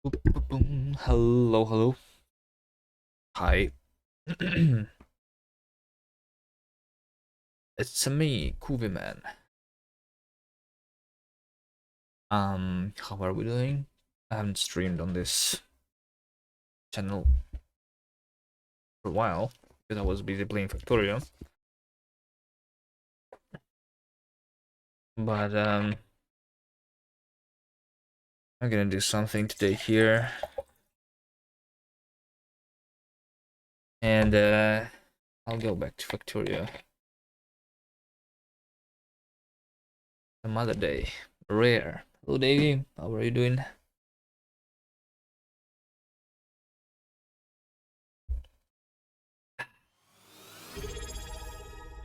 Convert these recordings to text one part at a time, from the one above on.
Boop, boop, boom. Hello, hello. Hi. It's me, Kubi Man. How are we doing? I haven't streamed on this channel for a while because I was busy playing Factorio. But I'm gonna do something today here. And I'll go back to Factorio some other day. Rare. Hello Davey, how are you doing?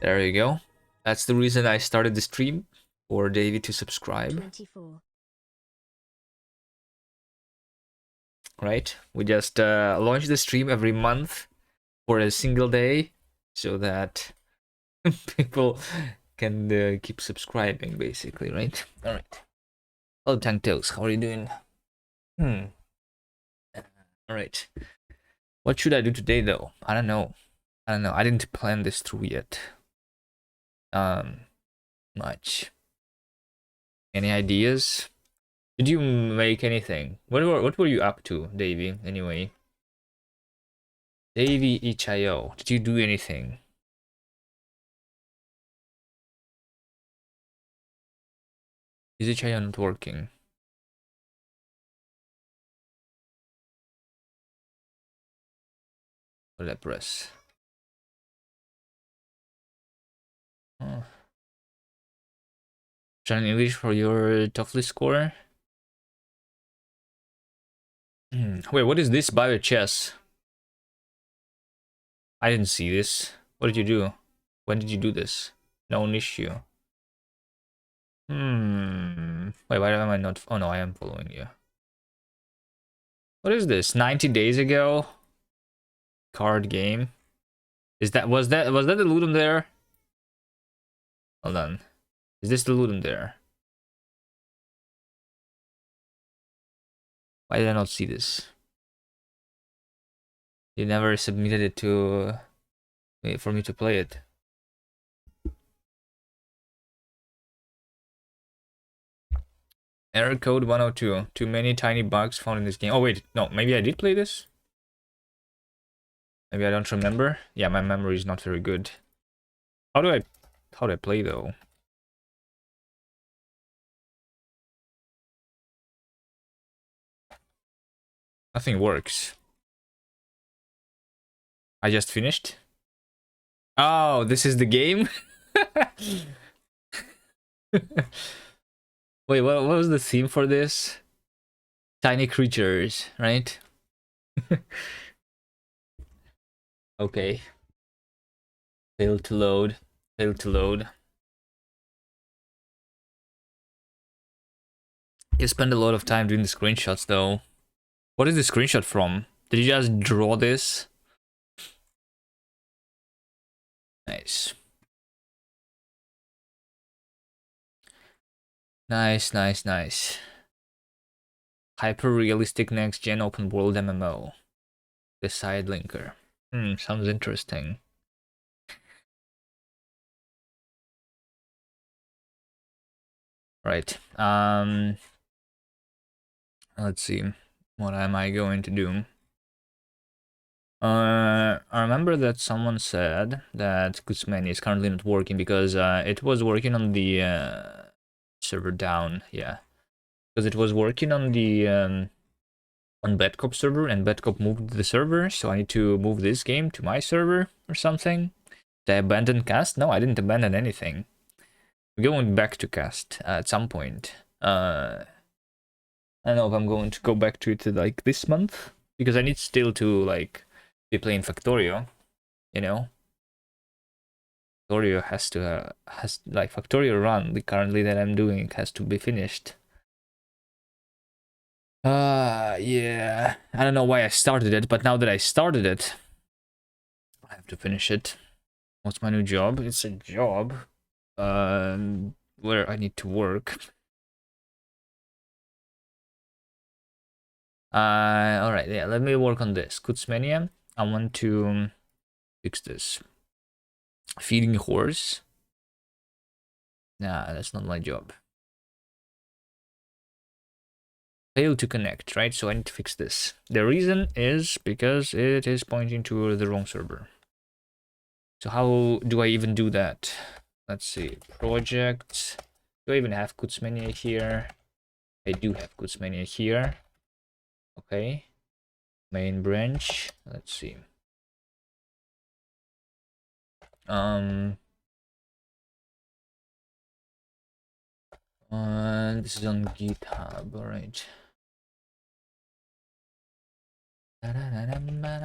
There you go. That's the reason I started the stream, for Davey to subscribe. 24. Right? We just launch the stream every month for a single day so that people can keep subscribing, basically, right? All right. Hello, Tank Toes. How are you doing? All right. What should I do today, though? I don't know. I didn't plan this through yet. Much. Any ideas? Did you make anything? What were you up to, Davey? Anyway, Davey Ichio. Did you do anything? Is Ichio not working? What did I press? Oh. Trying English for your TOEFL score? Wait, what is this biochess? I didn't see this. What did you do? When did you do this? Known issue. Wait, why am I not? Oh no, I am following you. What is this? 90 days ago? Card game? Was that the Ludum there? Hold on. Is this the Ludum there? Why did I not see this? You never submitted it to for me to play it. Error code 102. Too many tiny bugs found in this game. Oh wait, no, maybe I did play this? Maybe I don't remember. Yeah, my memory is not very good. How do I play though? Nothing works. I just finished. Oh, this is the game? Wait, what was the theme for this? Tiny creatures, right? Okay. Failed to load. Failed to load. You spend a lot of time doing the screenshots though. What is the screenshot from? Did you just draw this? Nice. Nice. Hyper-realistic next-gen open-world MMO. The side linker. Sounds interesting. Right. Let's see. What am I going to do? I remember that someone said that Kutsmani is currently not working because it was working on the server down. Yeah, because it was working on the on Bedcop server, and Bedcop moved the server, so I need to move this game to my server or something. Did I abandon cast? No, I didn't abandon anything. We're going back to cast at some point. I don't know if I'm going to go back to it like this month, because I need still to like be playing Factorio, you know. Factorio has to has like Factorio run the currently that I'm doing has to be finished. Yeah. I don't know why I started it, but now that I started it, I have to finish it. What's my new job? It's a job where I need to work. All right, yeah, let me work on this. Kutzmania, I want to fix this. Feeding horse. Nah, that's not my job. Fail to connect, right? So I need to fix this. The reason is because it is pointing to the wrong server. So how do I even do that? Let's see. Project. Do I even have Kutzmania here? I do have Kutzmania here. Okay. Main branch. Let's see. This is on GitHub, alright.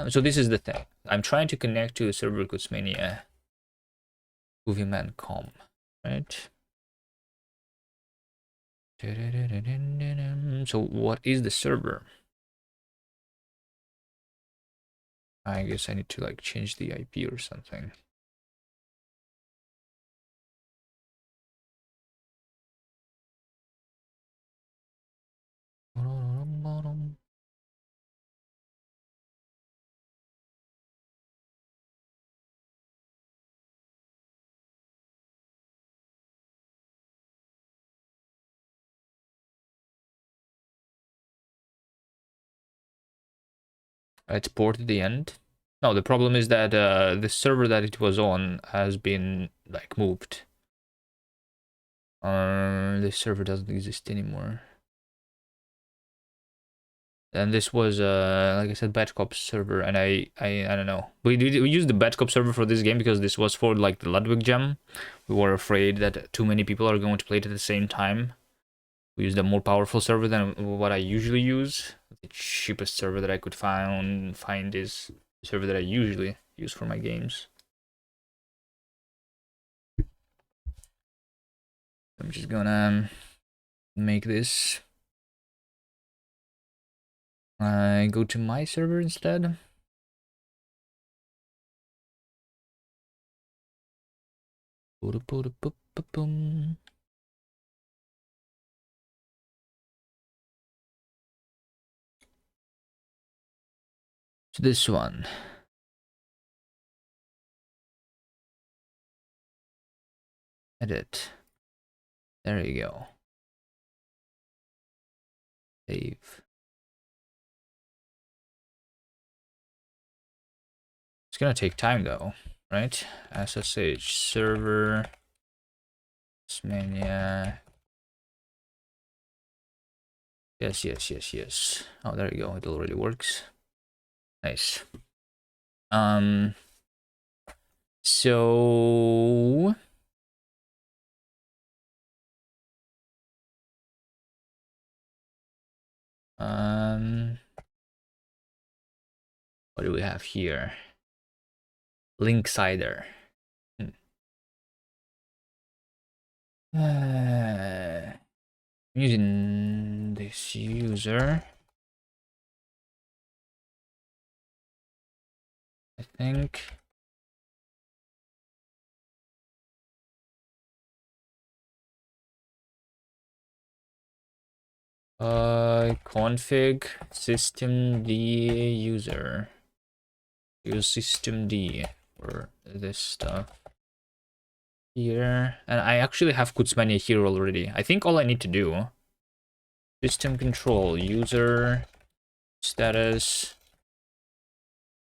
So this is the thing. I'm trying to connect to server Kutzmania. Movieman.com, right? So what is the server? I guess I need to like change the IP or something. It's ported the end. No, the problem is that the server that it was on has been like moved. This server doesn't exist anymore. And this was like I said, Bad Cop server, and I don't know. We used the Bad Cop server for this game because this was for like the Ludwig gem. We were afraid that too many people are going to play it at the same time. We used a more powerful server than what I usually use. The cheapest server that I could find is the server that I usually use for my games. I'm just gonna make this. I go to my server instead. So this one. Edit. There you go. Save. It's gonna take time though, right? SSH server. Mania. Yes. Oh, there you go. It already works. Nice. So what do we have here? Linksider. Using this user, I think. Config systemd user. Use systemd for this stuff here. And I actually have Kutzmania here already. I think all I need to do, system control, user status,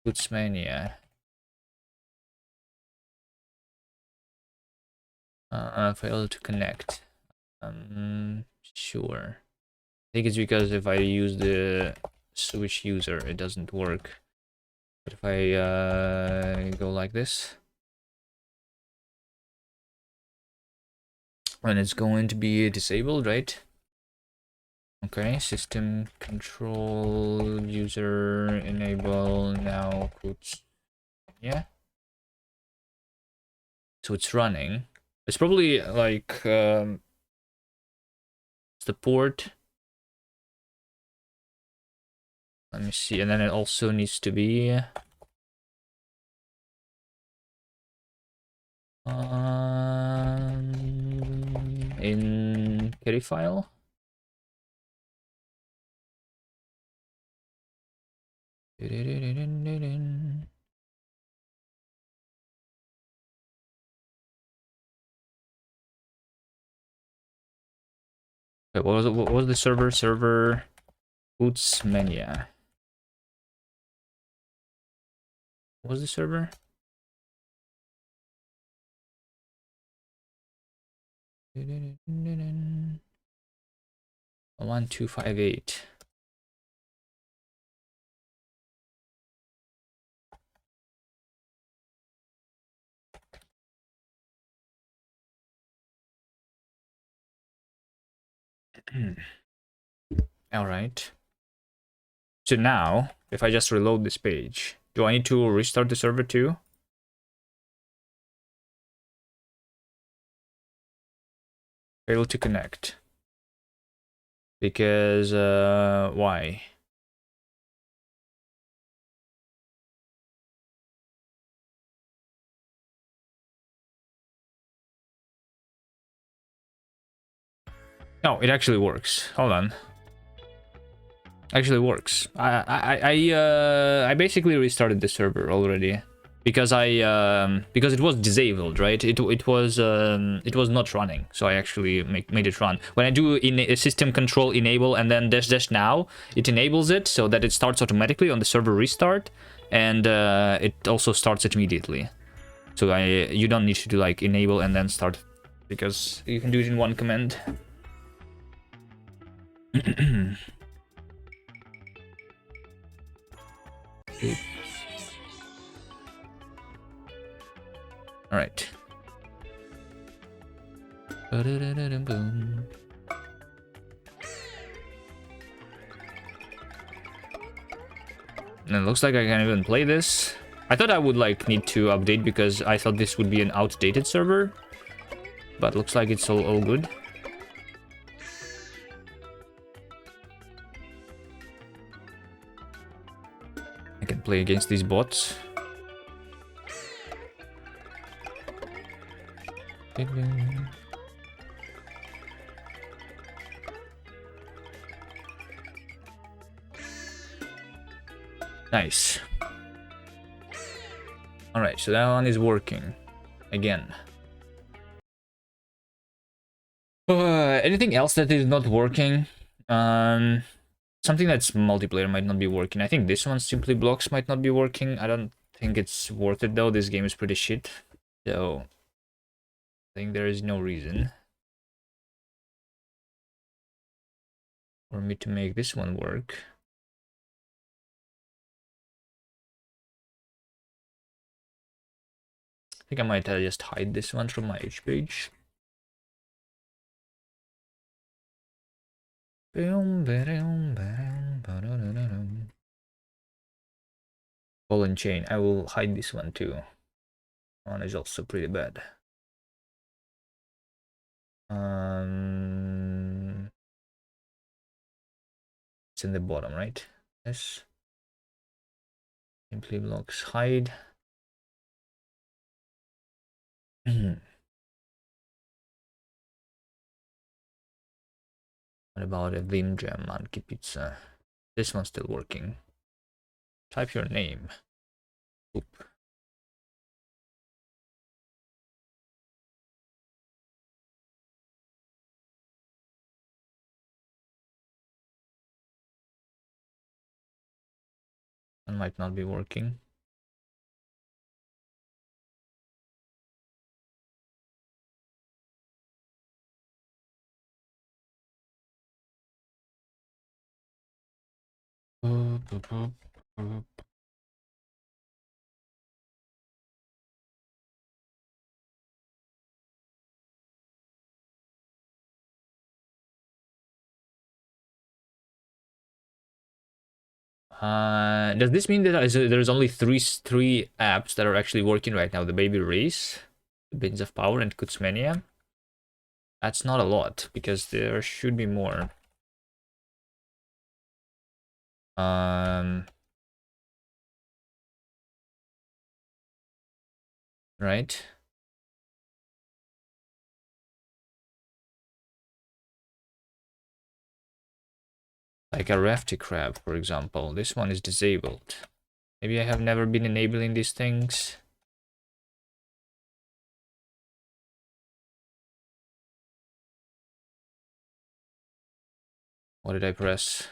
Kutzmania. Failed to connect. Sure. I think it's because if I use the switch user, it doesn't work. But if I go like this, and it's going to be disabled, right? Okay, system control user enable now puts, yeah. So it's running. It's probably like it's the port. Let me see, and then it also needs to be in Kerry file. Wait, what was the server? Server Bootsmania. What was the server? 1258. All right. So now, if I just reload this page, do I need to restart the server too? Fail to connect. Because, why? No, it actually works. Hold on. Actually works. I basically restarted the server already because because it was disabled, right? It was not running, so I actually made it run. When I do in a system control enable and then dash now, it enables it so that it starts automatically on the server restart, and it also starts it immediately. So you don't need to do like enable and then start, because you can do it in one command. All right. And it looks like I can even play this. I thought I would like need to update because I thought this would be an outdated server, but looks like it's all good. I can play against these bots. Nice. All right, so that one is working again. Anything else that is not working? Something that's multiplayer might not be working. I think this one, Simply Blocks, might not be working. I don't think it's worth it though. This game is pretty shit. So I think there is no reason for me to make this one work. I think I might just hide this one from my H page. Ball and chain. I will hide this one too. One is also pretty bad. It's in the bottom, right? Yes. Simply Blocks hide. What about a Vim Jam Monkey Pizza? This one's still working. Type your name. Oop. One might not be working. Does this mean that there's only three apps that are actually working right now? The Baby Race, the Bins of Power, and Kutzmania? That's not a lot, because there should be more. Right? Like a Rafty Crab, for example. This one is disabled. Maybe I have never been enabling these things. What did I press?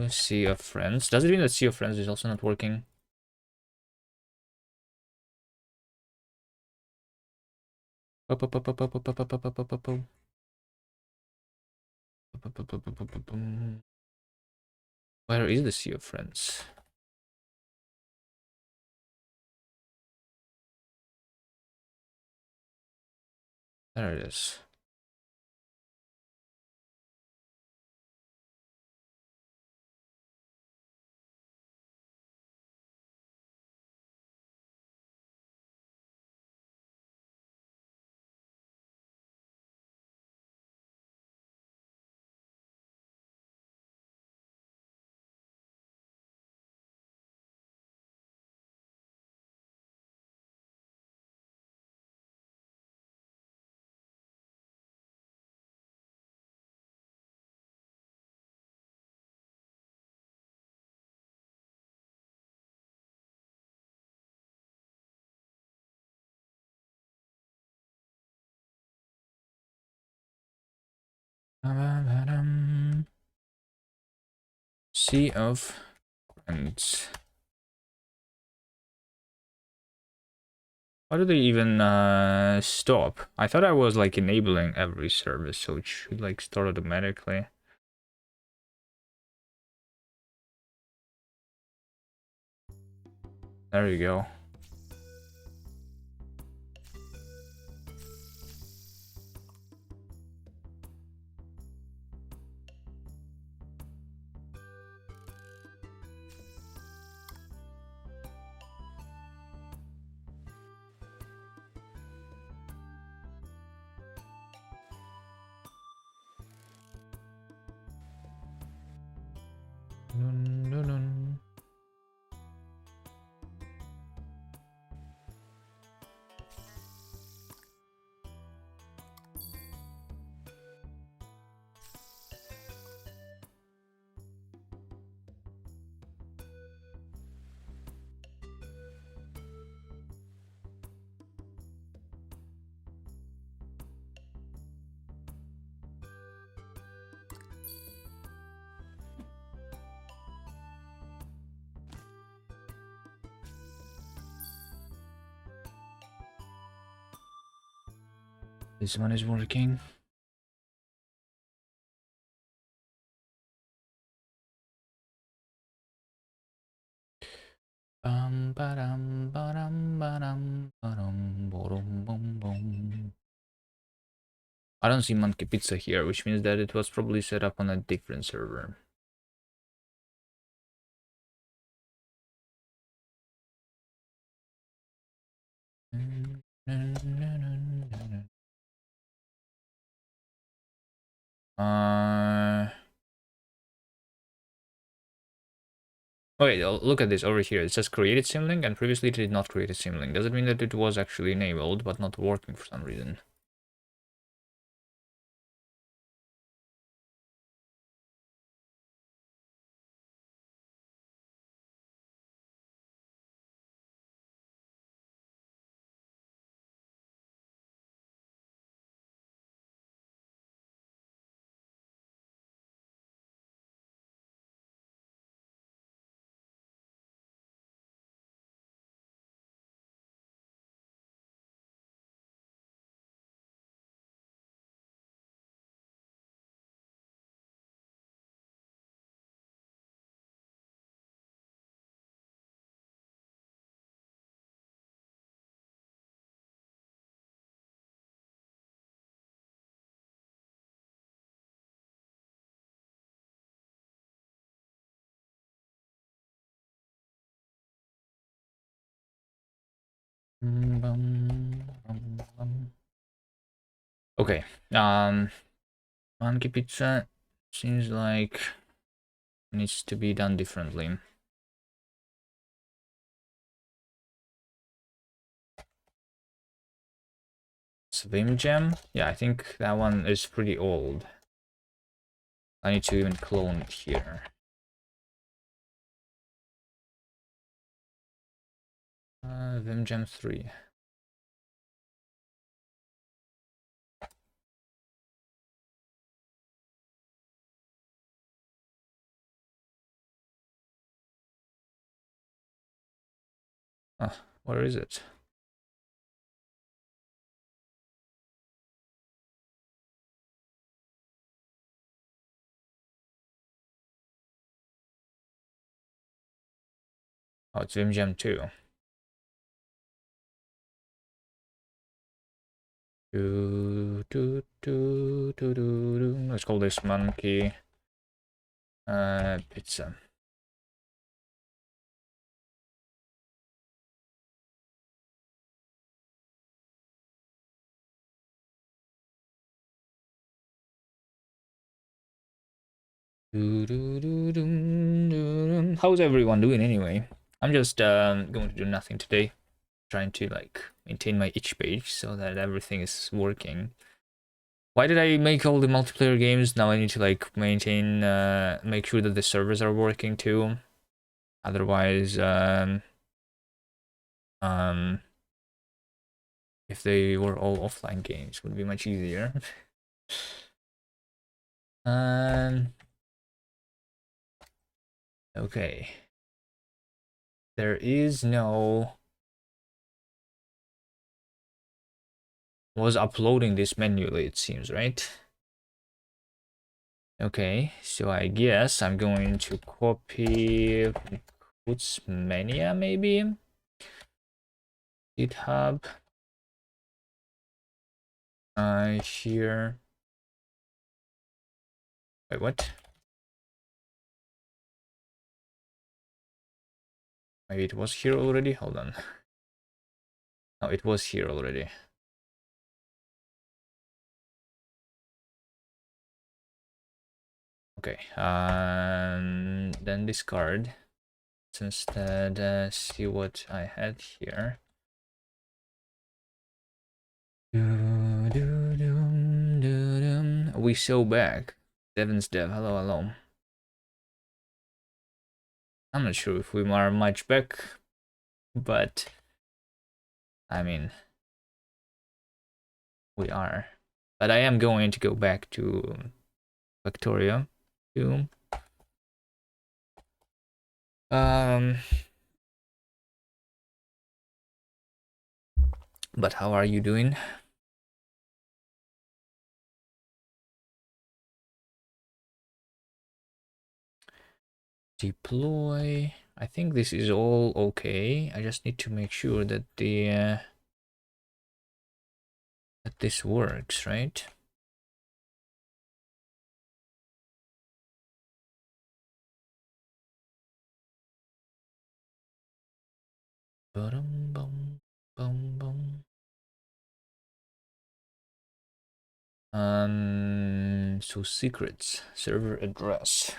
Sea of Friends. Does it mean that Sea of Friends is also not working? Where is the Sea of Friends? There it is. Sea of Friends. Why do they even stop? I thought I was like enabling every service, so it should like start automatically. There you go. Dun, dun, dun. This one is working. Ba-dum, ba-dum, ba-dum, ba-dum, ba-dum, bum, bum. I don't see Monkey Pizza here, which means that it was probably set up on a different server. Wait, look at this over here. It says created symlink and previously it did not create a symlink. Does it mean that it was actually enabled but not working for some reason? Okay, Monkey Pizza seems like needs to be done differently. Vimgem? Yeah, I think that one is pretty old. I need to even clone it here. Vimgem 3. Oh, where is it? Oh, it's Vimgem 2. Let's call this monkey pizza. How's everyone doing anyway? I'm just going to do nothing today, trying to like maintain my itch page so that everything is working. Why did I make all the multiplayer games? Now I need to like maintain, make sure that the servers are working too. Otherwise, if they were all offline games, would be much easier. Okay. There is no... Was uploading this manually, it seems, right? Okay, so I guess I'm going to copy Kutzmania, maybe? GitHub. Here. Wait, what? Maybe it was here already? Hold on. No, it was here already. Okay, then discard. Let's instead see what I had here. We so back. Devin's dev. Hello, hello. I'm not sure if we are much back, but I mean, we are. But I am going to go back to Victoria too. But how are you doing? Deploy. I think this is all okay. I just need to make sure that the that this works, right? Bum bum bum bum. So secrets, server address.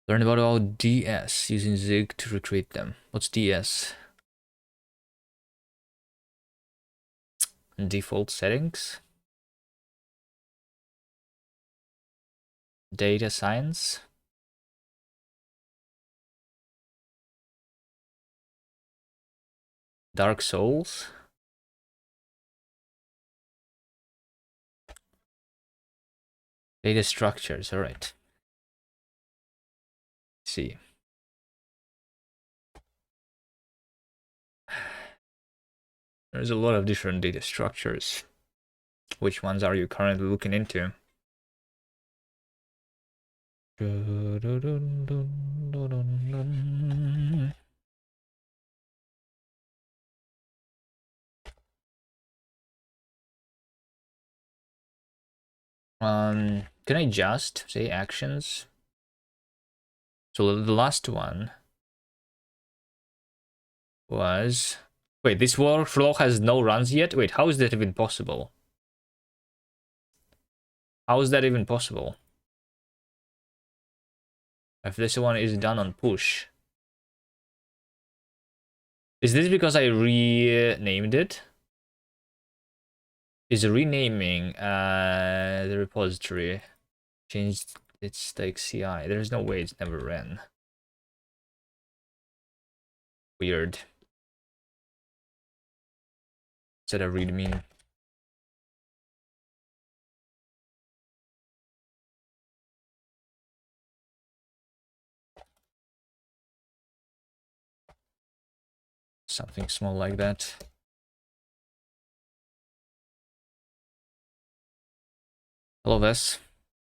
Learn about DS using Zig to recreate them. What's DS? Default settings. Data science. Dark Souls. Data structures, alright. See. There's a lot of different data structures. Which ones are you currently looking into? Can I just say actions? So the last one was... Wait, this workflow has no runs yet? Wait, how is that even possible? How is that even possible? If this one is done on push. Is this because I renamed it? Is renaming the repository changed its stake CI? There's no way it's never ran. Weird. Instead of readme. Something small like that. Hello, Ves.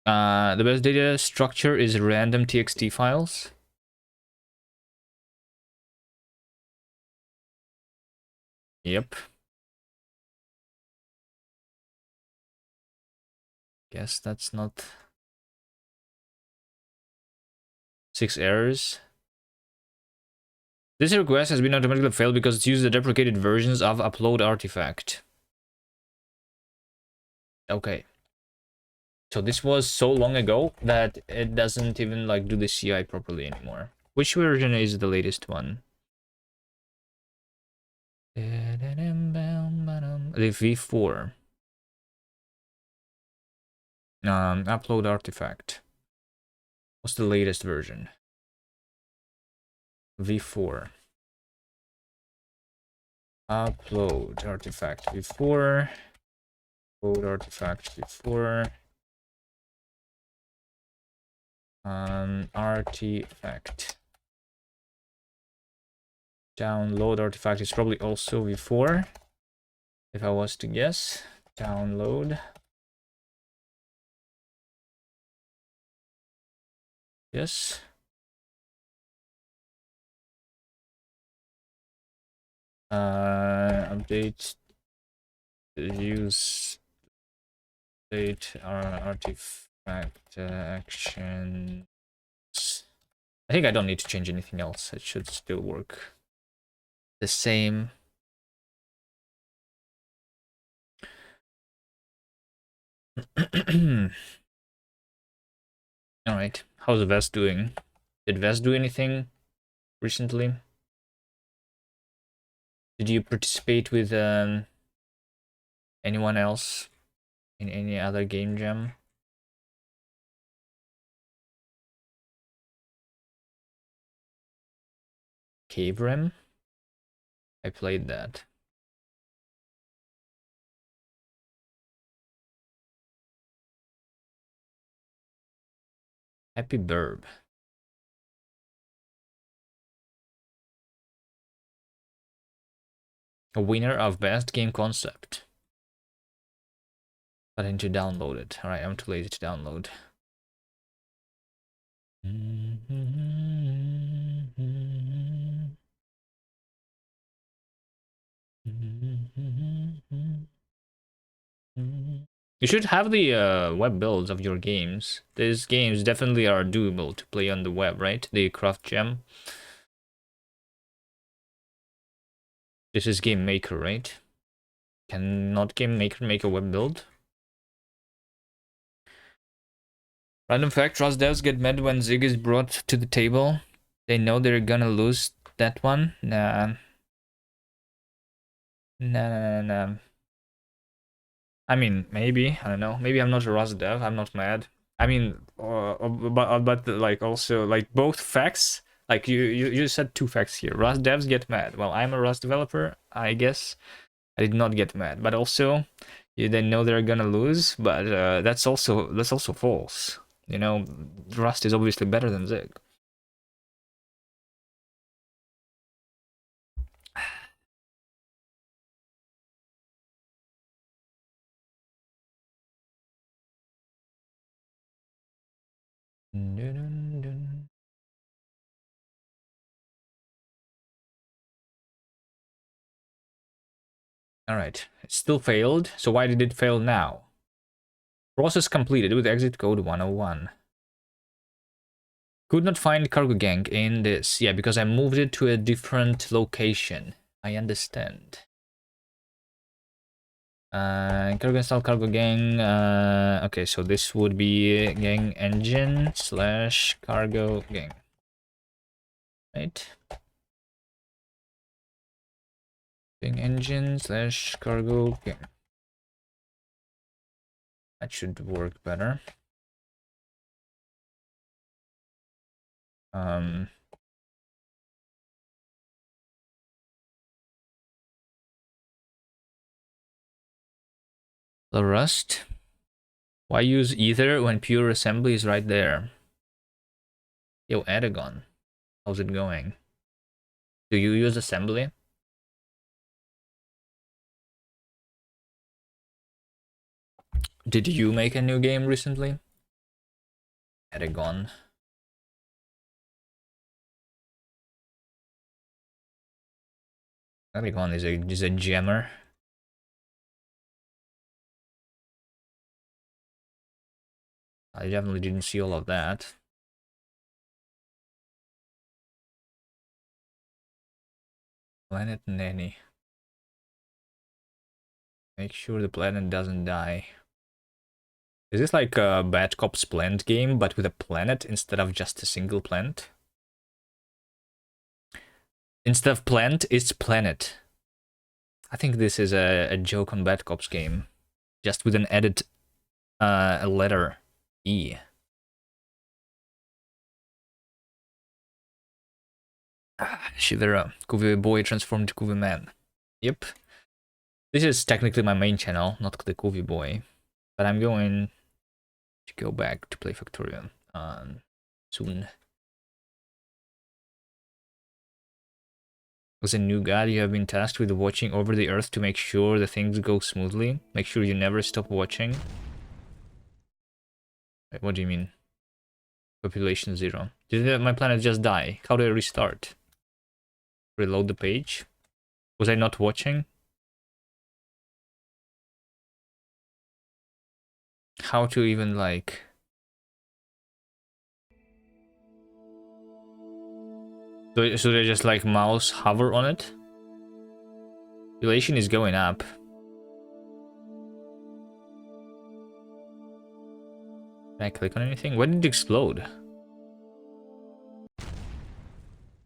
The best data structure is random txt files. Yep. Guess that's not 6 errors. This request has been automatically failed because it uses the deprecated versions of upload artifact. Okay. So this was so long ago that it doesn't even like do the CI properly anymore. Which version is the latest one? The V4. Upload artifact. What's the latest version? V4. Upload artifact V4. Upload artifact V4. Artifact. Download artifact is probably also V4. If I was to guess. Download. Yes. Update. Use. Update artifact actions. I think I don't need to change anything else. It should still work the same. Alright, how's Vest doing? Did Vest do anything recently? Did you participate with anyone else in any other game jam? Cave Rim? I played that. Happy Burb. A winner of best game concept. But I need to download it. Alright, I'm too lazy to download. You should have the web builds of your games. These games definitely are doable to play on the web, right? The Craft Gem. This is Game Maker, right? Cannot Game Maker make a web build? Random fact, Rust devs get mad when Zig is brought to the table. They know they're gonna lose that one. Nah. Nah. I mean, maybe. I don't know. Maybe I'm not a Rust dev. I'm not mad. I mean, but like also like both facts. Like you said two facts here. Rust devs get mad. Well, I'm a Rust developer. I guess I did not get mad. But also, they know they're gonna lose. But that's also false. You know, Rust is obviously better than Zig. All right, it still failed. So why did it fail now? Process completed with exit code 101. Could not find Cargo Gang in this. Yeah, because I moved it to a different location. I understand. Cargo install Cargo Gang. Okay, so this would be gang engine / cargo gang. Right? engine slash cargo. Okay. That should work better. The Rust. Why use Ether when pure assembly is right there? Yo, Adagon. How's it going? Do you use assembly? Did you make a new game recently? Adagon. Adagon is a jammer. I definitely didn't see all of that. Planet Nanny. Make sure the planet doesn't die. Is this like a Bad Cops Plant game, but with a planet instead of just a single plant? Instead of plant, it's planet. I think this is a joke on Bad Cops game. Just with an added a letter E. Shivera. Kuvi boy transformed to Kuvi man. Yep. This is technically my main channel, not the Kuvi boy. But I'm going to go back to play Factorio soon. As a new god, you have been tasked with watching over the earth to make sure the things go smoothly. Make sure you never stop watching. Wait, what do you mean? Population 0. Did my planet just die? How do I restart? Reload the page? Was I not watching? How to even like... Should I just like mouse hover on it? Population is going up. Can I click on anything? Why did it explode?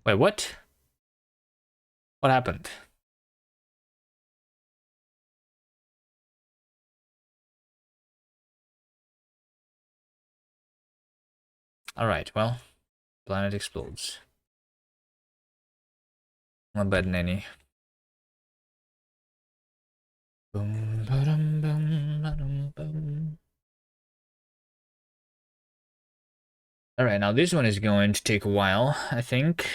Wait, what? What happened? Alright, well, planet explodes. Not bad, Nanny. Boom, ba-dum, bum, ba-dum, bum. Alright, now this one is going to take a while, I think.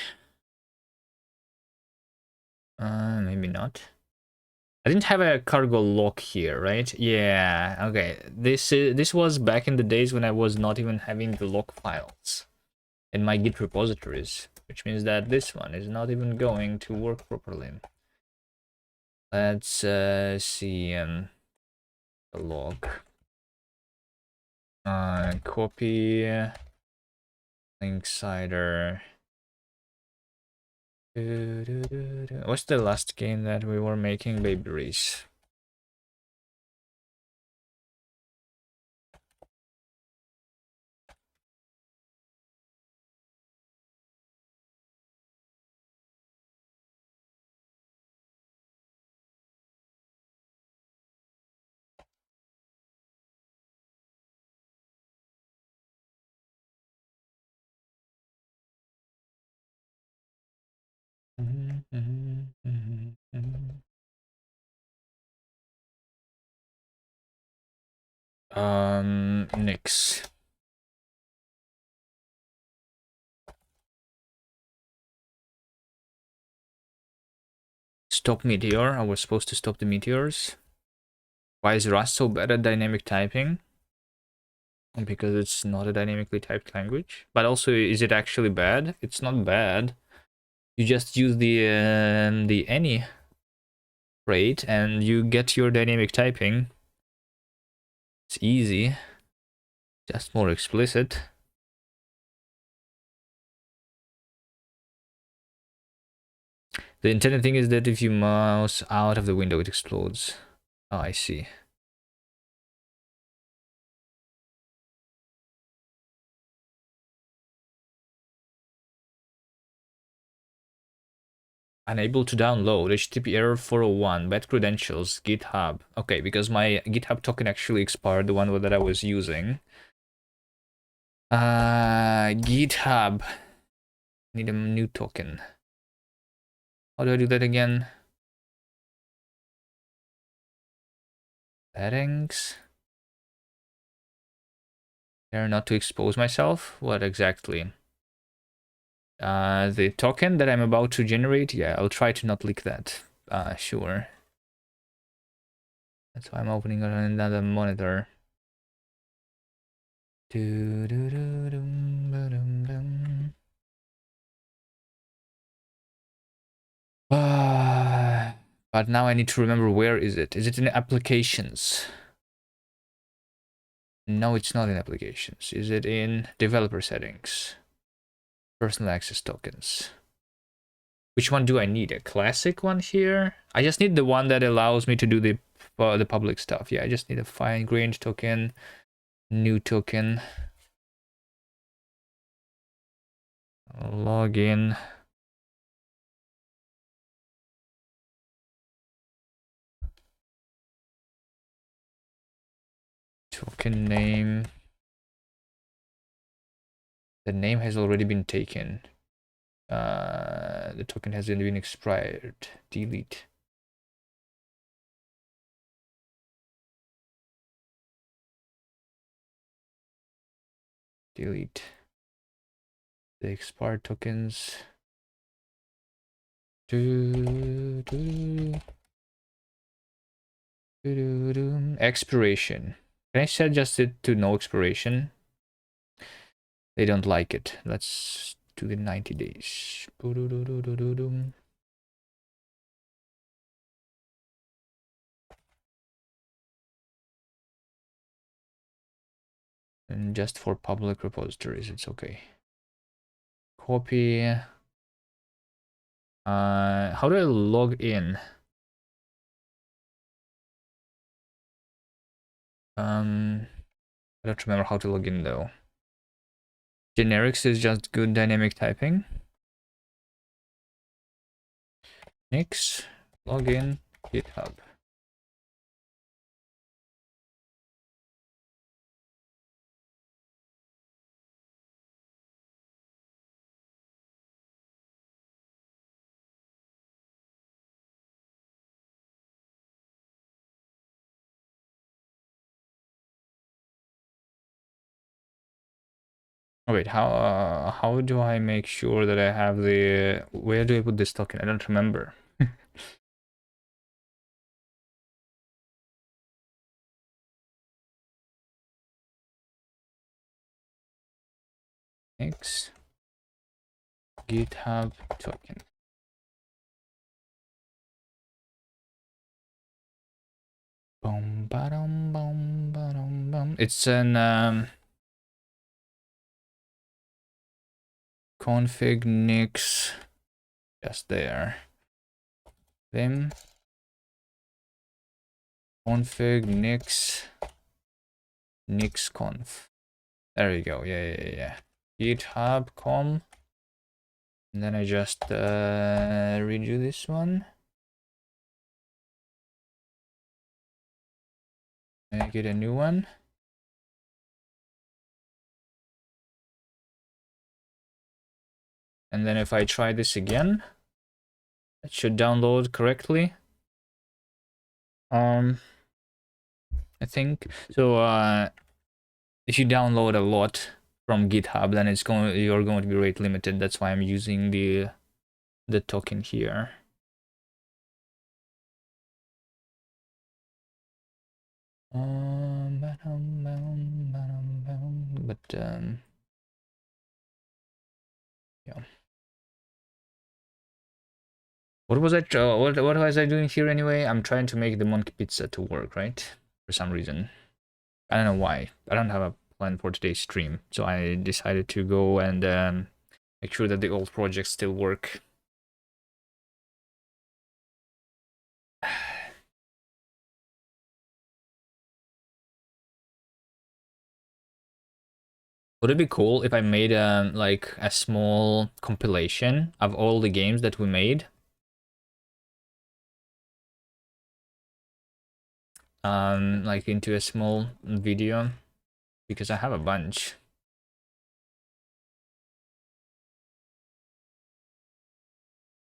Maybe not. I didn't have a cargo lock here, right? Yeah, okay. This was back in the days when I was not even having the log files in my Git repositories, which means that this one is not even going to work properly. Let's see the log. Copy Linksider. What's the last game that we were making? Baby Race. Nix. Stop meteor. I was supposed to stop the meteors. Why is Rust so bad at dynamic typing? Because it's not a dynamically typed language. But also, is it actually bad? It's not bad. You just use the any rate and you get your dynamic typing. It's easy. Just more explicit. The intended thing is that if you mouse out of the window, it explodes. Oh, I see. Unable to download. HTTP error 401. Bad credentials. GitHub. Okay, because my GitHub token actually expired, the one that I was using. GitHub. Need a new token. How do I do that again? Settings. There, not to expose myself. What exactly? The token that I'm about to generate. Yeah, I'll try to not leak that. Sure. That's why I'm opening another monitor. But now I need to remember, where is it? Is it in applications? No, it's not in applications. Is it in developer settings? Personal access tokens. Which one do I need? A classic one here? I just need the one that allows me to do the public stuff. Yeah, I just need a fine-grained token, new token. Login. Token name. The name has already been taken. The token has been expired. Delete. Delete. The expired tokens. Expiration. Can I set just it to no expiration? They don't like it. Let's do the 90 days. And just for public repositories, it's okay. Copy. How do I log in? I don't remember how to log in though. Generics is just good dynamic typing. Nix, login, GitHub. Oh wait, how do I make sure that I have the, where do I put this token? I don't remember. X GitHub token. Boom, ba-dum, boom, ba-dum, boom. It's an config nix, just there. Vim config nix conf. There you go. Yeah. GitHub com. And then I just redo this one. Make it a new one. And then if I try this again, it should download correctly. I think so. If you download a lot from GitHub, then you're going to be rate limited. That's why I'm using the token here. But yeah. What was I? What was I doing here anyway? I'm trying to make the monkey pizza to work, right? For some reason, I don't know why. I don't have a plan for today's stream, so I decided to go and make sure that the old projects still work. Would it be cool if I made like a small compilation of all the games that we made? like into a small video because I have a bunch.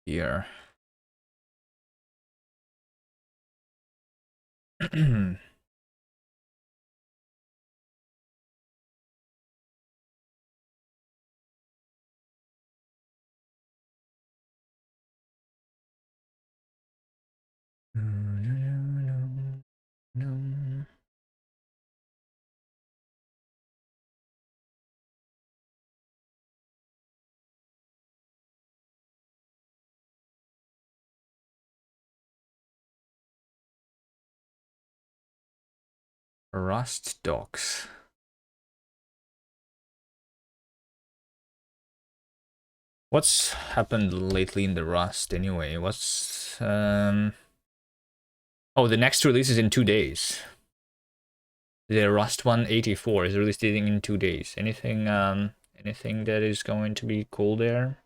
Here. Rust docs. What's happened lately in the Rust anyway? What's oh, the next release is in 2 days. The Rust 184 is releasing in 2 days. Anything anything that is going to be cool there?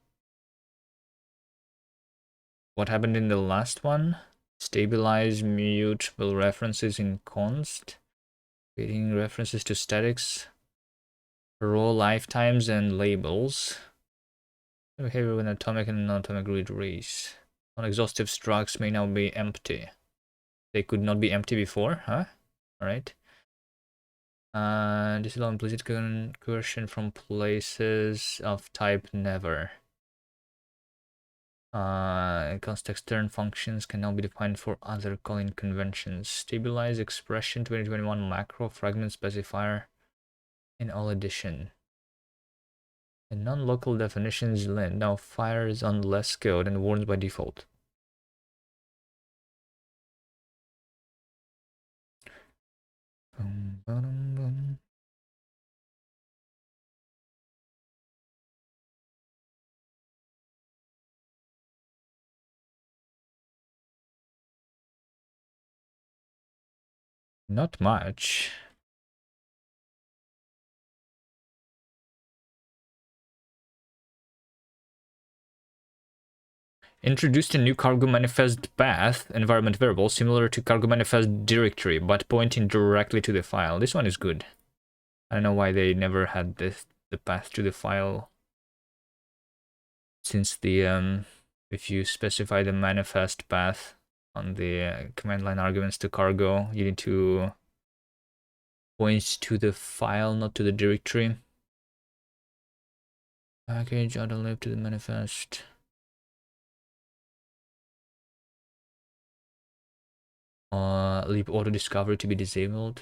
What happened in the last one? Stabilize mutable references in const, creating references to statics, raw lifetimes and labels. Behavior with atomic and non-atomic read race. Non-exhaustive structs may now be empty. They could not be empty before, huh? Alright. Disallow implicit coercion from places of type never. Const extern functions can now be defined for other calling conventions. Stabilize expression 2021 macro fragment specifier in all edition. The non-local definitions now fires on less code and warns by default. Boom, boom, boom. Not much. Introduced a new cargo manifest path environment variable similar to cargo manifest directory, but pointing directly to the file. This one is good. I don't know why they never had the path to the file. Since the if you specify the manifest path on the command line arguments to cargo, you need to point to the file, not to the directory. Package auto-lib to the manifest. Leave auto discovery to be disabled.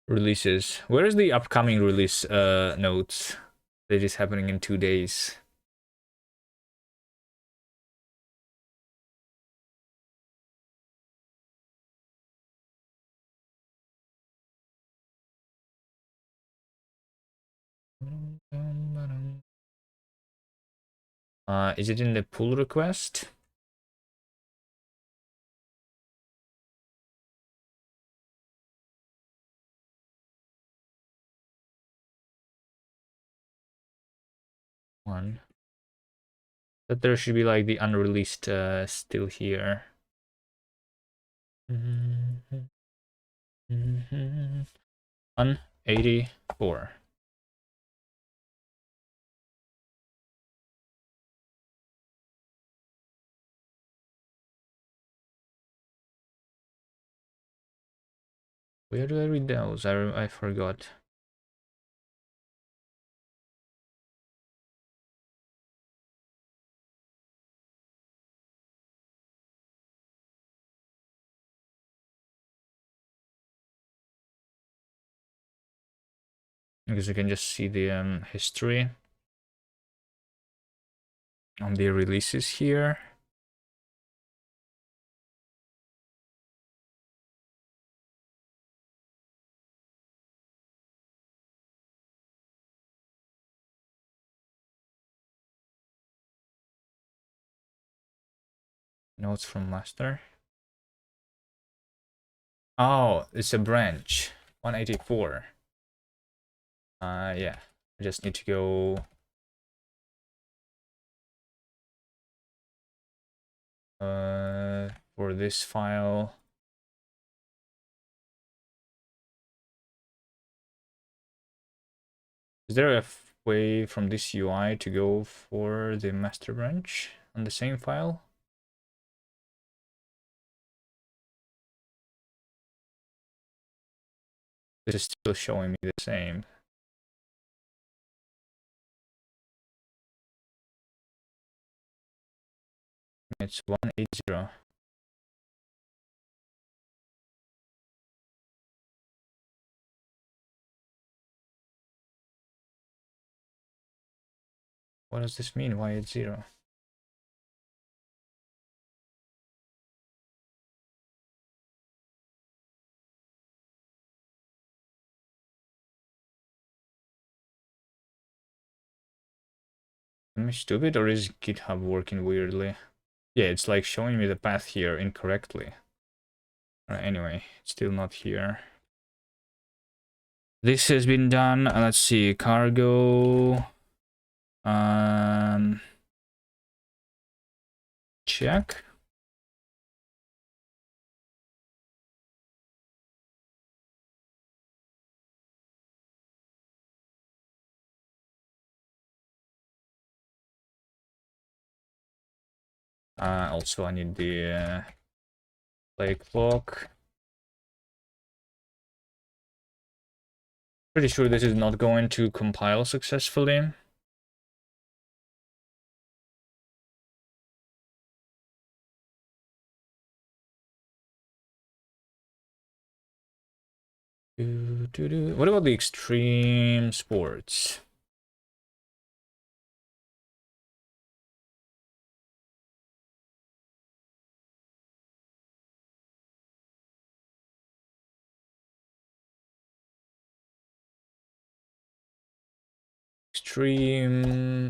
Releases. Where is the upcoming release notes that is happening in 2 days? Is it in the pull request? One. But there should be like the unreleased still here. 184. Where do I read those? I forgot. Because you can just see the history on the releases here. Notes from master. Oh, it's a branch. 184. Yeah, I just need to go for this file. Is there a way from this UI to go for the master branch on the same file? This is still showing me the same. It's 180. What does this mean? Why it's 0? Am I stupid or is GitHub working weirdly? Yeah, it's like showing me the path here incorrectly. Alright, anyway, it's still not here. This has been done. Let's see, cargo. Check. Also, I need the play clock. Pretty sure this is not going to compile successfully. What about the extreme sports?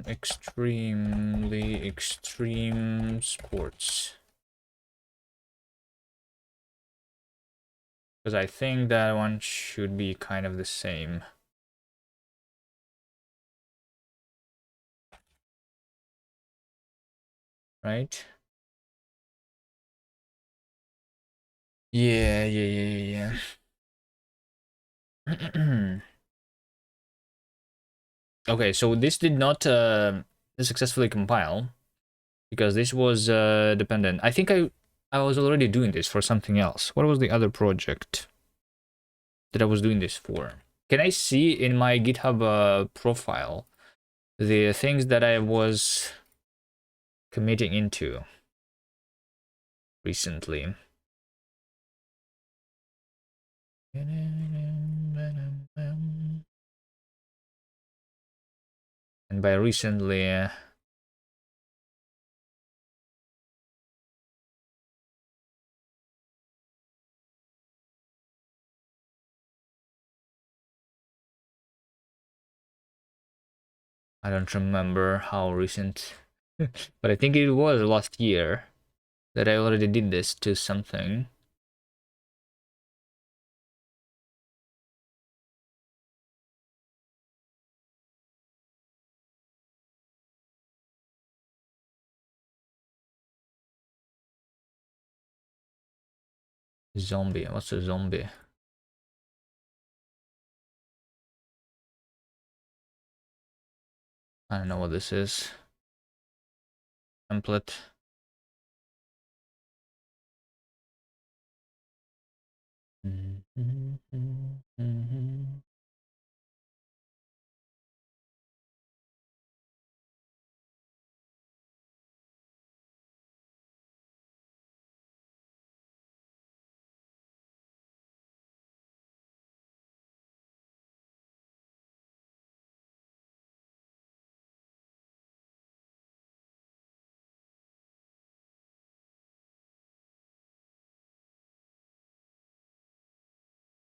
Extremely extreme sports. Because I think that one should be kind of the same. Right? Yeah. Okay, so this did not successfully compile because this was dependent. I think I was already doing this for something else. What was the other project that I was doing this for? Can I see in my GitHub profile the things that I was committing into recently? And by recently, I don't remember how recent, but I think it was last year that I already did this to something. Zombie, what's a zombie? I don't know what this is. Template.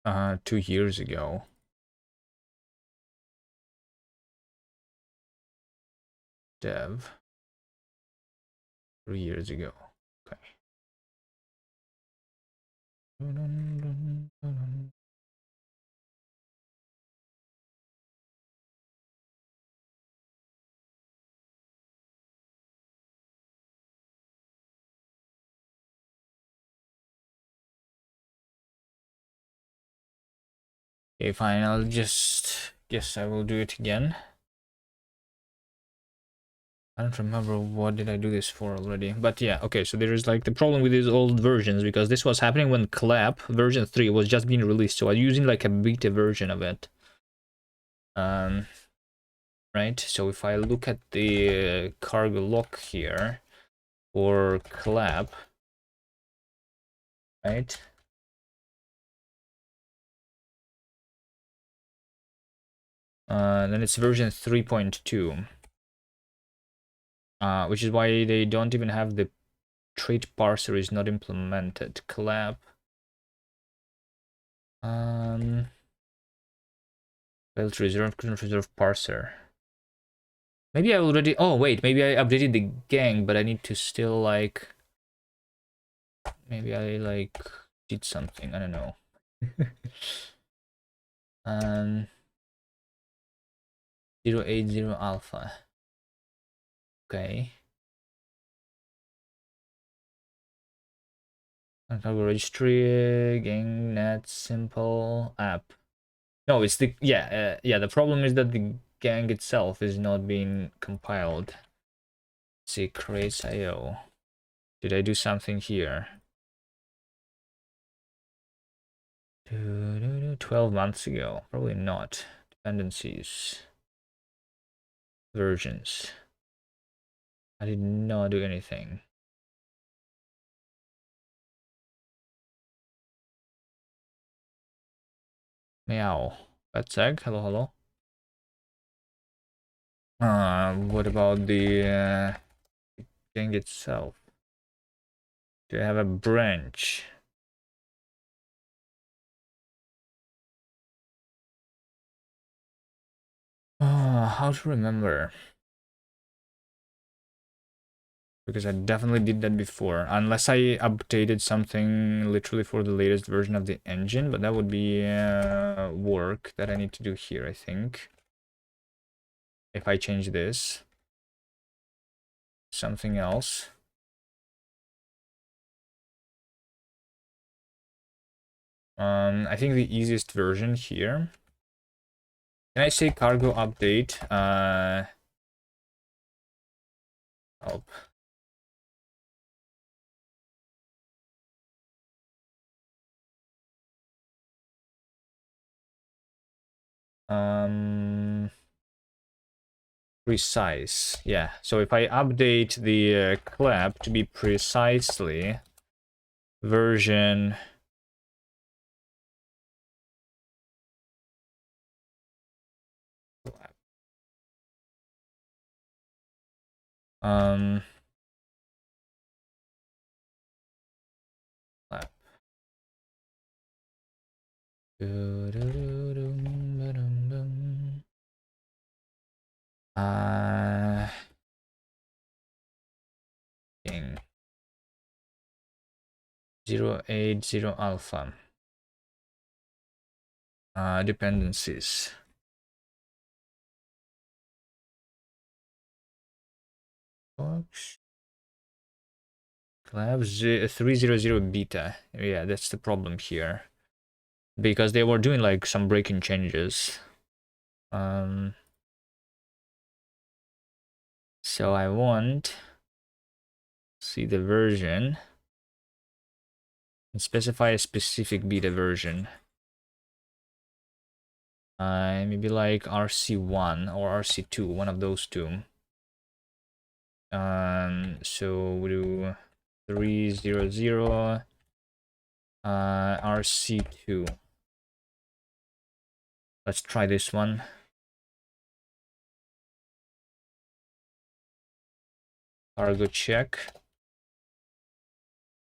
Uh, 2 years ago. Dev. 3 years ago. Okay. Okay, fine. I'll just guess I will do it again. I don't remember what did I do this for already, but yeah, okay, so there is like the problem with these old versions, because this was happening when Clap version 3 was just being released, so I was using like a beta version of it. Right, so if I look at the cargo lock here for Clap, right, then it's version 3.2, which is why they don't even have the trait parser is not implemented. Clap, failed to reserve, couldn't reserve parser. Maybe I already, oh wait, maybe I updated the gang, but I need to still like, maybe I like did something, I don't know. um 080 alpha, okay. Cargo registry, gang net, simple app. No, it's the, yeah, yeah, the problem is that the gang itself is not being compiled. Let's see, creates IO. Did I do something here? 12 months ago, probably not. Dependencies, versions. I did not do anything. Meow. Betseg, hello, hello. What about the gang itself? Do I have a branch? How to remember? Because I definitely did that before, unless I updated something literally for the latest version of the engine, but that would be work that I need to do here, I think. If I change this, something else. I think the easiest version here. Can I say cargo update? Help. Precise. Yeah. So if I update the clap to be precisely version clap. King 080 alpha. Dependencies. Box. Collabs 300 beta. Yeah, that's the problem here. Because they were doing like some breaking changes. So I want see the version and specify a specific beta version. Maybe like RC1 or RC2, one of those two. So we do 300 RC2. Let's try this one. Cargo check.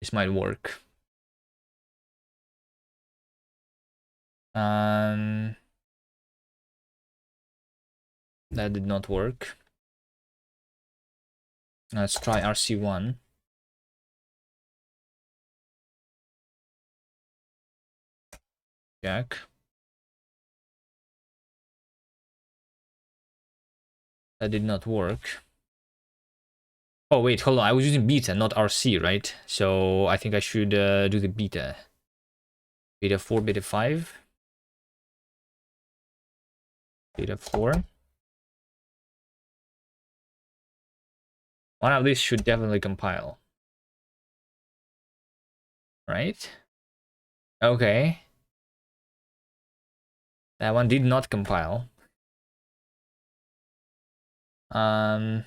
This might work. That did not work. Let's try RC1. Check. That did not work. Oh wait, hold on. I was using beta, not RC, right? So I think I should do the beta. Beta 4, beta 5. beta 4. One of these should definitely compile. Right? Okay. That one did not compile. So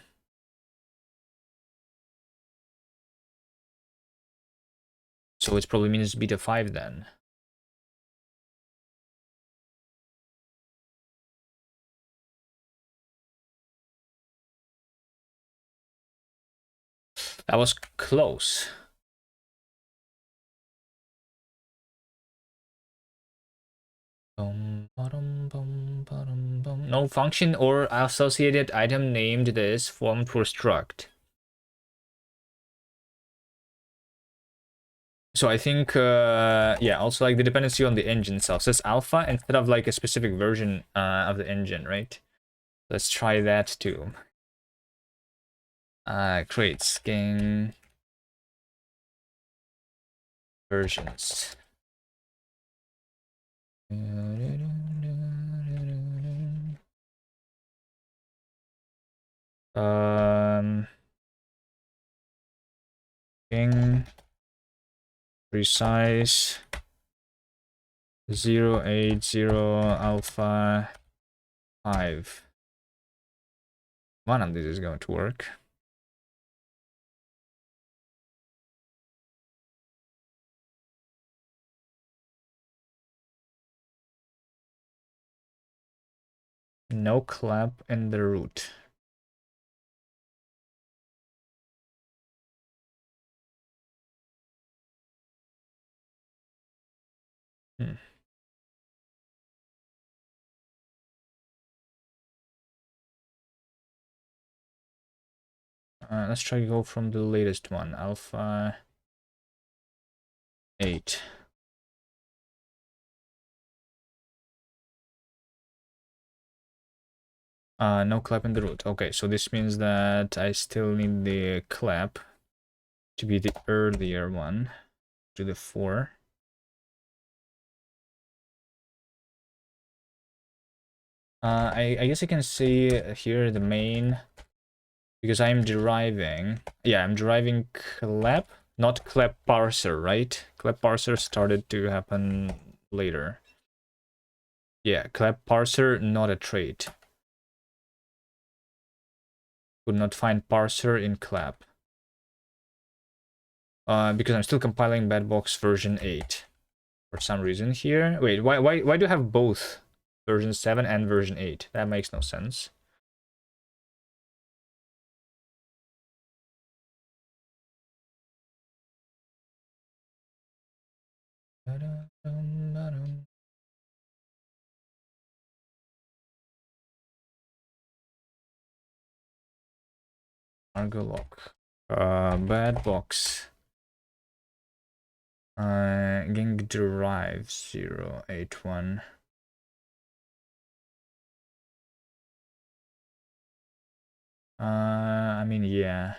it probably means beta 5 then. That was close. No function or associated item named this formed for struct. So I think, yeah, also like the dependency on the engine itself. So it's alpha instead of like a specific version of the engine, right? Let's try that too. Create sking versions. Sking precise 080 alpha 5. One of these is going to work. No clap in the root. Let's try to go from the latest one, alpha 8. No clap in the root. Okay, so this means that I still need the clap to be the earlier one, to the 4. I guess I can see here the main, because I'm deriving, yeah, I'm deriving clap, not clap parser, right? Clap parser started to happen later. Yeah, clap parser, not a trait. Could not find parser in clap. Because I'm still compiling Bedbox version 8 for some reason here. Wait, why do I have both version 7 and version 8? That makes no sense. Argo lock. Bedbox. Ging derive 081. I mean, yeah.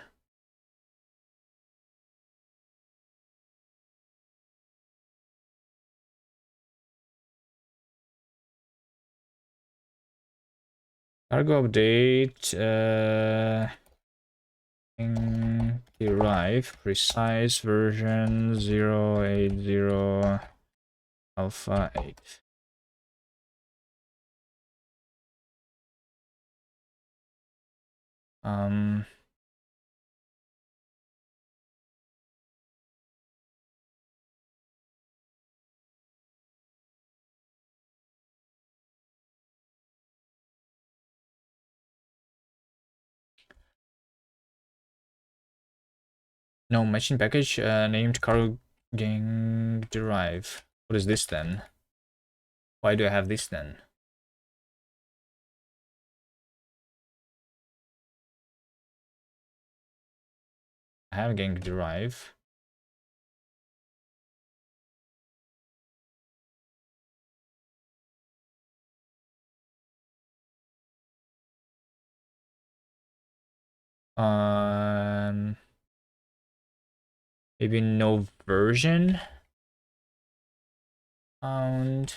Cargo update. Derive precise version 080 alpha 8. No, machine package named cargo gang derive. What is this then? Why do I have this then? I have gang derive. Maybe no version found.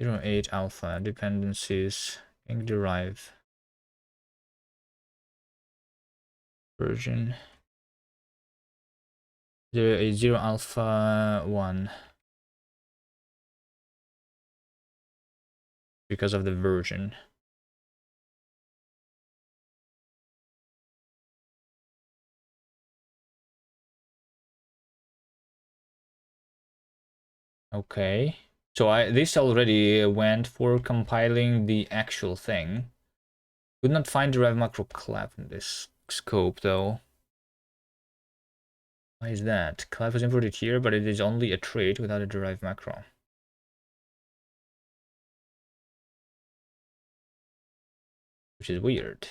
08 alpha dependencies ing derive version 080 alpha 1 because of the version. Okay, so this already went for compiling the actual thing. Could not find derive macro clap in this scope though. Why is that? Clap was imported here, but it is only a trait without a derive macro. Which is weird.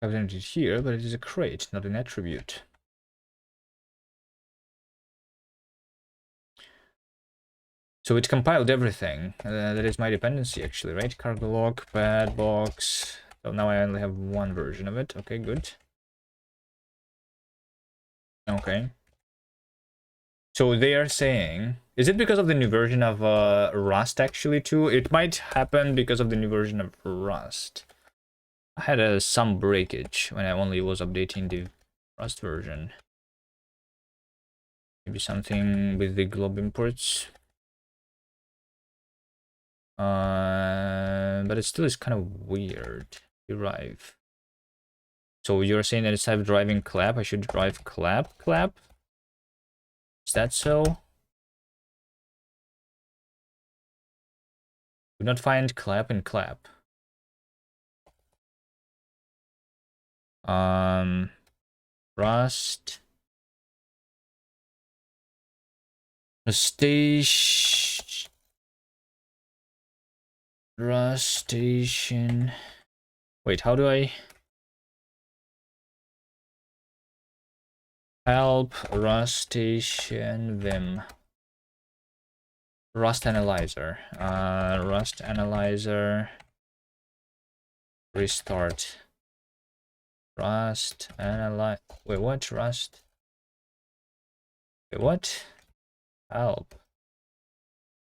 Clap was imported here, but it is a trait, not an attribute. So it compiled everything. That is my dependency actually, right? Cargo log, bad box. So now I only have one version of it. Okay, good. Okay. So they are saying, is it because of the new version of Rust actually too? It might happen because of the new version of Rust. I had some breakage when I only was updating the Rust version. Maybe something with the glob imports. But it still is kind of weird. Derive. So you're saying that instead of driving clap, I should drive clap? Is that so? Do not find clap and clap. Rust. Rustation. Wait, how do I help Rustation Vim? Rust Analyzer. Rust Analyzer. Restart. Rust Analyze. Wait, what? Rust. Wait, what? Help.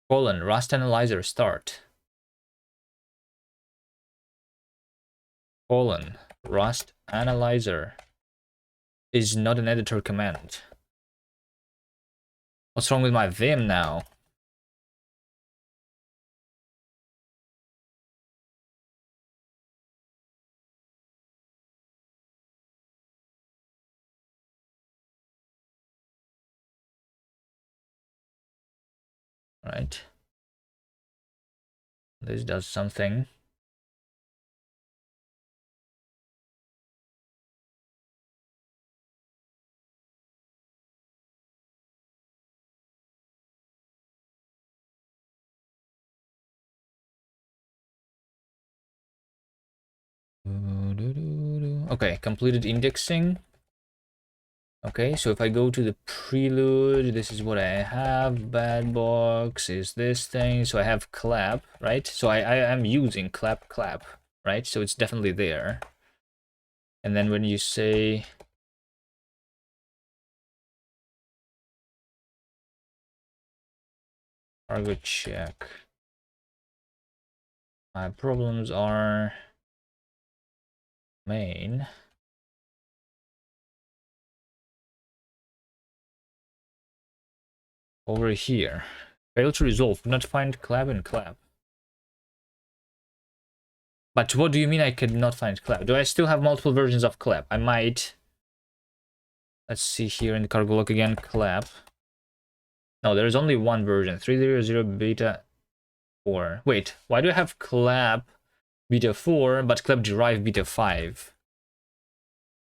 Colon. Rust Analyzer start. Colon. Rust Analyzer is not an editor command. What's wrong with my Vim now? Right. This does something. Okay, completed indexing. Okay, so if I go to the prelude, this is what I have. Bad box is this thing. So I have clap, right? So I am using clap, right? So it's definitely there. And then when you say cargo check, my problems are main. Over here. Fail to resolve. Do not find clap and clap. But what do you mean I cannot find clap? Do I still have multiple versions of clap? I might. Let's see here in the cargo log again. Clap. No, there's only one version. 300 beta 4. Wait, why do I have clap beta 4 but clap derive beta 5?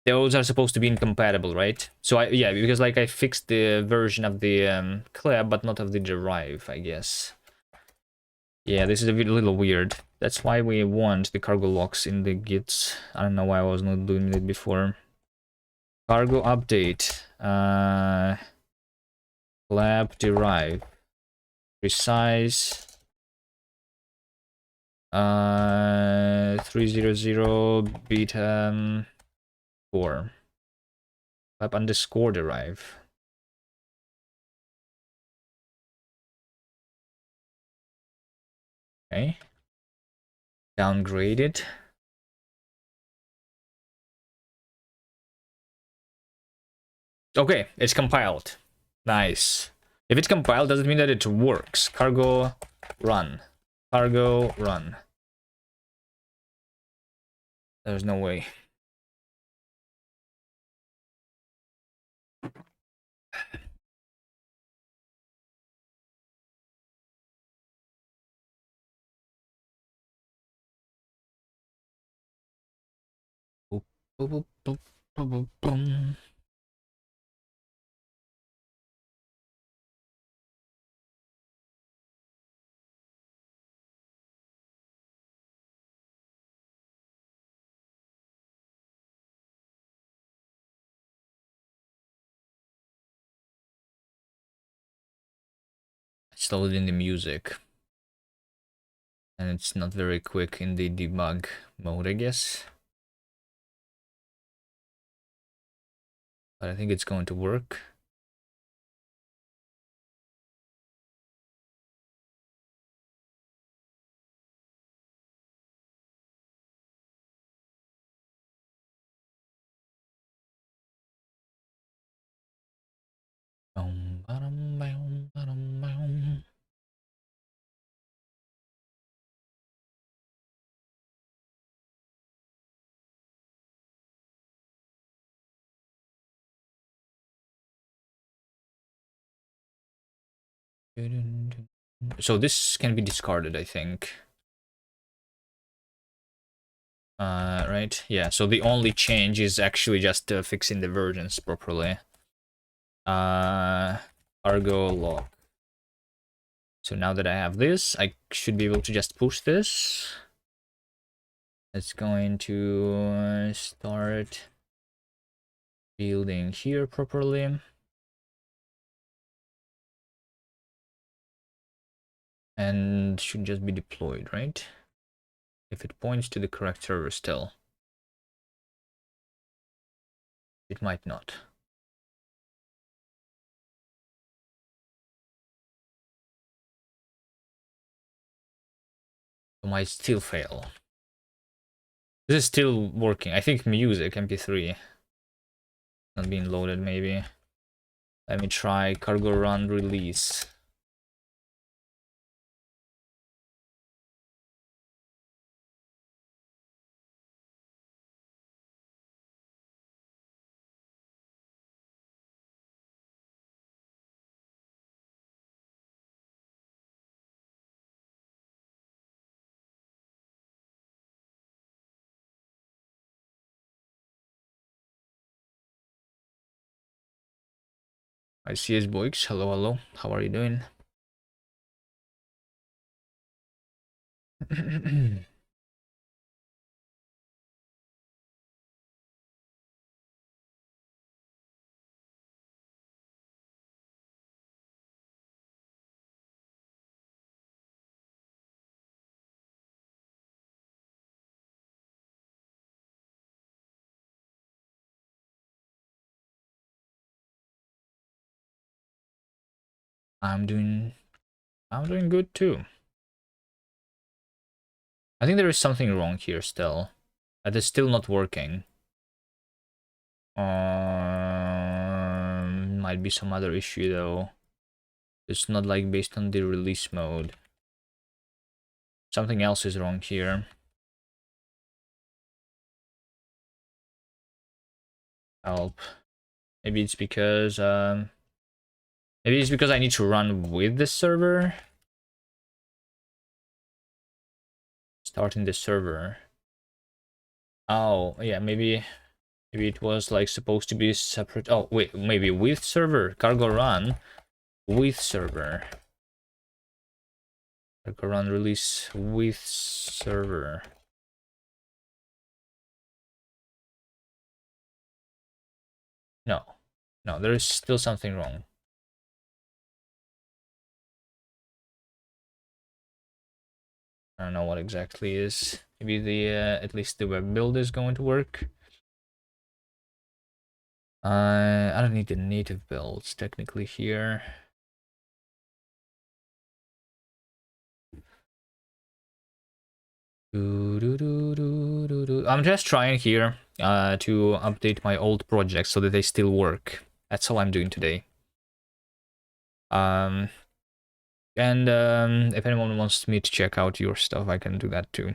Those are supposed to be incompatible, right? So yeah, because like I fixed the version of the clap but not of the derive, I guess. Yeah, this is a little weird. That's why we want the cargo locks in the gits. I don't know why I was not doing it before. Cargo update. Clap derive. Precise. 300 beta 4. Pipe underscore derive. Okay. Downgrade it. Okay, it's compiled. Nice. If it's compiled, does it mean that it works? Cargo run. Cargo run. There's no way. Boop, boop, boop, boop, boop, boom. It's loaded in the music. And it's not very quick in the debug mode, I guess. But I think it's going to work. So this can be discarded, I think. Right? Yeah, so the only change is actually just fixing the versions properly. Cargo lock. So now that I have this, I should be able to just push this. It's going to start building here properly. And should just be deployed, right? If it points to the correct server still. It might not. It might still fail. This is still working. I think music, MP3. Not being loaded, maybe. Let me try cargo run release. I see CS Boix. Hello, hello. How are you doing? I'm doing good too. I think there is something wrong here still. That is still not working. Might be some other issue though. It's not like based on the release mode. Something else is wrong here. Help. Maybe it's because I need to run with the server. Starting the server. Oh, yeah, maybe it was like supposed to be separate. Oh, wait, maybe with server. Cargo run with server. Cargo run release with server. No. No, there is still something wrong. I don't know what exactly is. Maybe the at least the web build is going to work. I don't need the native builds technically here. I'm just trying here to update my old projects so that they still work. That's all I'm doing today. And if anyone wants me to check out your stuff, I can do that too.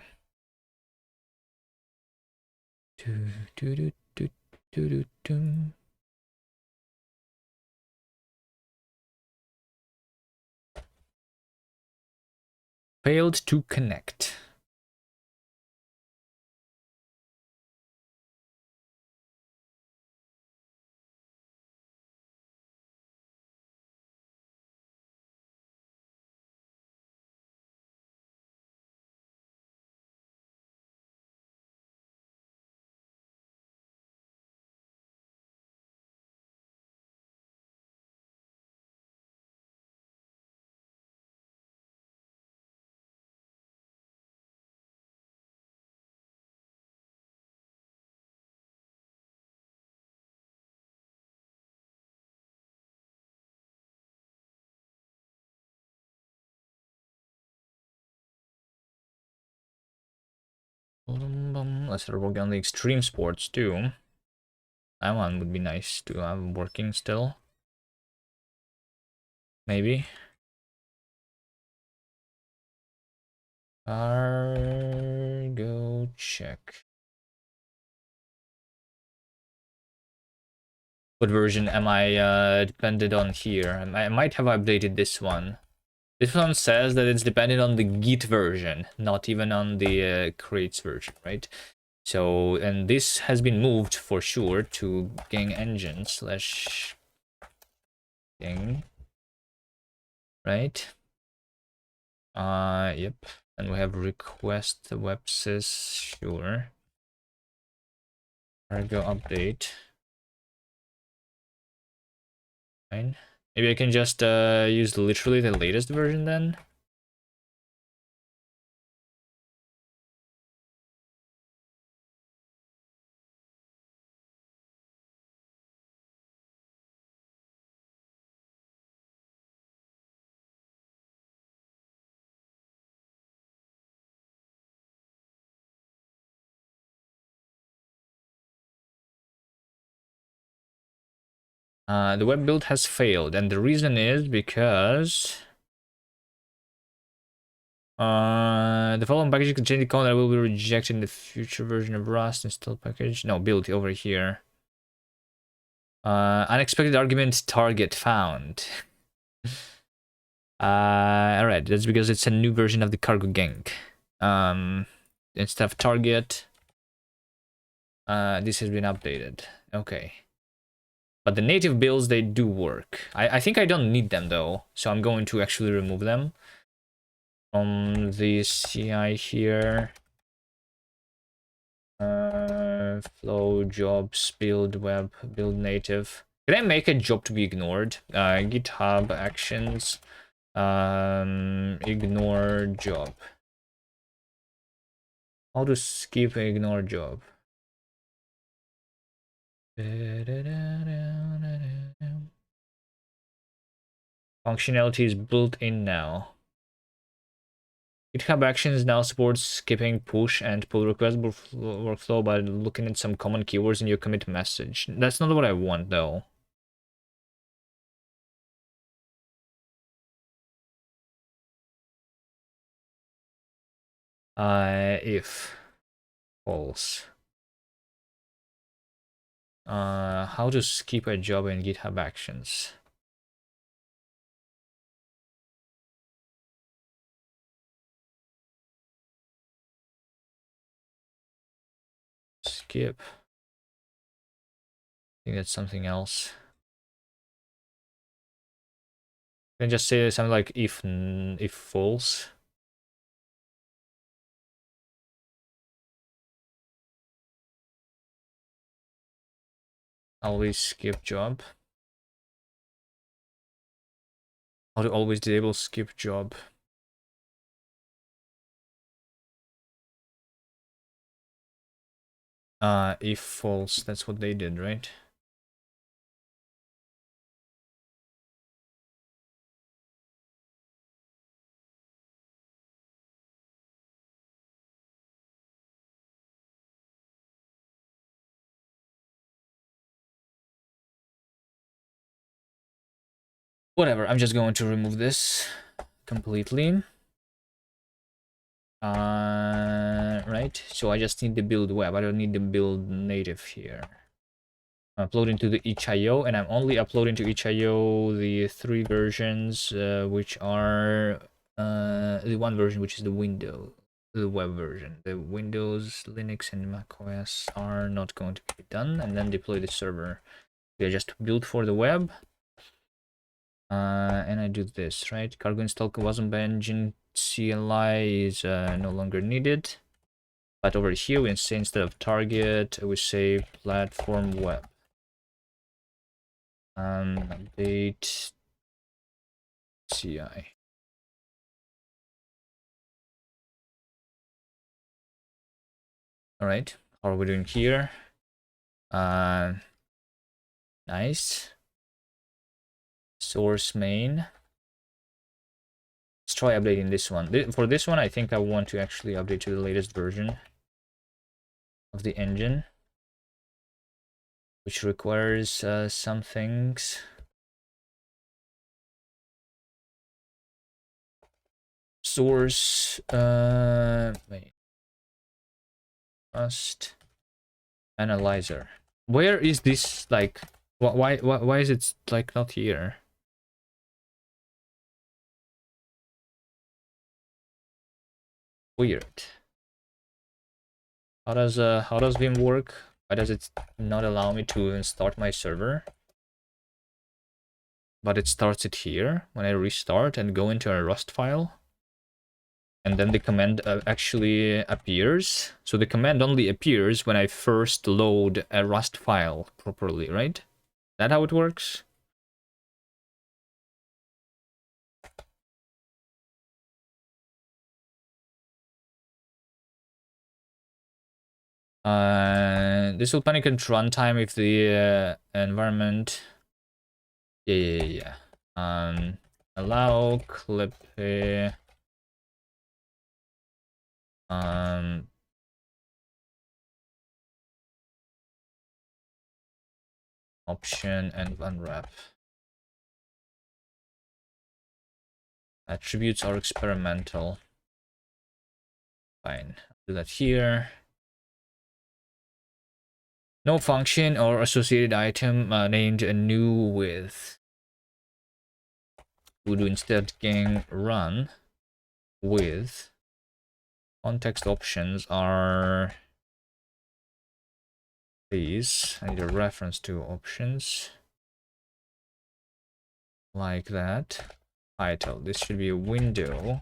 Failed to connect. Let's start working on the extreme sports too. That one would be nice to have working still. Maybe. Cargo check. What version am I dependent on here? I might have updated this one. This one says that it's dependent on the Git version, not even on the crates version, right? So, and this has been moved for sure to Gang Engine slash Gang, right? Yep. And we have request websys, sure. Cargo update. Fine. Maybe I can just use literally the latest version then. The web build has failed, and the reason is because the following package contain the code that will be rejected in the future version of Rust install package. No, build over here. Unexpected argument target found. Alright, that's because it's a new version of the cargo gang. Instead of target, this has been updated. Okay. But the native builds, they do work. I think I don't need them though, so I'm going to actually remove them from the CI here. Flow, jobs, build web, build native. Can I make a job to be ignored? GitHub actions, ignore job. How to skip ignore job? Functionality is built in now. GitHub Actions now supports skipping push and pull request workflow by looking at some common keywords in your commit message. That's not what I want though. If false. How to skip a job in GitHub Actions. Skip. I think that's something else. Can I just say something like if false? Always skip job. How to always disable skip job. If false, that's what they did, right? Whatever, I'm just going to remove this completely. Right, so I just need the build web. I don't need the build native here. I'm uploading to the itch.io, and I'm only uploading to itch.io the 3 versions, which are the one version which is the web version. The Windows, Linux, and macOS are not going to be done, and then deploy the server. We are just built for the web. And I do this, right? Cargo install Wasm engine CLI is no longer needed. But over here, we say instead of target, we say platform web. Update CI. All right, how are we doing here? Nice. Source main. Let's try updating this one. For this one, I think I want to actually update to the latest version of the engine, which requires some things. Source wait. Rust analyzer. Where is this, like, why is it like not here? Weird. How does Vim work? Why does it not allow me to start my server? But it starts it here when I restart and go into a Rust file. And then the command actually appears. So the command only appears when I first load a Rust file properly, right? Is that how it works? This will panic at runtime if the environment. Yeah. Allow clip. Option and unwrap. Attributes are experimental. Fine. Do that here. No function or associated item named new with. We'll do instead gang run with. Context options are these. I need a reference to options. Like that. Title. This should be a window.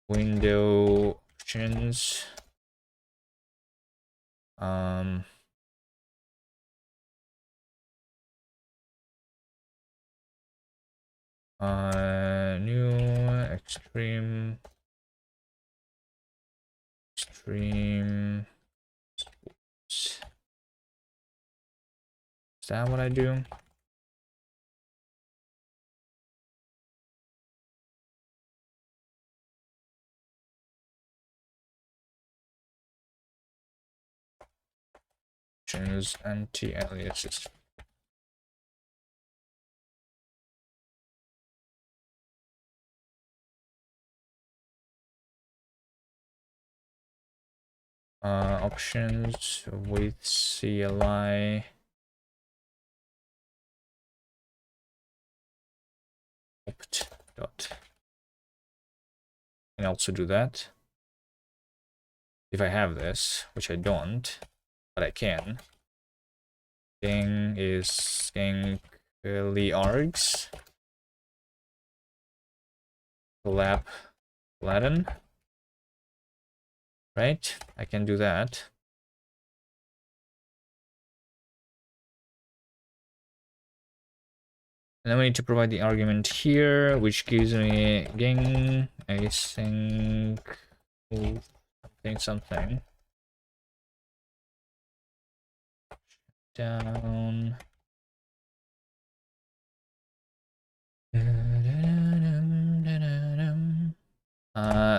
Window options. New extreme sports. Is that what I do? Choose anti-aliases. Options with CLI. Opt dot. I can also do that. If I have this, which I don't, but I can. Thing is string args. Collab Latin. Right? I can do that. And then we need to provide the argument here, which gives me gang async something. Down.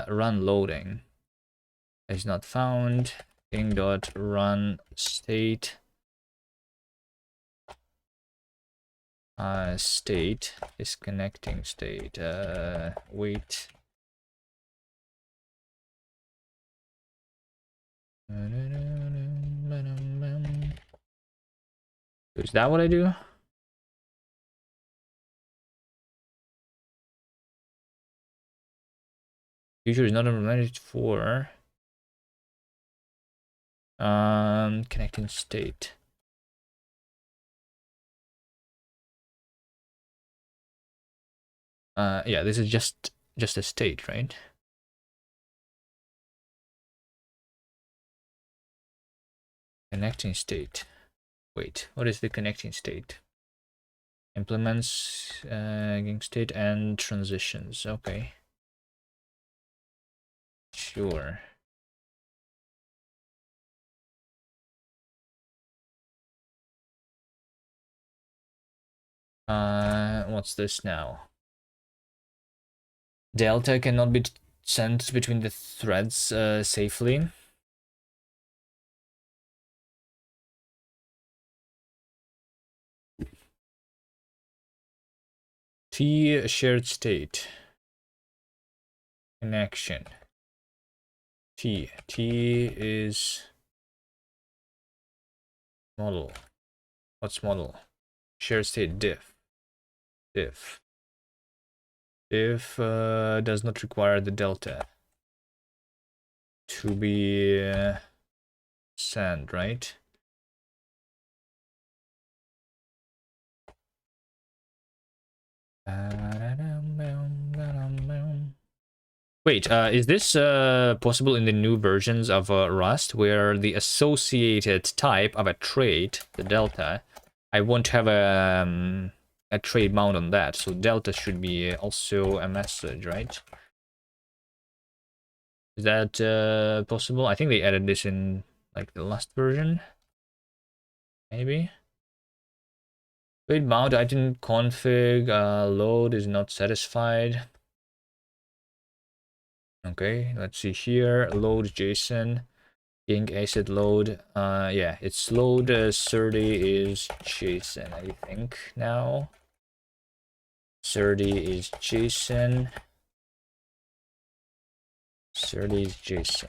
Run loading is not found. Gang.run state. State is connecting state. Wait. Is that what I do? Future is not implemented for connecting state. Yeah, this is just a state, right? Connecting state. Wait, what is the connecting state? Implements state and transitions. Okay. Sure. What's this now? Delta cannot be sent between the threads safely. T shared state. Connection. T is model. What's model? Shared state diff. Diff does not require the delta to be sent, right? Wait, is this possible in the new versions of Rust, where the associated type of a trait, the delta, I won't have a trait mount on that, so delta should be also a message, right? Is that possible? I think they added this in like the last version, maybe. Trait mount I didn't config. Load is not satisfied. Okay, let's see here. Load JSON. Ink asset load. Yeah, it's load 30 is JSON, I think now. 30 is JSON. 30 is JSON.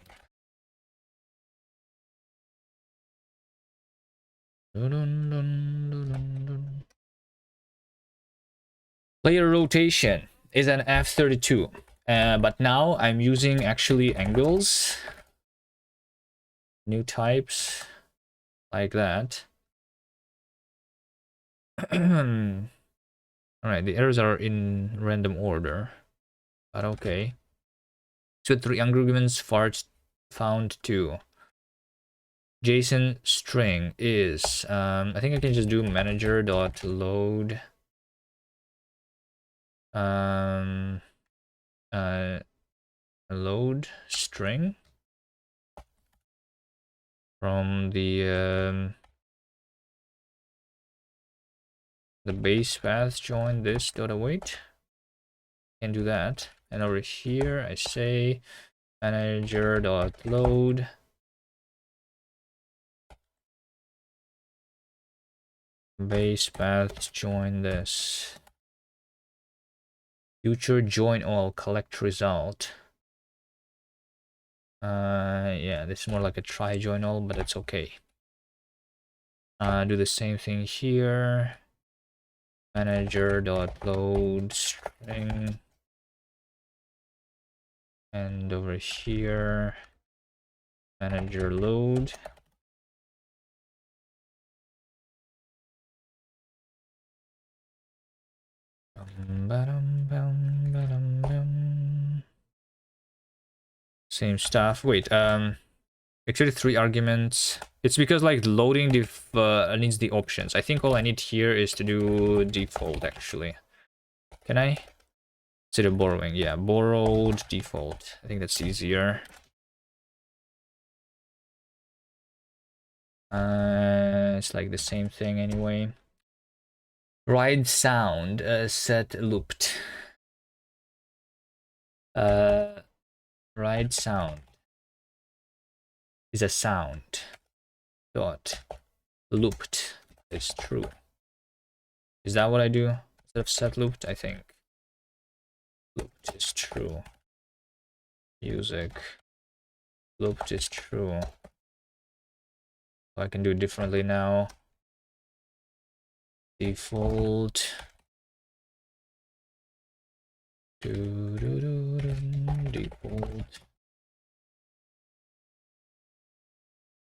Player rotation is an F32. But now I'm using actually angles. New types like that. Alright, the errors are in random order, but okay. So 3 arguments found 2. JSON string is I think I can just do manager.load load string from the base path join this dot await. Can do that, and over here I say manager.load base path join this. Future join all collect result. Yeah, this is more like a try join all, but it's okay. Do the same thing here. Manager.load string. And over here, manager load. Same stuff. Wait, actually 3 arguments. It's because like loading needs the options. I think all I need here is to do default actually. Can I? Instead of borrowing, yeah, borrowed default. I think that's easier. It's like the same thing anyway. Ride sound set looped. Ride sound is a sound dot looped is true. Is that what I do instead of set looped? I think looped is true. Music looped is true. So I can do it differently now. Default. Default.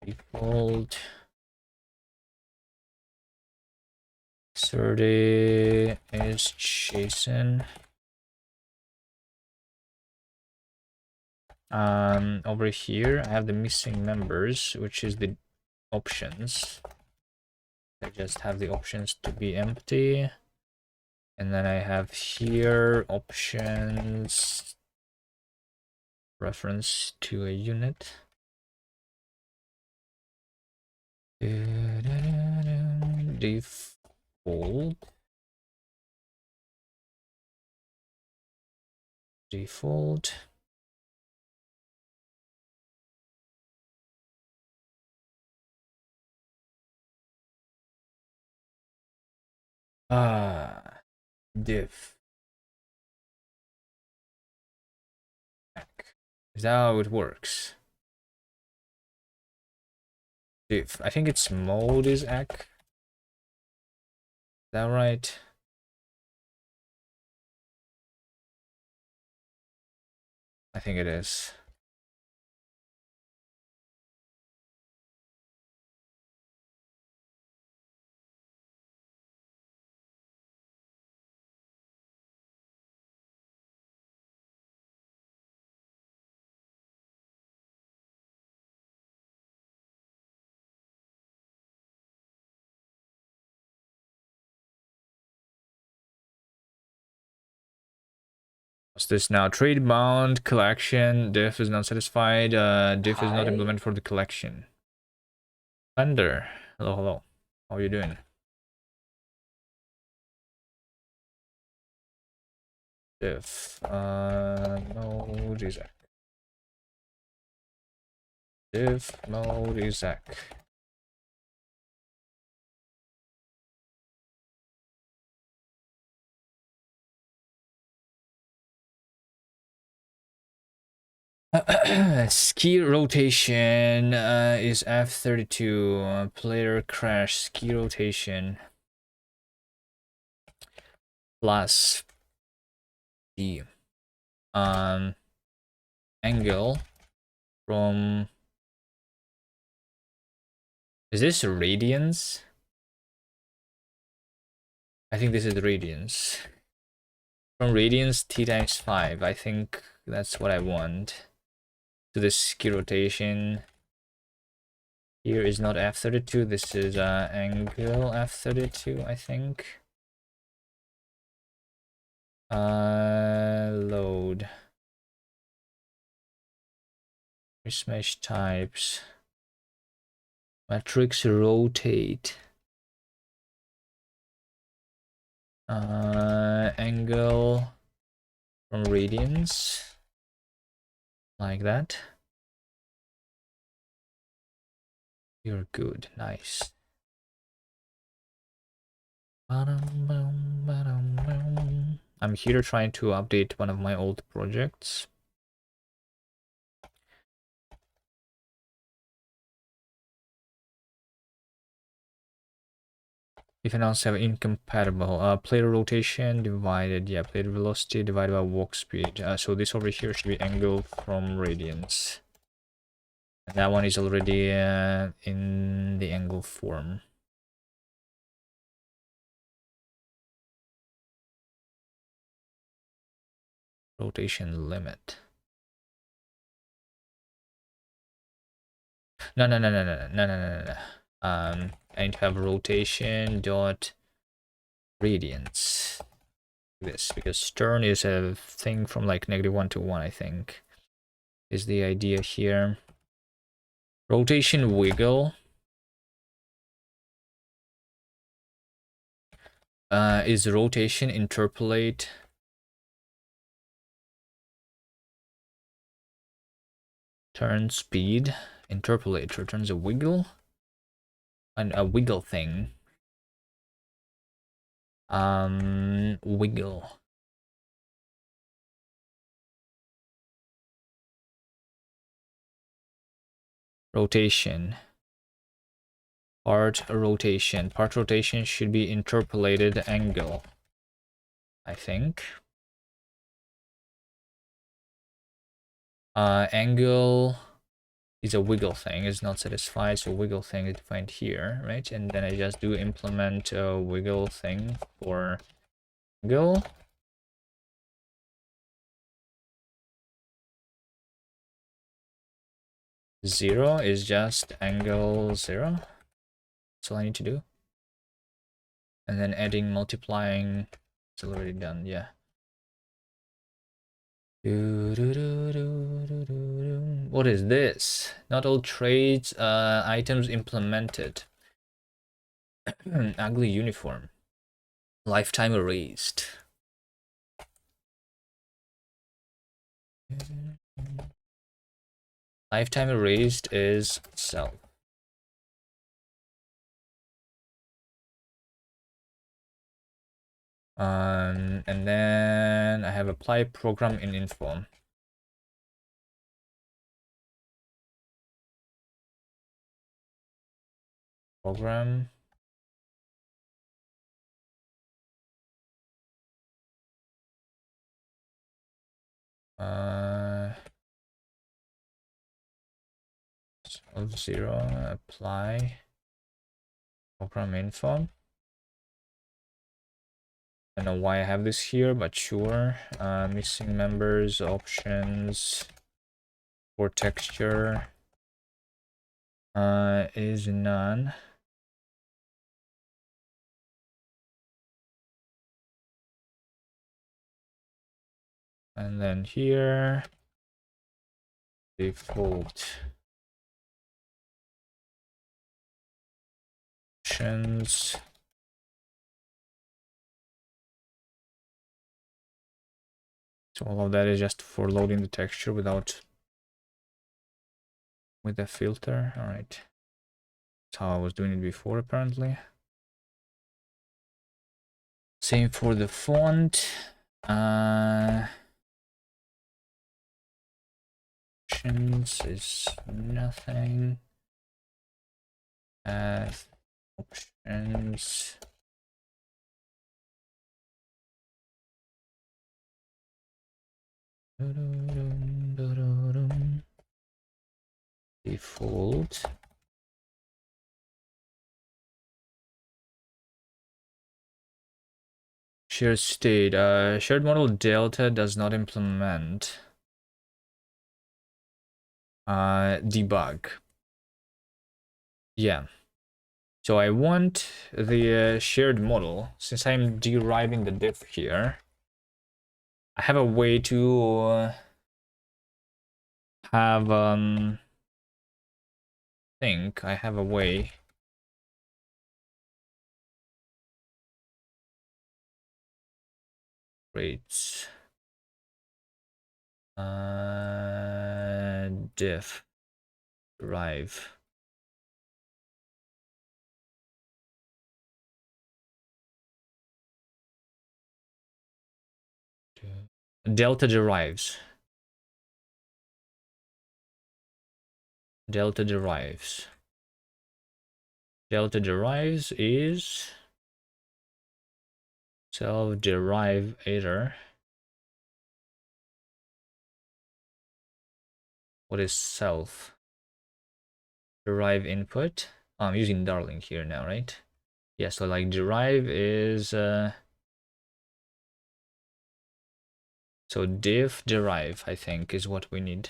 Default. 30 is JSON. Over here I have the missing members, which is the options. I just have the options to be empty, and then I have here options reference to a unit. Default. Default. Diff. Is that how it works? Diff. I think its mode is ACK. Is that right? I think it is. What's this now? Trade bound collection. Diff is not satisfied. Diff is not implemented for the collection. Blender. Hello, hello. How are you doing? Diff. Mode is ACK. Diff mode is ACK. Ski rotation is F32. Player crash ski rotation plus the angle from, is this radians? I think this is radians. From radians t times 5. I think that's what I want. To the ski rotation. Here is not F32, this is angle F32, I think. Load. Mismatch types. Matrix rotate. Angle from radians. Like that. You're good, nice. I'm here trying to update one of my old projects. If announced have incompatible player rotation divided, yeah, player velocity divided by walk speed. So this over here should be angle from radians. And that one is already in the angle form. Rotation limit. No. I need to have rotation dot radians. This, because turn is a thing from like -1 to 1, I think, is the idea here. Rotation wiggle is rotation interpolate turn speed. Interpolate returns a wiggle and a wiggle thing. Wiggle. Rotation. Part rotation. Part rotation should be interpolated angle, I think. Angle is a wiggle thing, is not satisfied, so wiggle thing is defined here, right? And then I just do implement a wiggle thing for angle. Zero is just angle 0. That's all I need to do. And then adding, multiplying, it's already done, yeah. What is this? Not all trades items implemented. Ugly uniform. Lifetime erased. Lifetime erased is self. And then I have apply program in inform. Program. Of 0, apply program info. I don't know why I have this here, but sure. Missing members, options for texture is none. And then here, default options. So all of that is just for loading the texture with the filter. All right. That's how I was doing it before, apparently. Same for the font. Options is nothing. Options. Default. Shared state. Shared model delta does not implement debug. Yeah. So I want the shared model, since I'm deriving the diff here. I have a way to have think I have a way. Rates. Diff derive. Delta derives. Delta derives. Delta derives is self-derive error. What is self? Derive input. Oh, I'm using Darling here now, right? Yeah, so like derive is so diff derive, I think, is what we need.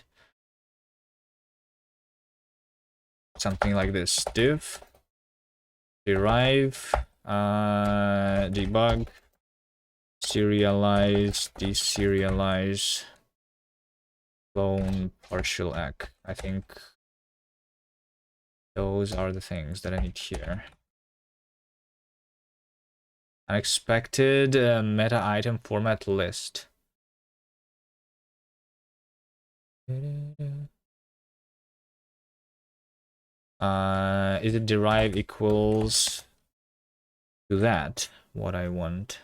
Something like this. Diff derive debug serialize deserialize clone partial ec. I think those are the things that I need here. Unexpected meta item format list. Is it derive equals to that? what I want.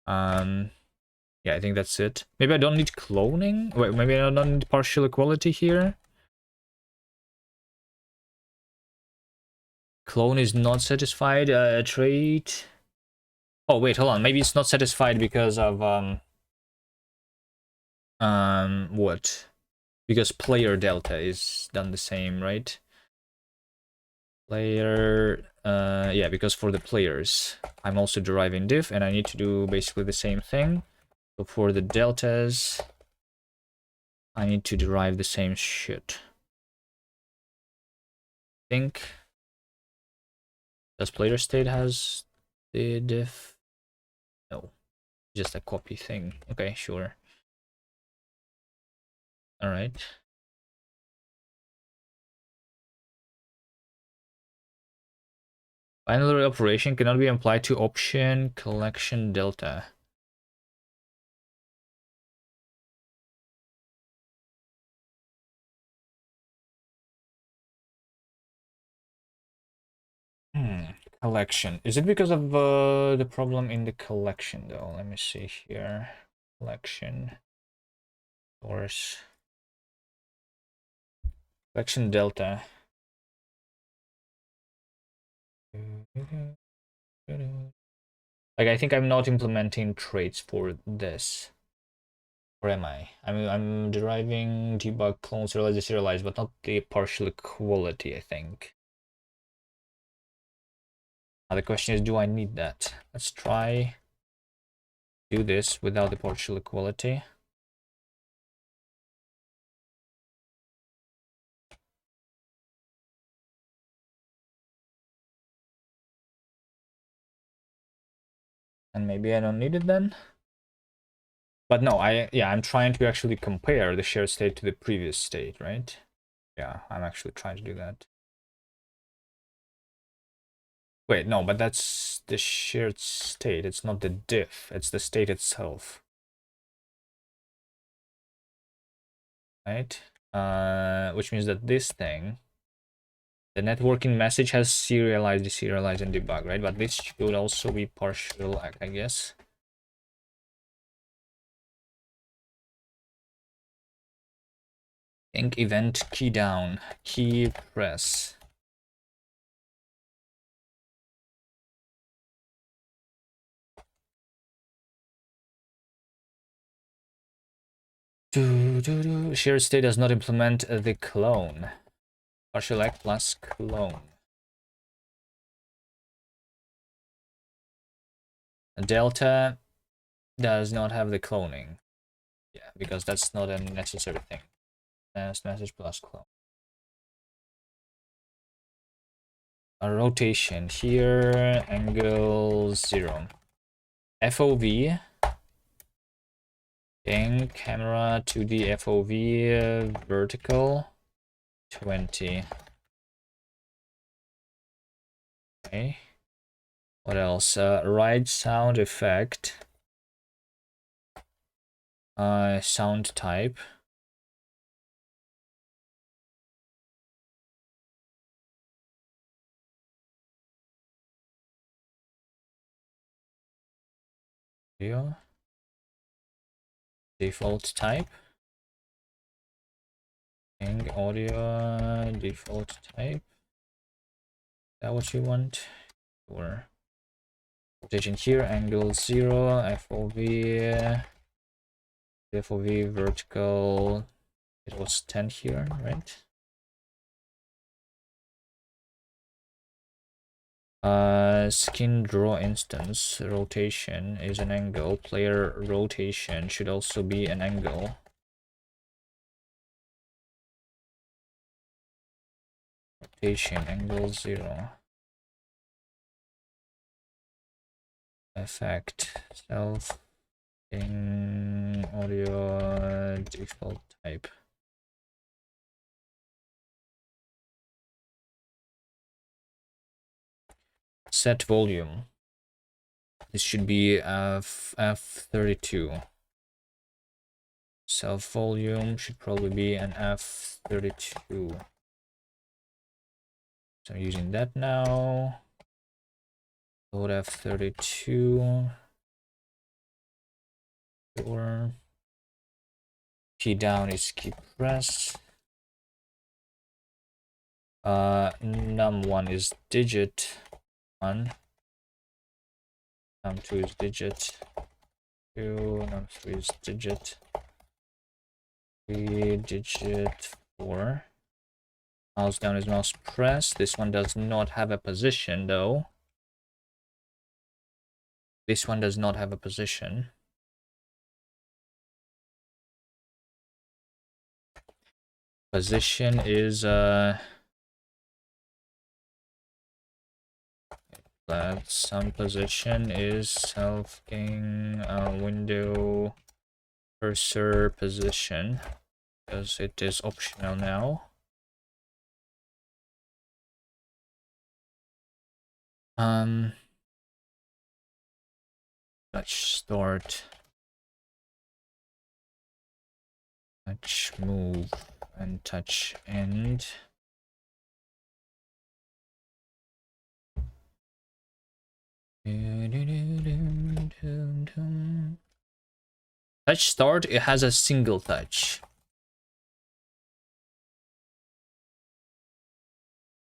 Yeah, I think that's it. Maybe I don't need cloning. Wait, maybe I don't need partial equality here. Clone is not satisfied. Trait. Oh wait, hold on. Maybe it's not satisfied because of what? Because player delta is done the same, right? Player, yeah, because for the players, I'm also deriving diff, and I need to do basically the same thing. So for the deltas, I need to derive the same shit. I think. Does player state has the diff? No, just a copy thing. Okay, sure. All right. Binary operation cannot be applied to option collection delta. Collection. Is it because of the problem in the collection though? Let me see here. Collection. Source. Collection delta. Like, I think I'm not implementing traits for this. Or am I? I'm deriving debug clone serialize deserialize, but not the partial equality, I think. Now the question is, do I need that? Let's try do this without the partial equality. And maybe I don't need it then. But no, I'm trying to actually compare the shared state to the previous state, right? Yeah, I'm actually trying to do that. Wait, no, but that's the shared state. It's not the diff. It's the state itself. Right? Which means that this thing, the networking message has serialized, deserialized, and debug, right? But this should also be partial, I guess. Ink event key down, key press. Shared state does not implement the clone. Partial act plus clone. Delta does not have the cloning. Yeah, because that's not a necessary thing. Last message plus clone. A rotation here, angle 0. FOV. Ping camera to the FOV vertical 20. Okay. What else? Right sound effect. Sound type. Audio. Default type. Ping audio default type. Is that what you want? Or rotation here, angle 0, FOV. FOV vertical. It was 10 here, right? Skin draw instance rotation is an angle. Player rotation should also be an angle. Rotation angle 0. Effect self in audio default type. Set volume. This should be F32. Self volume should probably be an F32. So I'm using that now. Load F32. Or key down is key press. Num1 is digit 1. Num2 is digit 2. Num3 is digit 3. Digit 4. Mouse down is mouse press. This one does not have a position though. This one does not have a position. Position is some position is self-gain window cursor position, because it is optional now. Touch start, touch move, and touch end. Touch start, it has a single touch.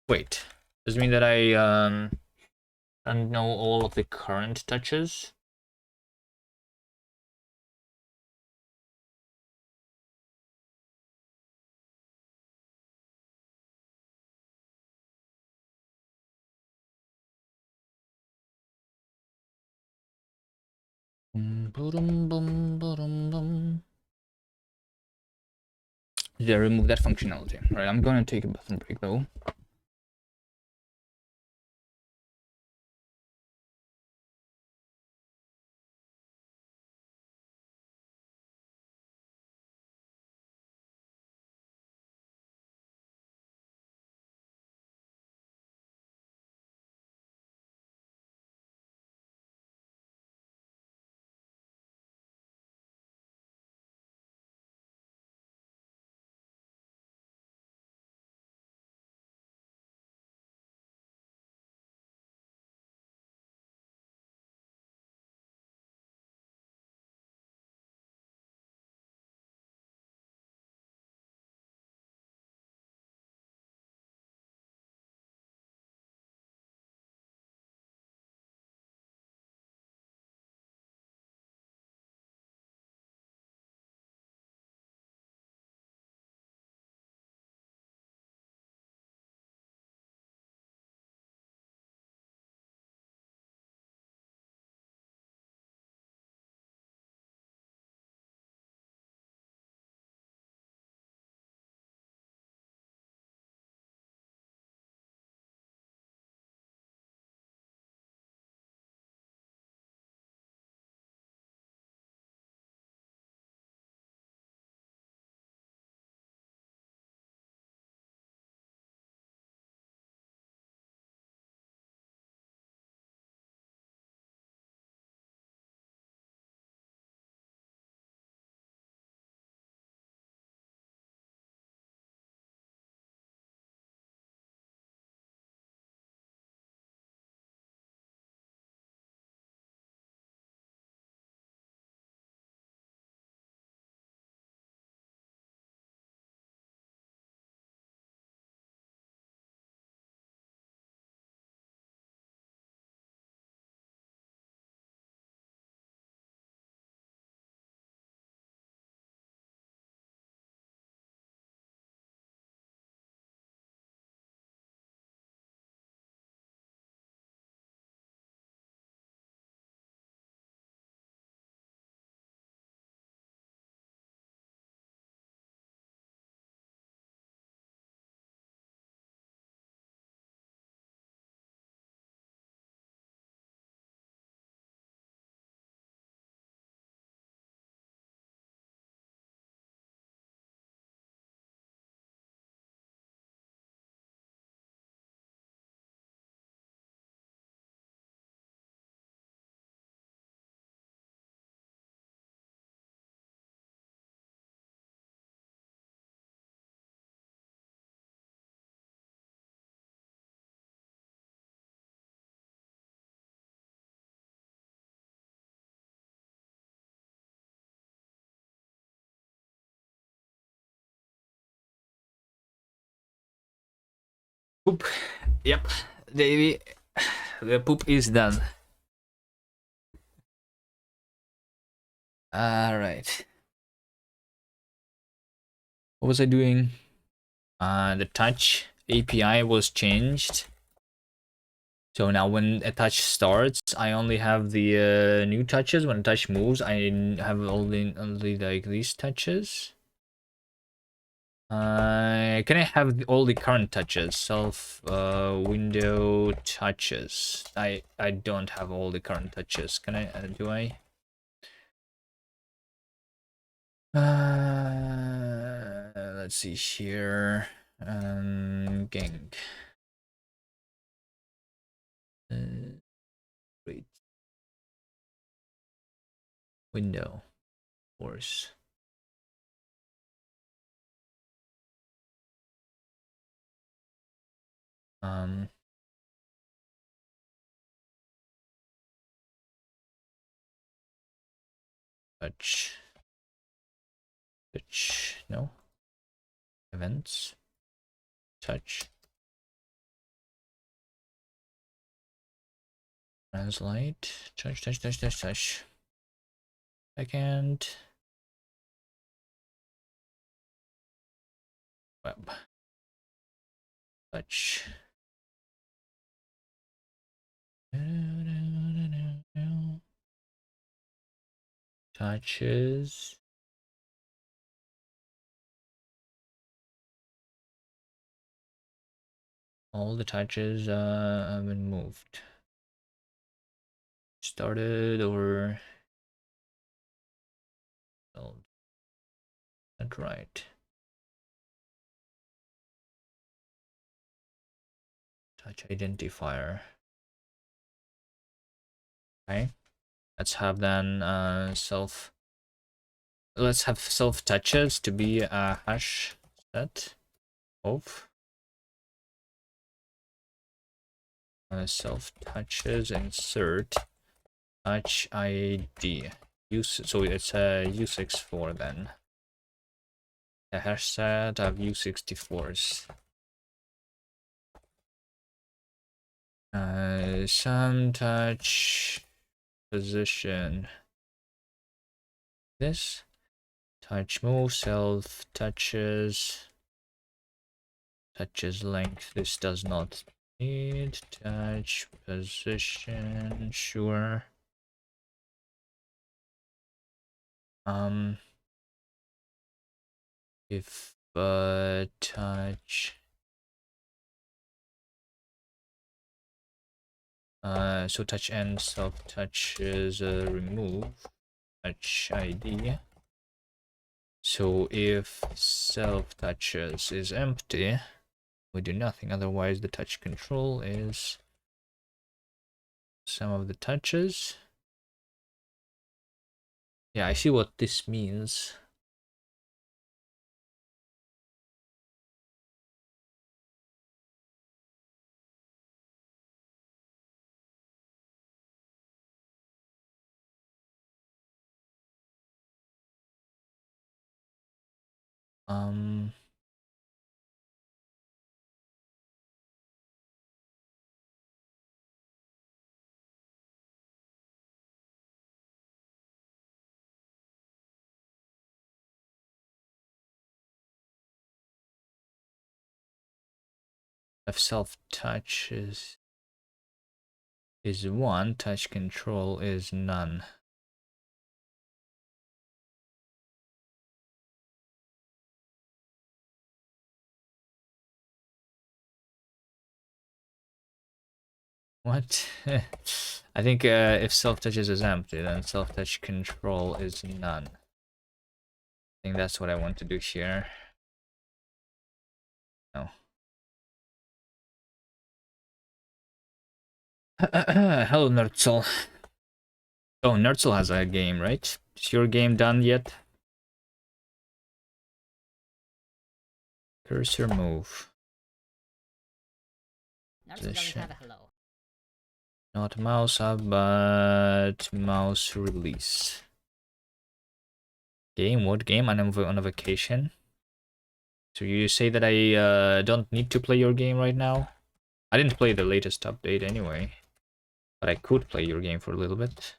Wait, does it mean that I don't know all of the current touches? Did I remove that functionality? All right, I'm going to take a button break though. Poop. Yep. The poop is done. Alright. What was I doing? The touch API was changed. So now when a touch starts, I only have the new touches. When a touch moves, I have only like these touches. Can I have all the current touches? Self window touches. I don't have all the current touches. Can I? Do I? Let's see here. Gang. Wait. Window. Force. Touch. Touch. No. Events. Touch. Translate. Touch. Second. Web. Touch. Touches. All the touches have been moved. Started or that's right. Touch identifier. Okay. Let's have then let's have self touches to be a hash set of self touches insert touch ID use, so it's a U64 then. A hash set of U64s. Some touch position. This touch move self touches length. This does not need touch position. Sure. If touch so touch and self touch is remove touch ID. So if self touches is empty, we do nothing. Otherwise the touch control is some of the touches. Yeah, I see what this means. If self touch is 1, touch control is none. What? I think if self touches is empty, then self touch control is none. I think that's what I want to do here. No. Hello, Nerdzel. Oh, Nerdzel has a game, right? Is your game done yet? Cursor move. Position. Not mouse up, but mouse release. Game? What game? I'm on a vacation. So you say that I don't need to play your game right now? I didn't play the latest update anyway, but I could play your game for a little bit.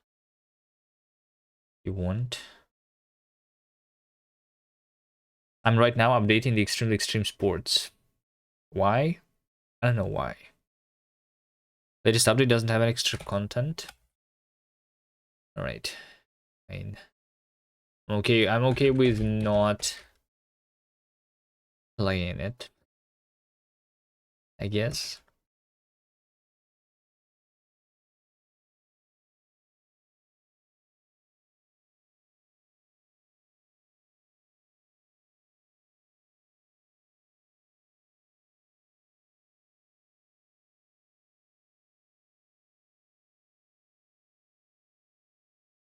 You want? I'm right now updating the Extremely Extreme Sports. Why? I don't know why. Latest update doesn't have any extra content. Alright. Fine. I'm okay with not playing it, I guess.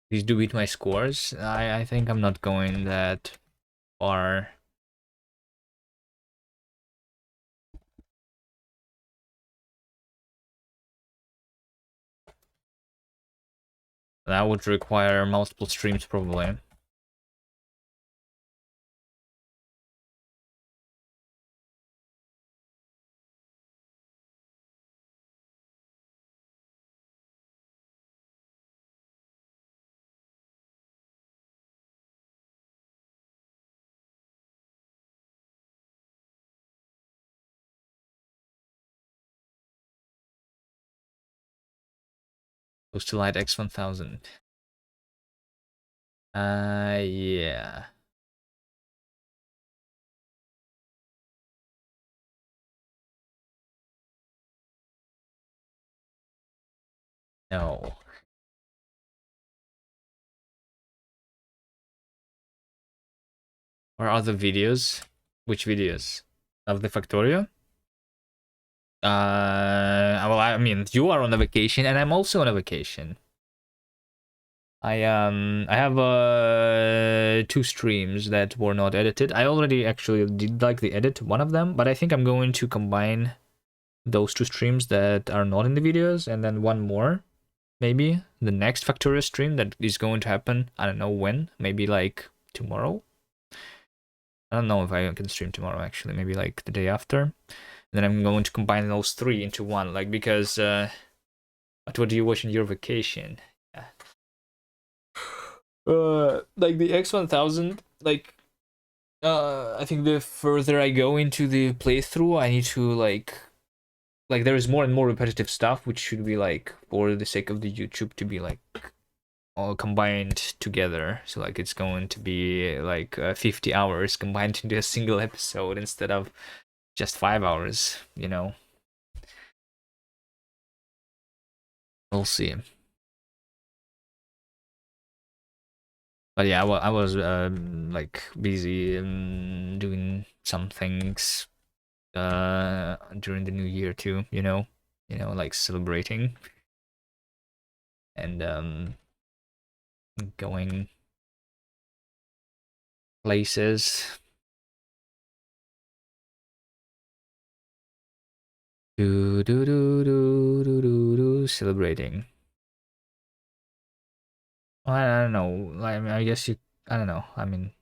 Please do beat my scores. I think I'm not going that far. That would require multiple streams probably. Close to light X1000. Yeah. No. Or other videos? Which videos? Of the Factorio? Well, I mean, you are on a vacation, and I'm also on a vacation. I have 2 streams that were not edited. I already actually did like the edit one of them, but I think I'm going to combine those 2 streams that are not in the videos, and then one more, maybe the next Factorio stream that is going to happen. I don't know when, maybe like tomorrow. I don't know if I can stream tomorrow actually, maybe like the day after. And then I'm going to combine those 3 into one, like because what do you watch in your vacation? Yeah. Like the X1000, like I think the further I go into the playthrough, I need to like there is more and more repetitive stuff, which should be like for the sake of the YouTube to be like all combined together. So like it's going to be like 50 hours combined into a single episode instead of just 5 hours, you know. We'll see. But yeah, I was like busy doing some things during the new year too, you know, like celebrating and going places. Celebrating. Well, I don't know. I guess you. I don't know. I mean,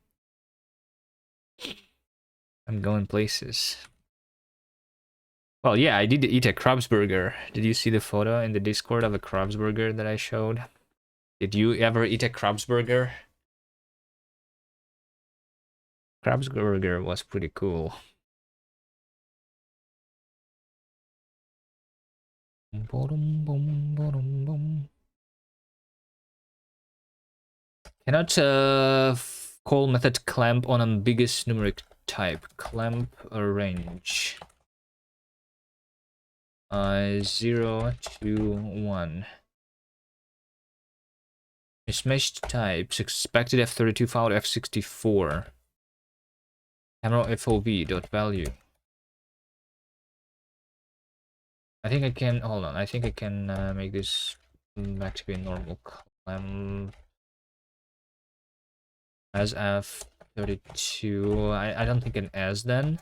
I'm going places. Well, yeah, I did eat a Krabs burger. Did you see the photo in the Discord of a Krabs burger that I showed? Did you ever eat a Krabs burger? Krabs burger was pretty cool. Cannot call method clamp on ambiguous numeric type. Clamp a range. 0 to 1. Mismatched types. Expected F32 found F64. Camera FOV dot value. I think I can. Hold on. I think I can make this back to be a normal clamp as F32. I don't think an S then.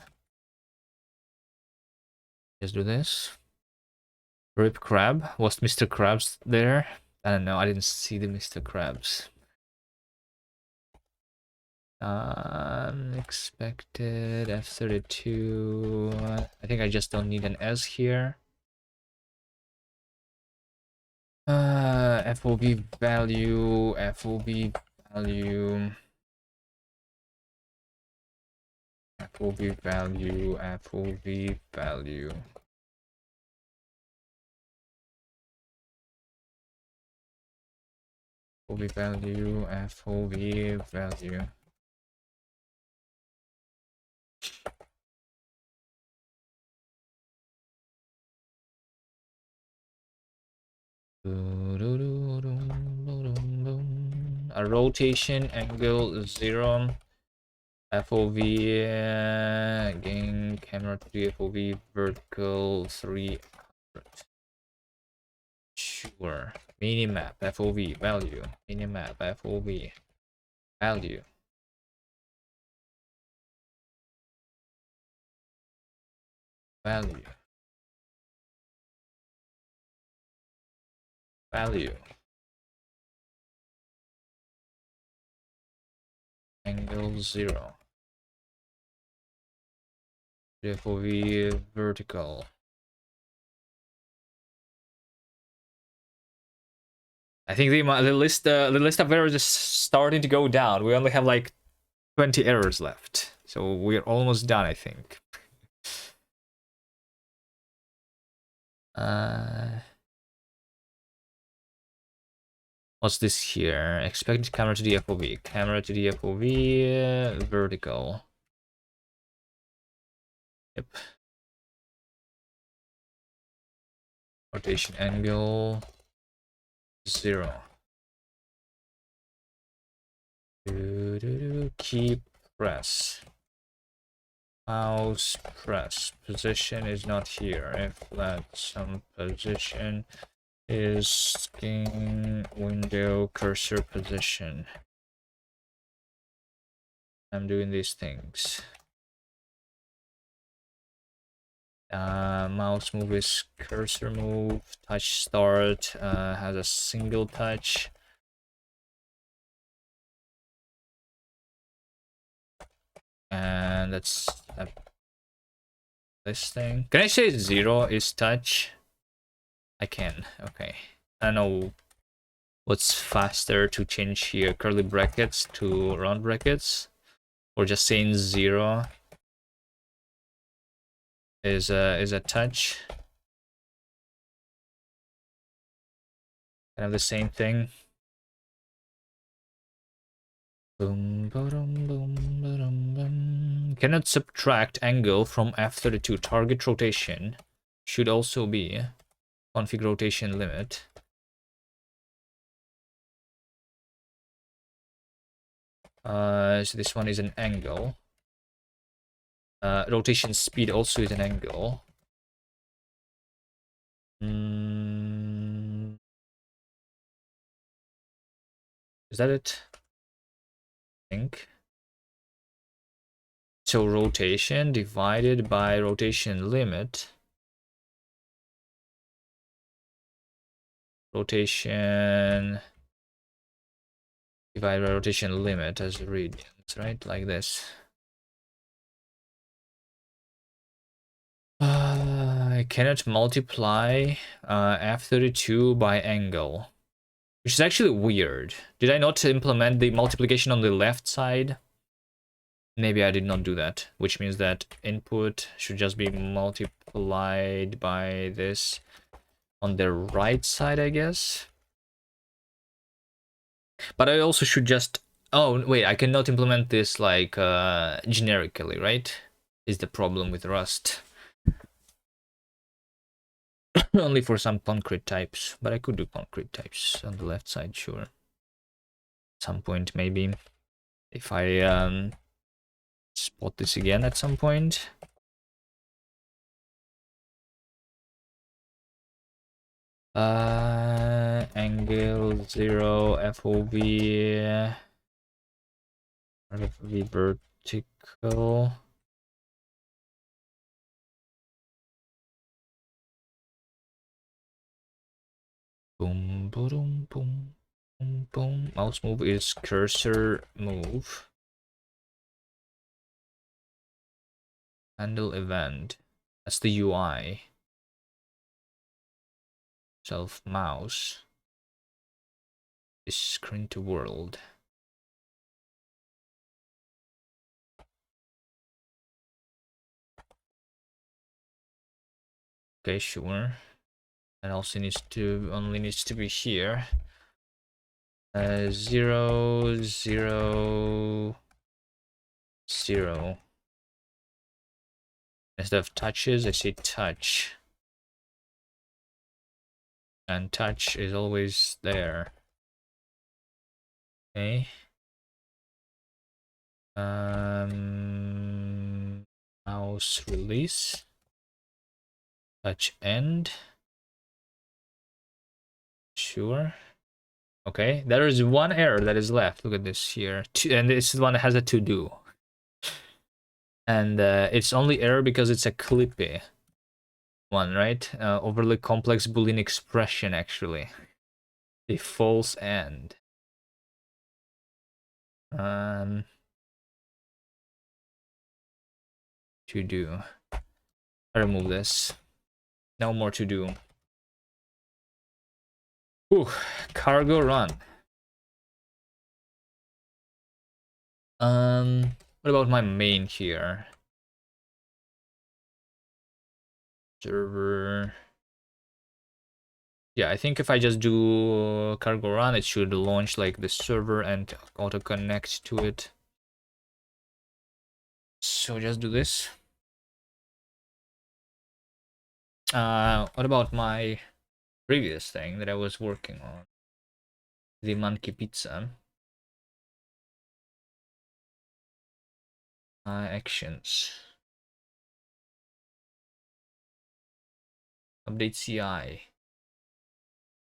Just do this. Rip Crab. Was Mr. Krabs there? I don't know. I didn't see the Mr. Krabs. Expected F32. I think I just don't need an S here. FOV value, FOV value, FOV value, FOV value. FOV value, FOV value. A rotation angle 0. FOV gain camera 3 FOV vertical 300. Sure. Minimap FOV value. Minimap FOV value. Value. Value. Angle 0. FOV vertical. I think the list of errors is starting to go down. We only have like 20 errors left, so we're almost done, I think. What's this here? Expected camera to the FOV. Camera to the FOV vertical. Yep. Rotation angle 0. Key press. Mouse press. Position is not here. If that some position is skin window cursor position. I'm doing these things. Mouse move is cursor move. Touch start has a single touch. And that's this thing. Can I say 0 is touch? I can. Okay. I don't know what's faster to change here, curly brackets to round brackets, or just saying 0 is a touch. Kind of the same thing. Boom, boom, boom, boom, boom. Cannot subtract angle from F32. Target rotation should also be config rotation limit. So this one is an angle. Rotation speed also is an angle. Is that it? I think. So rotation divided by rotation limit. Rotation divided by rotation limit as radians, right? Like this. I cannot multiply F32 by angle, which is actually weird. Did I not implement the multiplication on the left side? Maybe I did not do that, which means that input should just be multiplied by this on the right side, I guess. But I also should just... Oh, wait, I cannot implement this like generically, right? Is the problem with Rust. Only for some concrete types, but I could do concrete types on the left side, sure. At some point, maybe. If I spot this again at some point. Angle 0, FOV vertical. Boom, boom, boom, boom, boom. Mouse move is cursor move. Handle event. That's the UI. Self mouse. Is screen to world. Okay, sure. And also only needs to be here. 0, 0, 0. Instead of touches, I say touch. And touch is always there. Okay. Mouse release. Touch end. Sure. Okay, there is one error that is left. Look at this here. And this is one that has a to do. And it's only error because it's a clippy one, right? Overly complex Boolean expression, actually. A false end. To do. I remove this. No more to do. Ooh, cargo run. What about my main here? Server. Yeah, I think if I just do cargo run, it should launch like the server and auto connect to it. So just do this. What about my previous thing that I was working on? The monkey pizza. Actions. Update CI.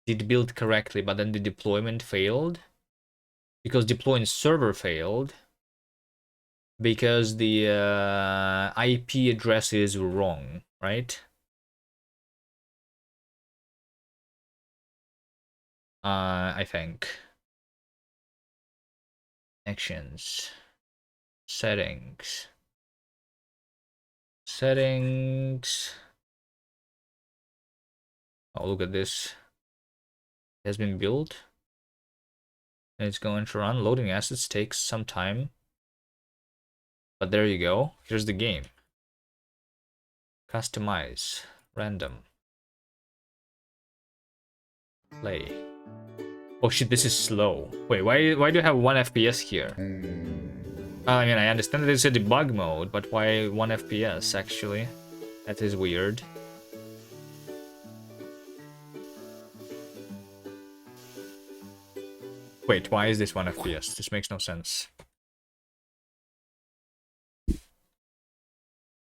Did build correctly, but then the deployment failed. Because deploying server failed. Because the IP addresses were wrong, right? I think. Actions. Settings. Settings. Oh, look at this. It has been built. And it's going to run. Loading assets takes some time. But there you go. Here's the game. Customize. Random. Play. Oh shit, this is slow. Wait, why do you have 1 FPS here? I mean, I understand that it's a debug mode, but why 1 FPS actually? That is weird. Wait, why is this 1 FPS? This makes no sense.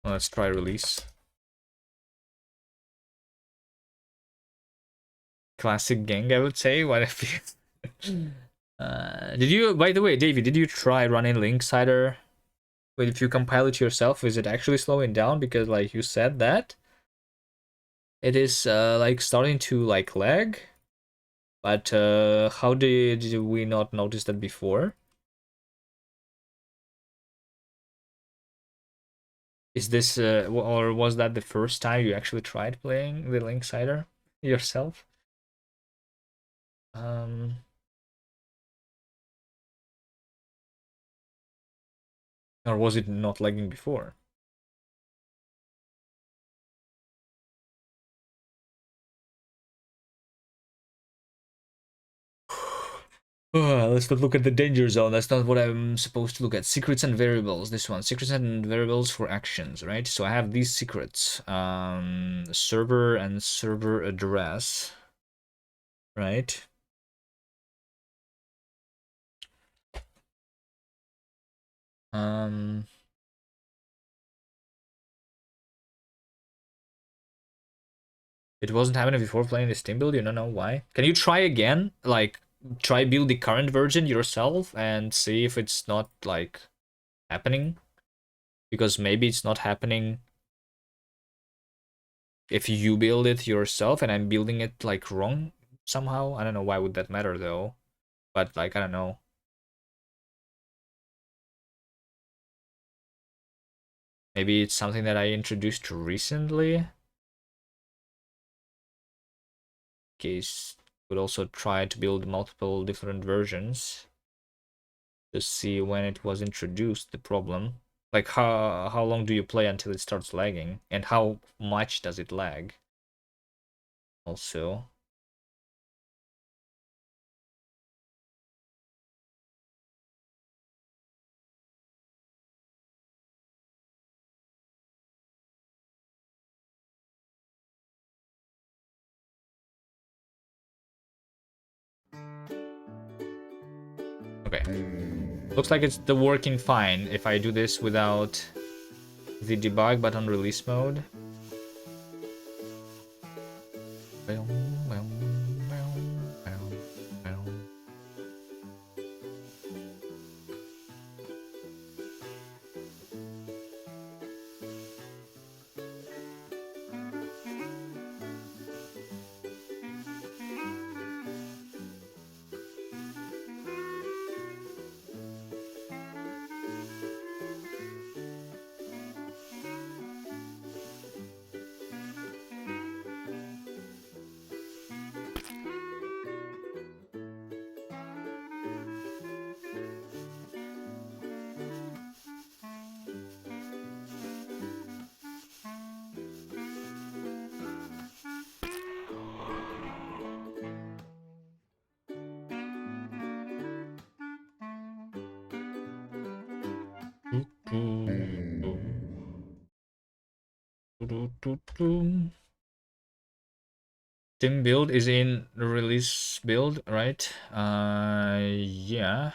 Well, let's try release. Classic gang, I would say. 1 FPS. Did you, by the way, Davey, did you try running Linksider? Wait, if you compile it yourself, is it actually slowing down? Because like you said that it is like starting to like lag. But how did we not notice that before? Is this or was that the first time you actually tried playing the Linksider yourself? Or was it not lagging before? Let's not look at the danger zone. That's not what I'm supposed to look at. Secrets and variables. This one. Secrets and variables for actions, right? So I have these secrets. Server and server address. Right? It wasn't happening before playing the Steam build. You don't know why. Can you try again? Like, try build the current version yourself and see if it's not like happening. Because maybe it's not happening if you build it yourself and I'm building it like wrong somehow. I don't know why would that matter though. But like I don't know. Maybe it's something that I introduced recently. Case Could also try to build multiple different versions to see when it was introduced, the problem. Like how long do you play until it starts lagging, and how much does it lag? Also. Okay. Looks like it's the working fine if I do this without the debug but on release mode. Steam build is in the release build, right? Yeah.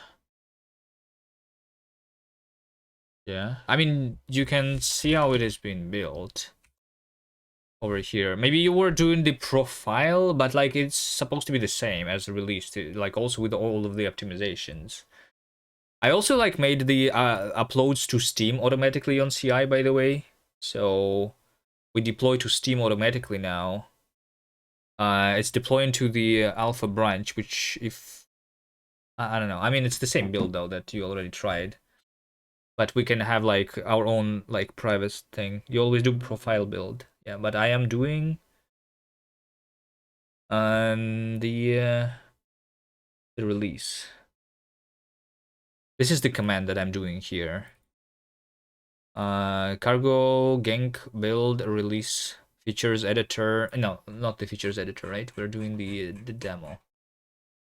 Yeah. I mean, you can see how it has been built over here. Maybe you were doing the profile, but like it's supposed to be the same as the release, like also with all of the optimizations. I also like made the uploads to Steam automatically on CI, by the way. So we deploy to Steam automatically now. It's deploying to the alpha branch, which if I don't know. I mean, it's the same build though that you already tried, but we can have like our own like private thing. You always do profile build, yeah. But I am doing the release. This is the command that I'm doing here. Cargo gank build release features editor. No, not the features editor, right? We're doing the demo.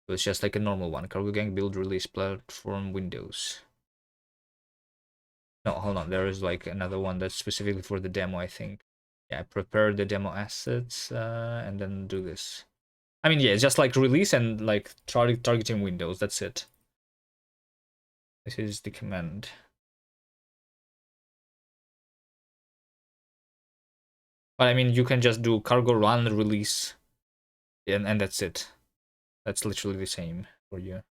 So it's just like a normal one. Cargo gank build release platform Windows. No, hold on. There is like another one that's specifically for the demo, I think. Yeah, prepare the demo assets and then do this. I mean, yeah, it's just like release and like targeting Windows. That's it. This is the command. But I mean, you can just do cargo run release, and that's it. That's literally the same for you.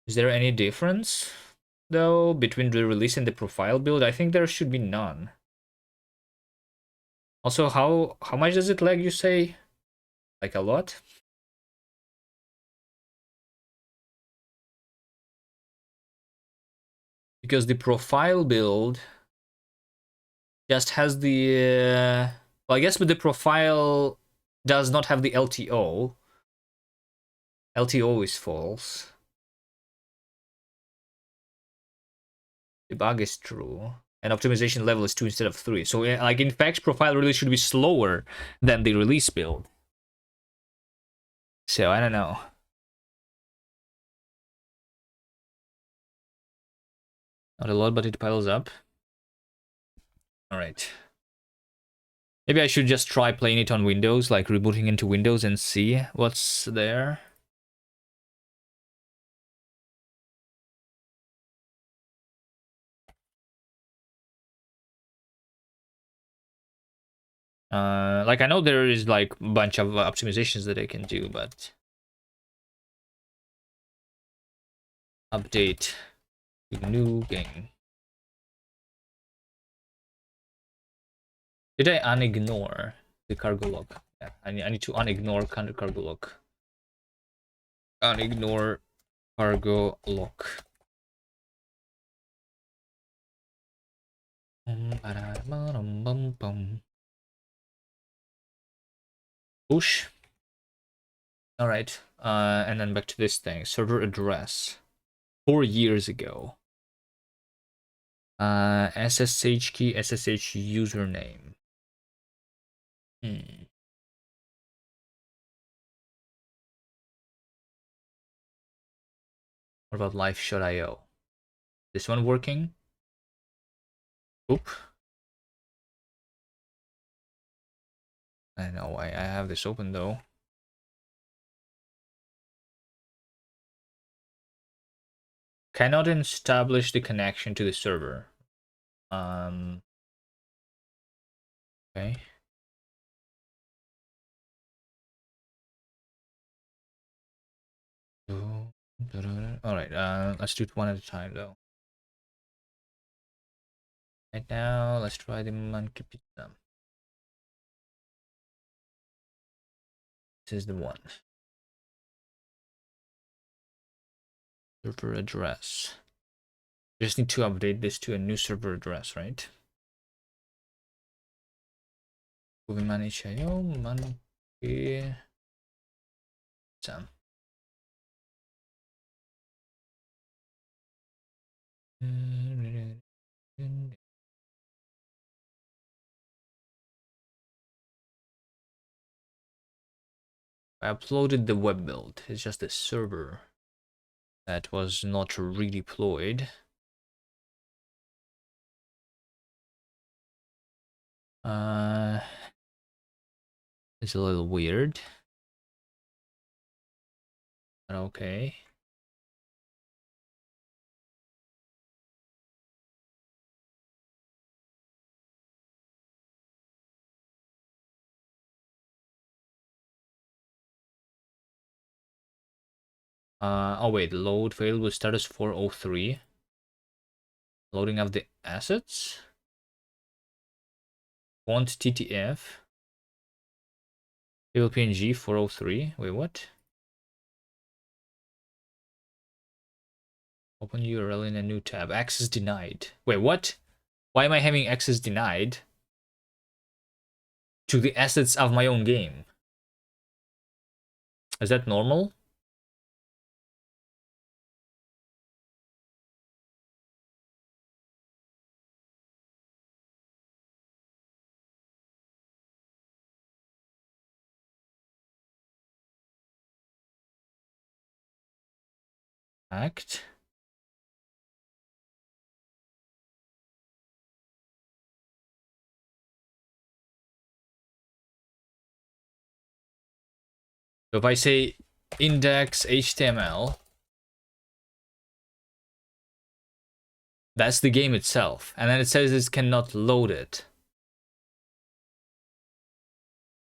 Is there any difference though between the release and the profile build? I think there should be none. Also, how much does it lag, you say? Like a lot? Because the profile build just has the well, I guess with the profile does not have the LTO. LTO is false. Debug is true. And optimization level is 2 instead of 3. So like in fact, profile really should be slower than the release build. So I don't know. Not a lot, but it piles up. Alright. Maybe I should just try playing it on Windows, like rebooting into Windows and see what's there. Like I know there is like a bunch of optimizations that I can do, but update to new game. Did I unignore the cargo log? Yeah, I need to unignore cargo log. Unignore cargo log. Push. All right. And then back to this thing. Server address. 4 years ago. SSH key, SSH username. What about live.io? This one working? Oop. I know I have this open though. Cannot establish the connection to the server. Okay. All right. Let's do it one at a time though. Right now, let's try the monkey pizza. This is the one. Server address. Just need to update this to a new server address, right? We manage IO monkey pizza. I uploaded the web build. It's just a server that was not redeployed. It's a little weird, but okay. Oh wait, load failed with status 403. Loading of the assets. Font TTF. Table PNG 403. Wait, what? Open URL in a new tab. Access denied. Wait, what? Why am I having access denied to the assets of my own game? Is that normal? Act. So if I say index HTML, that's the game itself. And then it says it cannot load it.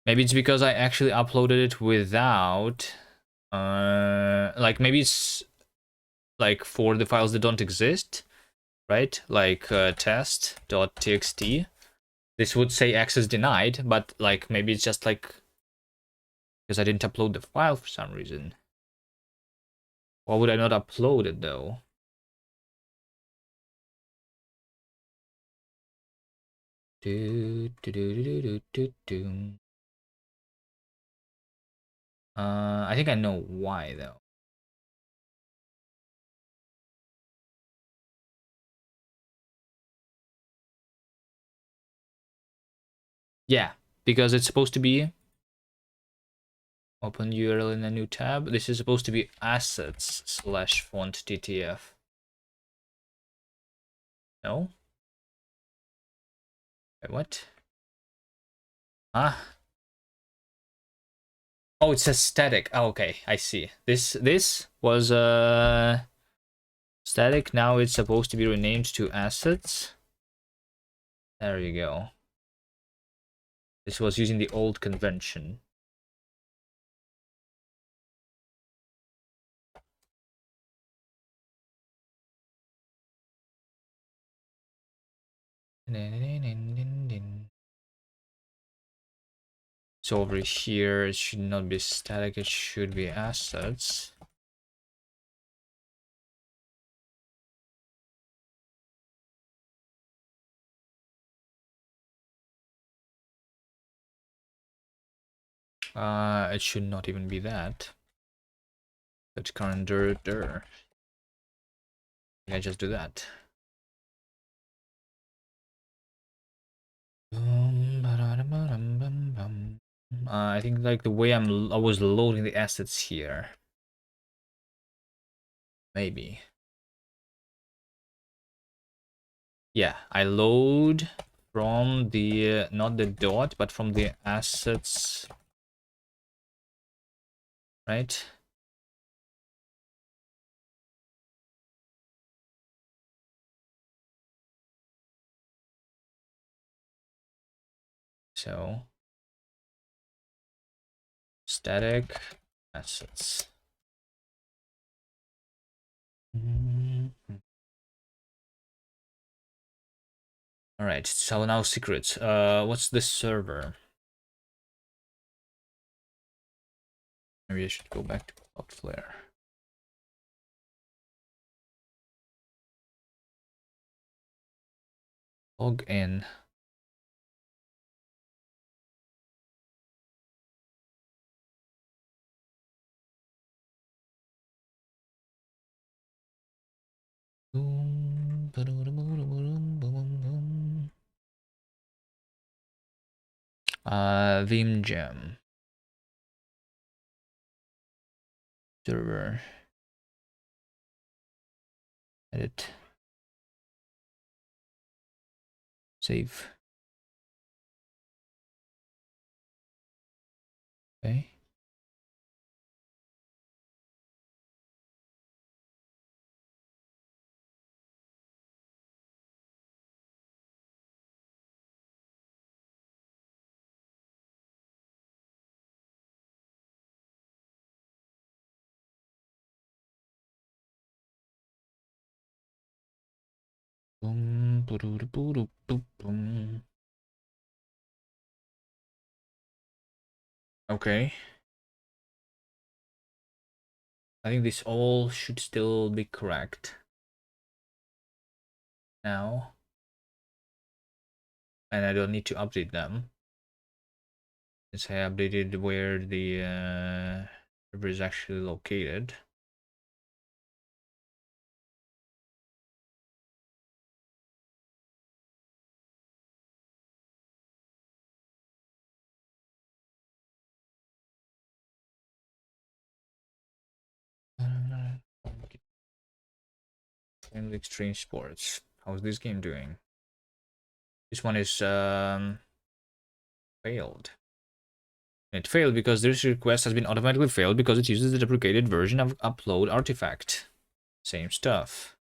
Maybe it's because I actually uploaded it without... like maybe it's like for the files that don't exist, right? Like test.txt. This would say access denied, but like maybe it's just like because I didn't upload the file for some reason. Why would I not upload it though? I think I know why though. Yeah, because it's supposed to be open URL in a new tab. This is supposed to be assets slash font TTF. No? Wait, what? Ah. Oh, it says static. Oh, okay, I see. This was static. Now it's supposed to be renamed to assets. There you go. This was using the old convention. So over here, it should not be static, it should be assets. It should not even be that. But current dir. I just do that. I think like the way I was loading the assets here. Maybe. Yeah, I load from the not the dot, but from the assets, right? So static assets. All right, so now secrets. What's this server? Maybe I should go back to Cloudflare. Log in. Vimgem server. Edit. Save. Okay. Boom, boom. Okay. I think this all should still be correct now. And I don't need to update them. Since I updated where the server is actually located. Extreme Sports. How's this game doing? This one is failed. It failed because this request has been automatically failed because it uses the deprecated version of upload artifact. Same stuff.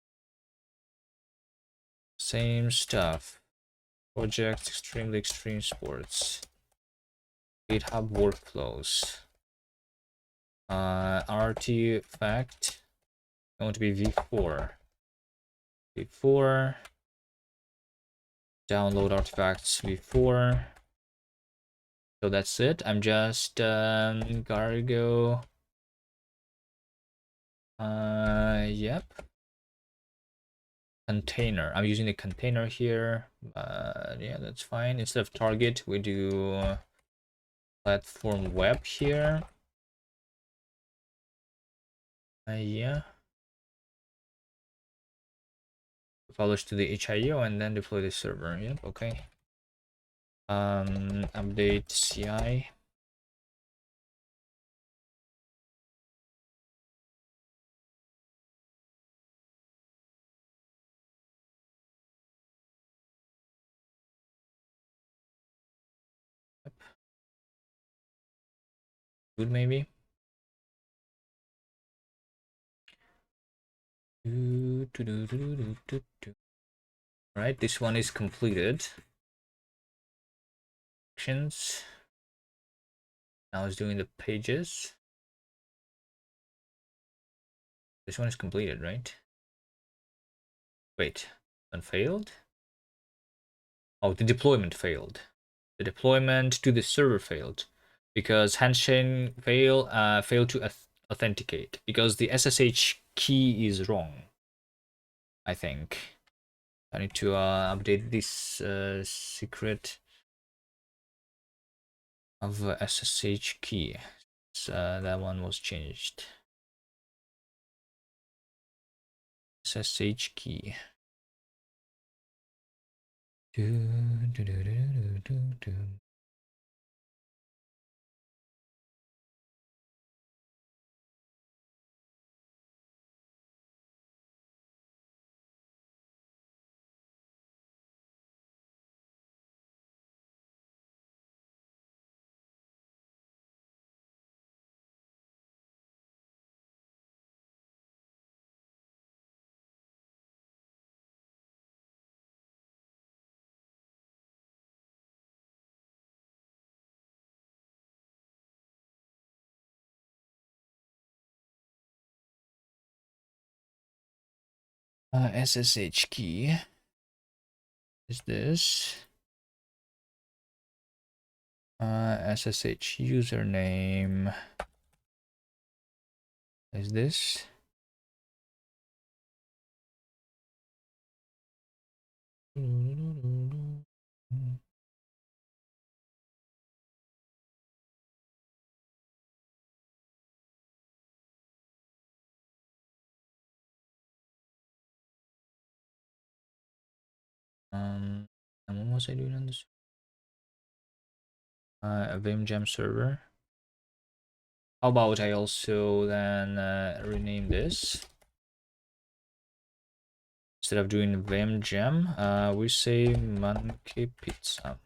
Same stuff. Project Extreme Sports. GitHub workflows. Artifact going to be v4. v4. Download artifacts v4. So that's it. I'm just cargo. Yep. Container. I'm using the container here. Yeah, that's fine. Instead of target, we do platform web here. Yeah. Publish to the HIO and then deploy the server. Yep. Okay. Update CI. Yep. Good maybe. Right, this one is completed. Actions. Now it's doing the pages. This one is completed, right? Wait, one failed? Oh, the deployment failed. The deployment to the server failed because handshake failed to authenticate because the SSH key is wrong. I think I need to update this secret. of SSH key. So that one was changed. SSH key. SSH key is this. SSH username is this. And what was I doing on this? A Vimjam server. How about I also then rename this? Instead of doing Vimjam, we say Monkey Pizza.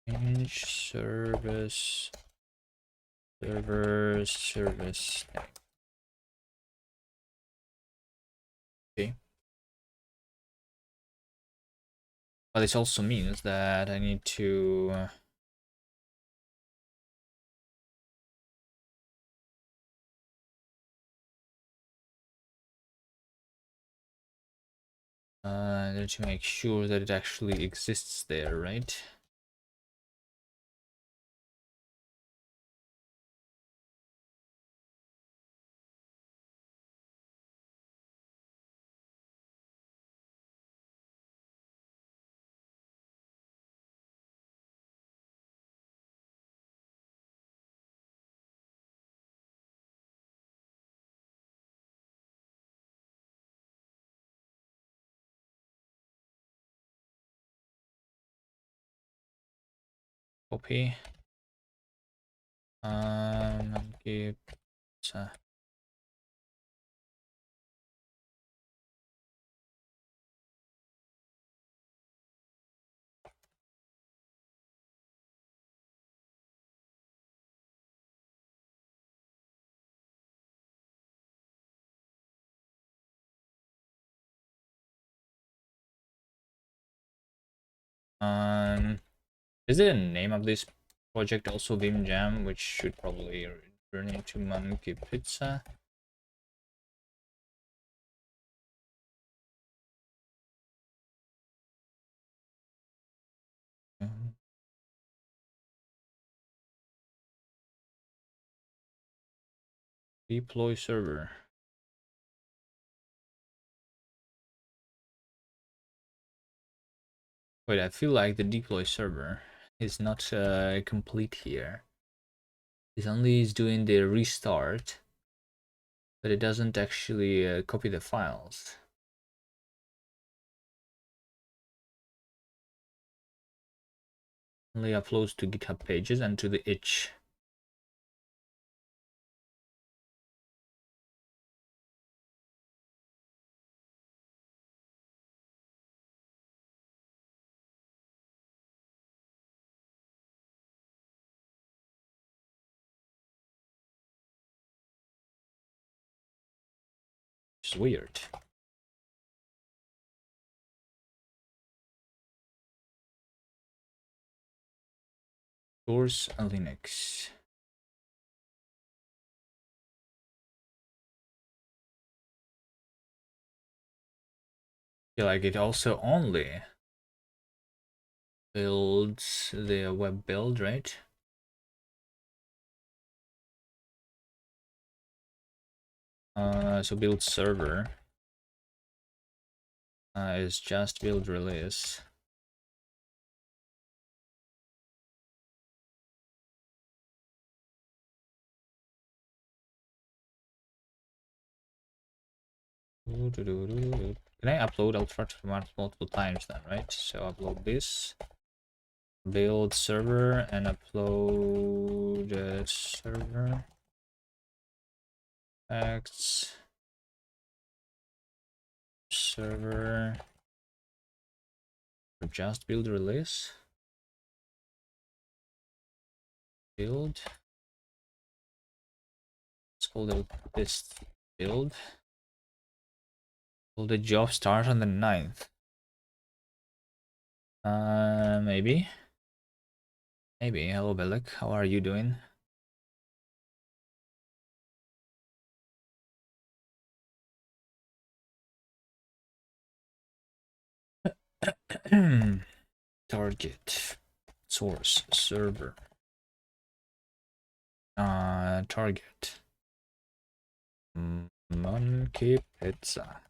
Change service service. Okay. But this also means that I need to make sure that it actually exists there, right? Copy. Monkey Pizza. Is it a name of this project also Vimjam, which should probably turn into Monkey Pizza? Deploy server. Wait, I feel like the deploy server is not complete here. It only is doing the restart, but it doesn't actually copy the files. Only uploads to GitHub pages and to the itch. Which is weird. Source Linux. Yeah, like it also only builds the web build, right? So build server is just build release. Can I upload? I'll try to multiple times then, right? So upload this, build server, and upload server acts server for just build release. Build. Let's call this build. Will the job start on the 9th? Maybe. Maybe. Hello, Belek. How are you doing? Target. Source. Server. Target. Monkey Pizza.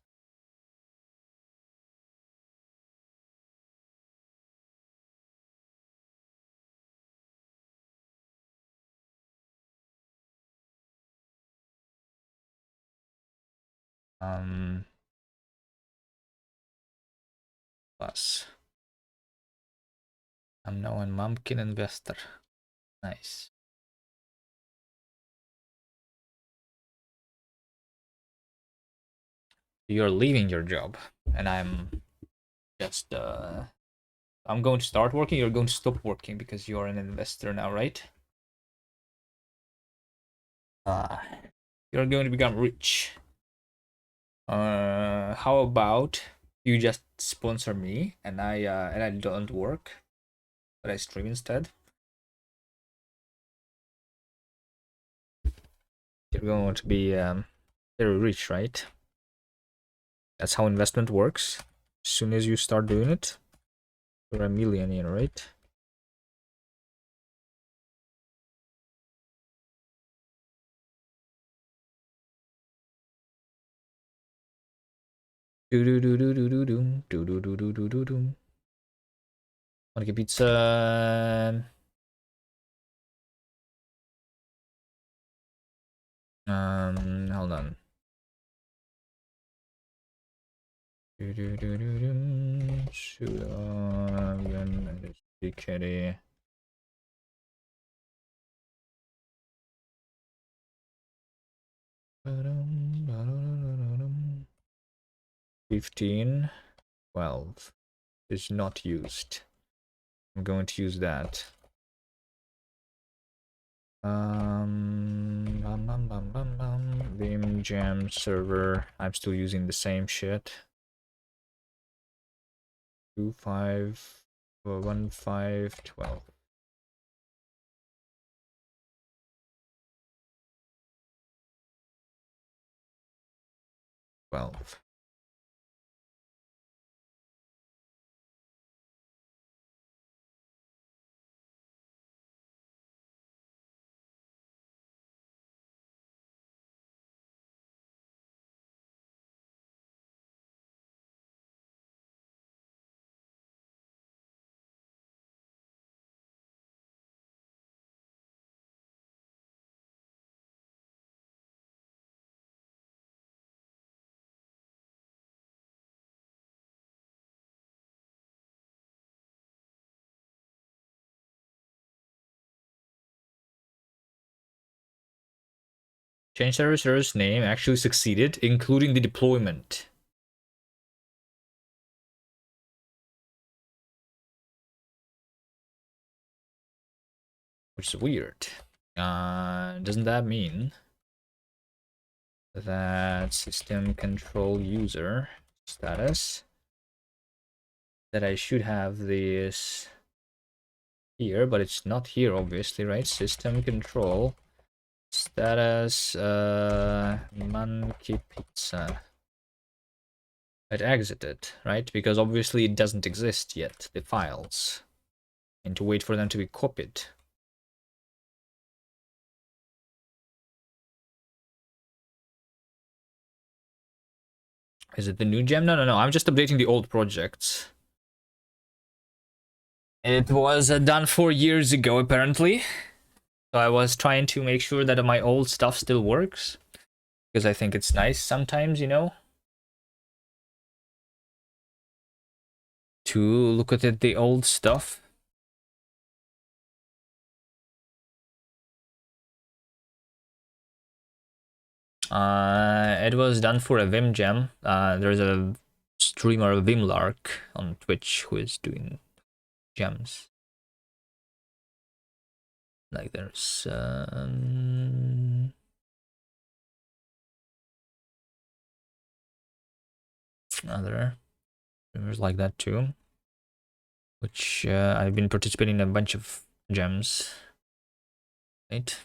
Plus. I'm now a Mumkin investor. Nice. You're leaving your job, and I'm just I'm going to start working. You're going to stop working because you're an investor now, right? You're going to become rich. How about you just sponsor me and I don't work, but I stream instead? You're going to be very rich, right? That's how investment works. As soon as you start doing it, you're a millionaire, right? Do do do do do do do do do do do do do do. Want to get pizza? Hold on. Do do do do do. Shoot on. Kitty. Ba-dum. 15, 12 is not used. I'm going to use that. Vim Jam server. I'm still using the same shit. 2 5 1 5 12. 12. Change server's name actually succeeded, including the deployment. Which is weird. Doesn't that mean that system control user status that I should have this here, but it's not here, obviously, right? System control status monkey pizza. It exited, right? Because obviously it doesn't exist yet, the files. and to wait for them to be copied. Is it the new gem? No. I'm just updating the old projects. It was done 4 years ago, apparently. So I was trying to make sure that my old stuff still works. Because I think it's nice sometimes, you know, to look at the old stuff. It was done for a Vim gem. There's a streamer, Vimlark, on Twitch who is doing gems. Like there's other streamers like that too, which I've been participating in a bunch of gems. Right.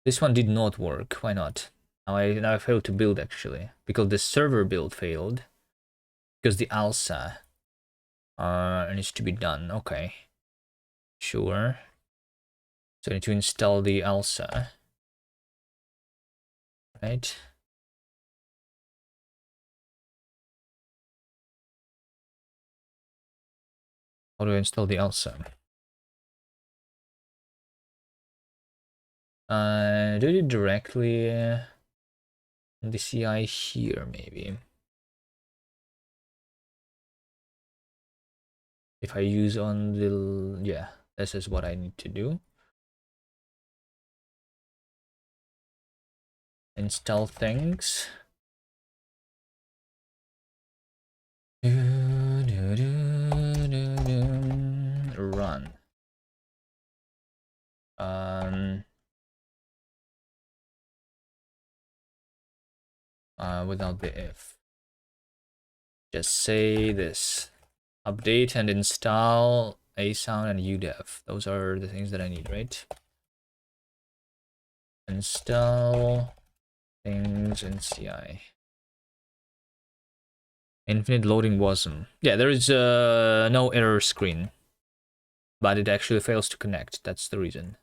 This one did not work. Why not? Now I failed to build actually because the server build failed because the ALSA needs to be done. Okay, sure. So I need to install the ALSA, right? How do I install the ALSA? Do it directly on the CI here, maybe. If I use on the, yeah, this is what I need to do. Install things. Run. Without the if. Just say this. Update and install asound and udev. Those are the things that I need, right? Install things in CI. Infinite loading wasm. Yeah, there is no error screen. But it actually fails to connect. That's the reason.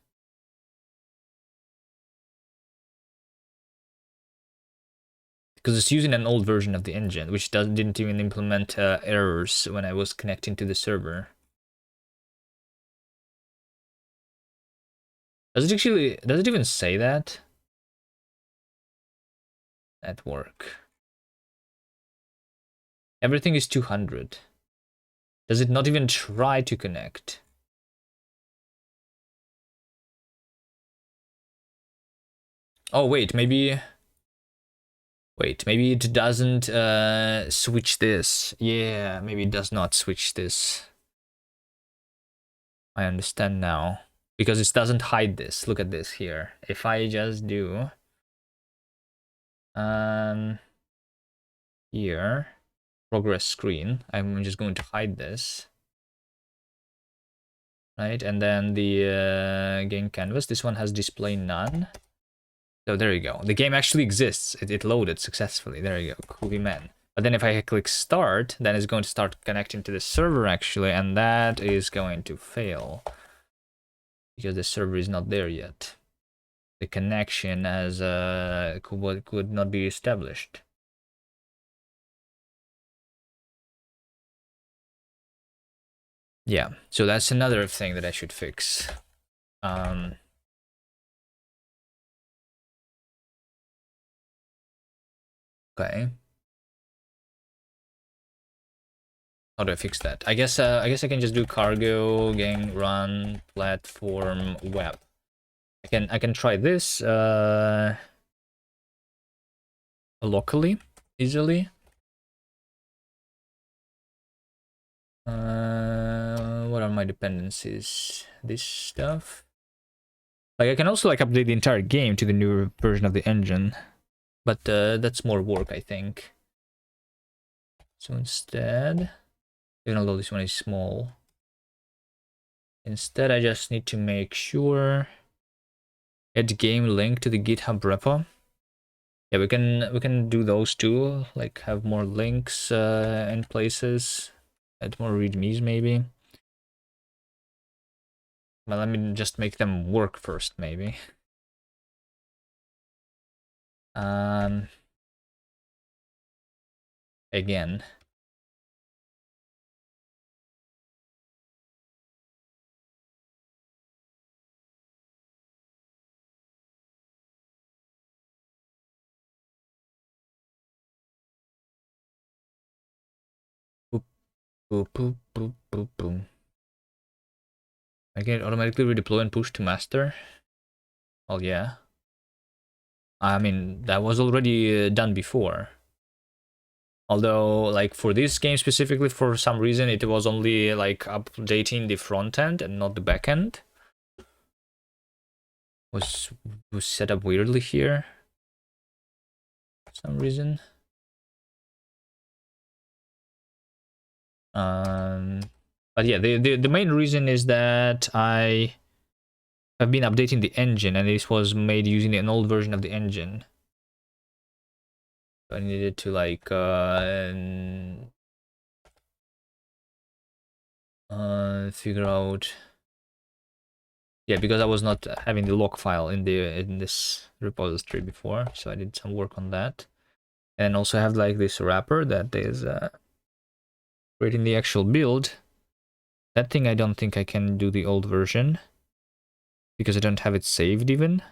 Because it's using an old version of the engine, which didn't even implement errors when I was connecting to the server. Does it even say that? At work. Everything is 200. Does it not even try to connect? Oh, wait, maybe... Wait, maybe it doesn't switch this. Yeah, maybe it does not switch this. I understand now. Because it doesn't hide this. Look at this here. If I just do... Here... Progress screen. I'm just going to hide this. Right, and then the game canvas. This one has display none. So there you go. The game actually exists. It loaded successfully. There you go. Cool man. But then if I click start, then it's going to start connecting to the server actually, and that is going to fail. Because the server is not there yet. The connection as could not be established. Yeah, so that's another thing that I should fix. Okay. How do I fix that? I guess I can just do cargo gang run platform web. I can try this locally easily. What are my dependencies? This stuff. Like I can also like update the entire game to the newer version of the engine, but that's more work, I think. So instead, even though this one is small, instead I just need to make sure add game link to the GitHub repo. Yeah, we can do those too. Like have more links in places, add more readmes maybe. But let me just make them work first, maybe. Again. Boop, boop, boop, boop, boop, boom. I can automatically redeploy and push to master. Oh yeah. I mean, that was already done before. Although, like, for this game specifically, for some reason, it was only, like, updating the front end and not the back end. Was set up weirdly here. For some reason. But yeah, the main reason is that I have been updating the engine, and this was made using an old version of the engine. So I needed to, like, figure out. Yeah, because I was not having the log file in this repository before, so I did some work on that. And also have like this wrapper that is creating the actual build. That thing I don't think I can do the old version because I don't have it saved even.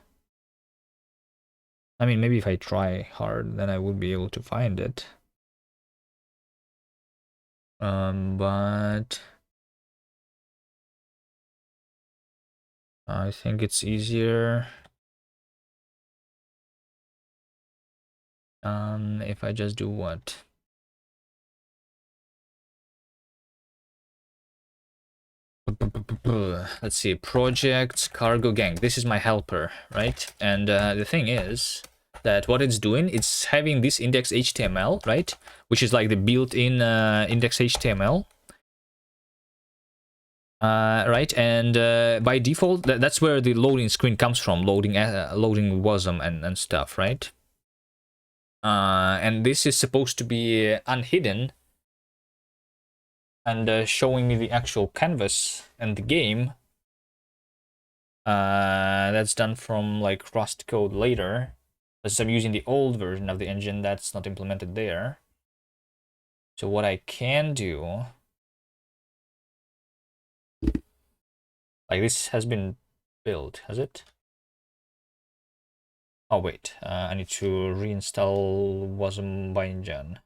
I mean, maybe if I try hard, then I would be able to find it. But I think it's easier if I just do what? Let's see, project cargo gang. This is my helper, right? And the thing is that what it's doing, it's having this index HTML, right? Which is like the built-in index HTML. Right, and by default, that's where the loading screen comes from, loading WASM and stuff, right? And this is supposed to be unhidden and showing me the actual canvas and the game. That's done from like Rust code later. As I'm using the old version of the engine, that's not implemented there. So what I can do, like this has been built, has it? Oh wait, I need to reinstall Wasm Bindgen.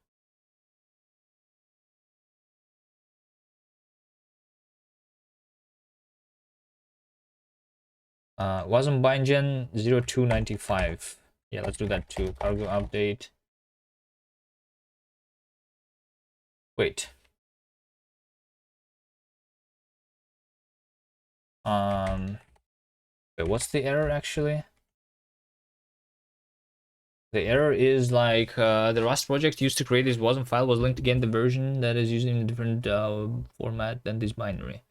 Wasm Bindgen 0295. Yeah, let's do that too. Cargo update. Wait. Wait, what's the error actually? The error is like the Rust project used to create this WASM file was linked again the version that is using a different format than this binary.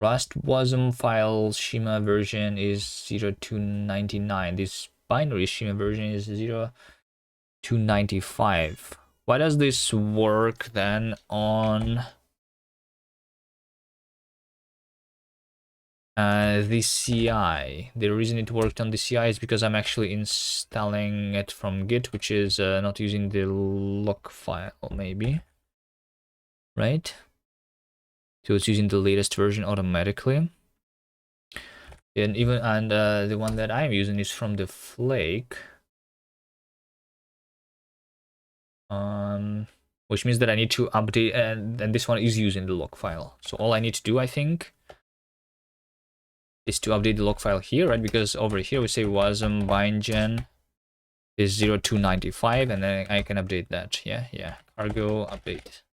Rust WASM file schema version is 0299. This binary schema version is 0295. Why does this work then on the CI? The reason it worked on the CI is because I'm actually installing it from Git, which is not using the log file, maybe. Right? So it's using the latest version automatically. And the one that I'm using is from the Flake. Which means that I need to update, and this one is using the log file. So all I need to do, I think, is to update the log file here, right? Because over here we say wasm bindgen is 0295, and then I can update that. Yeah. Cargo update.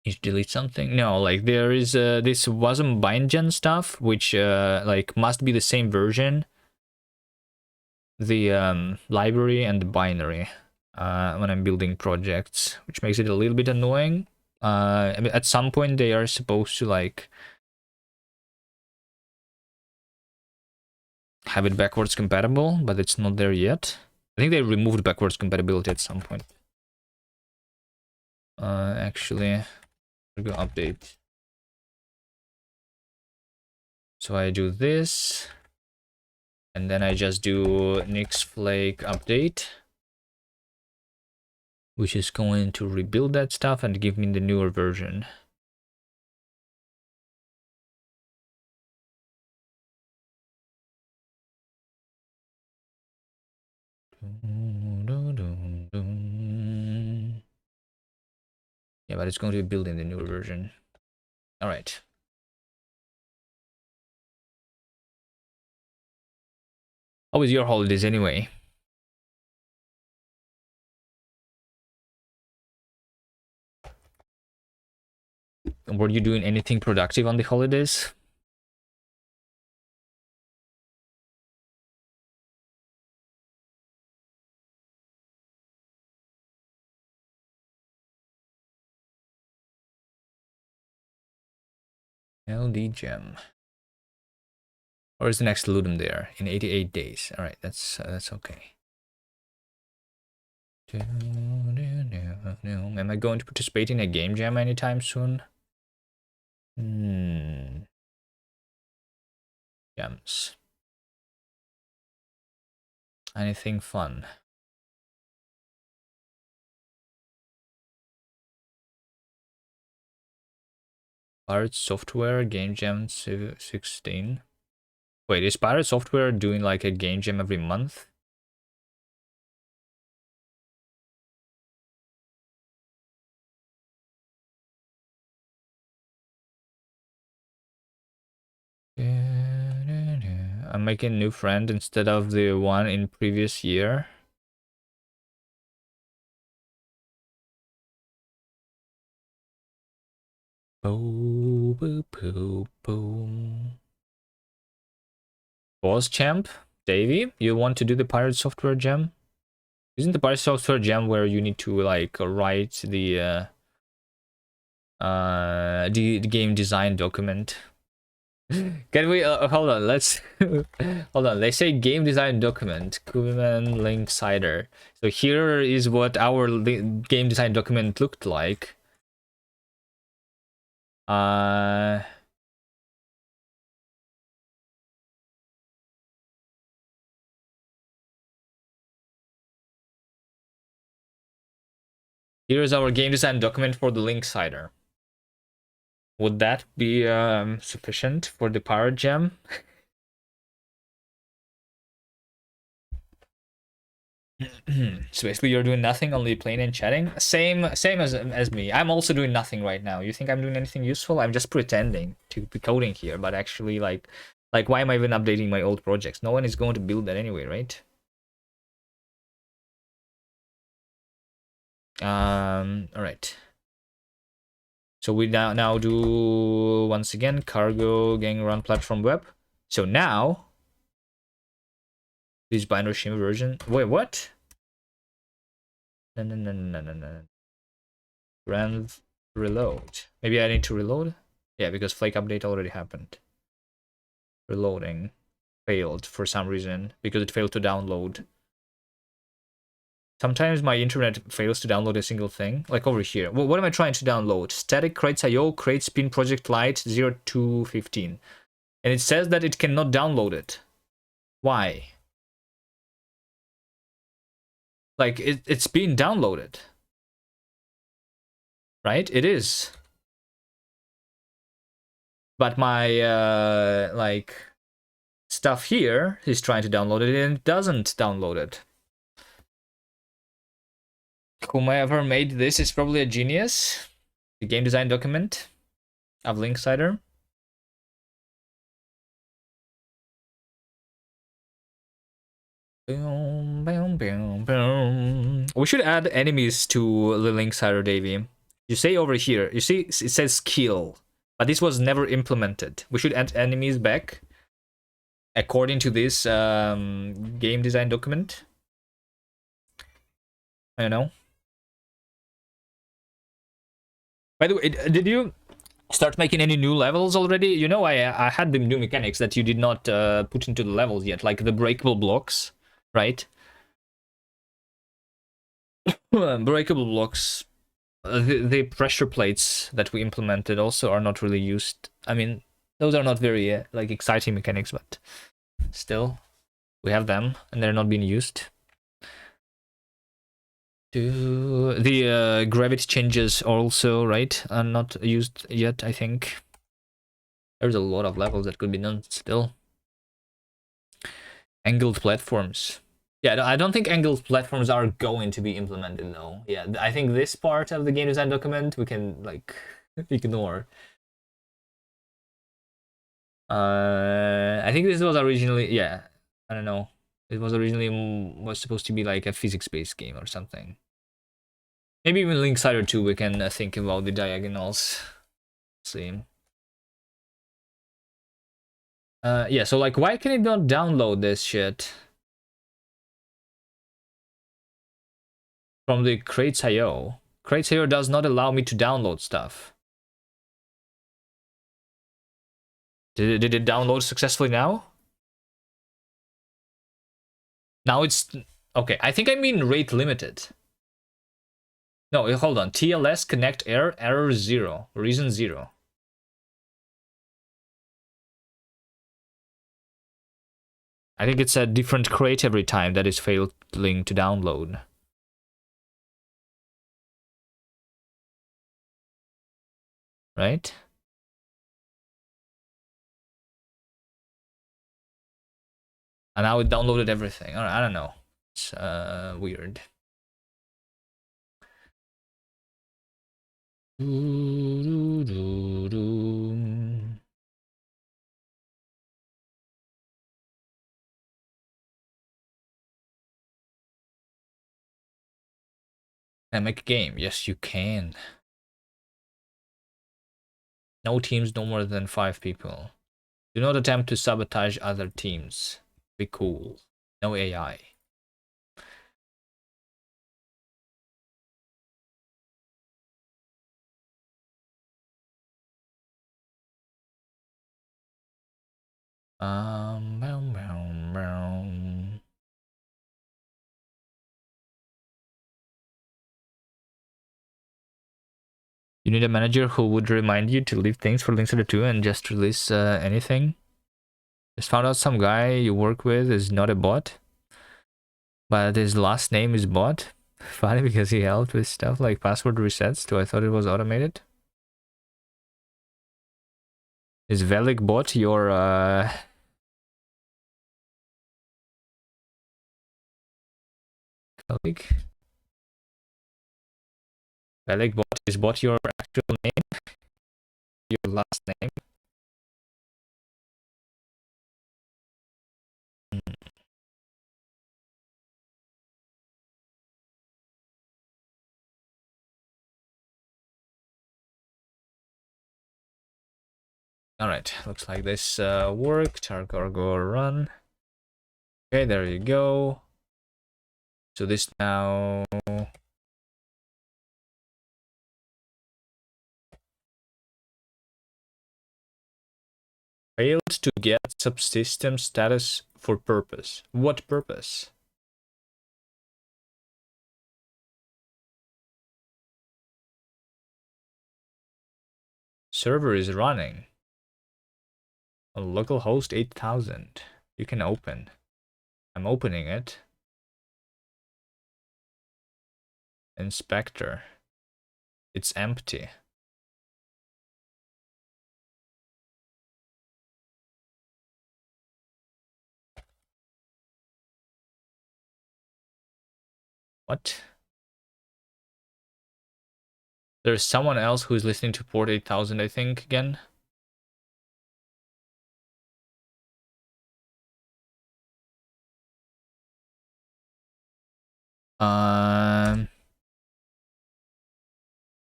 Need to delete something? No, like there is this wasm bindgen stuff, which like must be the same version, the library and the binary. When I'm building projects, which makes it a little bit annoying. I mean, at some point they are supposed to like have it backwards compatible, but it's not there yet. I think they removed backwards compatibility at some point. Actually, we're gonna update. So I do this, and then I just do Nix Flake update, which is going to rebuild that stuff and give me the newer version. Yeah, but it's going to be building the newer version. All right. How was your holidays anyway? Were you doing anything productive on the holidays? LD gem. Or is the next Ludum there in 88 days? All right, that's okay. Am I going to participate in a game jam anytime soon? Gems. Anything fun? Pirate Software Game Jam 16. Wait, is Pirate Software doing like a game jam every month? I'm making a new friend instead of the one in previous year. Boom, boom, boom, boom. Boss champ, Davey, you want to do the Pirate Software Gem? Isn't the Pirate Software Gem where you need to like write the game design document? Can we hold on? Let's hold on. They say game design document, Kubernetes link cider. So here is what our game design document looked like. Here's our game design document for the link cider. Would that be sufficient for the Pirate Gem? So basically you're doing nothing, only playing and chatting? Same as me. I'm also doing nothing right now. You think I'm doing anything useful? I'm just pretending to be coding here, but actually like why am I even updating my old projects? No one is going to build that anyway, right? All right. So we now do once again cargo gang run platform web. So now this binary shim version. Wait, what? No. Run reload. Maybe I need to reload? Yeah, because Flake update already happened. Reloading failed for some reason because it failed to download. Sometimes my internet fails to download a single thing, like over here. Well, what am I trying to download? Static crates.io crate spin project lite 0215. And it says that it cannot download it. Why? Like it's being downloaded. Right? It is. But my like stuff here is trying to download it and it doesn't download it. Whomever made this is probably a genius. The game design document of Linksider. Boom, boom, boom, boom. We should add enemies to the Linksider, Davey. You say over here, you see it says skill, but this was never implemented. We should add enemies back according to this game design document. I don't know. By the way, did you start making any new levels already? You know, I had the new mechanics that you did not put into the levels yet, like the breakable blocks, right? Breakable blocks. The pressure plates that we implemented also are not really used. I mean, Those are not very like exciting mechanics, but still, we have them, and they're not being used. The gravity changes also, right, are not used yet, I think. There's a lot of levels that could be done still. Angled platforms. Yeah, I don't think angled platforms are going to be implemented though. Yeah, I think this part of the game design document we can like ignore. I think this was originally, yeah, I don't know. It was originally was supposed to be like a physics-based game or something. Maybe even Linksider 2 we can think about the diagonals. See. Yeah, so like why can it not download this shit from the Crates.io? Crates.io does not allow me to download stuff. Did it download successfully now? Now it's okay. I think I mean rate limited. No, hold on. TLS connect error 0, reason 0. I think it's a different crate every time that is failing to download. Right? And now it downloaded everything. I don't know. It's weird. And make a game. Yes, you can. No teams, no more than 5 people. Do not attempt to sabotage other teams. Be cool. No AI. Boom, boom, boom. You need a manager who would remind you to leave things for Linksider 2 and just release anything. Just found out some guy you work with is not a bot, but his last name is bot. Funny because he helped with stuff like password resets, so I thought it was automated. Is Velik bot your colleague? Velik bot, is bot your actual name? Your last name? Alright, looks like this worked. Go run. Okay, there you go. So this now failed to get subsystem status for purpose. What purpose? Server is running on localhost 8000. You can open. I'm opening it. Inspector. It's empty. What? There's someone else who's listening to port 8000, I think, again.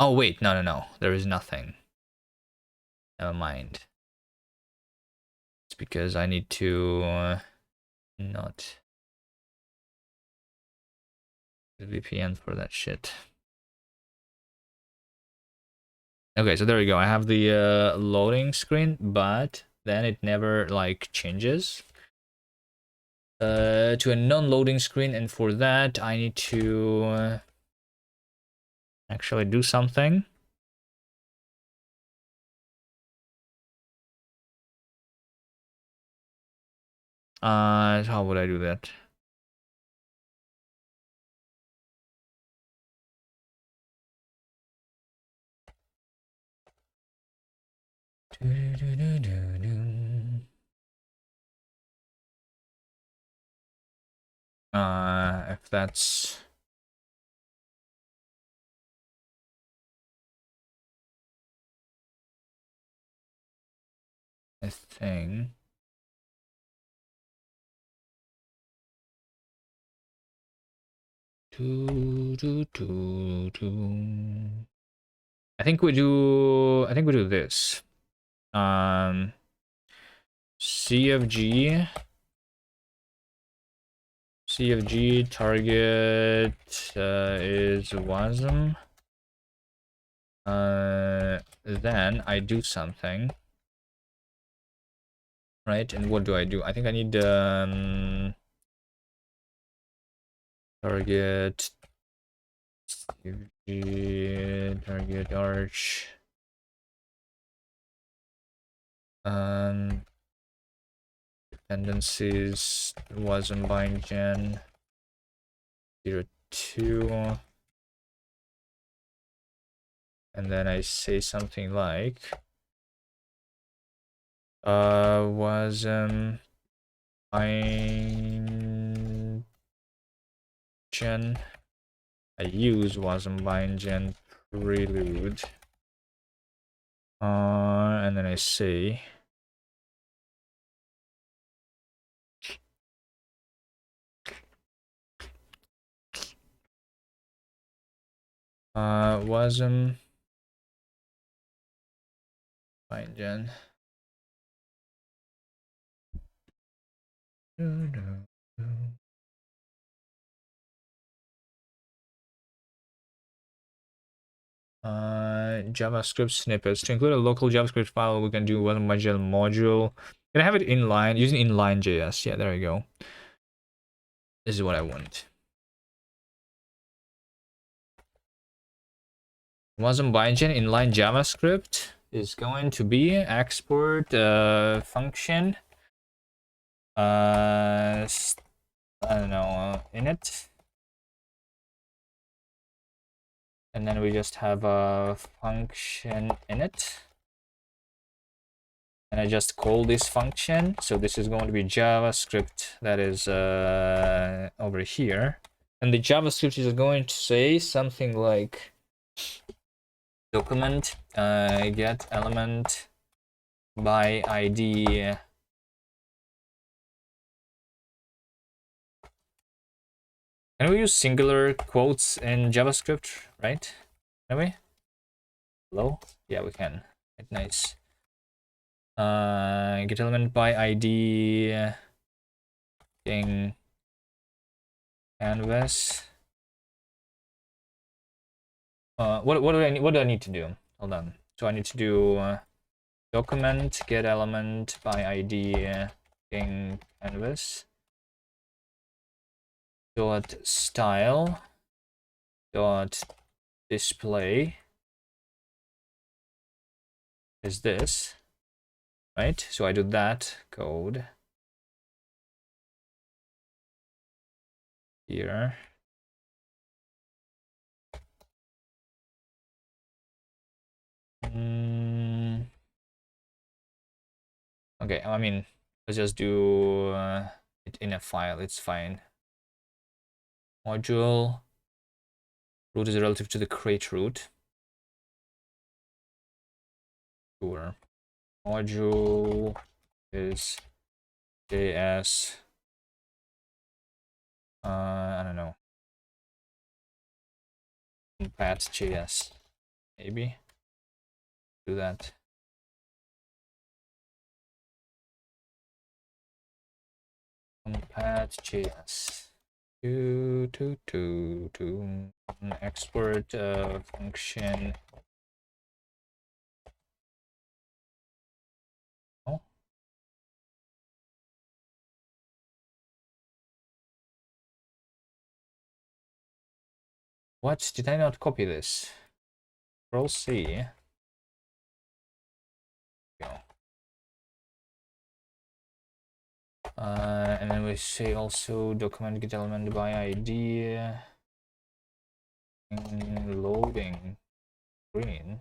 Oh, wait. No. There is nothing. Never mind. It's because I need to not the VPN for that shit. Okay, so there we go. I have the loading screen, but then it never like changes to a non-loading screen, and for that I need to actually do something. How would I do that? If that's a thing. I think we do this. CFG target is WASM. Then I do something, right? And what do? I think I need target CFG target arch. Dependencies WASM bind gen 02. And then I say something like WASM bind gen. I use WASM bind gen prelude. And then I say WASM bind gen. JavaScript snippets. To include a local JavaScript file, we can do WASM bind gen module. Can I have it inline using inline.js? Yeah, there we go. This is what I want. WASM bind gen inline JavaScript is going to be export function. I don't know, init. And then we just have a function init. And I just call this function. So this is going to be JavaScript that is over here. And the JavaScript is going to say something like document get element by ID. Can we use singular quotes in JavaScript, right? Can we? Hello? Yeah, we can. Right, nice. Get element by ID in canvas. What do I need to do? Hold on. So I need to do document get element by ID in canvas dot style dot display is this, right? So I do that code here. Okay, I mean, let's just do it in a file. It's fine. Module root is relative to the crate root. Sure. Module is JS. I don't know. Compat.js. Maybe. Do that. Compat.js. To export function. Oh. What? Did I not copy this? Control C. Go. And then we say also document get element by ID. Loading screen.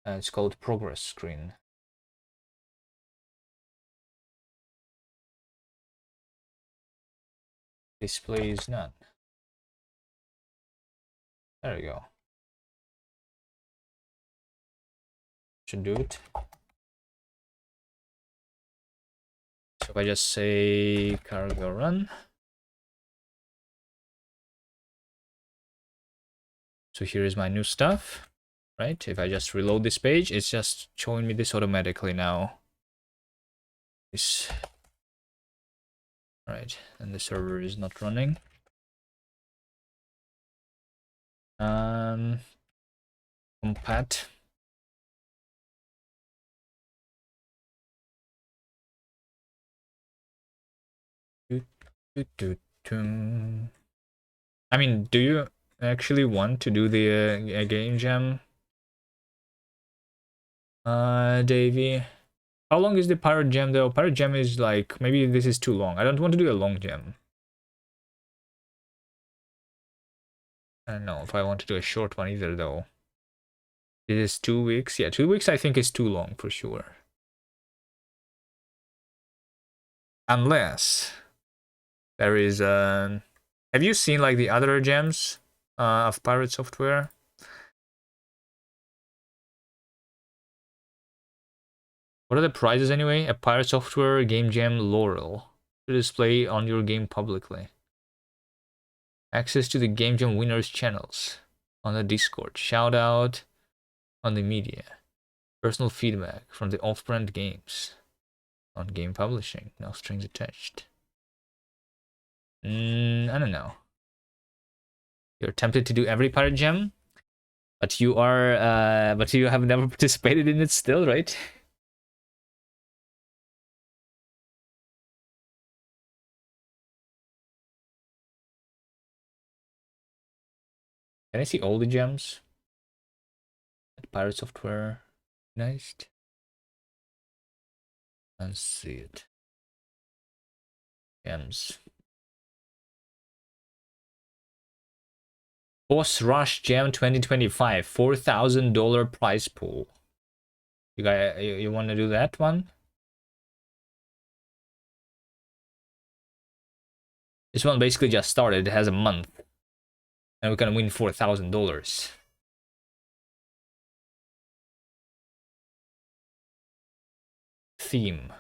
It's called progress screen. Display is none. There we go. Should do it. So if I just say cargo run. So here is my new stuff, right? If I just reload this page, it's just showing me this automatically now. This. Right, and the server is not running. Compat. I mean, do you actually want to do the game jam, Davey? How long is the pirate jam though? Pirate jam is like, maybe this is too long. I don't want to do a long jam. I don't know if I want to do a short one either though. It is 2 weeks. Yeah, 2 weeks I think is too long for sure. Unless there is have you seen like the other gems of Pirate Software? What are the prizes anyway? A Pirate Software Game Jam Laurel to display on your game publicly. Access to the Game Jam winners channels on the Discord. Shout out on the media. Personal feedback from the off-brand games on game publishing. No strings attached. I don't know. You're tempted to do every pirate gem, but you have never participated in it still, right? Can I see all the gems? At Pirate Software, nice. Let's see it. Gems. Boss Rush Gem 2025, $4,000 prize pool. You guys, you want to do that one? This one basically just started. It has a month, and we can win $4,000. Theme.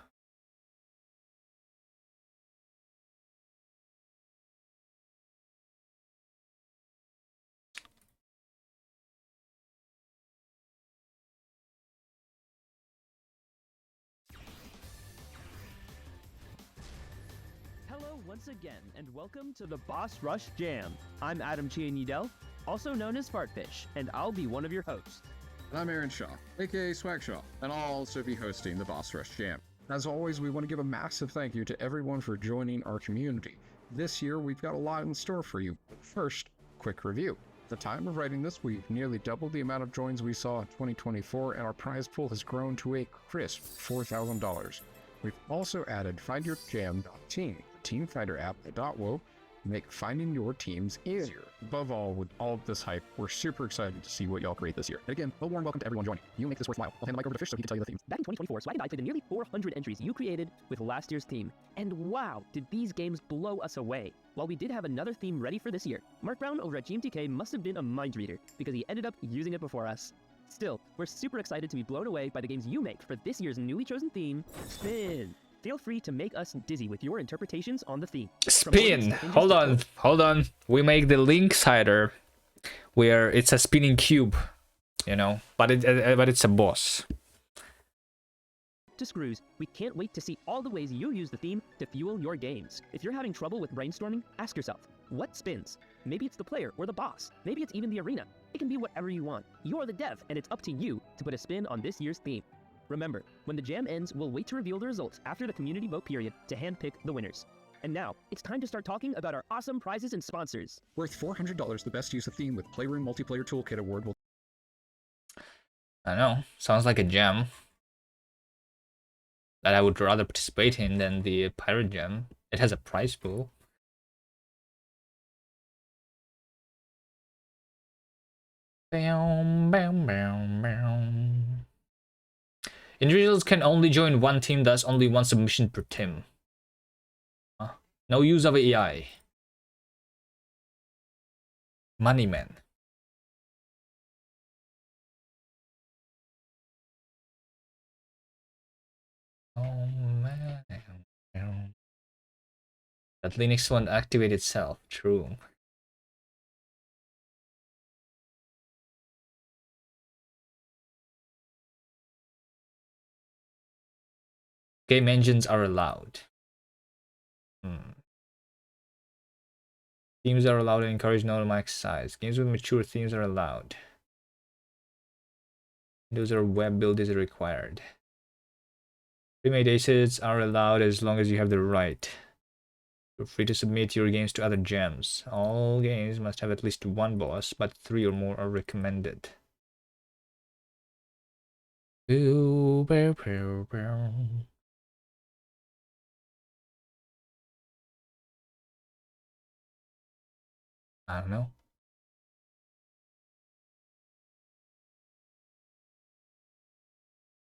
Once again, and welcome to the Boss Rush Jam. I'm Adam Chianidel, also known as Fartfish, and I'll be one of your hosts. And I'm Aaron Shaw, aka Swag Shaw, and I'll also be hosting the Boss Rush Jam. As always, we want to give a massive thank you to everyone for joining our community. This year, we've got a lot in store for you. First, quick review. At the time of writing this, we've nearly doubled the amount of joins we saw in 2024, and our prize pool has grown to a crisp $4,000. We've also added FindYourJam.team, Team Finder app at .wo, make finding your teams easier. Above all, with all of this hype, we're super excited to see what y'all create this year. And again, a warm welcome to everyone joining. You make this worthwhile. I'll hand the mic over to Fish so he can tell you the themes. Back in 2024, Swag and I played the nearly 400 entries you created with last year's theme. And wow, did these games blow us away. While we did have another theme ready for this year, Mark Brown over at GMTK must have been a mind reader, because he ended up using it before us. Still, we're super excited to be blown away by the games you make for this year's newly chosen theme, Spin. Feel free to make us dizzy with your interpretations on the theme. Spin! Hold on. We make the Lynx hider, where it's a spinning cube, you know, but it's a boss. To Screws, we can't wait to see all the ways you use the theme to fuel your games. If you're having trouble with brainstorming, ask yourself, what spins? Maybe it's the player or the boss. Maybe it's even the arena. It can be whatever you want. You're the dev, and it's up to you to put a spin on this year's theme. Remember, when the jam ends, we'll wait to reveal the results after the community vote period to handpick the winners. And now, it's time to start talking about our awesome prizes and sponsors. Worth $400, the best use of theme with Playroom Multiplayer Toolkit Award will... I know. Sounds like a gem that I would rather participate in than the pirate gem. It has a prize pool. Bam, bam, bam, bam. Individuals can only join one team, thus only one submission per team. No use of AI. Moneyman. Oh man. That Linux won't activate itself. True. Game engines are allowed. Themes are allowed and encourage normal exercise. Games with mature themes are allowed. Those are web build is required. Pre-made assets are allowed as long as you have the right. Feel free to submit your games to other gems. All games must have at least one boss, but 3 or more are recommended. I don't know.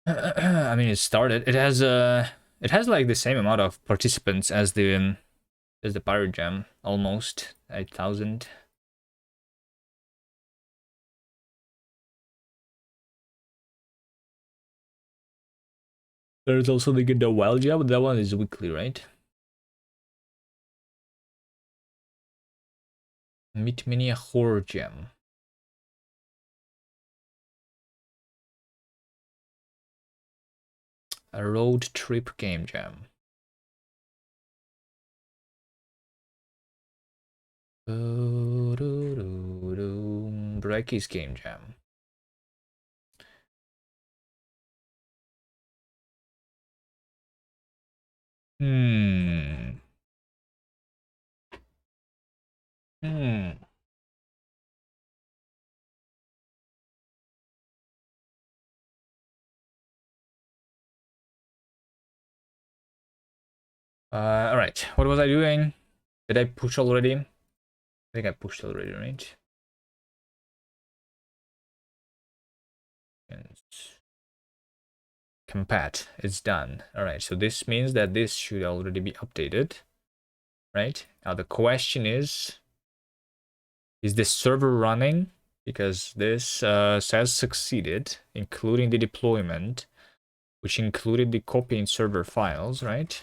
I mean, it started. It has like the same amount of participants as the pirate gem, almost 8,000. There's also the wild gem, but that one is weekly, right? Meet Mini a horror gem. A road trip game jam. Brecky's game jam. Hmm. All right. What was I doing? Did I push already? I think I pushed already, right? And compat, it's done. All right. So this means that this should already be updated, right? Now the question is this server running? Because this says succeeded, including the deployment, which included the copying server files, right?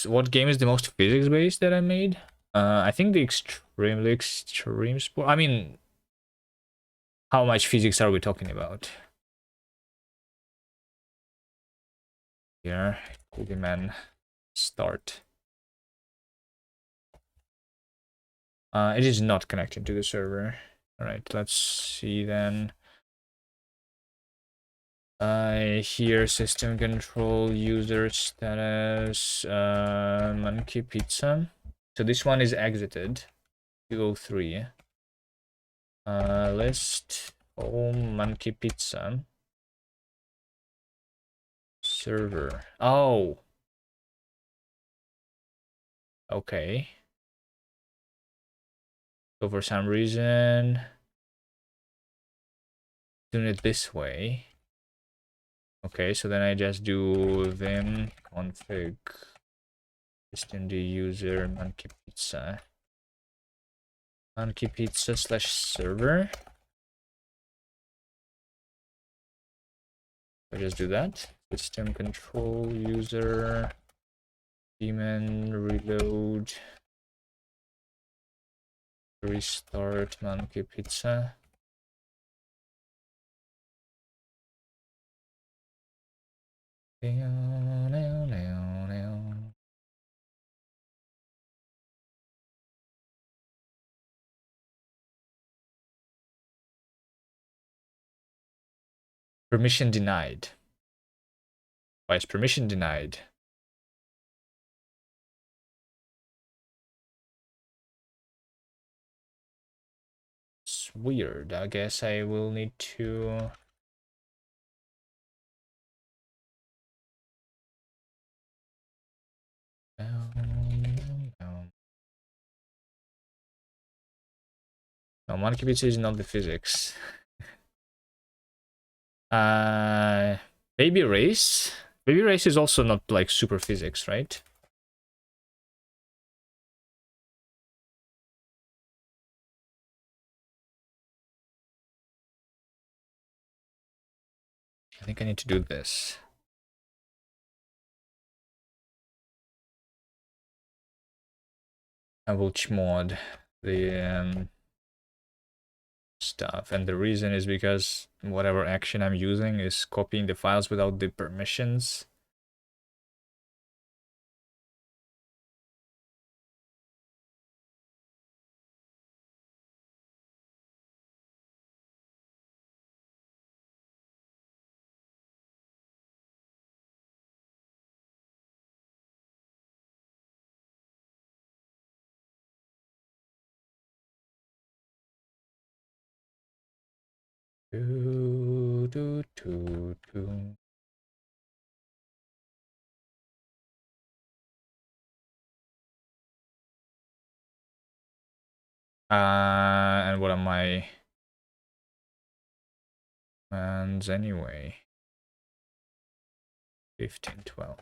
What game is the most physics based that I made? I think the extreme sport. I mean, how much physics are we talking about? Here, Boogeyman, start. It is not connected to the server. All right, let's see then. Here system control user status monkey pizza. So this one is exited. 203. List home monkey pizza server. Oh. Okay. So for some reason doing it this way. Okay, so then I just do vim config systemd user monkey pizza slash server. I just do that. System control user daemon reload restart monkey pizza. Permission denied. Why is permission denied? weird. I guess I will need to... No, monkey pizza is not the physics. Baby race? Baby race is also not like super physics, right? I think I need to do this. I will chmod the stuff, and the reason is because whatever action I'm using is copying the files without the permissions. Do, do, do, do. And what are my commands anyway? 15, 12.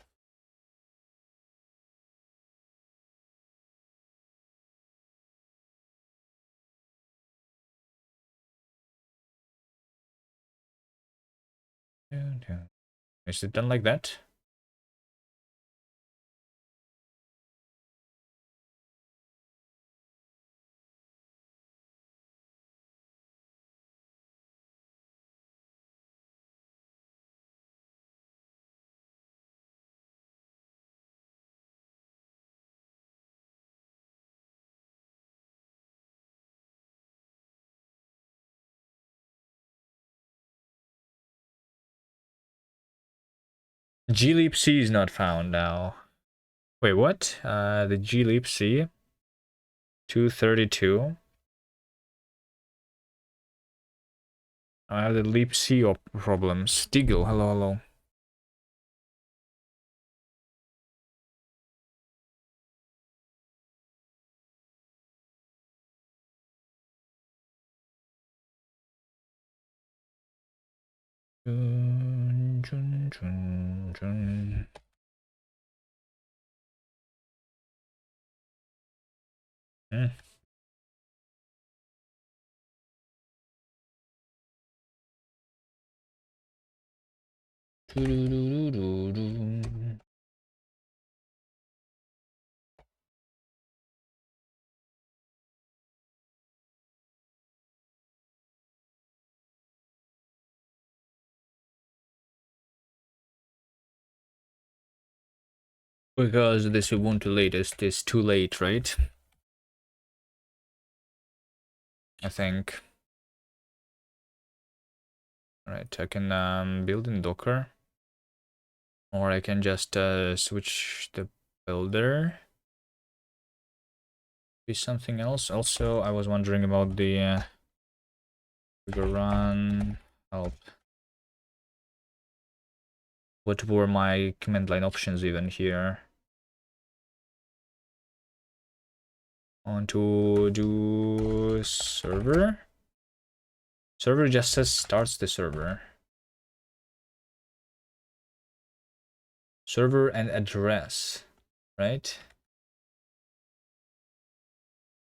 Is it done like that? glibc is not found now. Wait, what? The glibc 232. I have the libc problems. Diggle, hello, hello. Jun, jun, jun, jun. Hmm. Doo-doo-doo-doo-doo. Because this Ubuntu latest is too late, right? I think. Alright, I can build in Docker. Or I can just switch the builder. Be something else. Also, I was wondering about the run help. What were my command line options even here? I want to do server. Server just says starts the server. Server and address, right?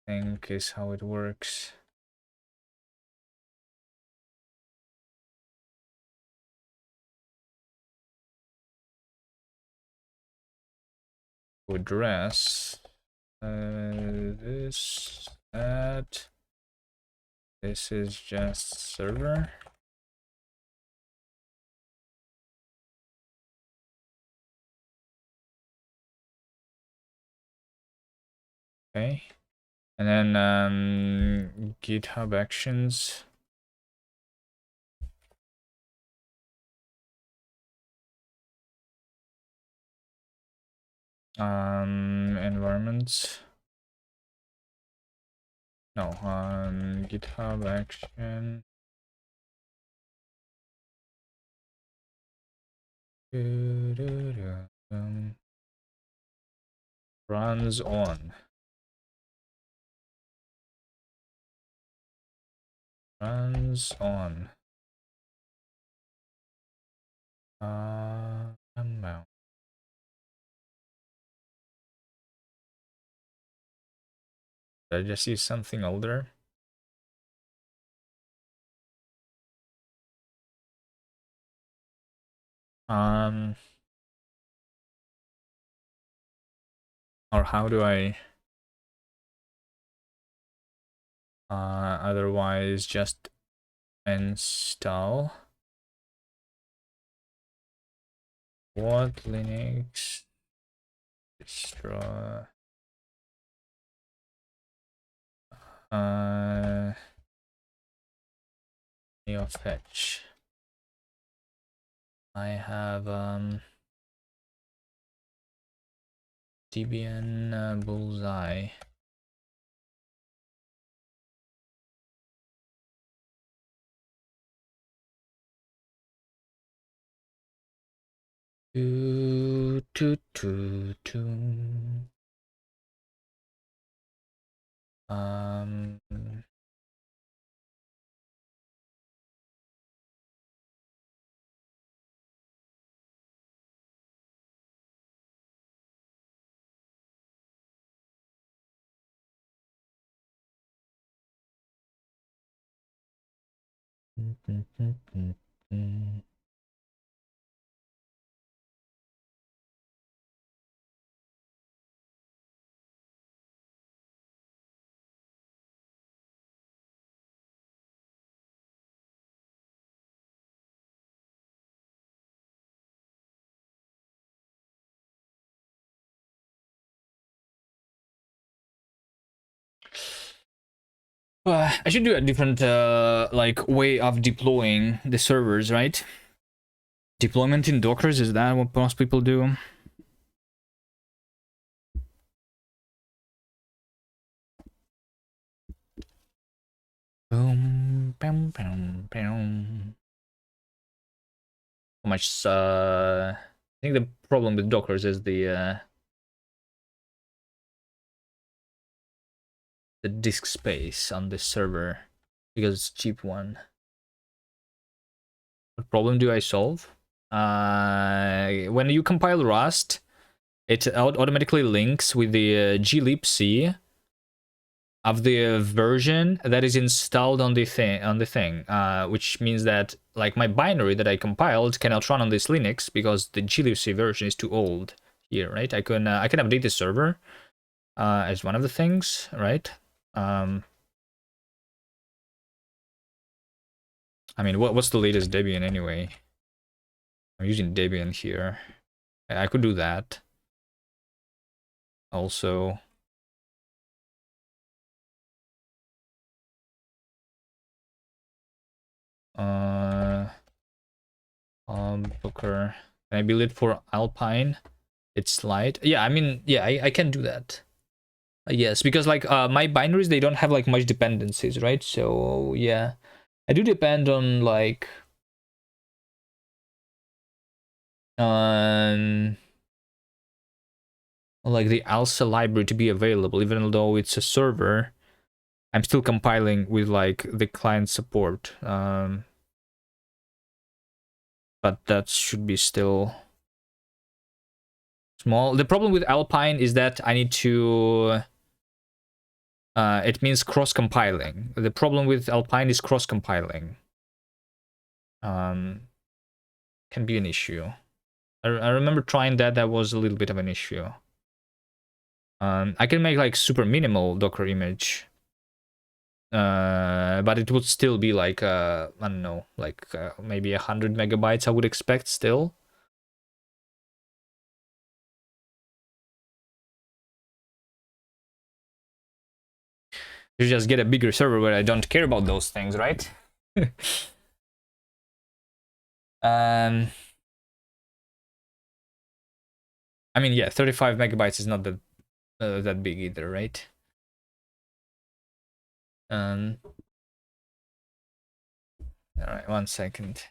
I think is how it works. Address this, that. This is just server. Okay. And then GitHub Actions. Environments. No, GitHub Action. Runs on. Runs on. Amount. Did I just see something older? Or how do I otherwise just install what Linux distro neofetch. I have Debian Bullseye. Do, do, do, do. Um, I should do a different like way of deploying the servers, right? Deployment in Dockers, is that what most people do? Boom, bam, bam, bam. How much? I think the problem with Dockers is the disk space on the server because it's a cheap one. What problem do I solve? When you compile Rust, it automatically links with the glibc of the version that is installed on the thing, which means that like my binary that I compiled cannot run on this Linux because the glibc version is too old here, right? I can update the server as one of the things, right? I mean, what's the latest Debian anyway? I'm using Debian here. I could do that. Also, Booker. Can I build it for Alpine? It's light. Yeah, I mean, yeah, I can do that. Yes, because like my binaries, they don't have like much dependencies, right? So yeah, I do depend on like um like the ALSA library to be available, even though it's a server. I'm still compiling with like the client support. But that should be still small. The problem with Alpine is that I need to it means cross-compiling. The problem with Alpine is cross-compiling. Can be an issue. I remember trying that. That was a little bit of an issue. I can make like super minimal Docker image, but it would still be like I don't know, like maybe 100 megabytes. I would expect still. You just get a bigger server where I don't care about those things, right? I mean, yeah, 35 megabytes is not that big either, right? All right, 1 second.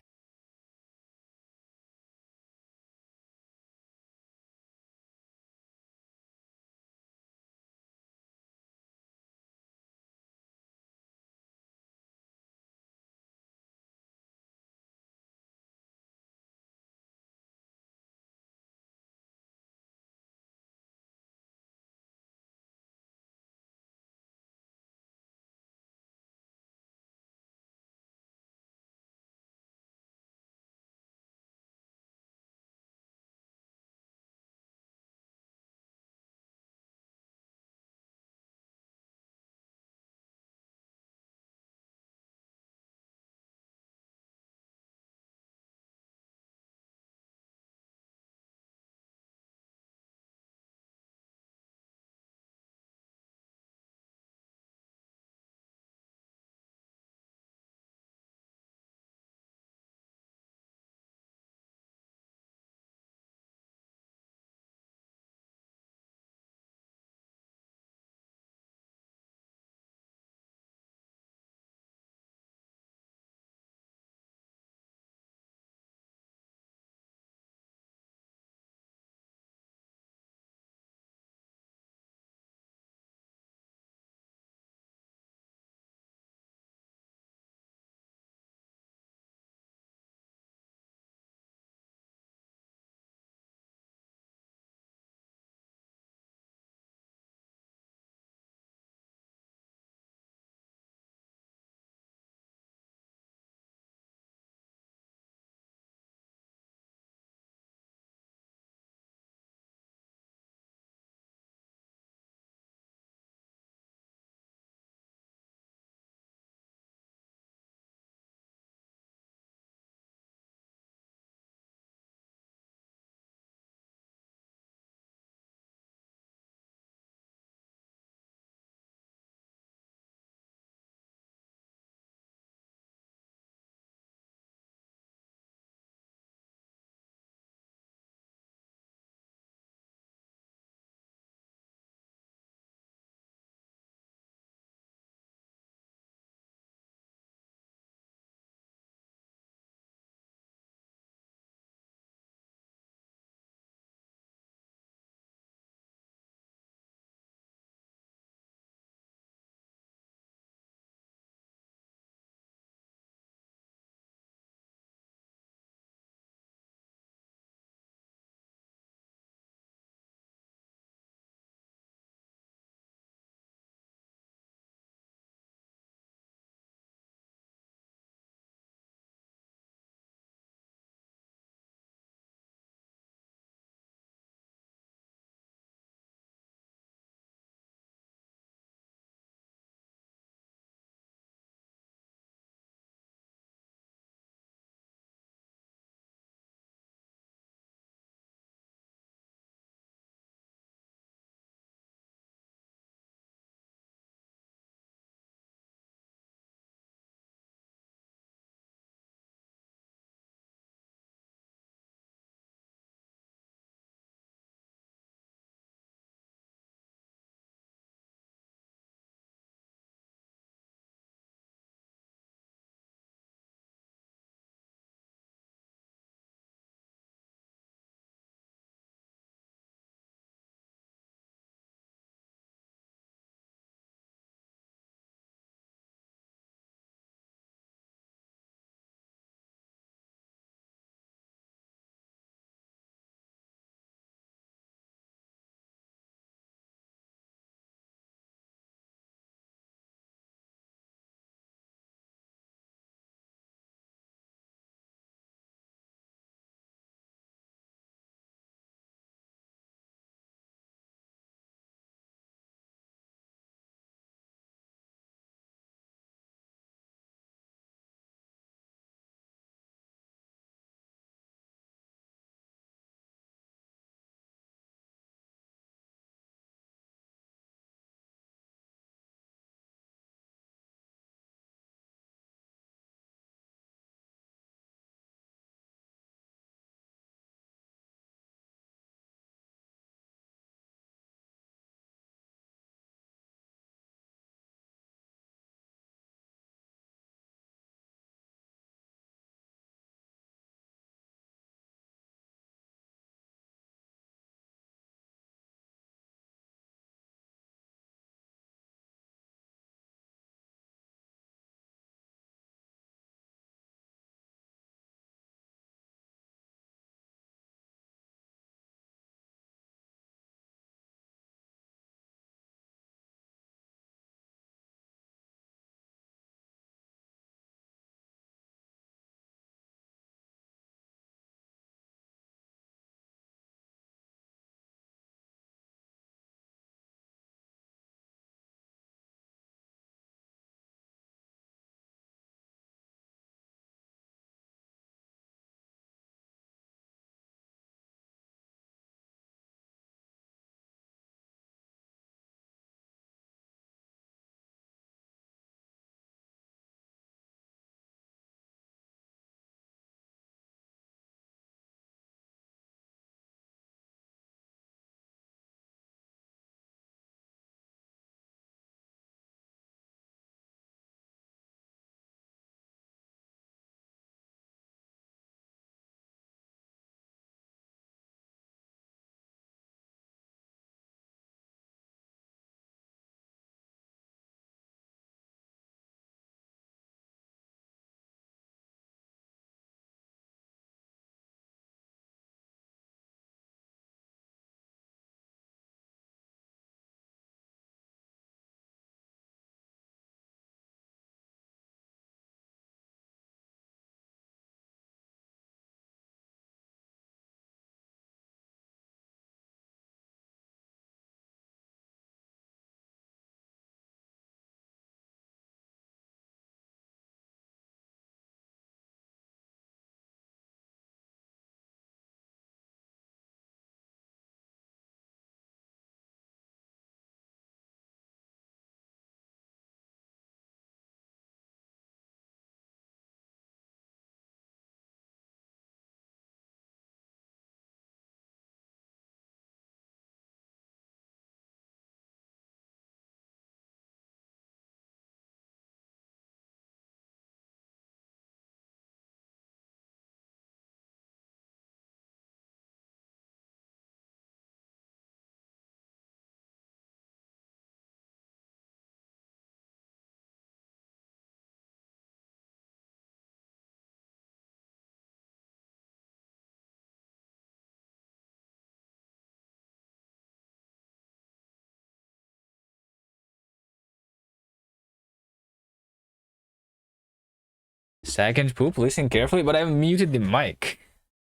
Second poop, listen carefully, but I've muted the mic.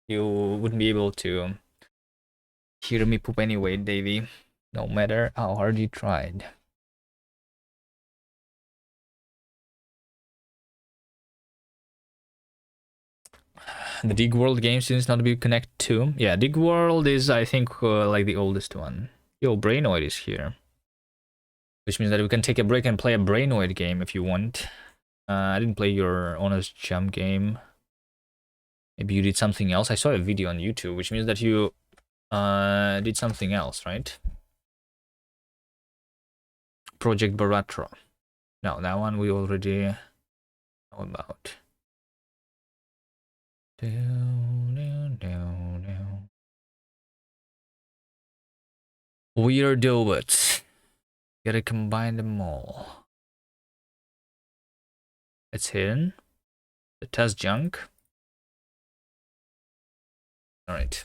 You wouldn't be able to hear me poop anyway, Davey. No matter how hard you tried. The Dig World game seems not to be connected to. Yeah, Dig World is, I think, like the oldest one. Yo, Brainoid is here. Which means that we can take a break and play a Brainoid game if you want. I didn't play your Honest Jump game. Maybe you did something else. I saw a video on YouTube, which means that you did something else, right? Project Baratra. No, that one we already know about. Weirdo, but gotta combine them all. It's hidden. The test junk. Alright.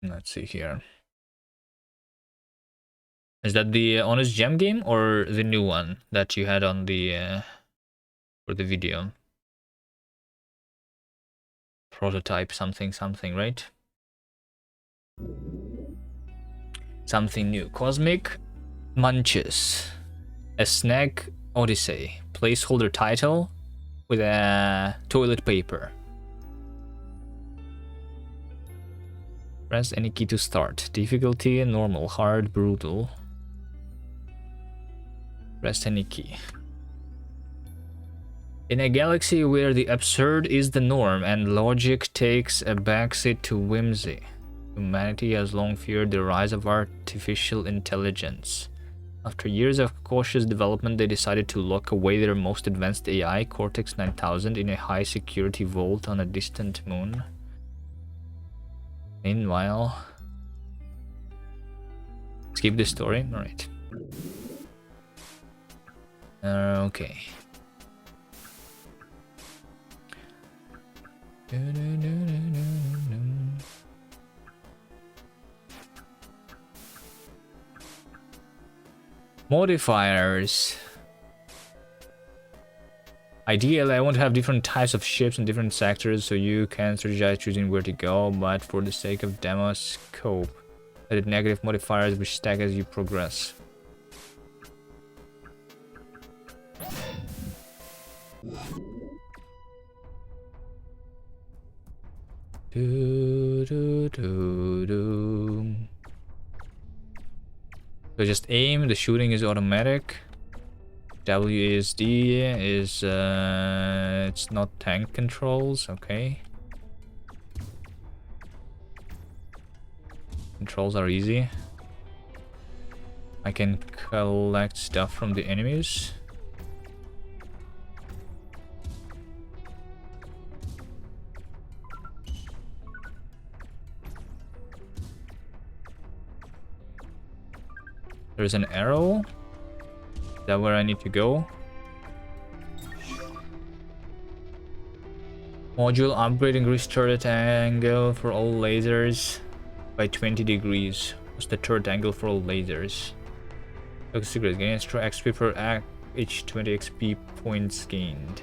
Let's see here. Is that the Honest Gem game or the new one that you had on the for the video? Prototype something, right? Something new. Cosmic Munches. A snack odyssey. Placeholder title with a toilet paper. Press any key to start. Difficulty, normal, hard, brutal. Press any key. In a galaxy where the absurd is the norm and logic takes a backseat to whimsy, humanity has long feared the rise of artificial intelligence. After years of cautious development, they decided to lock away their most advanced AI, Cortex 9000, in a high-security vault on a distant moon. Meanwhile... Skip the story? Alright. Okay. Modifiers. Ideally, I want to have different types of ships in different sectors so you can strategize choosing where to go, but for the sake of demo scope, edit negative modifiers which stack as you progress. So just aim, the shooting is automatic. WASD is it's not tank controls, okay. Controls are easy. I can collect stuff from the enemies. There's an arrow. Is that where I need to go? Module upgrade, increase turret angle for all lasers by 20 degrees. What's the turret angle for all lasers? Look, secret, gain extra XP per each 20 XP points gained.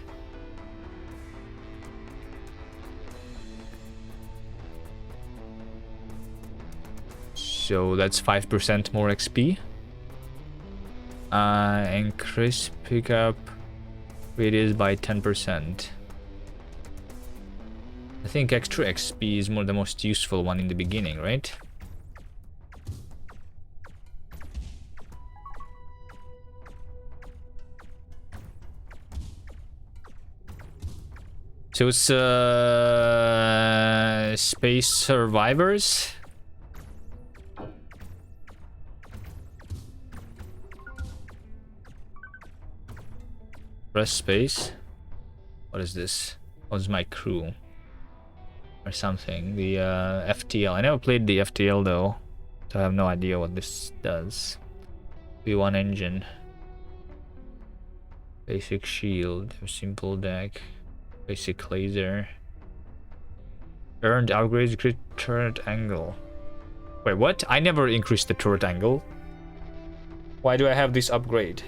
So that's 5% more XP. Increase pickup radius by 10%. I think extra XP is the most useful one in the beginning, right? So it's Space Survivors. Press space. What is this? What is my crew? Or something. The FTL. I never played the FTL though, so I have no idea what this does. V1 engine. Basic shield. Simple deck. Basic laser. Earned upgrades, increase turret angle. Wait, what? I never increased the turret angle. Why do I have this upgrade?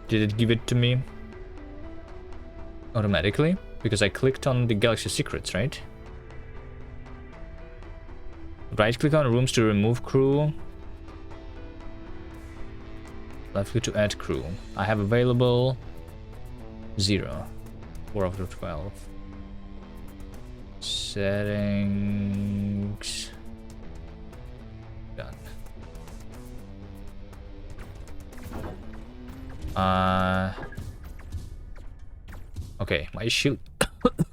Did it give it to me automatically? Because I clicked on the Galaxy Secrets, right? Right click on rooms to remove crew. Left click to add crew. I have available 0. 4 out of 12. Settings. Done. Okay, my shield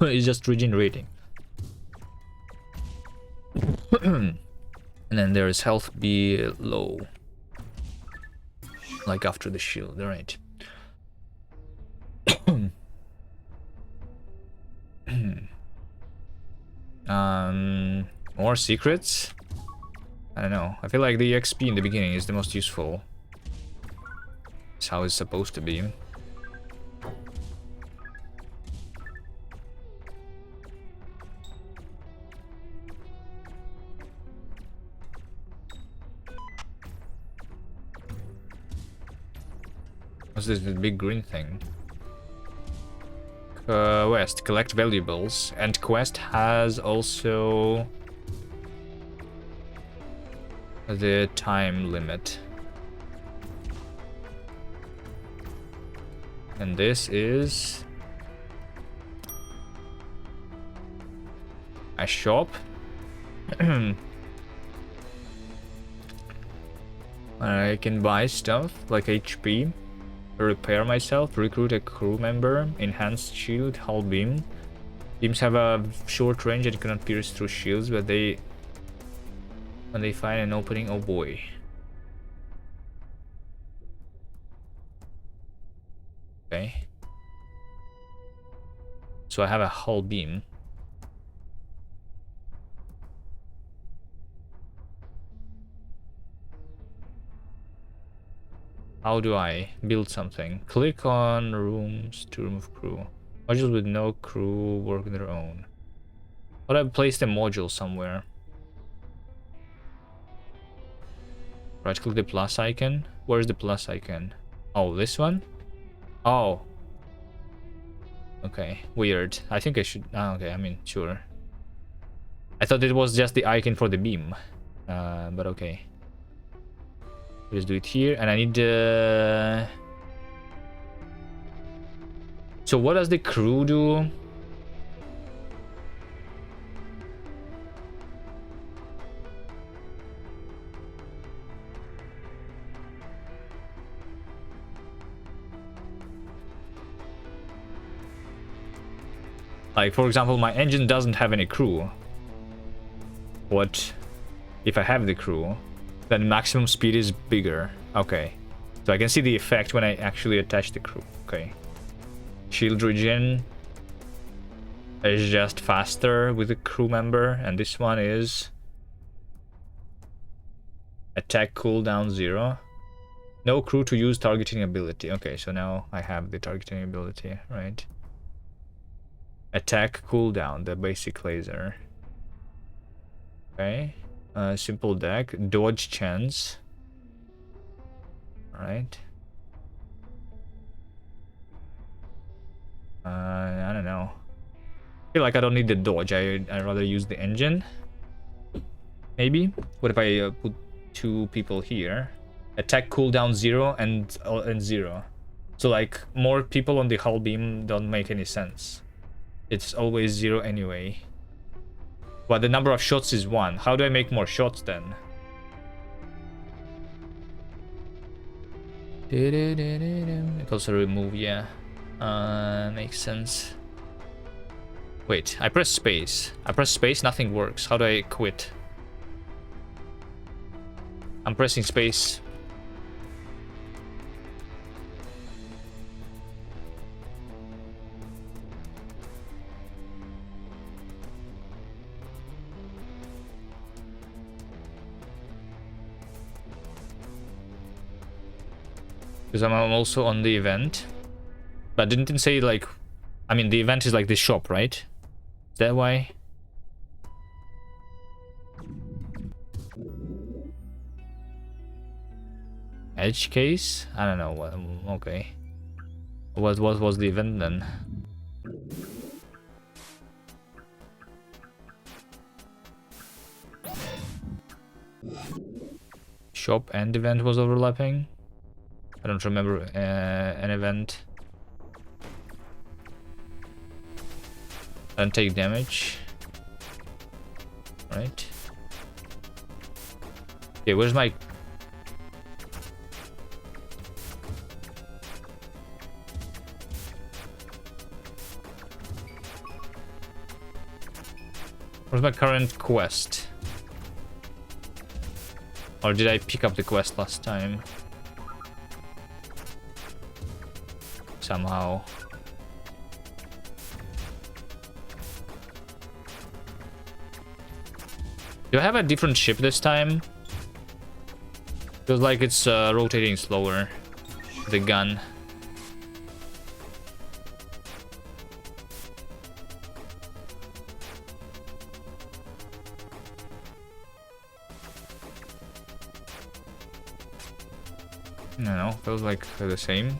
is just regenerating. And then there's health below. Like after the shield, alright. More secrets? I don't know. I feel like the XP in the beginning is the most useful. It's how it's supposed to be. What's this big green thing? Quest, collect valuables. And quest has also the time limit. And this is a shop. I can buy stuff like HP, repair myself, recruit a crew member, enhanced shield, hull beam. Beams have a short range and cannot pierce through shields, but when they find an opening, oh boy. Okay. So I have a hull beam. How do I build something? Click on rooms to remove crew. Modules with no crew work on their own. How do I place the module somewhere? Right click the plus icon. Where's the plus icon? Oh, this one? Oh. Okay, weird. I think I should... okay, I mean, sure. I thought it was just the icon for the beam. But okay. Let's do it here, and I need So what does the crew do? Like, for example, my engine doesn't have any crew. What if I have the crew? Then maximum speed is bigger. Okay. So I can see the effect when I actually attach the crew. Okay. Shield regen is just faster with a crew member, and this one is attack cooldown 0. No crew to use targeting ability. Okay, so now I have the targeting ability, right? Attack cooldown, the basic laser. Okay. Simple deck, dodge chance. Alright. I don't know. I feel like I don't need the dodge. I'd rather use the engine. Maybe. What if I put 2 people here? Attack cooldown 0 and 0. So like more people on the hull beam don't make any sense. It's always 0 anyway. But the number of shots is 1. How do I make more shots then? It also remove, yeah. Makes sense. Wait, I press space. I press space, nothing works. How do I quit? I'm pressing space. Because I'm also on the event. But didn't say like... I mean, the event is like the shop, right? Is that why? Edge case? I don't know what... Okay. What was the event then? Shop and event was overlapping. I don't remember an event. I don't take damage. Right. Okay, where's my... Where's my current quest? Or did I pick up the quest last time? Somehow. Do I have a different ship this time? Feels like it's rotating slower. The gun. No, feels like they're the same.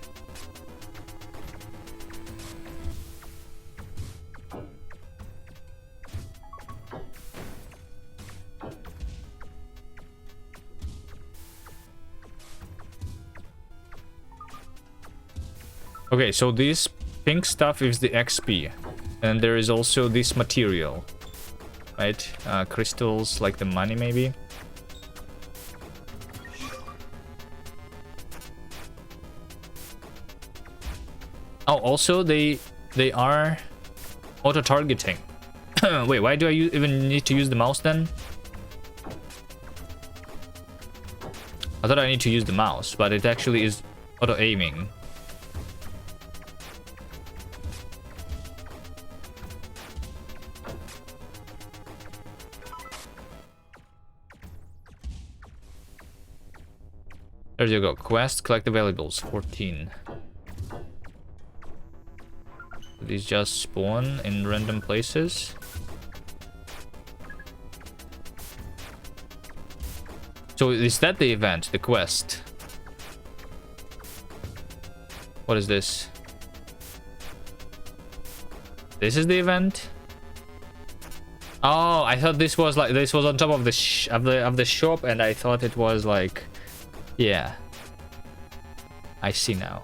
Okay, so this pink stuff is the XP, and there is also this material, right? Crystals, like the money, maybe. Oh, also they are auto-targeting. Wait, why do I even need to use the mouse then? I thought I need to use the mouse, but it actually is auto-aiming. There you go. Quest, collect the valuables, 14. These just spawn in random places. So is that the event, the quest? What is this? This is the event? Oh, I thought this was like on top of the shop, and I thought it was like, yeah. I see now.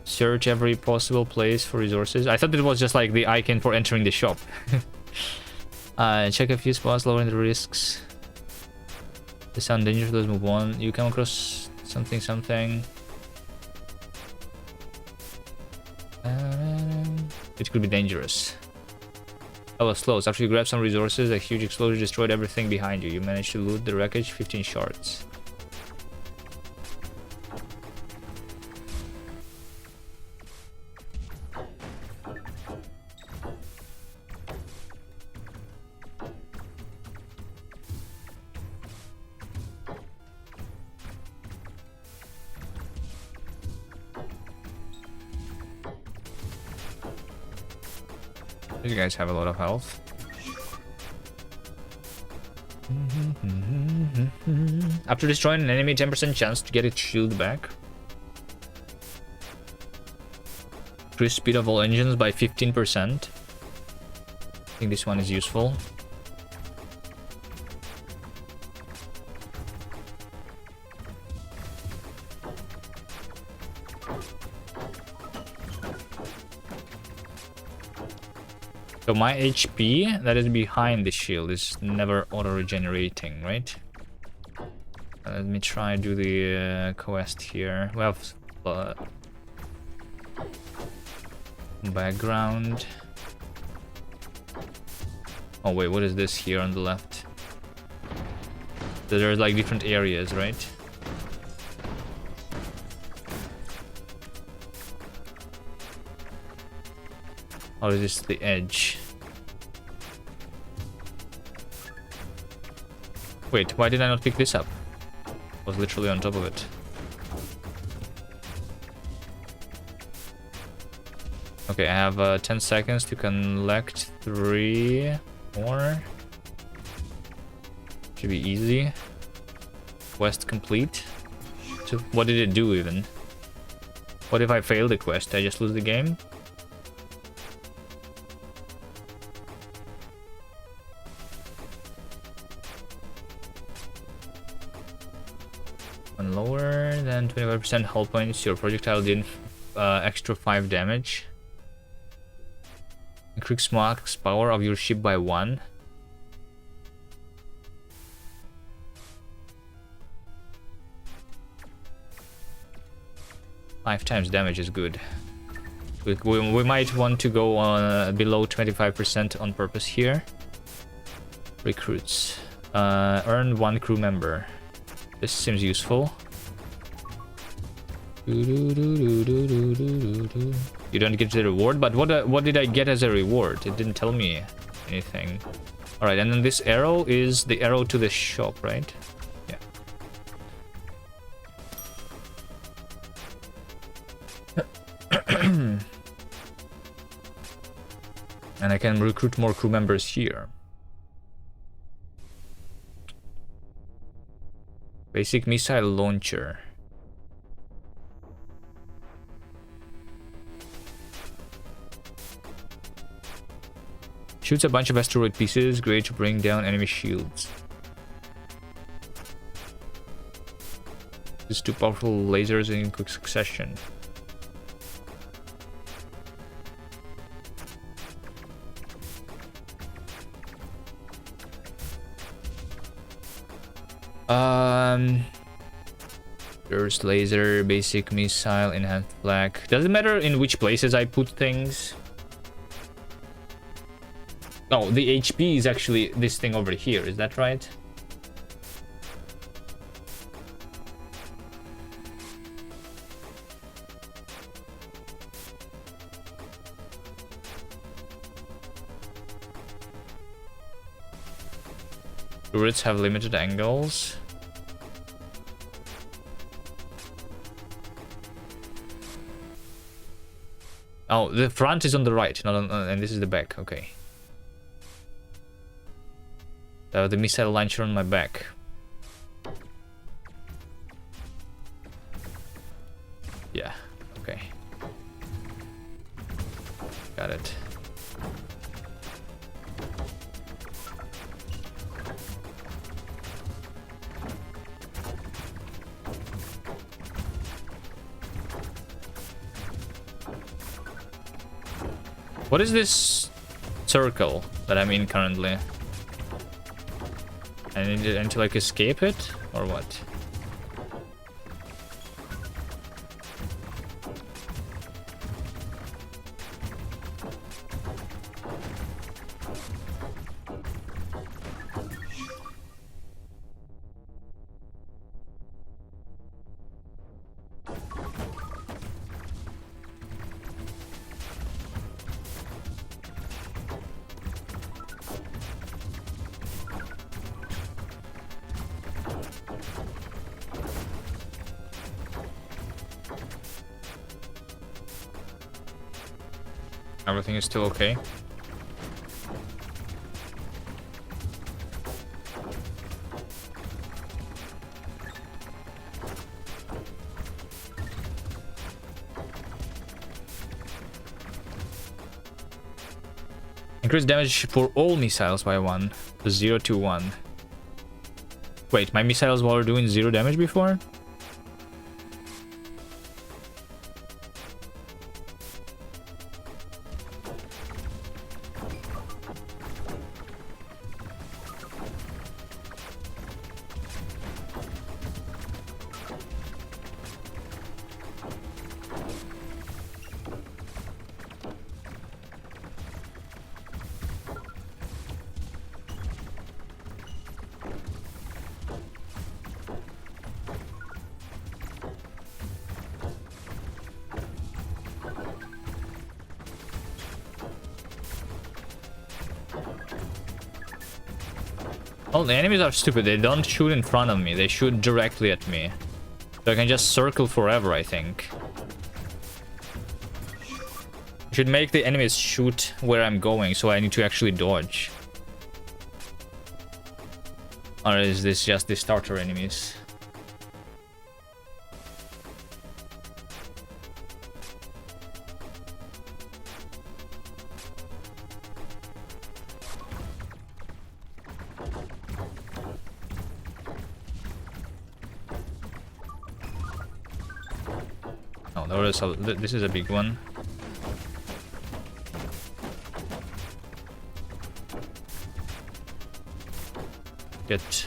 Search every possible place for resources. I thought it was just like the icon for entering the shop. Check a few spots, lowering the risks. They sound dangerous, let's move on. You come across something. It could be dangerous. I was close. After you grabbed some resources, a huge explosion destroyed everything behind you. You managed to loot the wreckage, 15 shards. These guys have a lot of health. After destroying an enemy, 10% chance to get its shield back. Increase speed of all engines by 15%. I think this one is useful. So my HP that is behind the shield is never auto-regenerating, right? Let me try do the quest here. We have background. Oh wait, what is this here on the left? So there's like different areas, right? Or is this the edge? Wait, why did I not pick this up? I was literally on top of it. Okay, I have 10 seconds to collect 3 more. Should be easy. Quest complete. What did it do even? What if I fail the quest? I just lose the game? When lower than 25% hull points, your projectile did extra 5 damage. Increase max power of your ship by 1. Five times damage is good. We might want to go on below 25% on purpose here. Recruits. Earn 1 crew member. This seems useful. You don't get the reward, but what did I get as a reward? It didn't tell me anything. Alright, and then this arrow is the arrow to the shop, right? Yeah. And I can recruit more crew members here. Basic missile launcher. Shoots a bunch of asteroid pieces, great to bring down enemy shields. These 2 powerful lasers in quick succession. Burst laser, basic missile, enhanced flak. Does it matter in which places I put things? Oh, the HP is actually this thing over here, is that right? Turrets have limited angles. Oh, the front is on the right, not on, and this is the back. Okay. The missile launcher on my back. Yeah. Okay. Got it. What is this circle that I'm in currently? I need to like escape it or what? Everything is still okay. Increase damage for all missiles by 1. 0 to 1. Wait, my missiles were doing 0 damage before? Oh, the enemies are stupid. They don't shoot in front of me. They shoot directly at me. So I can just circle forever, I think. I should make the enemies shoot where I'm going, so I need to actually dodge. Or is this just the starter enemies? Oh, this is a big one. Get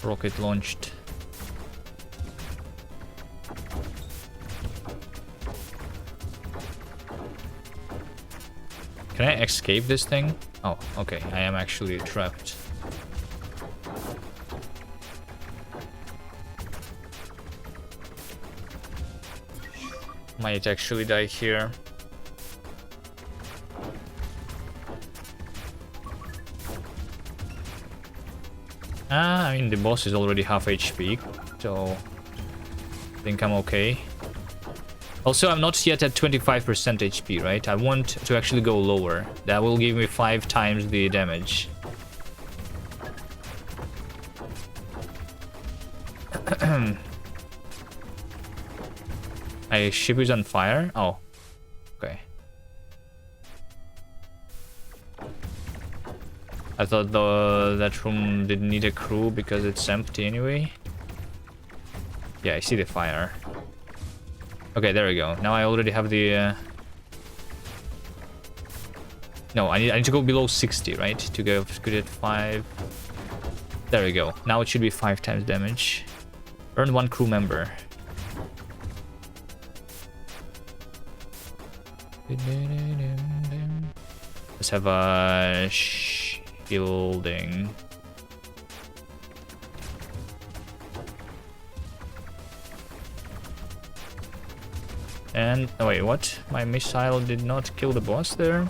rocket launched. Can I escape this thing? Oh, okay. I am actually trapped. Might actually die here. I mean, the boss is already half HP, so I think I'm okay. Also, I'm not yet at 25% HP, right? I want to actually go lower. That will give me 5 times the damage. My ship is on fire? Oh, okay. I thought that room didn't need a crew because it's empty anyway. Yeah, I see the fire. Okay, there we go. Now I already have the... No, I need to go below 60, right? To go good at 5. There we go. Now it should be 5 times damage. Earn 1 crew member. Let's have a shielding. And oh wait, what? My missile did not kill the boss there.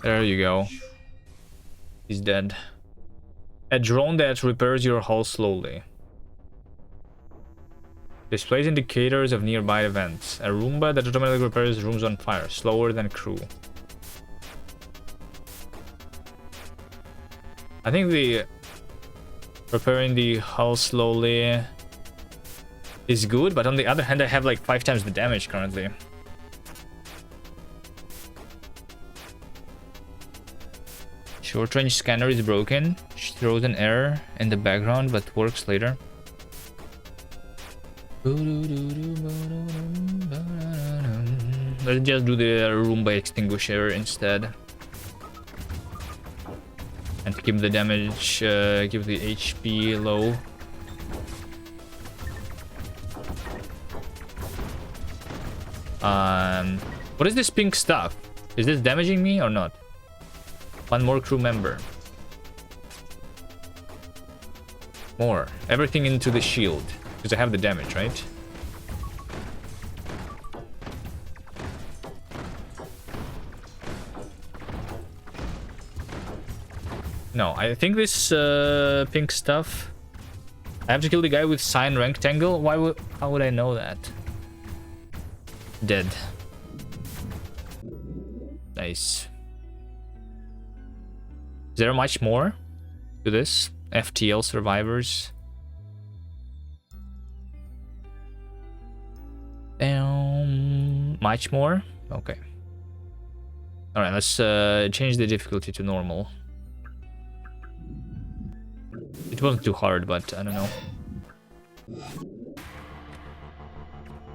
There you go. He's dead. A drone that repairs your hull slowly. Displays indicators of nearby events. A Roomba that automatically repairs rooms on fire, slower than crew. I think the repairing the hull slowly is good, but on the other hand, I have like 5 times the damage currently. Short range scanner is broken. Throws an error in the background, but works later. Let's just do the Roomba extinguisher instead. And keep the damage, keep the HP low. What is this pink stuff? Is this damaging me or not? 1 more crew member. More. Everything into the shield. Because I have the damage, right? No, I think this pink stuff... I have to kill the guy with Cyan Rectangle? How would I know that? Dead. Nice. Is there much more to this? FTL survivors. Much more? Okay. Alright, let's change the difficulty to normal. It wasn't too hard, but I don't know.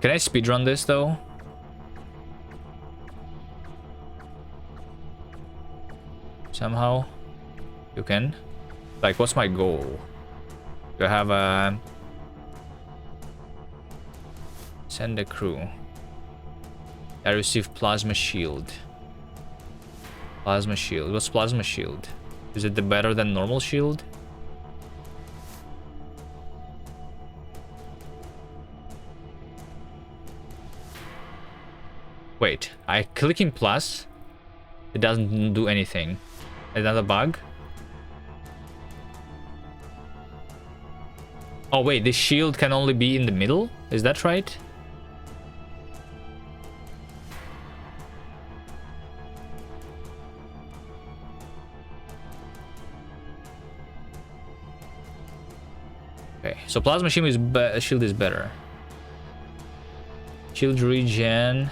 Can I speedrun this though? Somehow? You can? Like, what's my goal? Do I have a... Send a crew. I received plasma shield. Plasma shield. What's plasma shield? Is it the better than normal shield? Wait, clicking plus, it doesn't do anything. Another bug? Oh wait, this shield can only be in the middle? Is that right? Okay, so plasma shield is better. Shield regen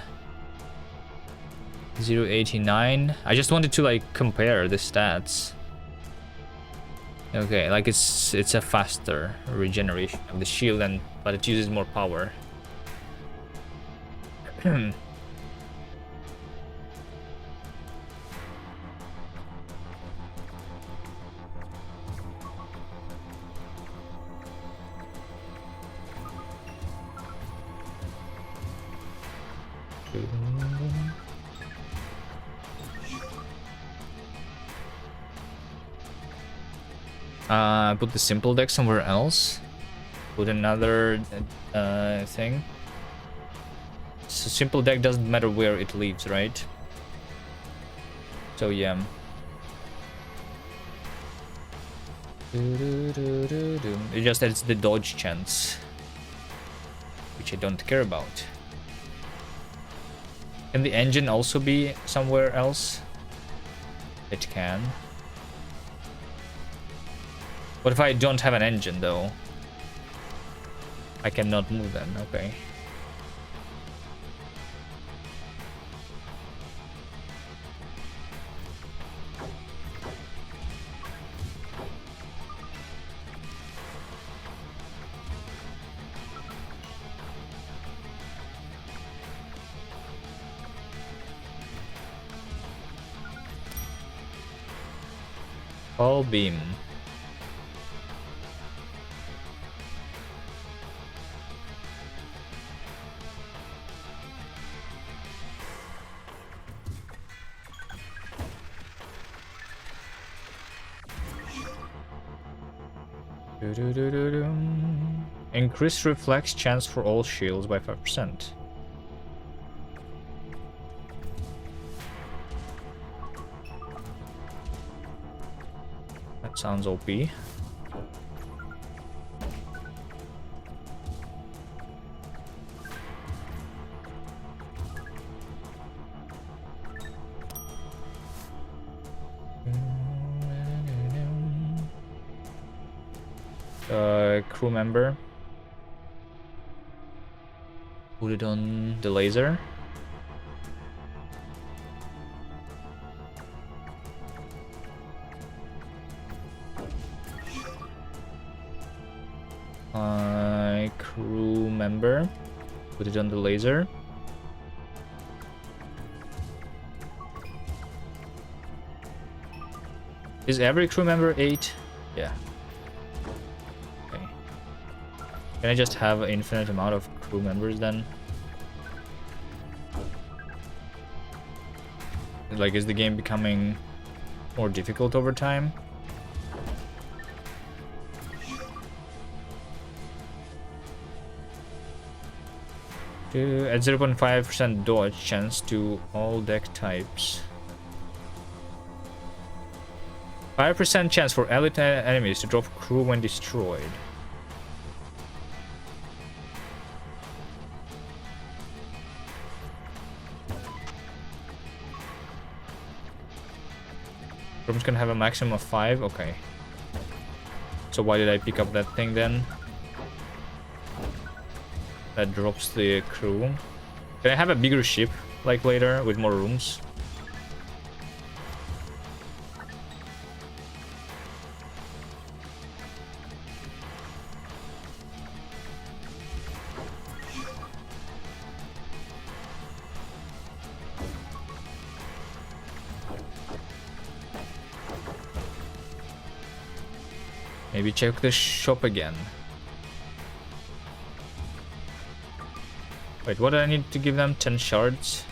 0.89. I just wanted to like compare the stats. Okay, like it's a faster regeneration of the shield, and but it uses more power. Put the simple deck somewhere else. Put another thing. So simple deck doesn't matter where it leaves, right? So yeah. It just adds the dodge chance, which I don't care about. Can the engine also be somewhere else? It can. What if I don't have an engine though? I cannot move then, okay. Hull beam. Increase reflex chance for all shields by 5%. That sounds OP. Crew member. Put it on the laser. Crew member. Put it on the laser. Is every crew member 8? Yeah. Okay. Can I just have an infinite amount of crew members then? Like, is the game becoming more difficult over time? At 0.5% dodge chance to all deck types. 5% chance for elite enemies to drop crew when destroyed. Room's gonna have a maximum of 5? Okay. So why did I pick up that thing then? That drops the crew. Can I have a bigger ship, like later, with more rooms? Maybe check the shop again. Wait, what do I need to give them? 10 shards?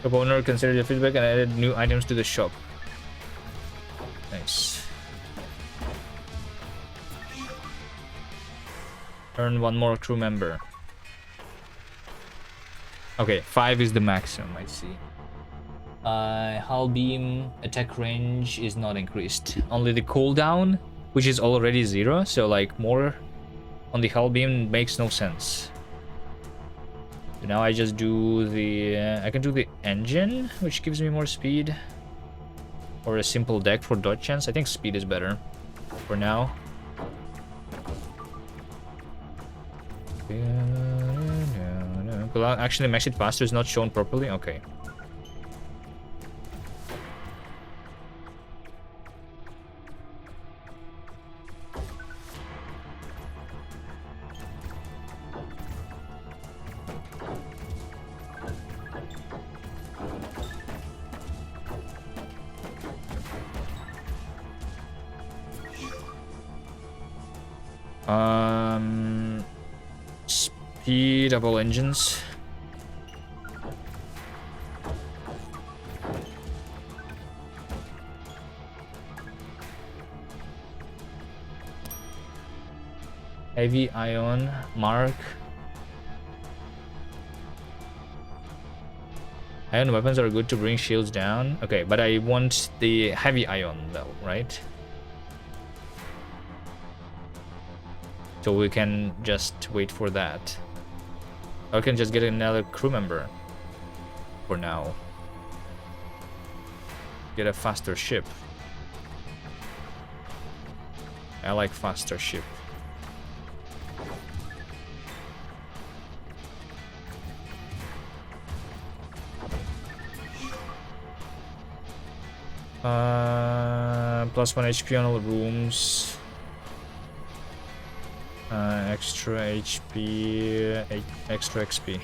Shop owner considered the feedback and added new items to the shop. Nice. Earn one more crew member. Okay, 5 is the maximum, I see. Hull beam attack range is not increased. Only the cooldown, which is already 0, so like more on the hull beam makes no sense. So now I just do the... I can do the engine, which gives me more speed. Or a simple deck for dodge chance. I think speed is better. for now. Well, actually, Maxit Faster is not shown properly. Okay. Speed of all engines. Heavy ion mark. Ion weapons are good to bring shields down. Okay, but I want the heavy ion though, right? So we can just wait for that. Or we can just get another crew member for now. Get a faster ship. I like faster ship. Plus 1 HP on all rooms. Extra HP, extra XP.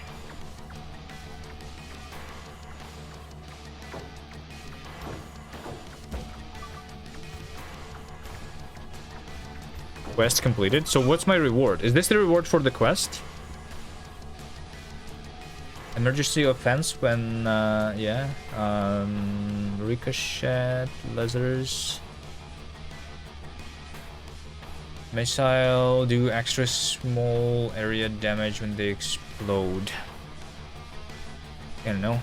Quest completed. So what's my reward? Is this the reward for the quest? Emergency offense when, yeah. Ricochet, lasers. Missile do extra small area damage when they explode. I don't know.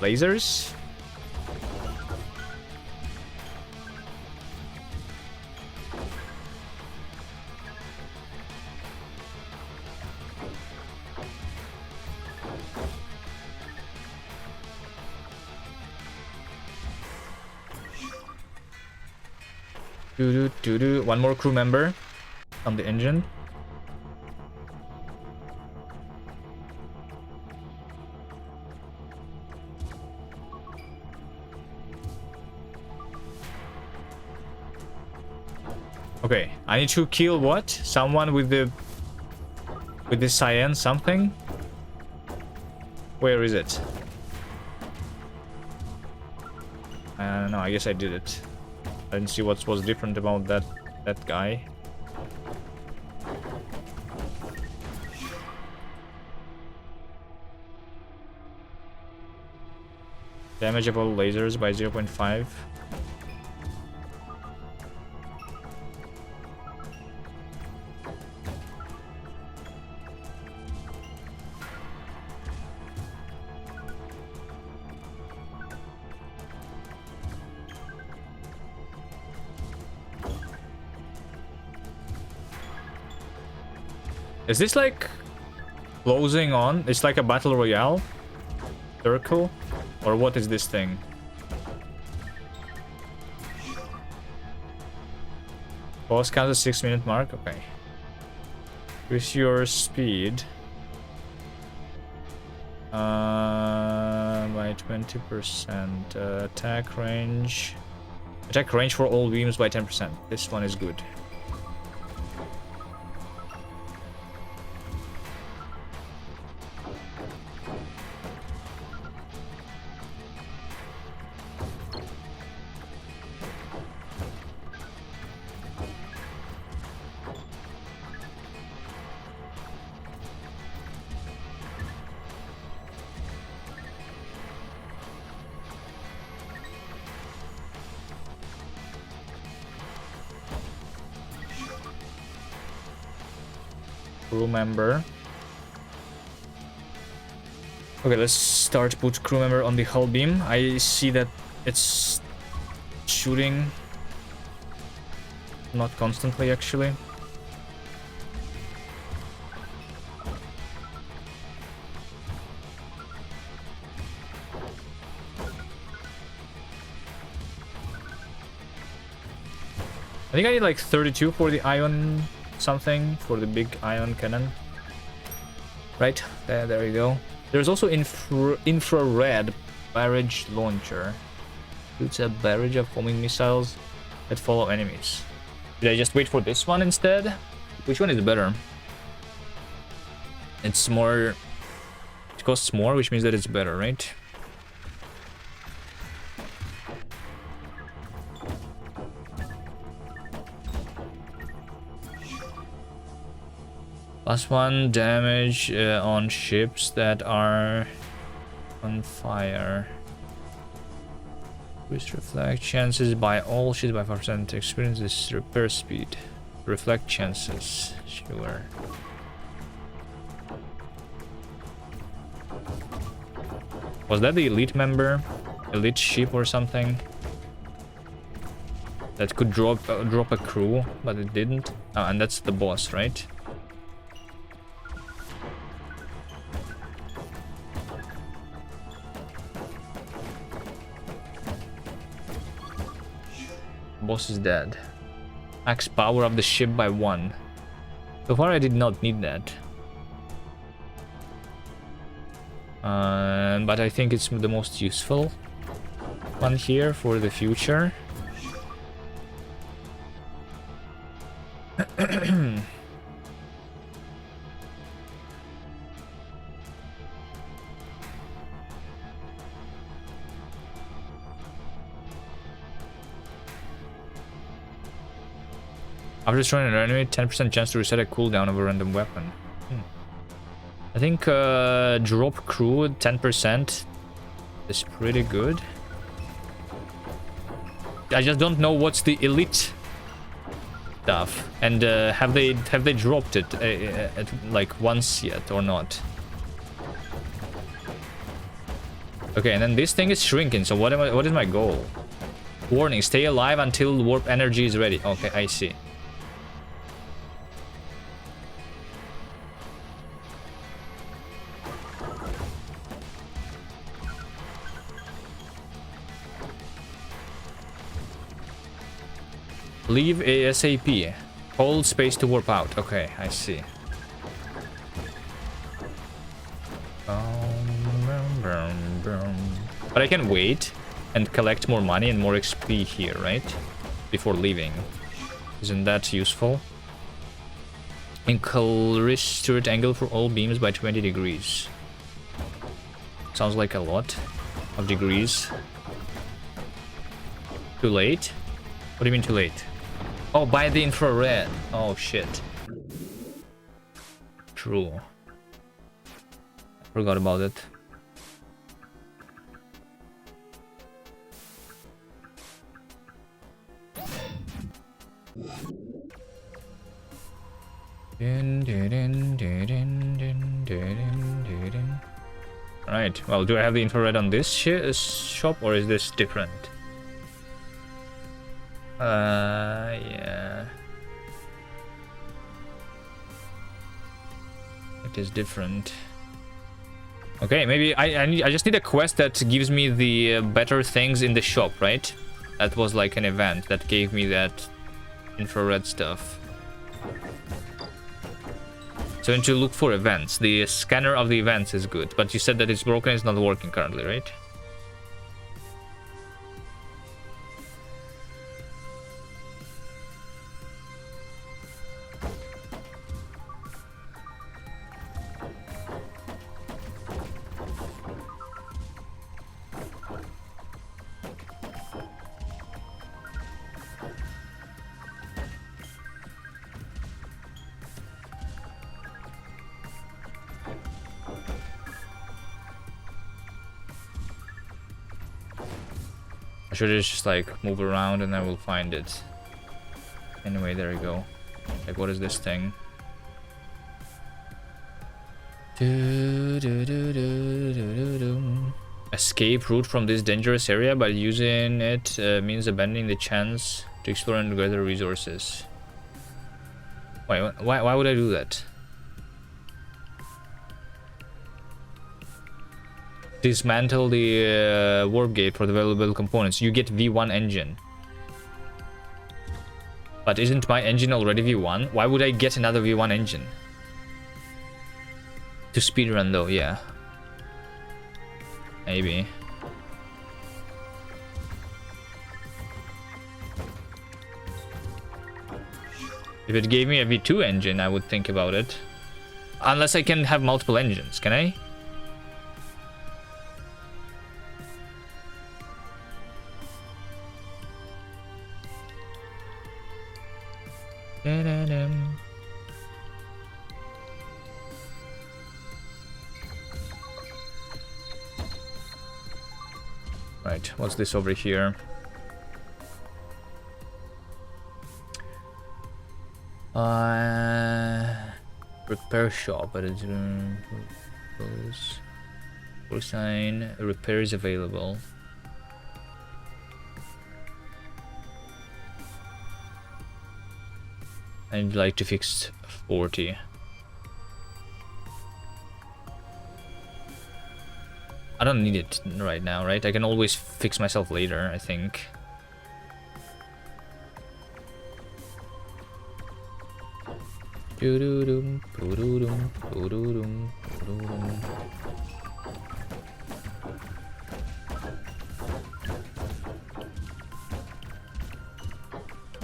Lasers? One more crew member on the engine. Okay, I need to kill what? Someone with the cyan something? Where is it? I don't know, I guess I did it. I didn't see what was different about that guy. Damage of all lasers by 0.5. Is this like closing on? It's like a battle royale circle, or what is this thing? Boss counts a 6-minute mark. Okay. Increase your speed by 20%. Attack range. Attack range for all beams by 10%. This one is good. Crew member. Okay, let's start put crew member on the hull beam. I see that it's shooting not constantly actually. I think I need like 32 for the ion something, for the big ion cannon. Right, there you go. There's also infrared barrage launcher. Shoots a barrage of homing missiles that follow enemies. Did I just wait for this one instead? Which one is better? It's more... It costs more, which means that it's better, right? +1 damage on ships that are on fire. Increased reflect chances by all ships by 5%. Experience this repair speed. Reflect chances. Sure. Was that the elite member? Elite ship or something? That could drop a crew, but it didn't. Oh, and that's the boss, right? Boss is dead. Max power of the ship by 1. So far I did not need that. But I think it's the most useful one here for the future. After destroying an enemy, 10% chance to reset a cooldown of a random weapon. I think drop crew 10% is pretty good. I just don't know what's the elite stuff, and have they dropped it like once yet or not? Okay, and then this thing is shrinking. So what is my goal? Warning: stay alive until warp energy is ready. Okay, I see. Leave ASAP. Hold space to warp out. Okay, I see. But I can wait and collect more money and more XP here, right? Before leaving. Isn't that useful? Increase turret angle for all beams by 20 degrees. Sounds like a lot of degrees. Too late? What do you mean too late? Oh, by the infrared. Oh, shit. True. Forgot about it. Alright, well, do I have the infrared on this shop, or is this different? Yeah. It is different. Okay, maybe I just need a quest that gives me the better things in the shop, right? That was like an event that gave me that infrared stuff. So I need to look for events. The scanner of the events is good, but you said that it's broken, it's not working currently, right? I should just like move around and I will find it. Anyway, there you go. Like, what is this thing? Escape route from this dangerous area, but using it means abandoning the chance to explore and gather resources. Wait, why would I do that? Dismantle the warp gate for the valuable components. You get V1 engine. But isn't my engine already V1? Why would I get another V1 engine? To speedrun though, yeah. Maybe. If it gave me a V2 engine, I would think about it. Unless I can have multiple engines, can I? Right, what's this over here? Repair shop, but it's full sign. Repair is available. I'd like to fix 40. I don't need it right now, right? I can always fix myself later, I think.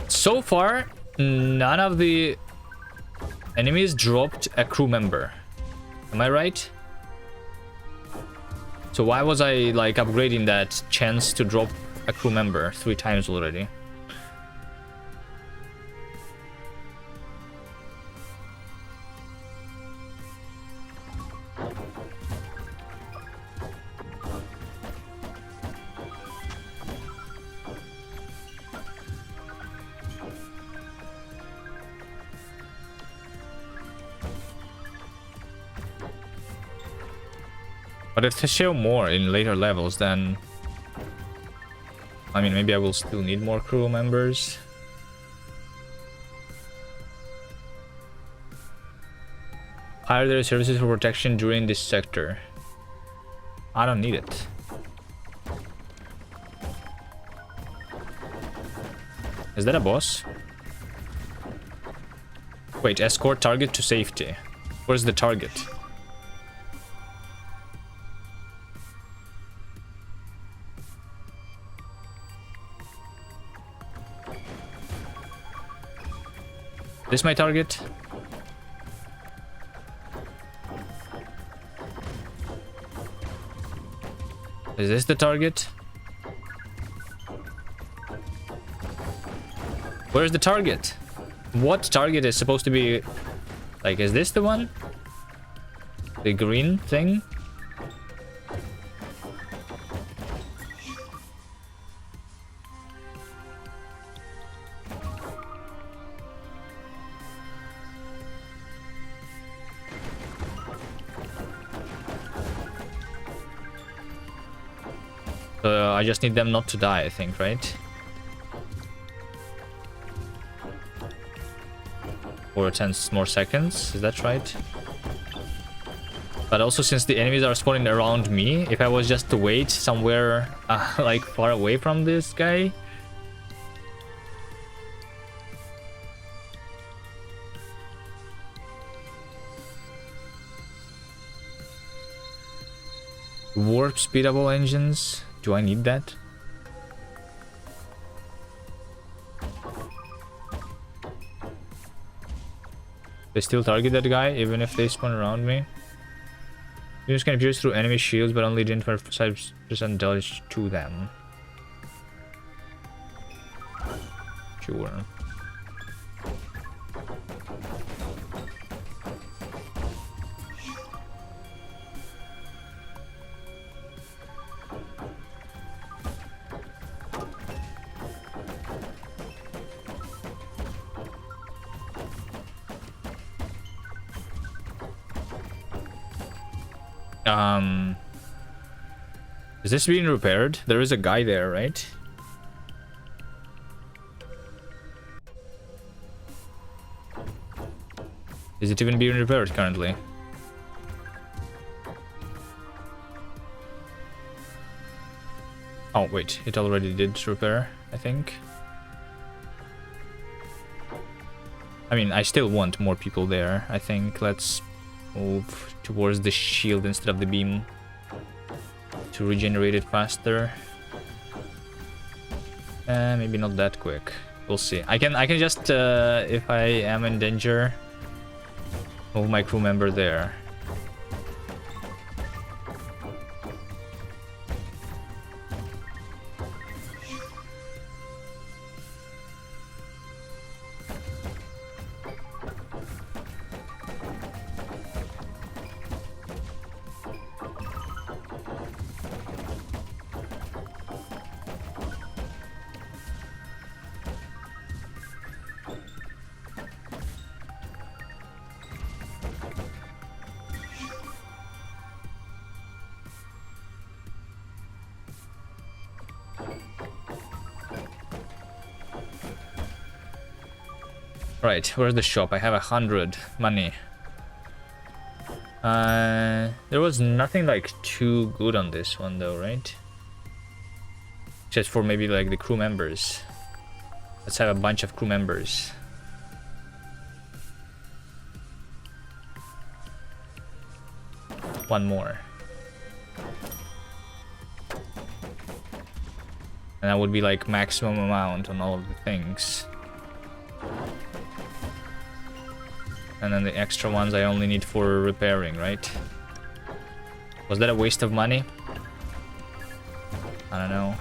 So far, none of the enemies dropped a crew member. Am I right? So why was I like upgrading that chance to drop a crew member 3 times already? But if they show more in later levels, then... I mean, maybe I will still need more crew members. Hire their services for protection during this sector. I don't need it. Is that a boss? Wait, escort target to safety. Where's the target? This my target? Is this the target? Where's the target? What target is supposed to be... Like, is this the one? The green thing? I just need them not to die, I think, right? For 10 more seconds, is that right? But also, since the enemies are spawning around me, if I was just to wait somewhere like far away from this guy, warp speedable engines. Do I need that? They still target that guy even if they spawn around me. Units can pierce through enemy shields, but only gain 25% damage to them. Sure. Is this being repaired? There is a guy there, right? Is it even being repaired currently? Oh, wait. It already did repair, I think. I mean, I still want more people there, I think. Let's move towards the shield instead of the beam to regenerate it faster. Maybe not that quick. We'll see. I can just, if I am in danger, move my crew member there. Right, where's the shop? I have 100 money. There was nothing like too good on this one though, right? Just for maybe like the crew members. Let's have a bunch of crew members. One more. And that would be like maximum amount on all of the things. And then the extra ones I only need for repairing, right? Was that a waste of money? I don't know.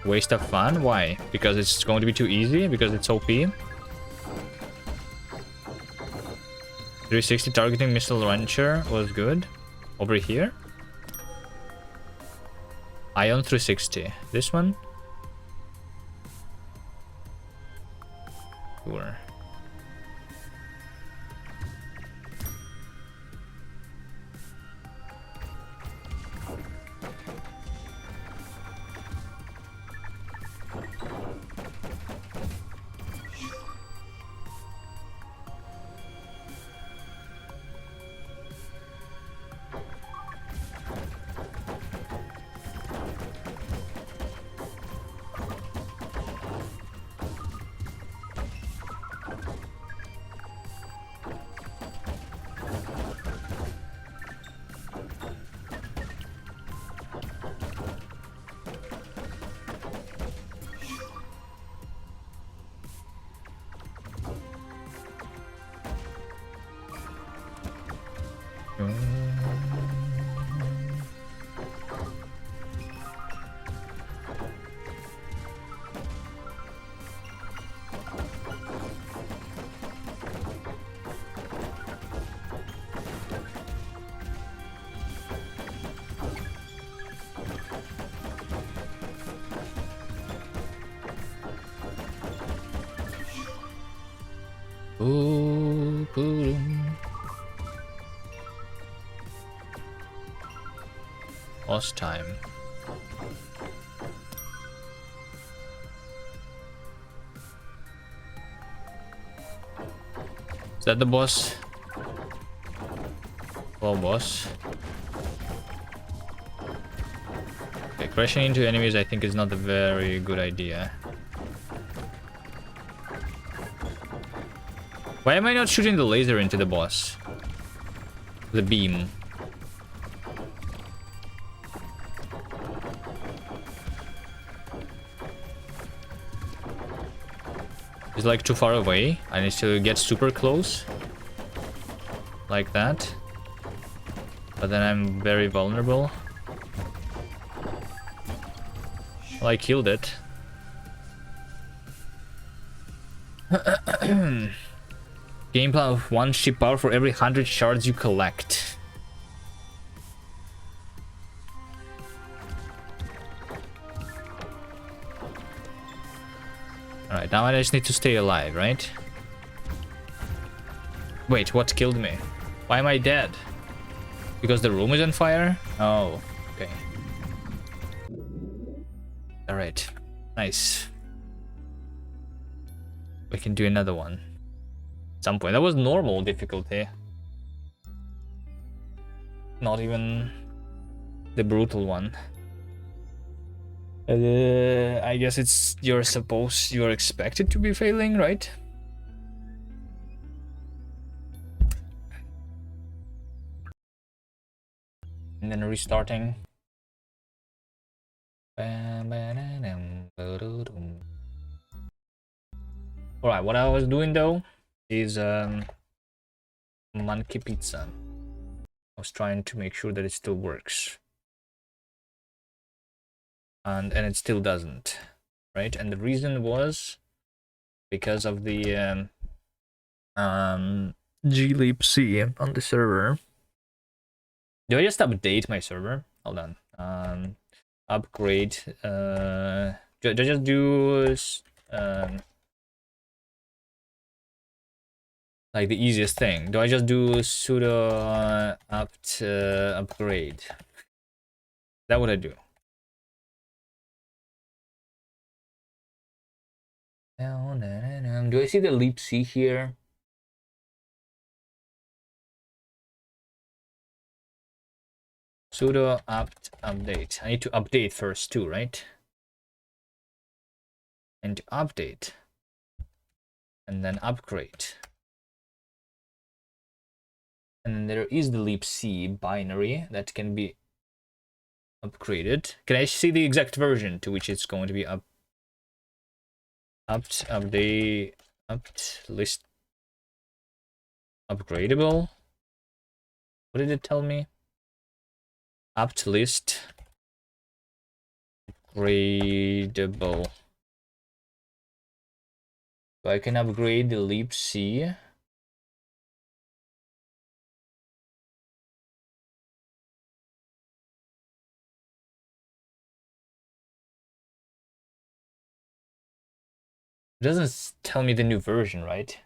Waste of fun? Why? Because it's going to be too easy? Because it's OP? 360 targeting missile launcher was good. Over here? Ion 360. This one? Sure. Ooh, boom. Lost time. Is that the boss? Well, boss. Okay, crashing into enemies I think is not a very good idea. Why am I not shooting the laser into the boss? The beam. It's like too far away. I need to get super close. Like that. But then I'm very vulnerable. Well, I killed it. Game plan of 1 ship power for every 100 shards you collect. Alright, now I just need to stay alive, right? Wait, what killed me? Why am I dead? Because the room is on fire? Oh, okay. Alright, nice. We can do another one at some point. That was normal difficulty. Not even the brutal one. I guess it's you're expected to be failing, right? And then restarting. Alright, what I was doing though is monkey pizza. I was trying to make sure that it still works. And it still doesn't, right? And the reason was because of the glibc on the server. Do I just update my server? Hold on. Upgrade. Do I just do like the easiest thing? Do I just do sudo apt upgrade? Is that what I do? Do I see the libc here? Sudo apt update. I need to update first too, right? And to update. And then upgrade. And then there is the libc binary that can be upgraded. Can I see the exact version to which it's going to be update apt list upgradable? What did it tell me? Apt list upgradable. So I can upgrade the libc. It doesn't tell me the new version, right?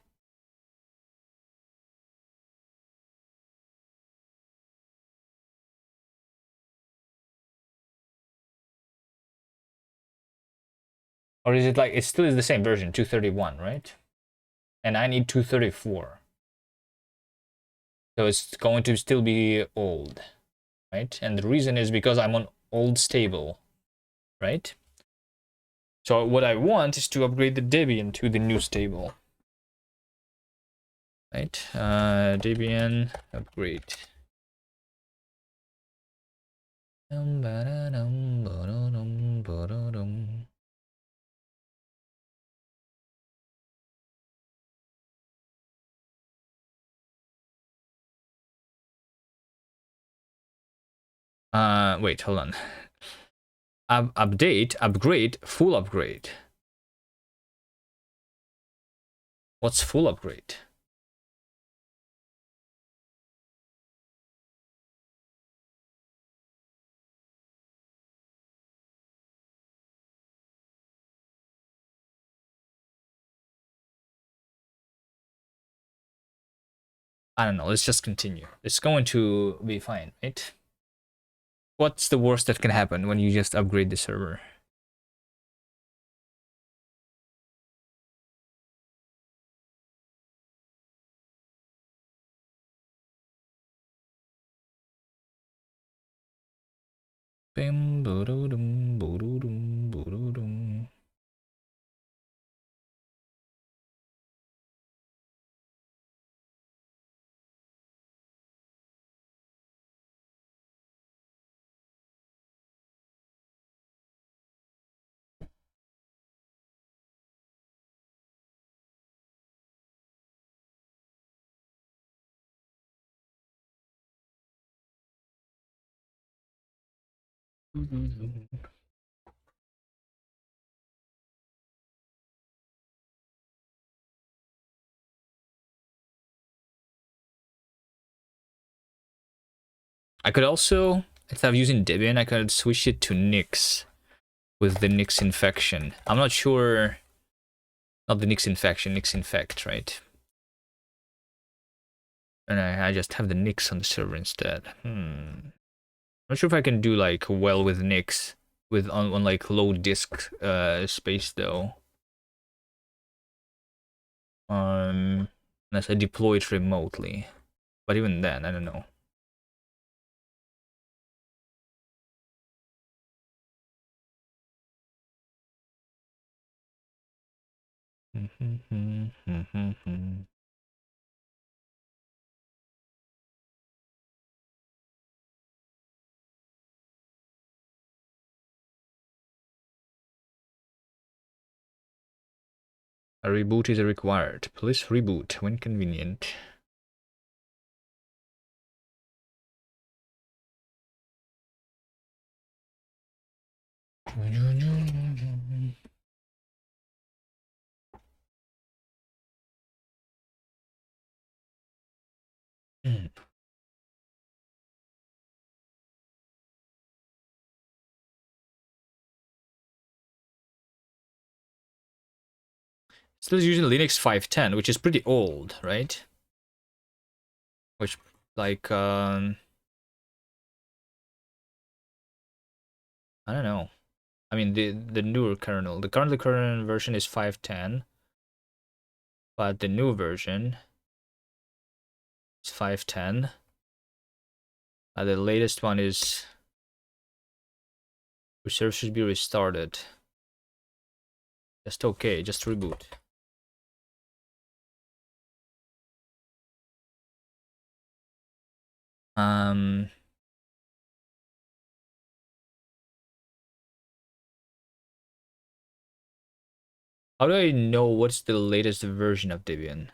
Or is it like, it still is the same version, 231, right? And I need 234. So it's going to still be old, right? And the reason is because I'm on old stable, right? So what I want is to upgrade the Debian to the new stable. Right? Debian upgrade. Wait, hold on. Upgrade, full upgrade. What's full upgrade? I don't know, let's just continue. It's going to be fine, right? What's the worst that can happen when you just upgrade the server? Bim, bo-do-dum, bo-do-dum, bo-do-dum. I could also, instead of using Debian, I could switch it to Nix with the Nix infection. I'm not sure, not the Nix infection, Nix infect, right? And I just have the Nix on the server instead. I'm not sure if I can do like well with Nix with on like low disk space though. Unless I deploy it remotely. But even then, I don't know. A reboot is required. Please reboot when convenient. Still using Linux 5.10, which is pretty old, right? Which, like, I don't know. I mean, the newer kernel. The current version is 5.10, but the new version is 5.10. The latest one is reserve should be restarted. Just okay, just reboot. How do I know what's the latest version of Debian?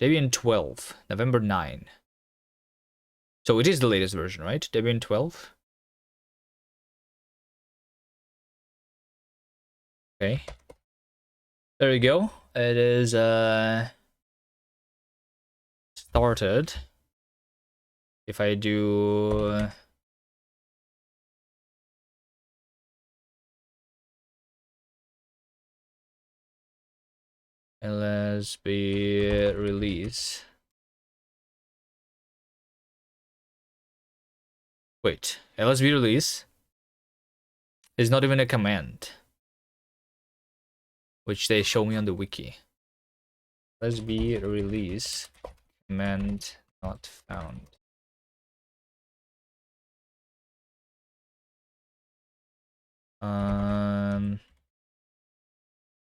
Debian 12, November 9. So it is the latest version, right? Debian 12? Okay. There you go. It is started. If I do LSB release. Wait, LSB release is not even a command, which they show me on the wiki. LSB release command not found.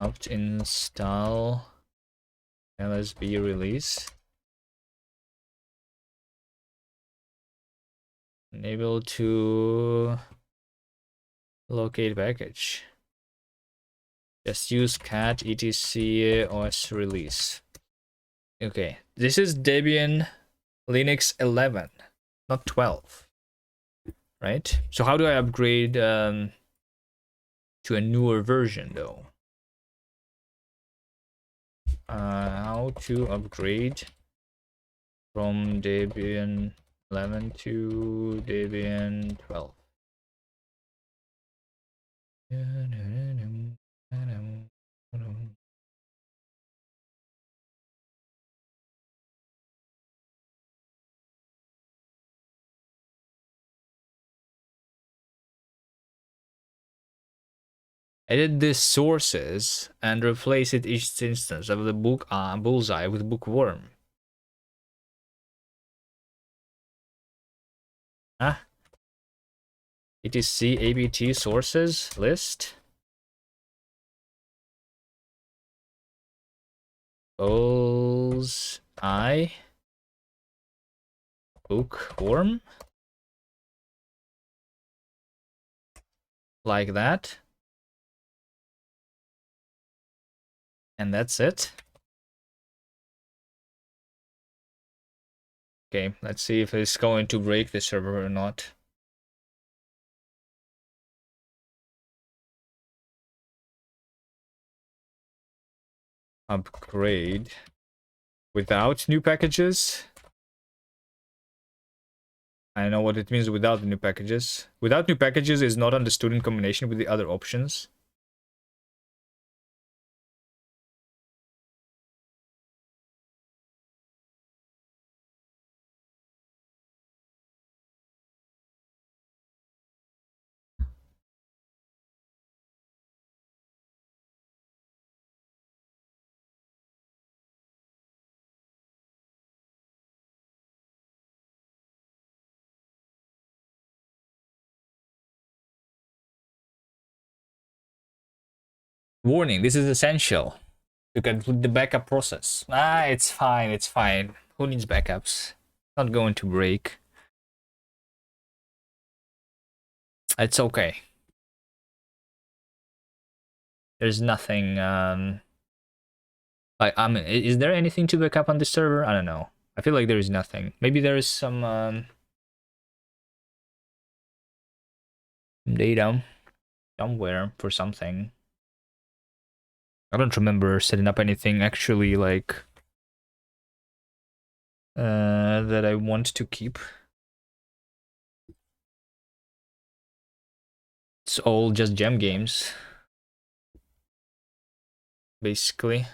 Opt install LSB release. Enable to locate package. Just use cat etc os release. Okay, this is Debian Linux 11, not 12, right? So how do I upgrade to a newer version though? How to upgrade from Debian 11 to Debian 12. Edit the sources and replace it each instance of the book bullseye with bookworm. Ah, etc abt sources list. Bullseye bookworm. Like that. And that's it. Okay, let's see if it's going to break the server or not. Upgrade without new packages. I know what it means without the new packages. Without new packages is not understood in combination with the other options. Warning, this is essential to complete the backup process. It's fine, it's fine. Who needs backups? Not going to break. It's okay. There's nothing, like, is there anything to back up on this server? I don't know. I feel like there is nothing. Maybe there is some, data somewhere for something. I don't remember setting up anything actually, like, that I want to keep. It's all just gem games, basically.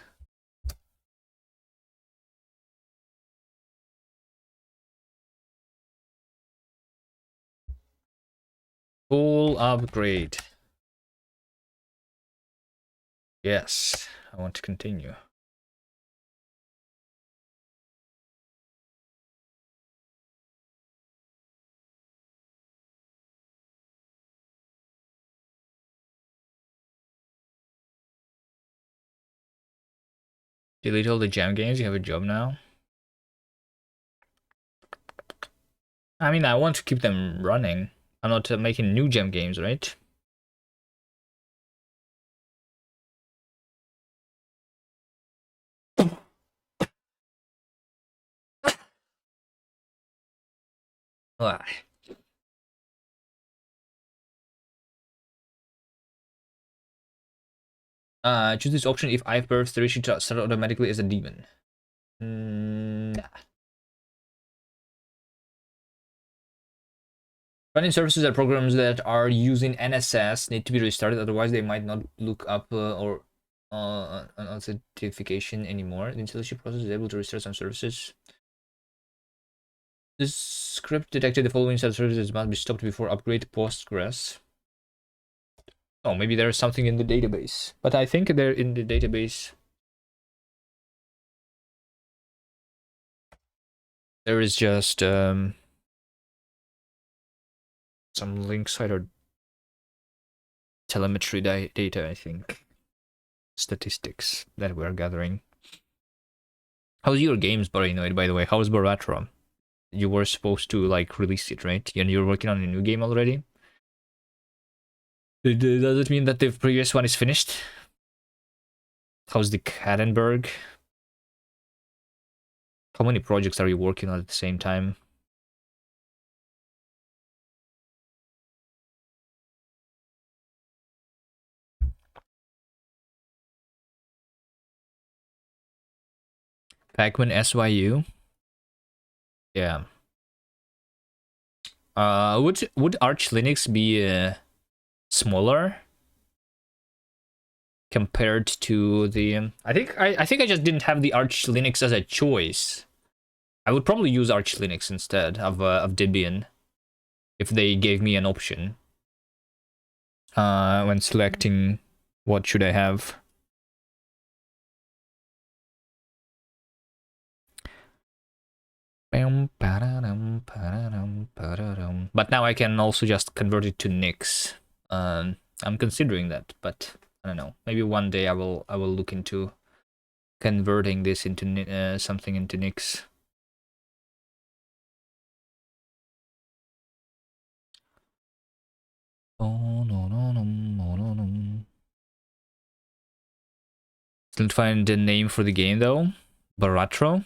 Full upgrade. Yes, I want to continue. Delete all the gem games, you have a job now. I mean, I want to keep them running. I'm not making new gem games, right? Ah. Choose this option if I've birthed the issue to start automatically as a demon. Nah. Running services and programs that are using NSS need to be restarted, otherwise they might not look up or an authentication anymore. The installation process is able to restart some services. This script detected the following set of services must be stopped before upgrade Postgres. Oh, maybe there's something in the database. But I think they're in the database. There is just some link site or telemetry data, I think. Statistics that we're gathering. How's your games, Paranoid, by the way? How's Baratro? You were supposed to, like, release it, right? And you're working on a new game already? Does it mean that the previous one is finished? How's the Kattenberg? How many projects are you working on at the same time? Pac-Man SYU? Yeah. Would Arch Linux be smaller compared to the? I think I just didn't have the Arch Linux as a choice. I would probably use Arch Linux instead of Debian if they gave me an option when selecting what should I have. But now I can also just convert it to Nix. I'm considering that, but I don't know. Maybe one day I will look into converting this into something into Nix. Still find the name for the game though. Baratro.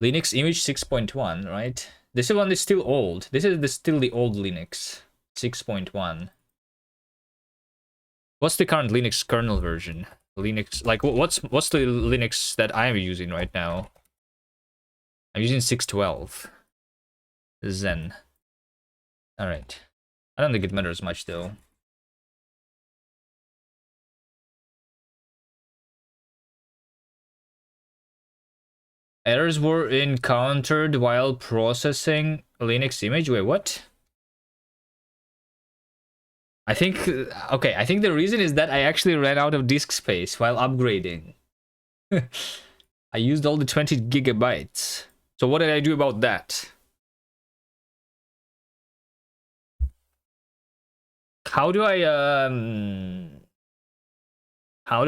Linux image 6.1, right? This one is still old. This is still the old Linux 6.1. What's the current Linux kernel version? Linux, like, what's the Linux that I'm using right now? I'm using 6.12. Zen. All right. I don't think it matters much though. Errors were encountered while processing Linux image. Wait, what? I think, okay, I think the reason is that I actually ran out of disk space while upgrading. I used all the 20 gigabytes. So what did I do about that? how do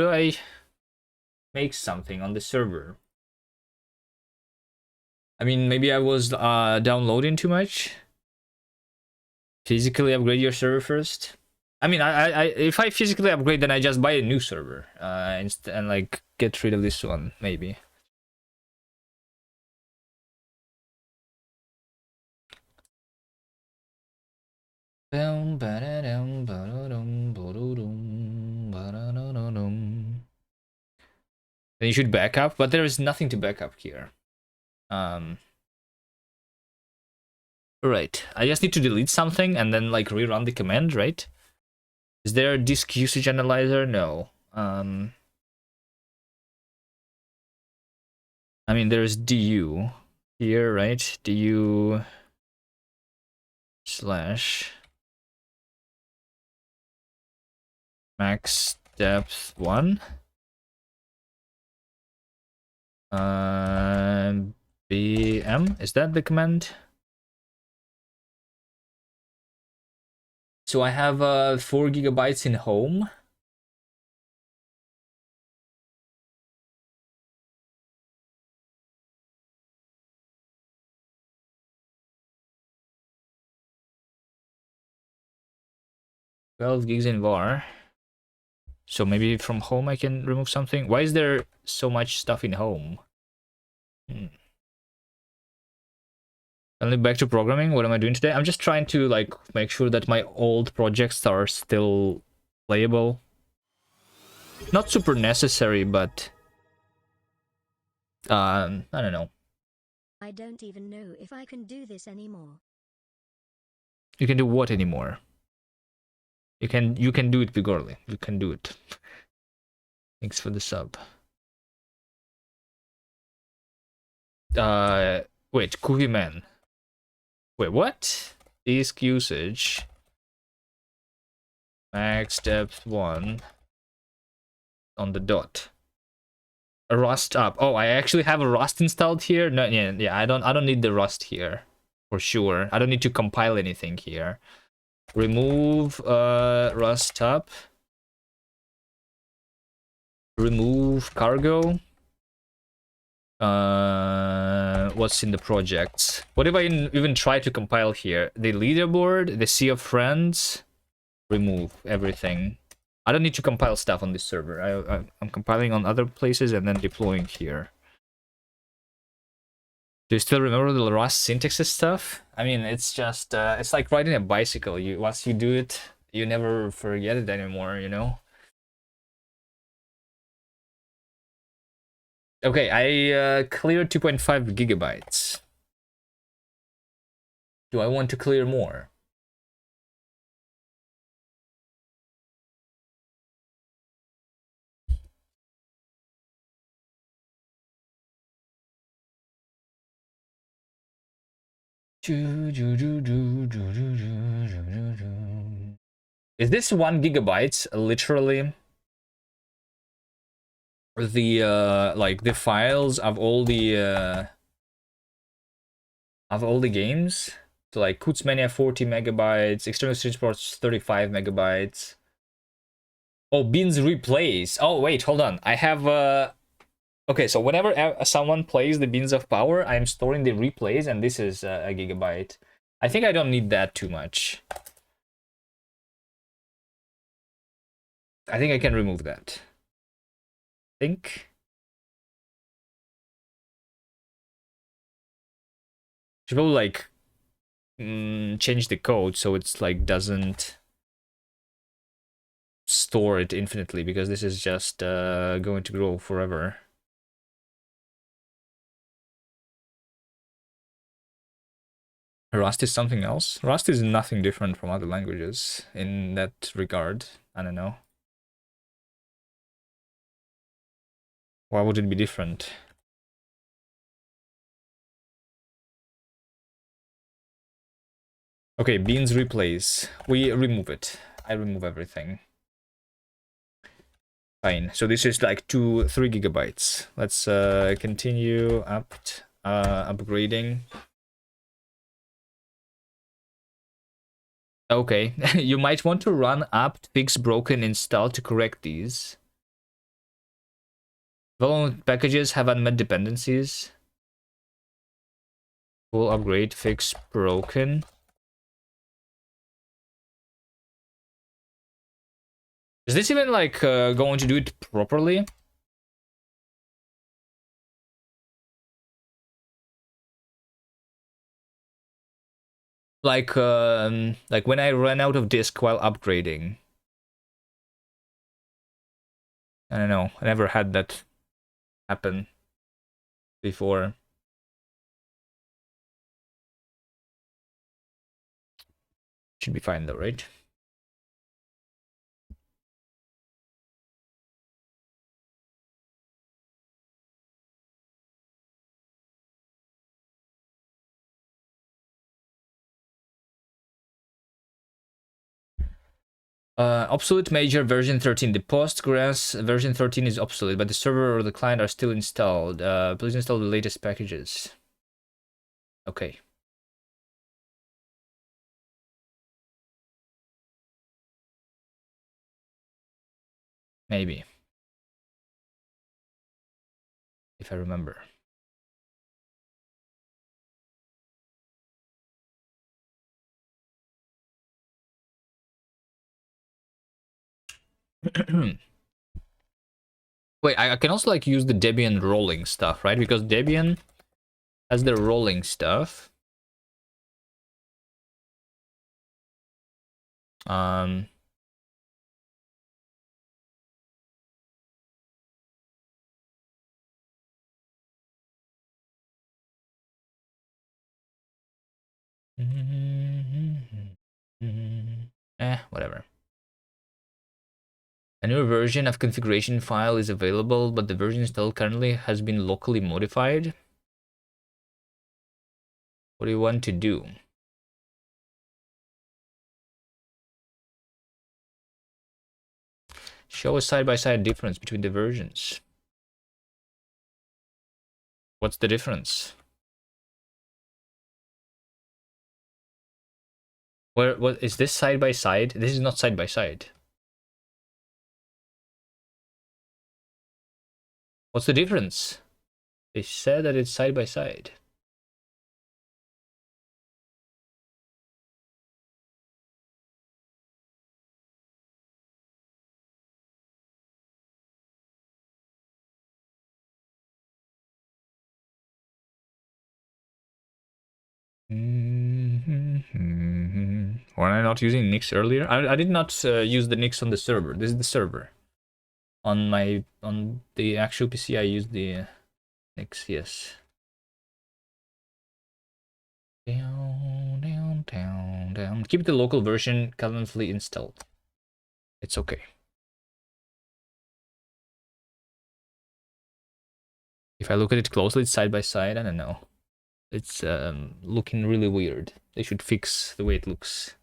I make something on the server? I mean, maybe I was downloading too much. Physically upgrade your server first. I mean, if I physically upgrade, then I just buy a new server and like get rid of this one, maybe. Then you should back up, but there is nothing to back up here. Right, I just need to delete something and then like rerun the command, right? Is there a disk usage analyzer? No. I mean, there's du here, right? Du slash max depth 1. BM, is that the command? So I have 4 gigabytes in home. $12 gigs in var. So maybe from home I can remove something. Why is there so much stuff in home? Only back to programming. What am I doing today? I'm just trying to like make sure that my old projects are still playable. Not super necessary, but I don't know. I don't even know if I can do this anymore. You can do what anymore? You can do it, Bigorly. You can do it. Thanks for the sub. Wait, Kuvi Man. Wait, what? Disk usage. Max depth 1 on the dot. A Rust up. Oh, I actually have a Rust installed here. No, yeah. I don't need the Rust here for sure. I don't need to compile anything here. Remove Rust up. Remove cargo. What's in the projects? What if I even try to compile here? The leaderboard, the sea of friends. Remove everything. I don't need to compile stuff on this server. I'm compiling on other places and then deploying here. Do you still remember the Rust syntaxes stuff? I mean, it's just it's like riding a bicycle. Once you do it, you never forget it anymore, you know? Okay, I cleared 2.5 gigabytes. Do I want to clear more? Is this 1 gigabyte literally the like the files of all the games? So like Kutzmania 40 megabytes, External Stream Sports 35 megabytes. Oh, Beans replays. Oh wait, hold on. I have okay, so whenever someone plays the Beans of Power, I'm storing the replays, and this is a gigabyte. I think I don't need that too much. I think I can remove that. Think. Should probably like change the code so it's like doesn't store it infinitely, because this is just going to grow forever. Rust is something else. Rust is nothing different from other languages in that regard. I don't know. Why would it be different? Okay, Beans replays. We remove it. I remove everything. Fine. So this is like 3 gigabytes. Let's continue upgrading. Okay, you might want to run apt fix broken install to correct these. Development packages have unmet dependencies. Full upgrade fix broken. Is this even like going to do it properly? Like when I ran out of disk while upgrading. I don't know. I never had that happen before. Should be fine though, right? Obsolete major version 13. The Postgres version 13 is obsolete, but the server or the client are still installed. Please install the latest packages. Okay. Maybe. If I remember. Wait, I can also like use the Debian rolling stuff, right? Because Debian has the rolling stuff. Whatever. A new version of configuration file is available, but the version installed currently has been locally modified. What do you want to do? Show a side-by-side difference between the versions. What's the difference? What is this side-by-side? This is not side-by-side. What's the difference? They said that it's side-by-side. Were I not using Nix earlier? I did not use the Nix on the server. This is the server. On the actual PC, I used the Nix. Yes. Down. Keep the local version currently installed. It's okay. If I look at it closely, it's side by side. I don't know. It's looking really weird. They should fix the way it looks.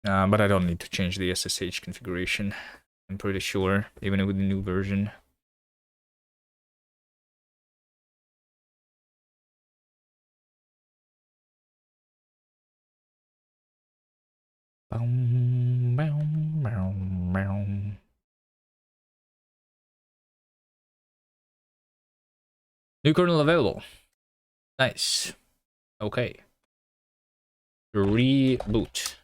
But I don't need to change the SSH configuration. I'm pretty sure, even with the new version. New kernel available. Nice. Okay. Reboot.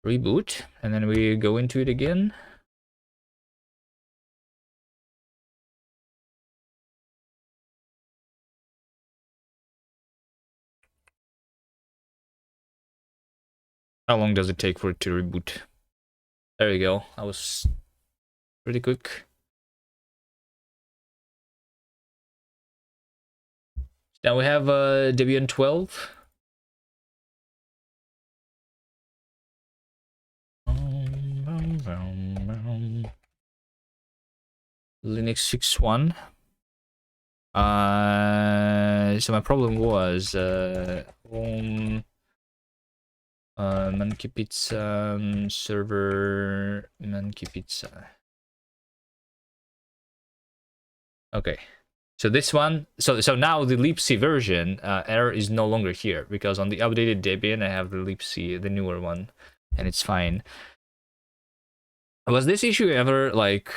Reboot, and then we go into it again. How long does it take for it to reboot? There you go. That was pretty quick. Now we have Debian 12. Linux 6.1. So my problem was Monkey Pizza server Monkey Pizza. Okay. So this one, so now the libc version error is no longer here because on the updated Debian I have the libc, the newer one, and it's fine. Was this issue ever like?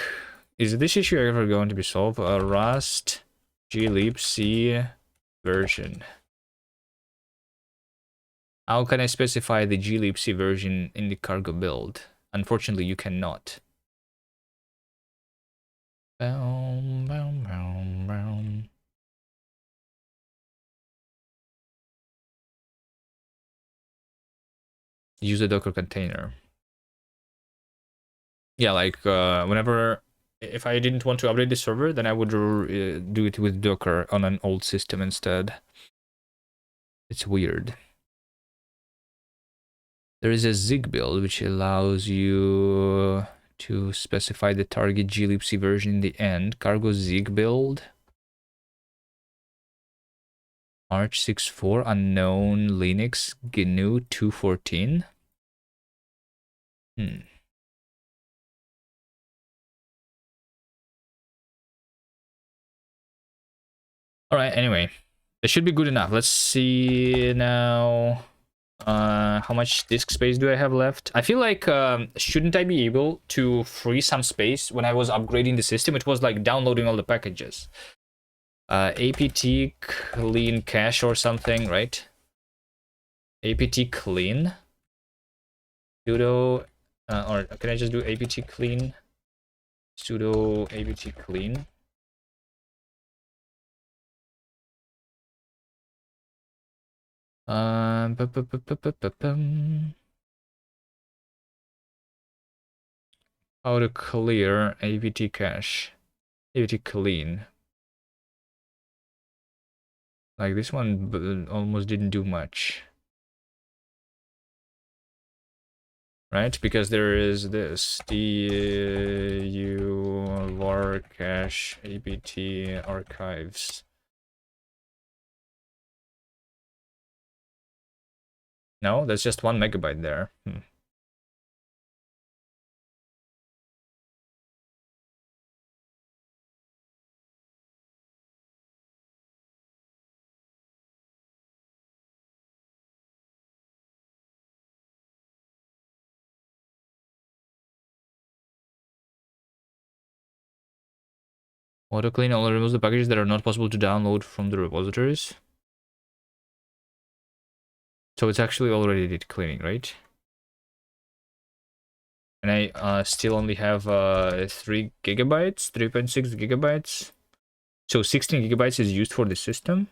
Is this issue ever going to be solved? Rust glibc version. How can I specify the glibc version in the cargo build? Unfortunately, you cannot. Boom, boom, boom, boom. Use a Docker container. Yeah, like whenever, if I didn't want to update the server, then I would do it with Docker on an old system instead. It's weird. There is a Zig build which allows you to specify the target glibc version in the end. Cargo Zig build. March 6.4 unknown Linux GNU 2.14. All right, anyway, it should be good enough. Let's see now. How much disk space do I have left? I feel like shouldn't I be able to free some space when I was upgrading the system? It was like downloading all the packages. Apt clean cache or something, right? Apt clean sudo or can I just do apt clean sudo apt clean? How to clear apt cache? Apt clean. Like this one almost didn't do much. Right? Because there is this du var cache apt archives. No, that's just 1 megabyte there. Auto clean only removes the packages that are not possible to download from the repositories. So it's actually already did cleaning, right? And I still only have 3 gigabytes, 3.6 gigabytes. So 16 gigabytes is used for the system.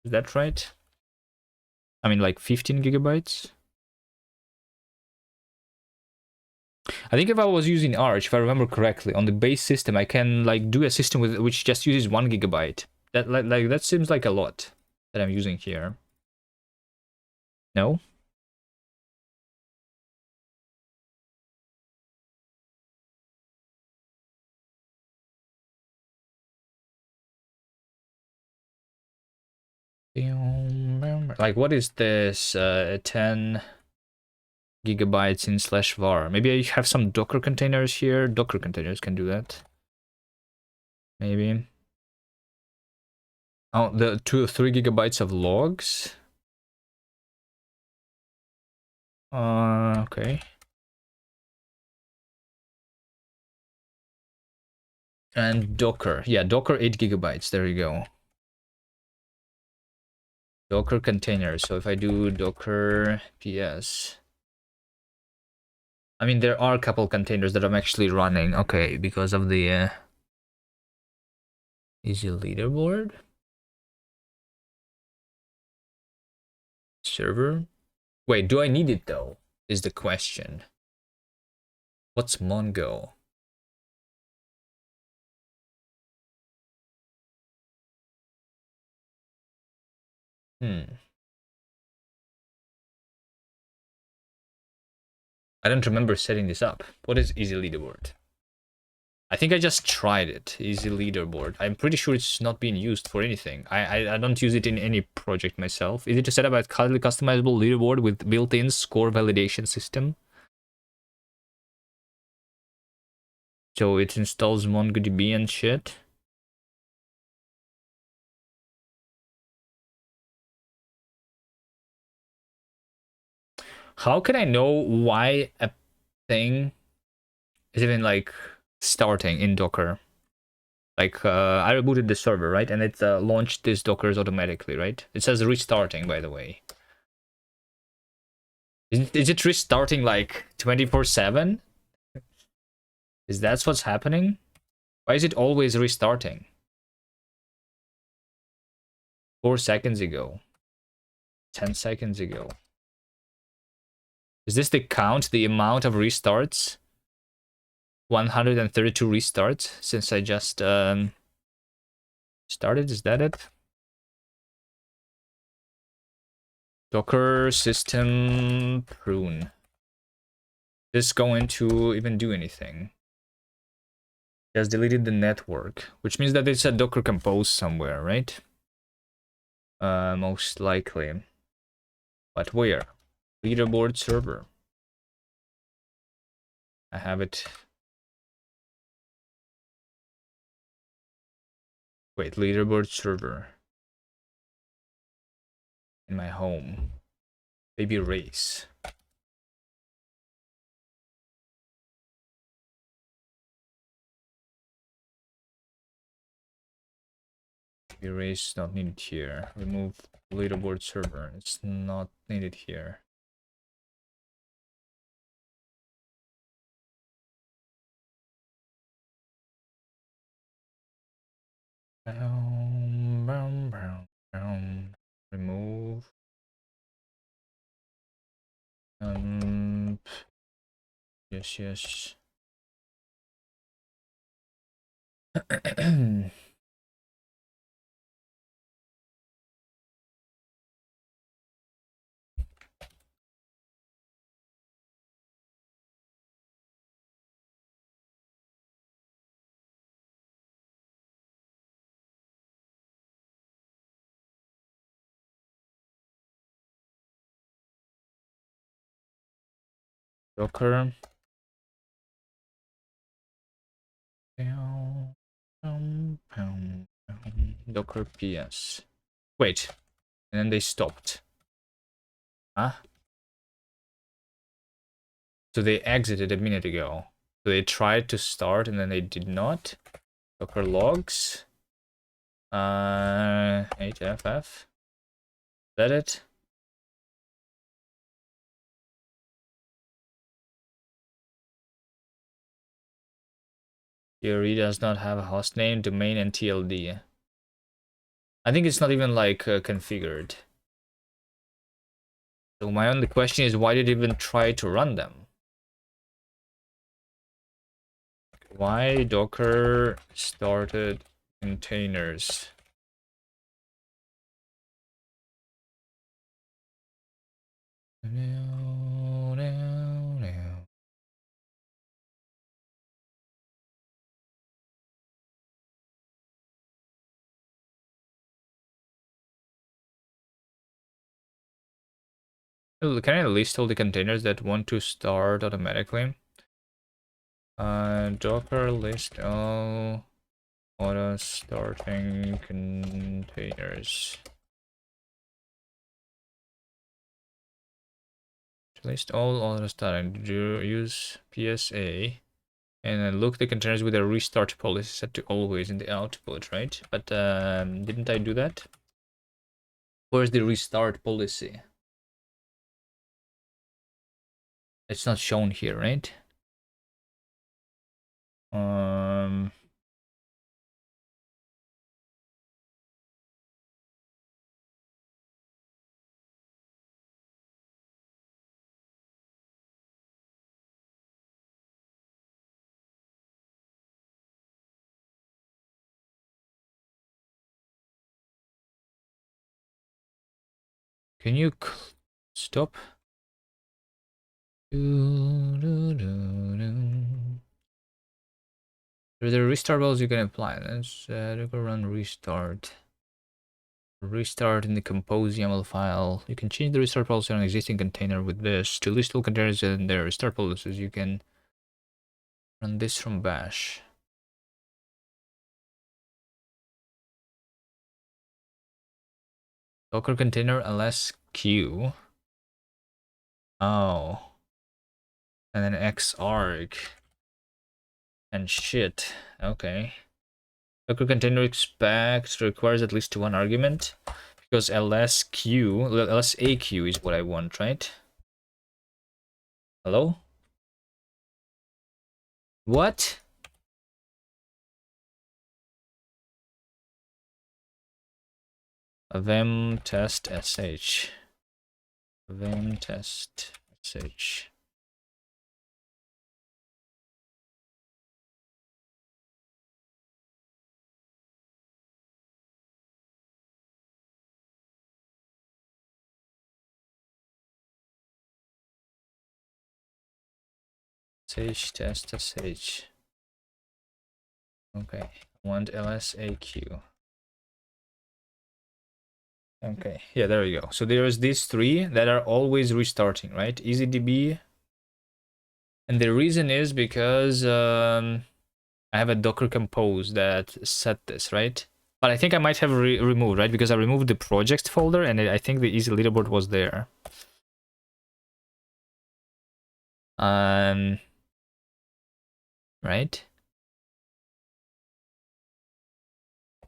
Is that right? I mean, like 15 gigabytes. I think if I was using Arch, if I remember correctly, on the base system, I can like do a system with which just uses 1 gigabyte. That like that seems like a lot that I'm using here. No? Like what is this 10 gigabytes in /var? Maybe I have some Docker containers here. Docker containers can do that. Maybe. Oh, the 2 or 3 gigabytes of logs. Okay. And Docker. Yeah, Docker 8 gigabytes. There you go. Docker containers. So if I do Docker ps, I mean, there are a couple containers that I'm actually running. Okay, because of the easy leaderboard server. Wait, do I need it though? Is the question. What's Mongo? I don't remember setting this up. What is easy leaderboard? I think I just tried it. Easy leaderboard. I'm pretty sure it's not being used for anything. I don't use it in any project myself. Is it to set up a highly customizable leaderboard with built-in score validation system? So it installs MongoDB and shit. How can I know why a thing is even like starting in Docker? Like I rebooted the server, right? And it launched this Dockers automatically, right? It says restarting, by the way. Is it restarting like 24/7? Is that what's happening? Why is it always restarting? 4 seconds ago. 10 seconds ago. Is this the count, the amount of restarts? 132 restarts since I just started, is that it? Docker system prune. Is this going to even do anything? It has deleted the network, which means that it's a Docker compose somewhere, right? Most likely. But where? Leaderboard server. I have it. Wait, leaderboard server. In my home. Baby race. Baby race not needed here. Remove leaderboard server. It's not needed here. Remove. Yes. Docker. Docker PS. Wait, and then they stopped. Huh? So they exited a minute ago. So they tried to start and then they did not. Docker logs. 8ff. Is that it? Theory does not have a hostname, domain, and TLD. I think it's not even like configured. So my only question is, why did it even try to run them? Why Docker started containers? Can I list all the containers that want to start automatically? Docker list all auto starting containers. List all auto starting. Do use PSA and then look the containers with a restart policy set to always in the output, right? But didn't I do that? Where's the restart policy? It's not shown here, right? Can you stop? There's a restart policy you can apply. Let's run restart. Restart in the compose YAML file. You can change the restart policy on an existing container with this. To list all containers and their restart policies, you can run this from bash. Docker container lsq. Oh. And then xarg. And shit. Okay. Docker container expect requires at least one argument. Because lsaq is what I want, right? Hello? What? Vim test sh. Vim test sh. Test sh. Okay, I want lsaq. Okay, yeah, there we go. So there's these three that are always restarting, right? EasyDB. And the reason is because I have a Docker Compose that set this, right? But I think I might have removed, right? Because I removed the projects folder and I think the easy leaderboard was there. Right?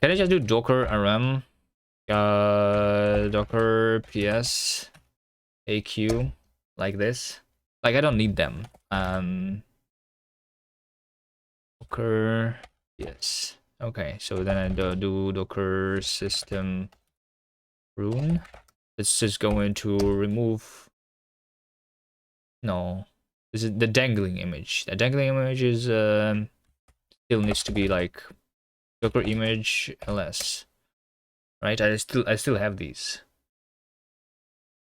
Can I just do docker rm docker ps aq like this? Like, I don't need them. Docker, yes. Okay, so then I do docker system rune. It's just going to remove. No, this is the dangling image. The dangling image is still needs to be like docker image ls, right? I still have these.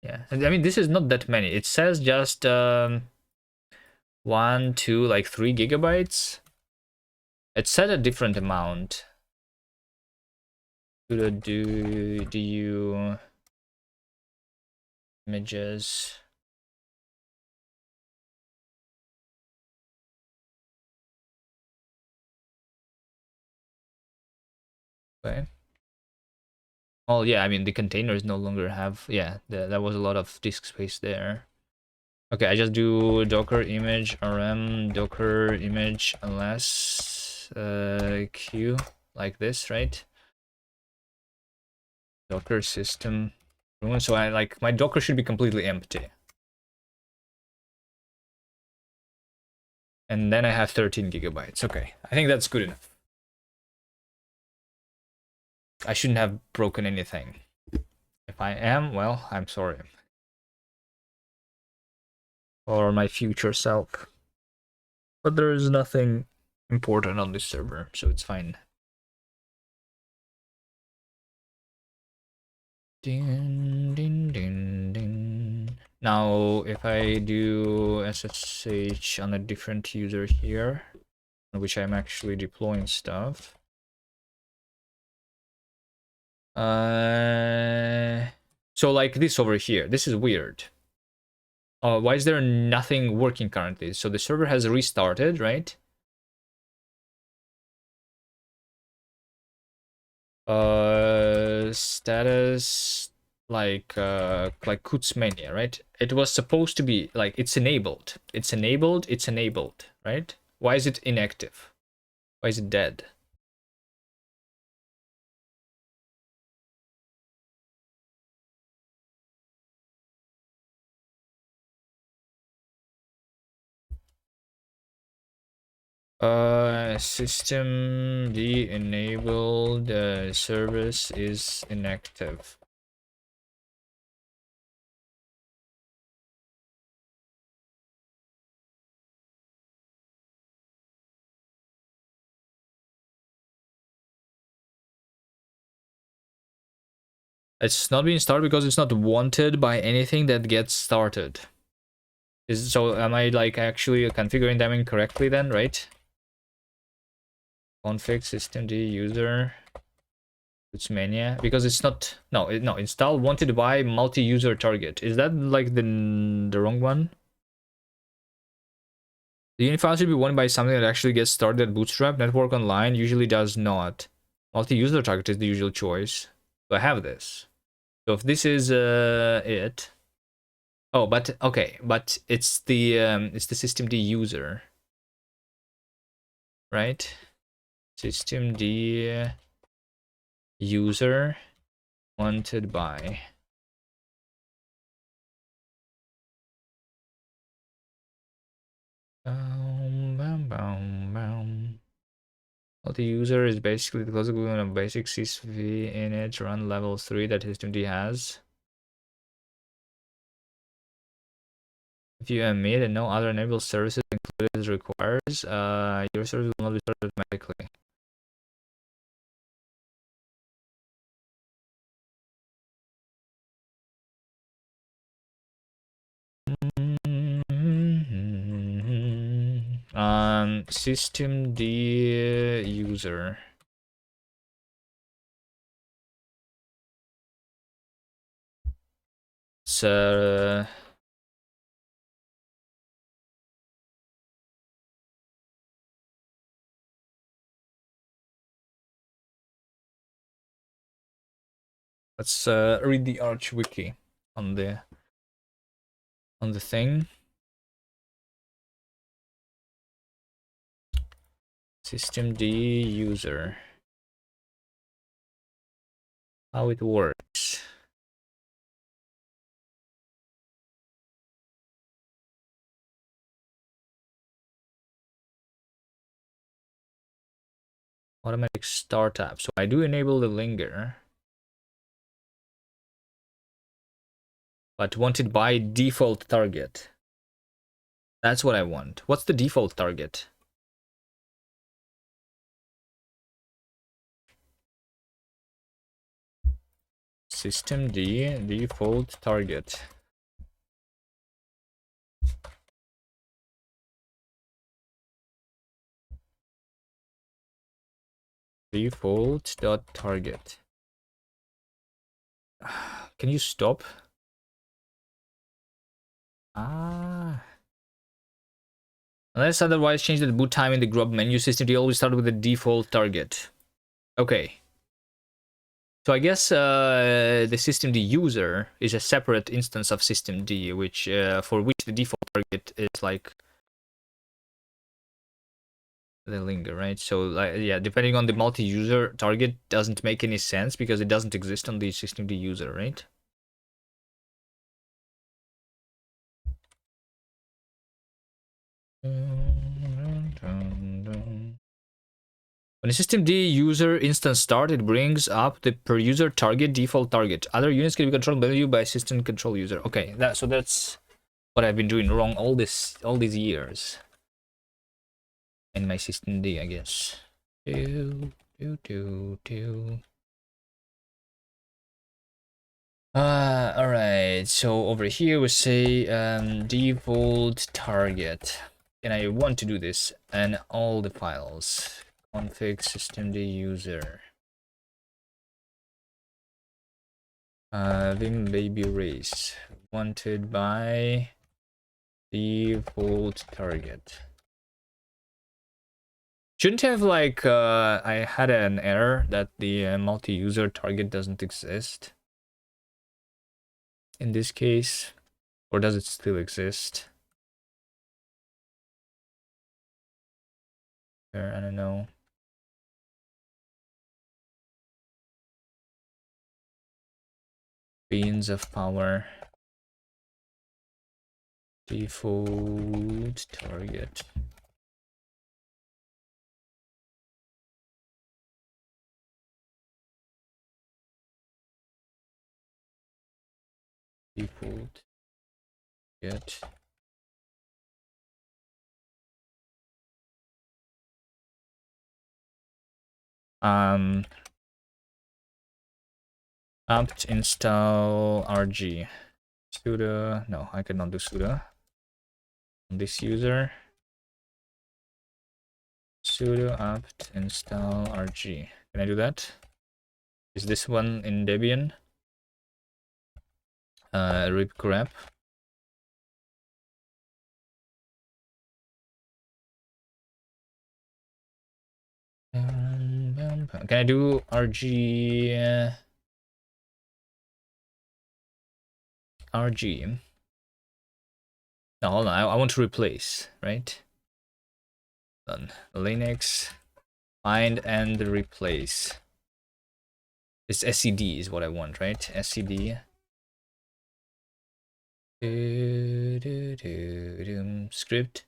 Yeah, and I mean, this is not that many. It says just 1, 2, like 3 gigabytes. It said a different amount. Do you images? Okay. Well, yeah, I mean, the containers no longer have, yeah, that was a lot of disk space there. Okay, I just do docker image rm docker image ls q like this, right? Docker system rune. So I like my Docker should be completely empty. And then I have 13 gigabytes. Okay, I think that's good enough. I shouldn't have broken anything. If I am, well, I'm sorry. Or my future self. But there is nothing important on this server, so it's fine. Ding, ding, ding, ding. Now, if I do SSH on a different user here, on which I'm actually deploying stuff. So like this over here, this is weird. Why is there nothing working currently? So the server has restarted, right? Status like Kutzmania, right? It was supposed to be like it's enabled, right? Why is it inactive? Why is it dead? System D enabled service is inactive. It's not being started because it's not wanted by anything that gets started. So am I like actually configuring them incorrectly then, right? Config systemd user Kutzmania, because it's not, no, install wanted by multi-user target. Is that like the wrong one? The unit file should be wanted by something that actually gets started at Bootstrap. Network Online usually does not. Multi-user target is the usual choice. So I have this. So if this is it, Oh, but okay, but it's the systemd user, right? Systemd user wanted by. Well, the user is basically the close equivalent of basic sysv init run level 3 that systemd has. If you admit and no other enabled services included as requires, your service will not be started automatically. Systemd user. So let's read the Arch wiki on the thing. Systemd user. How it works. Automatic startup. So I do enable the linger, but wanted by default target. That's what I want. What's the default target? Systemd default target. Default.target. Can you stop? Unless otherwise change the boot time in the grub menu, systemd always start with the default target. Okay. So I guess the systemd user is a separate instance of systemd, which for which the default target is like the linger, right? So like, yeah, depending on the multi-user target doesn't make any sense because it doesn't exist on the systemd user, right? When a systemd user instance start, it brings up the per user target default target. Other units can be controlled by you by system control user. Okay, so that's what I've been doing wrong all these years in my systemd, I guess. All right. So over here we say default target, and I want to do this and all the files. Config systemd user. Vim baby race wanted by default target. Shouldn't have like I had an error that the multi-user target doesn't exist in this case, or does it still exist? I don't know. Beans of power. Default target. Default get apt install rg sudo. No, I cannot do sudo on this user. Sudo apt install rg. Can I do that? Is this one in Debian? Rip grep. Can I do rg? No, hold on. I want to replace, right? Done. Linux, find and replace. It's SCD is what I want, right? SCD. Script.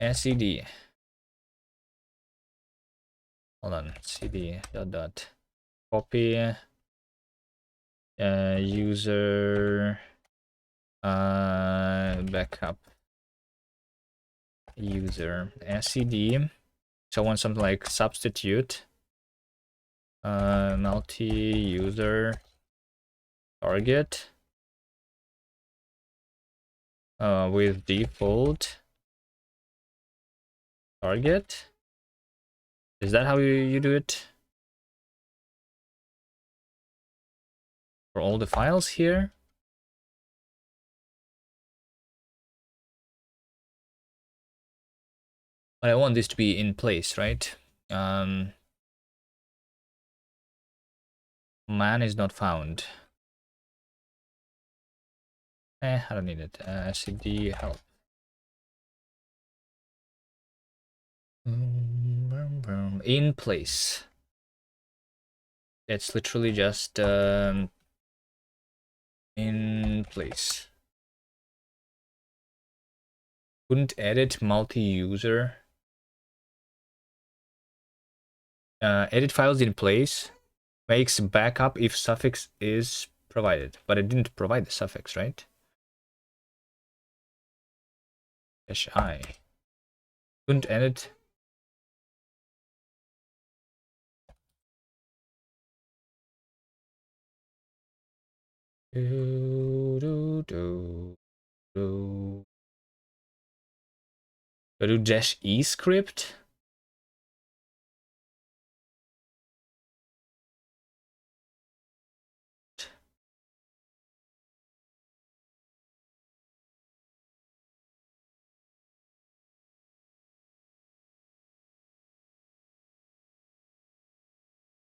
SCD. Hold on. CD dot copy. User backup user SCD. So I want something like substitute multi-user target with default target. Is that how you do it for all the files here? But I want this to be in place, right? Man is not found. I don't need it. CD help. In place. It's literally just in place. Couldn't edit multi-user. Edit files in place. Makes backup if suffix is provided. But it didn't provide the suffix, right? -I. Couldn't edit. Do -e script.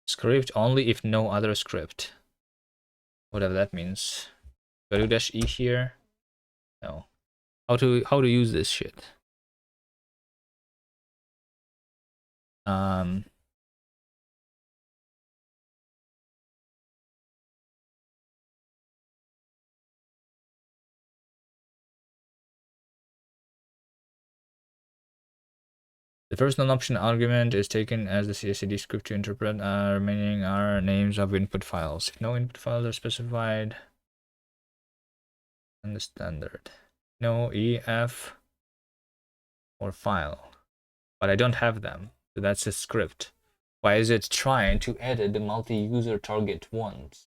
Script only if no other script. Whatever that means. -e here. No. How to use this shit? The first non-option argument is taken as the CSCD script to interpret. Remaining are names of input files. If no input files are specified, and the standard. No EF or file. But I don't have them. So that's a script. Why is it trying to edit the multi-user target once?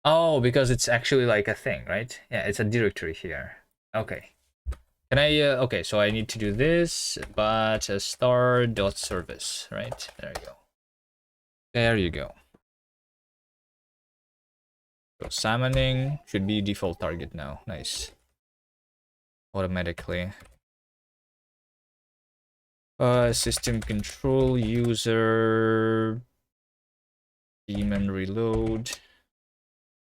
Oh, because it's actually like a thing, right? Yeah, it's a directory here. Okay. Can I, okay, so I need to do this, but star.service, right? There you go. There you go. So salmoning should be default target now. Nice. Automatically. System control user daemon reload.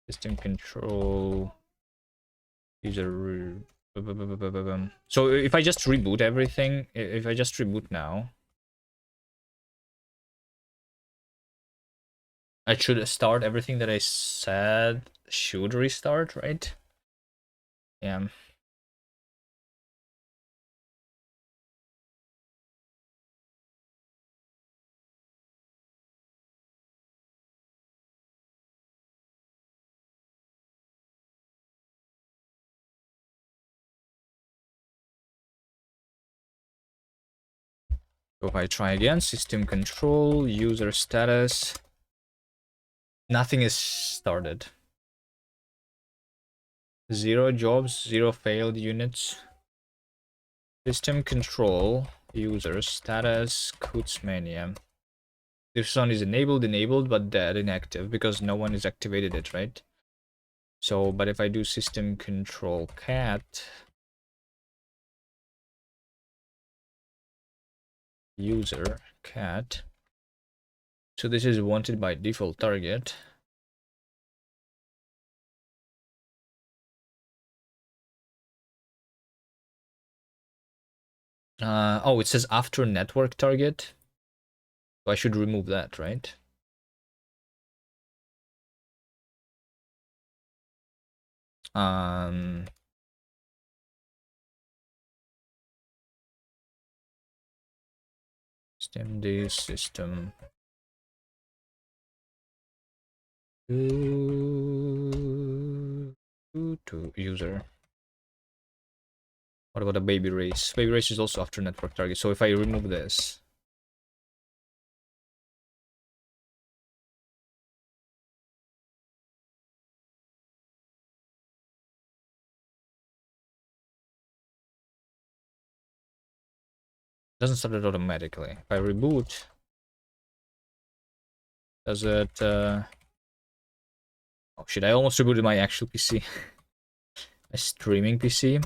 System control user. So if I just reboot everything, if I just reboot now, I should start everything that I said should restart, right? Yeah. So if I try again, system control, user status, nothing is started. 0 jobs, 0 failed units. System control, user status, Kutzmania. This one is enabled, but dead, inactive, because no one has activated it, right? So, but if I do system control cat, user cat, So this is wanted by default target. Oh, it says after network target. So I should remove that, right? Systemd system to user. What about a baby race? Baby race is also after network target. So if I remove this, it doesn't start it automatically. If I reboot, does it? Oh shit! I almost rebooted my actual PC, my streaming PC.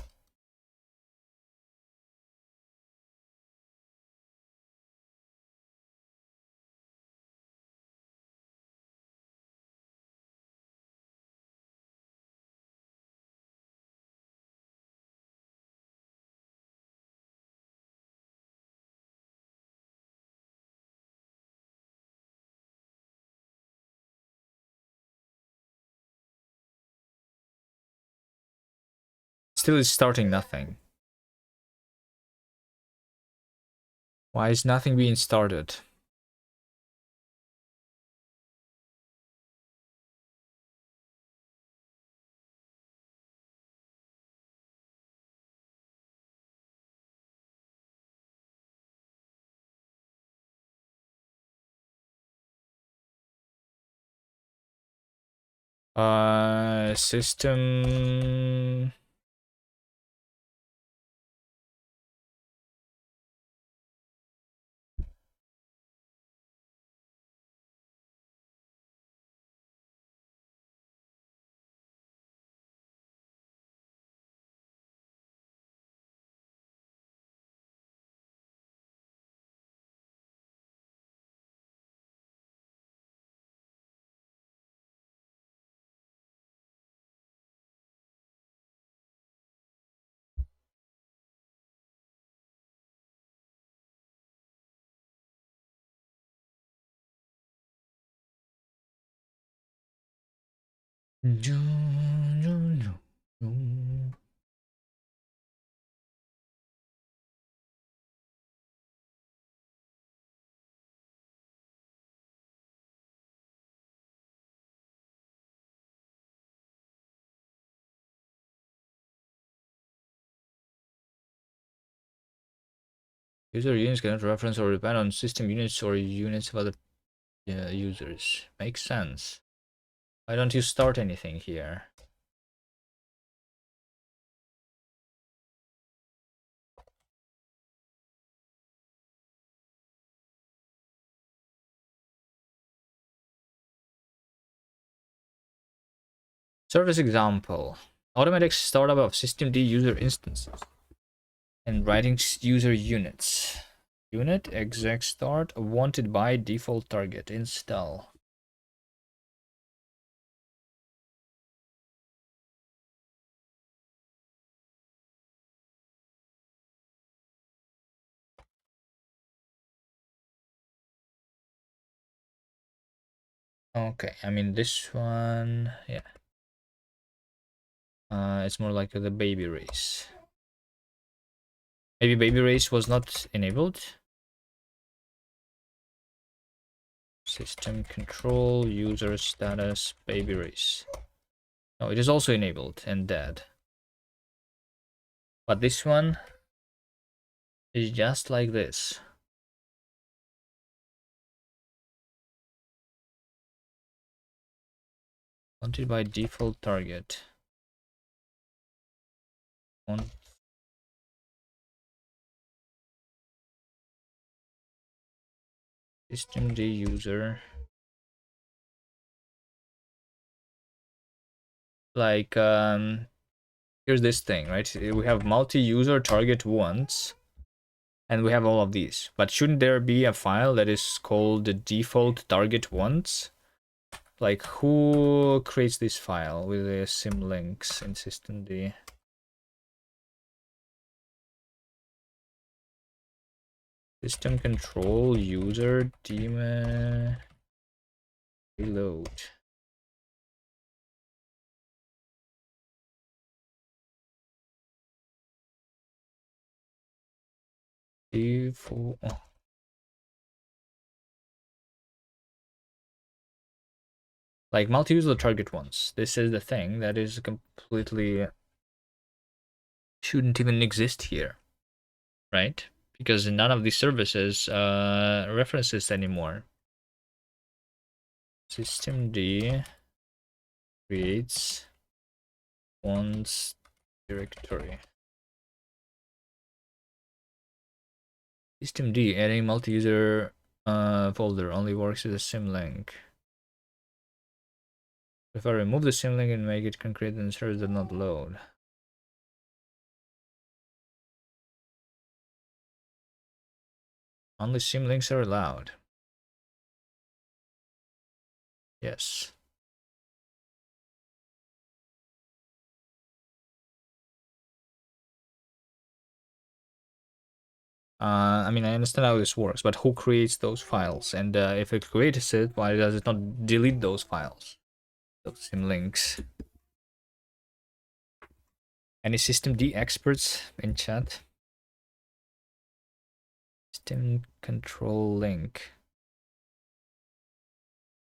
Still is starting nothing. Why is nothing being started? System. User units cannot reference or depend on system units or units of other users. Makes sense. Why don't you start anything here? Service example. Automatic startup of systemd user instances and writing user units. Unit exec start wanted by default target install. Okay, I mean this one, yeah. It's more like the baby race. Maybe baby race was not enabled. System control, user status, baby race. No, it is also enabled and dead. But this one is just like this. Wanted by default target. On systemd user. Like here's this thing, right? We have multi-user target once, And we have all of these. But shouldn't there be a file that is called the default target ones? Like, who creates this file with the symlinks in systemd? System control user daemon reload. Default. Oh. Like multi-user target ones. This is the thing that is completely shouldn't even exist here, right? Because none of these services reference this anymore. Systemd creates one's directory. Systemd adding multi-user folder only works with a symlink. If I remove the symlink and make it concrete, then the service does not load. Only symlinks are allowed. Yes. I mean, I understand how this works, but who creates those files? And if it creates it, why does it not delete those files? Those symlinks. Any systemd experts in chat? System control link.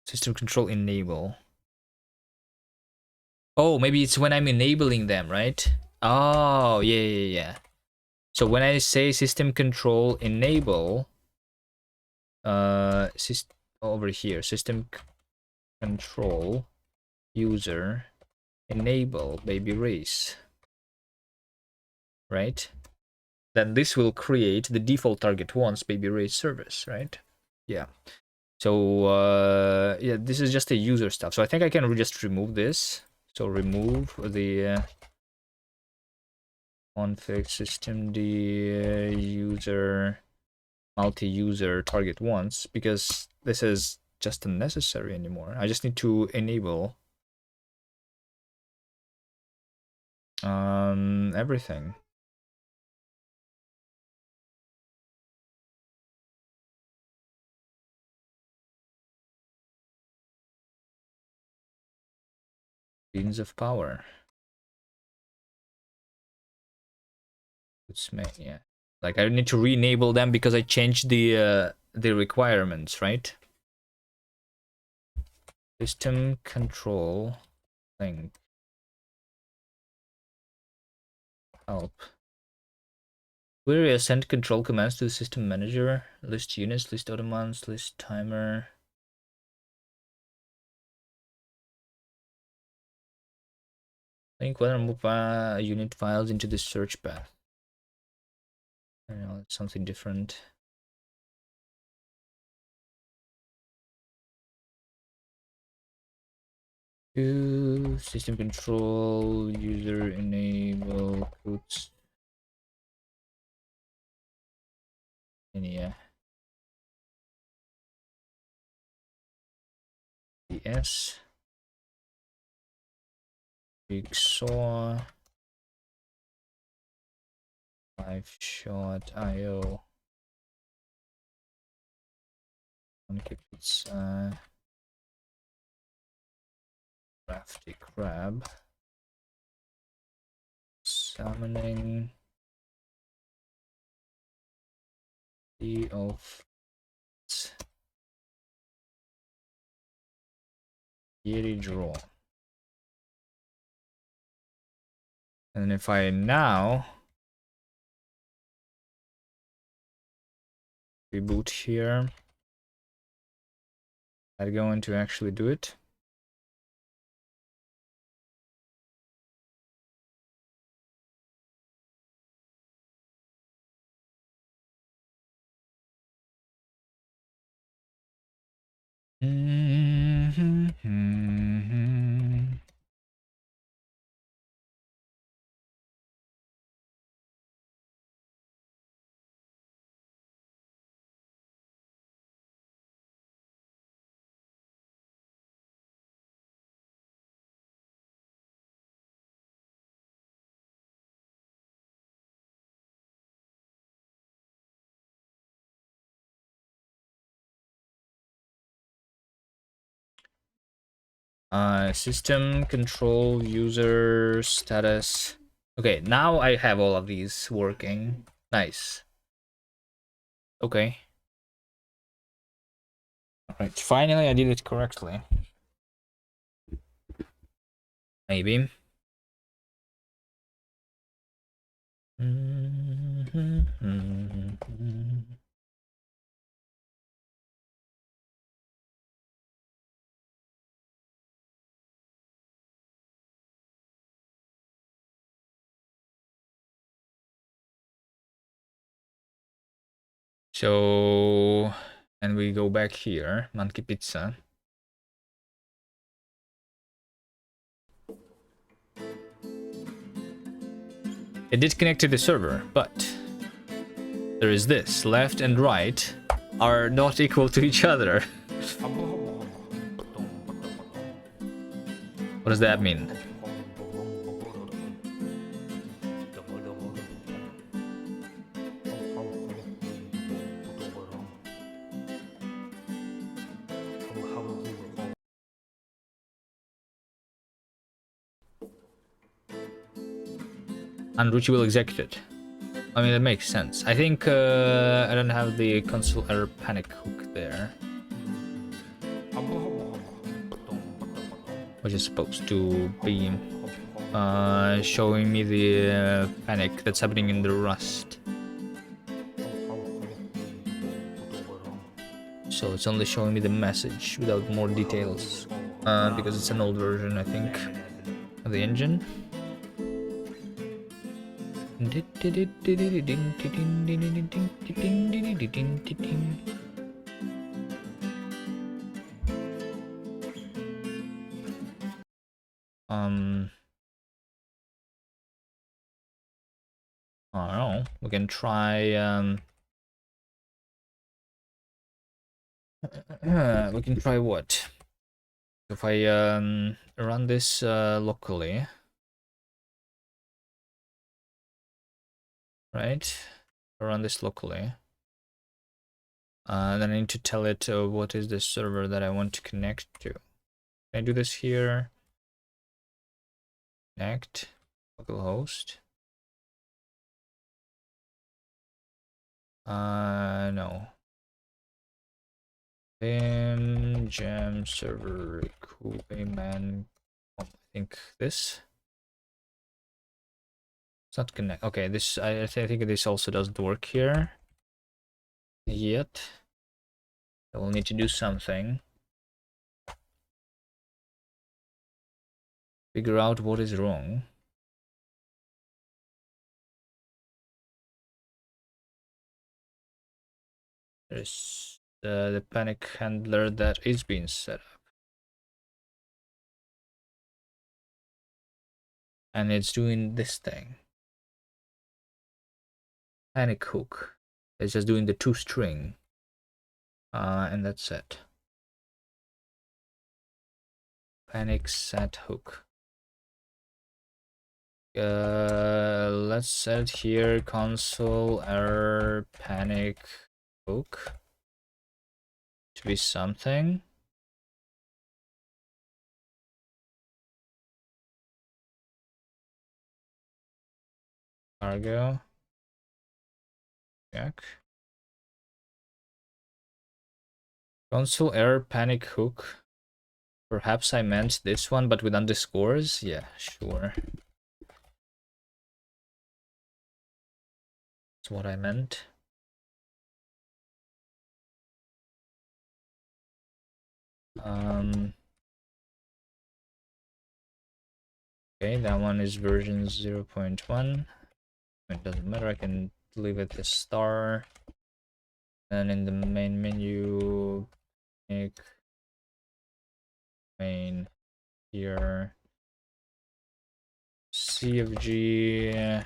System control enable. Oh, maybe it's when I'm enabling them, right? Oh, yeah. So when I say system control enable, over here, system control user enable baby race, right? Then this will create the default target ones baby race service, right? Yeah. So yeah, this is just a user stuff. So I think I can just remove this. So remove the config systemd user multi-user target ones, because this is just unnecessary anymore. I just need to enable everything. Beans of power. It's yeah. Like I need to re-enable them because I changed the requirements, right? System control link help. Query send control commands to the system manager. List units, list automons, list timer. Link whether move unit files into the search path. I don't know, it's something different. System control user enable puts yeah. PS jigsaw 5-shot IO. It's crafty crab. Summoning the of Yeti draw. And if I now reboot here, I'm going to actually do it. System control user status. Okay, now I have all of these working. Nice. Okay. Alright, finally I did it correctly. Maybe. So, and we go back here, Monkey Pizza. It did connect to the server, but there is this. Left and right are not equal to each other. What does that mean? Unruchi will execute it. I mean, that makes sense. I think I don't have the console error panic hook there, which is supposed to be showing me the panic that's happening in the Rust. So it's only showing me the message without more details, because it's an old version, I think, of the engine. I don't know. We can try we can try what? If I run this locally, right? Run this locally. Then I need to tell it what is the server that I want to connect to. Can I do this here? Connect, localhost. No. Vim gem server man. I think this. It's not connect. Okay, this I think this also doesn't work here yet. I will need to do something. Figure out what is wrong. There's the panic handler that is being set up. And it's doing this thing. Panic hook. It's just doing the toString. And that's it. Panic set hook. Let's set here console error panic hook to be something. Cargo. Check. Console error panic hook. Perhaps I meant this one, but with underscores? Yeah, sure. That's what I meant. Okay, that one is version 0.1. It doesn't matter, I can leave it as star. And in the main menu, make main here, CFG.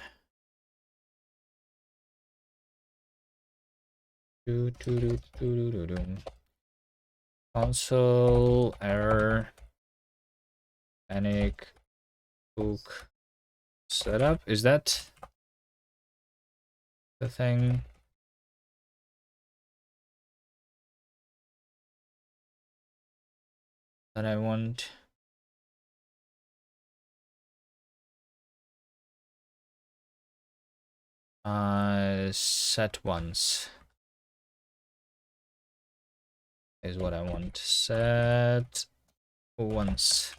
Console error panic hook setup. Is that the thing? That I want? Set once is what I want. Set once.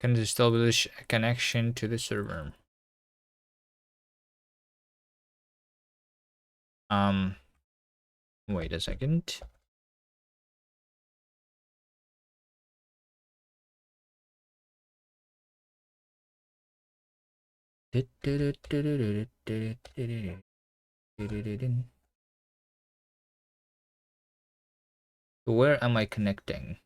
Can establish a connection to the server. Wait a second. Where am I connecting?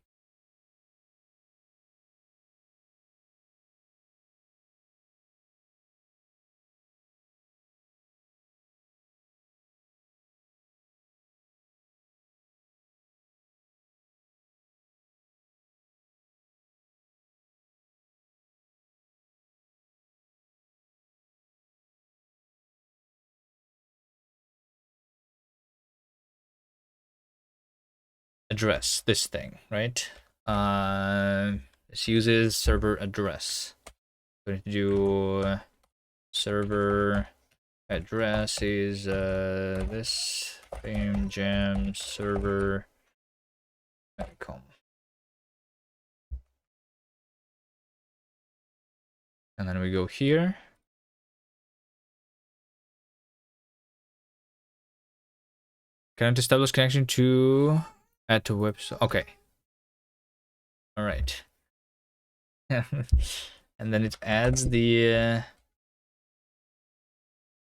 Address this thing, right? This uses server address. Going to do server address is this theme jam server com. And then we go here. Cannot establish connection to add to website. Okay. All right. And then it adds the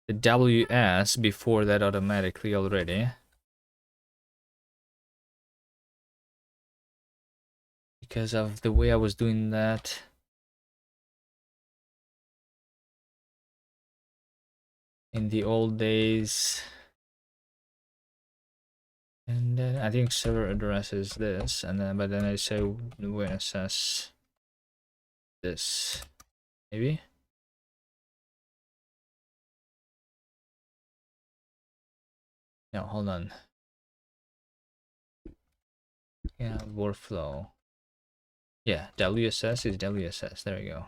WS before that automatically already. Because of the way I was doing that. In the old days. And then I think server address is this, and then but then I say WSS this, maybe. No, hold on. Yeah, workflow. Yeah, WSS is WSS. There we go.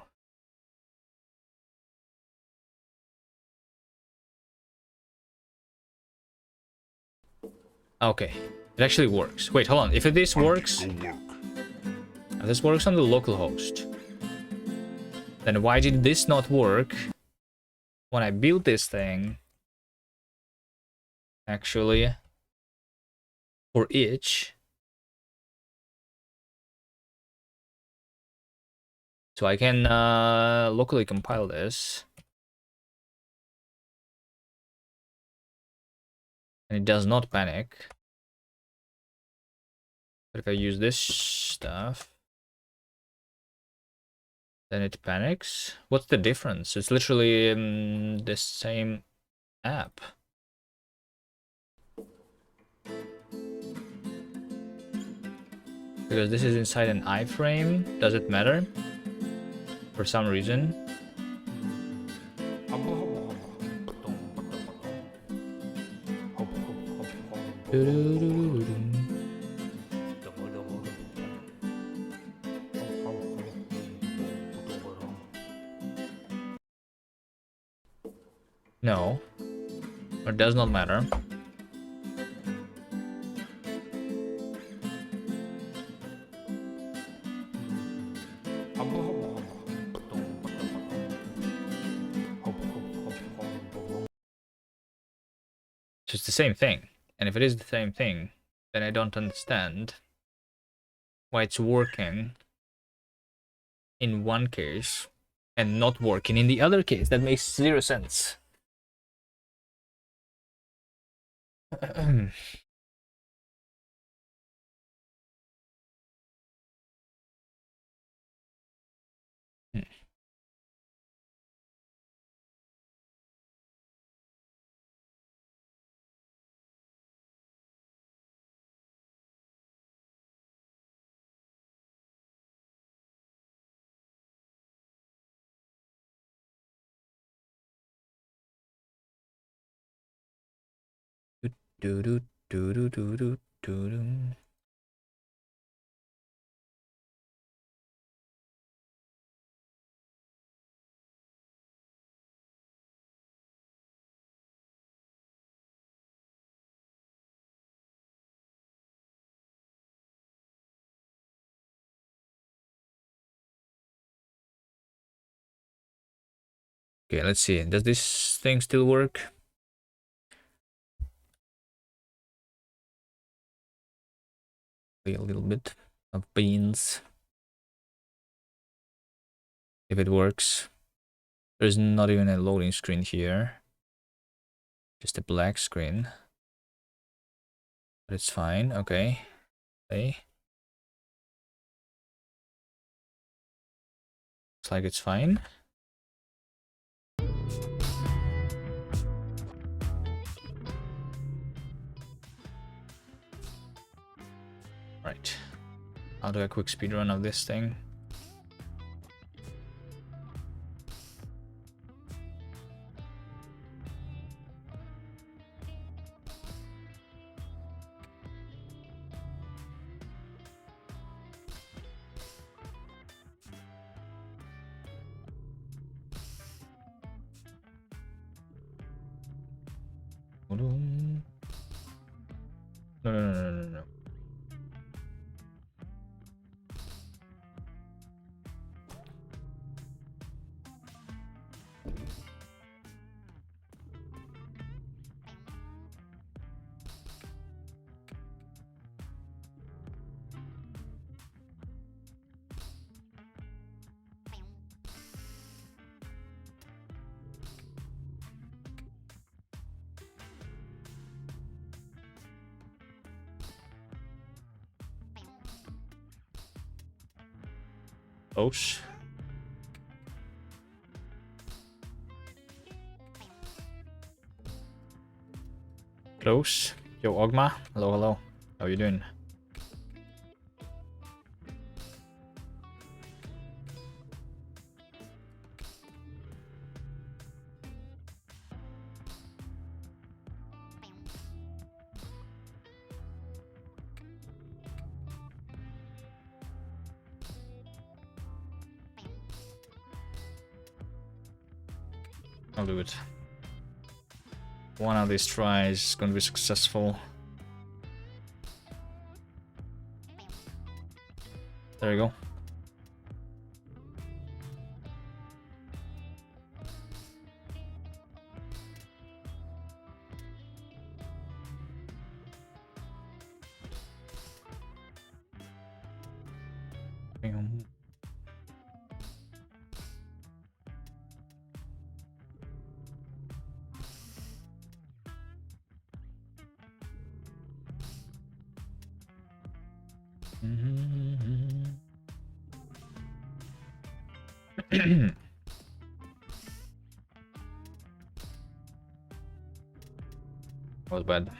Okay, it actually works. Wait, hold on. If this works, on the local host, then why did this not work when I built this thing? Actually, for each. So I can locally compile this. And it does not panic. But if I use this stuff, then it panics. What's the difference? It's literally the same app. Because this is inside an iframe, does it matter? For some reason. No, it does not matter. So it's the same thing. And if it is the same thing, then I don't understand why it's working in one case and not working in the other case. That makes zero sense. do do do do do do do. Okay, let's see. Does this thing still work? A little bit of beans. If it works. There's not even a loading screen here. Just a black screen. But it's fine. Okay. Okay. Looks like it's fine. Right. I'll do a quick speedrun of this thing. No, no, no, no, no, no. Close. Close. Yo, Ogma. Hello, hello. How you doing? I'll do it. One of these tries is going to be successful. There you go. Bam. Was bad.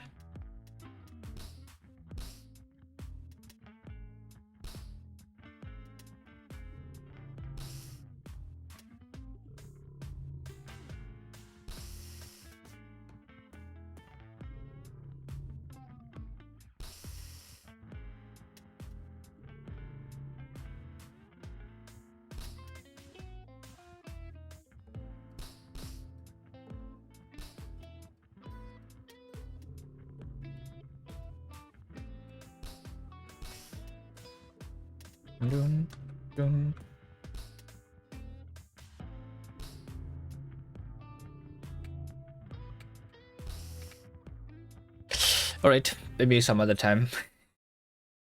Dun, dun. All right, maybe some other time.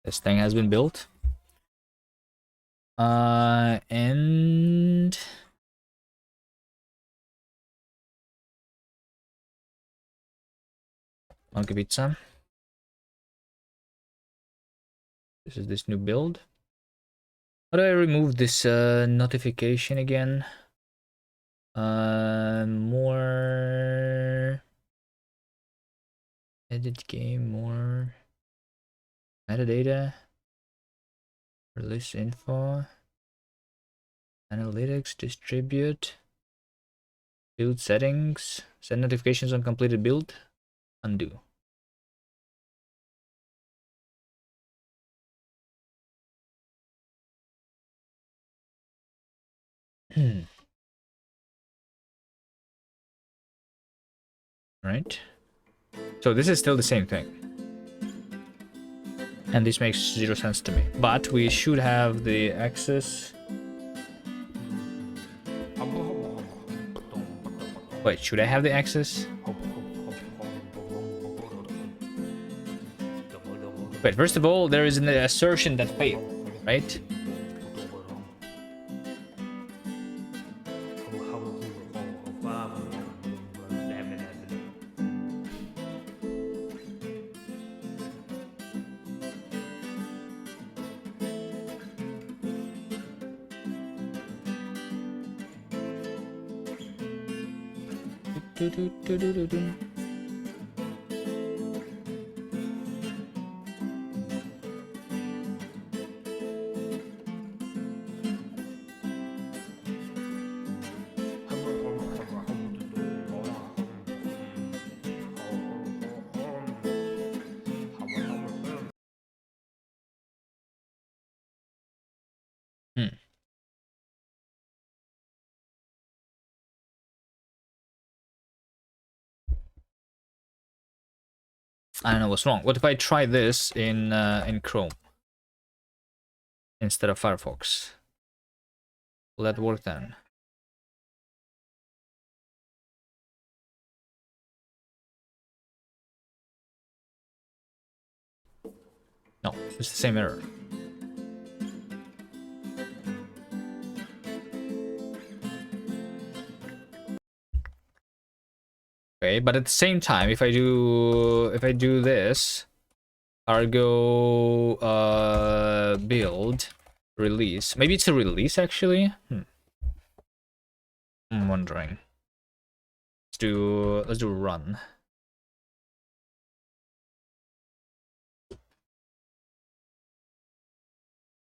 This thing has been built. And Monkey Pizza. This is this new build. How do I remove this notification again? More edit game, more metadata, release info, analytics, distribute, build settings, send notifications on completed build, undo. Right? So this is still the same thing. And this makes 0 sense to me. But we should have the access. Wait, should I have the access? Wait, first of all, there is an assertion that failed, right? Hmm. I don't know what's wrong. What if I try this in Chrome instead of Firefox? Will that work then? No, it's the same error. Okay, but at the same time, if I do this, Argo build release. Maybe it's a release actually. I'm wondering. Let's do run.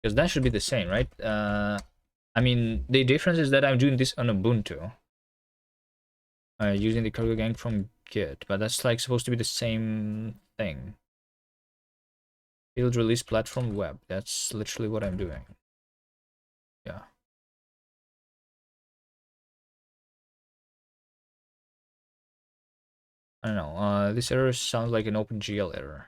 Because that should be the same, right? I mean, the difference is that I'm doing this on Ubuntu. Using the cargo gang from Git, but that's like supposed to be the same thing. Build release platform web. That's literally what I'm doing. Yeah. I don't know. This error sounds like an OpenGL error.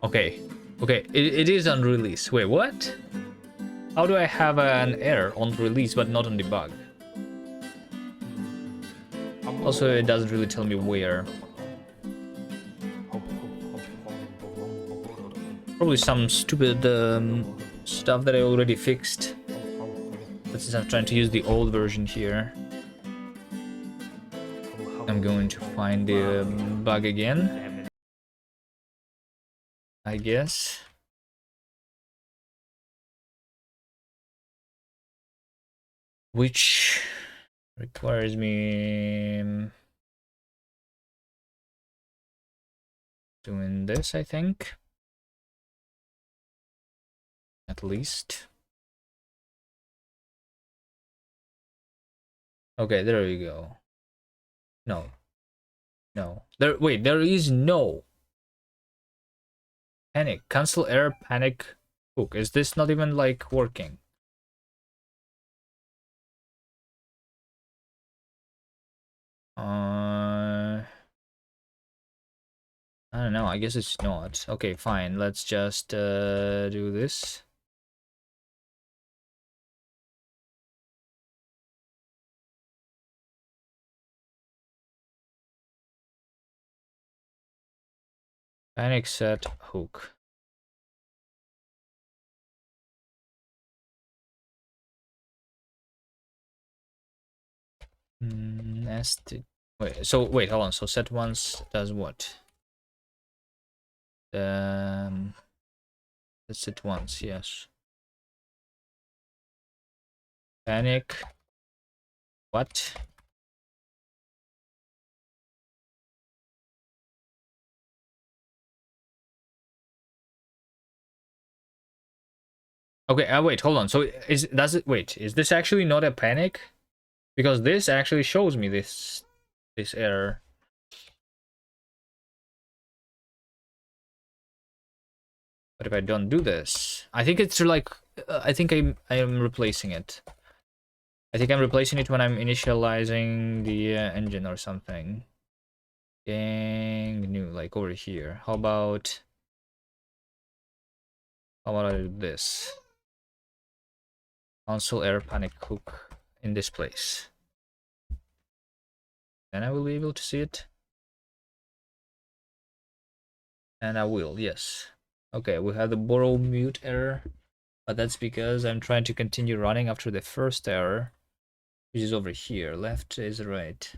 Okay. Okay, it is on release. Wait, what? How do I have an error on release but not on debug? Also, it doesn't really tell me where. Probably some stupid stuff that I already fixed. But since I'm trying to use the old version here, I'm going to find the bug again, I guess. Which requires me doing this, I think. At least. Okay, there we go. No. No. Wait, there is no panic. Cancel error panic hook. Is this not even like working? I don't know. I guess it's not. Okay, fine. Let's just do this. Panic set hook. Nested. Wait. So wait. Hold on. So set once does what? That's it once. Yes. Panic. What? Okay, wait, hold on. So is this actually not a panic? Because this actually shows me this error. What if I don't do this? I think it's like I think I am replacing it. I think I'm replacing it when I'm initializing the engine or something. Gang new, like over here. How about I do this? Console error panic hook in this place. Then I will be able to see it. And I will, yes. Okay, we have the borrow mute error, but that's because I'm trying to continue running after the first error, which is over here. Left is right.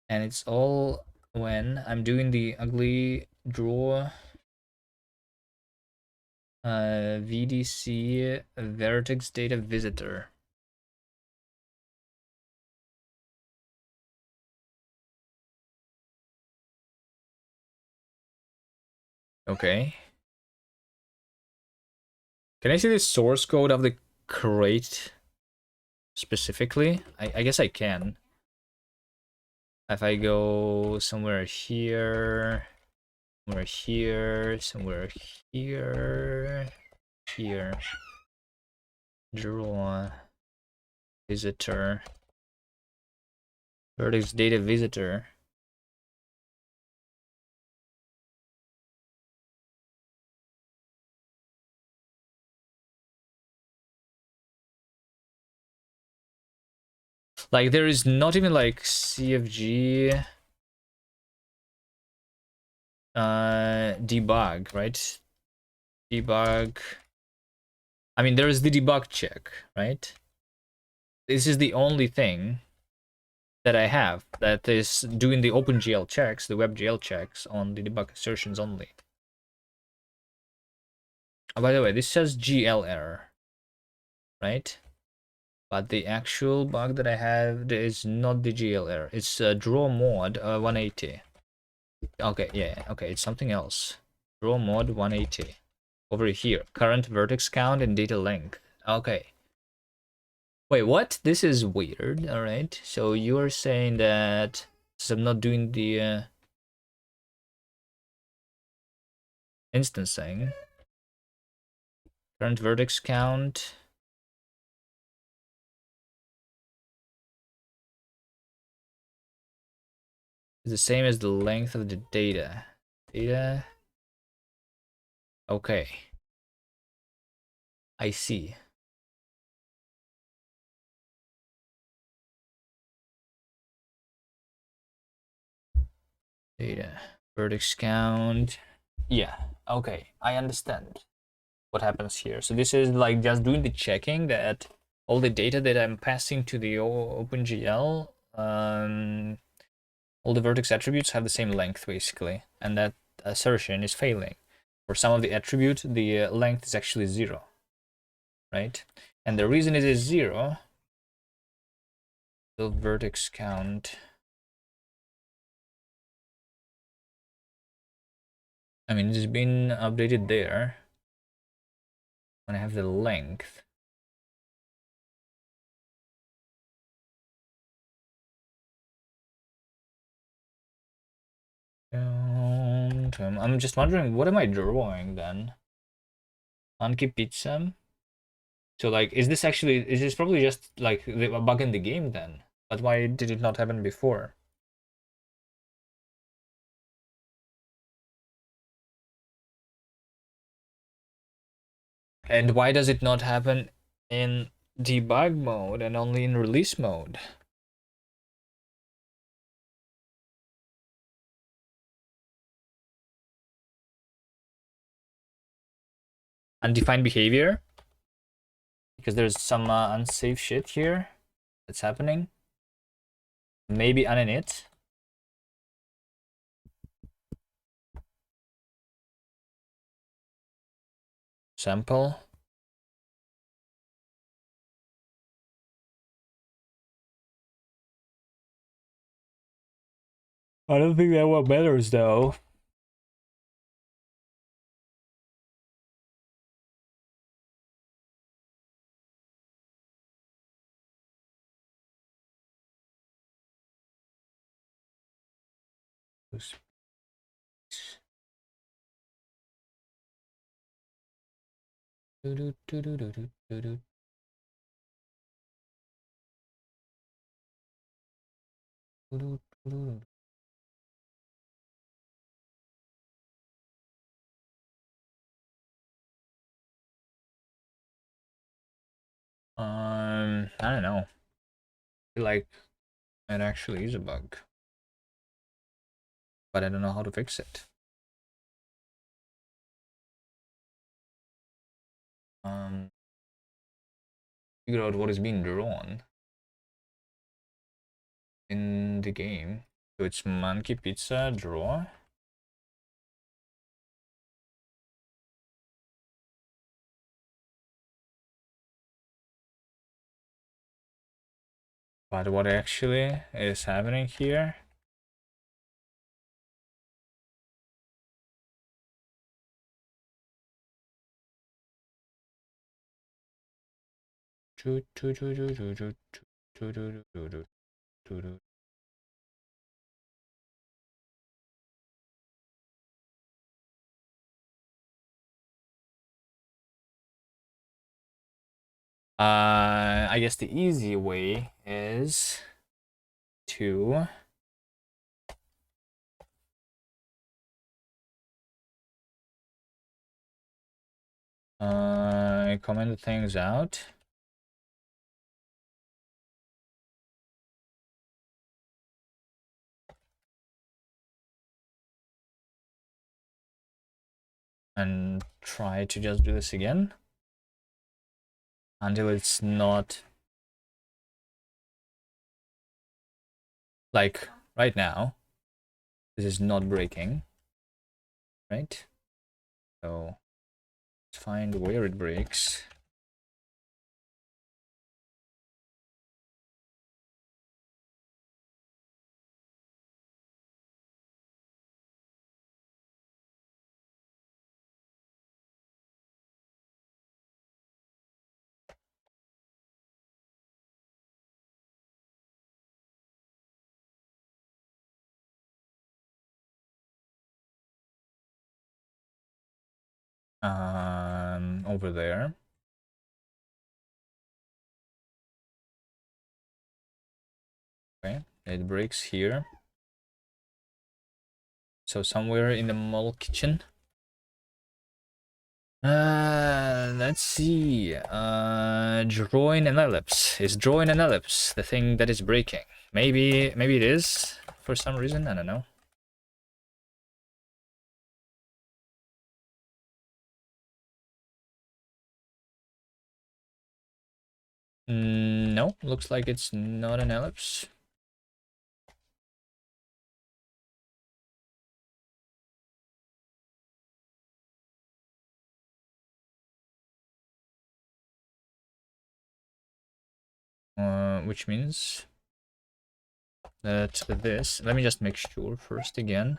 And it's all when I'm doing the ugly draw VDC vertex data visitor. Okay. Can I see the source code of the crate specifically? I guess I can. If I go somewhere here, somewhere here, somewhere here, here, draw, visitor, vertex data visitor. Like there is not even like CFG debug, right? Debug. I mean, there is the debug check, right? This is the only thing that I have that is doing the OpenGL checks, the WebGL checks on the debug assertions only. Oh, by the way, this says GL error, right? But the actual bug that I have is not the GL error. It's draw mod 180. Okay, yeah, okay, it's something else. Draw mod 180. Over here, current vertex count and data length. Okay. Wait, what? This is weird, alright. So you are saying that since I'm not doing the instancing, current vertex count is the same as the length of the data. Data. Okay. I see. Data. Vertex count. Yeah. Okay. I understand what happens here. So this is like just doing the checking that all the data that I'm passing to the OpenGL, all the vertex attributes have the same length basically, and that assertion is failing. For some of the attribute, the length is actually 0, right? And the reason it is 0, the vertex count. I mean, it's been updated there. When I have the length. I'm just wondering, what am I drawing then? Monkey pizza? So like, is this probably just like a bug in the game then? But why did it not happen before? And why does it not happen in debug mode and only in release mode? Undefined behavior? Because there's some unsafe shit here that's happening. Maybe uninit. Sample. I don't think that what matters though. Those- Do-do-do-do-do-do-do. Do-do-do-do-do. I don't know. I feel like it actually is a bug, but I don't know how to fix it. Figure out what is being drawn in the game. So it's Monkey Pizza draw. But what actually is happening here? I guess the easy way is to comment things out. And try to just do this again until it's not like right now. This is not breaking, right? So let's find where it breaks. Over there. Okay, it breaks here. So somewhere in the mall kitchen. Let's see. Drawing an ellipse. Is drawing an ellipse the thing that is breaking? Maybe it is for some reason. I don't know. No, looks like it's not an ellipse. Which means that this, let me just make sure first again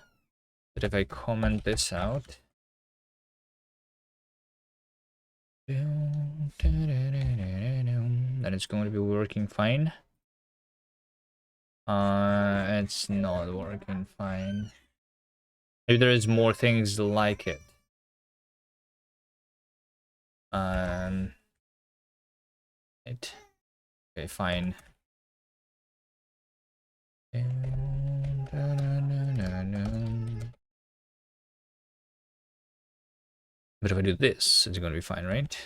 that if I comment this out, then it's going to be working fine. It's not working fine. Maybe there is more things like it. Right. Okay, fine. But if I do this, it's gonna be fine, right?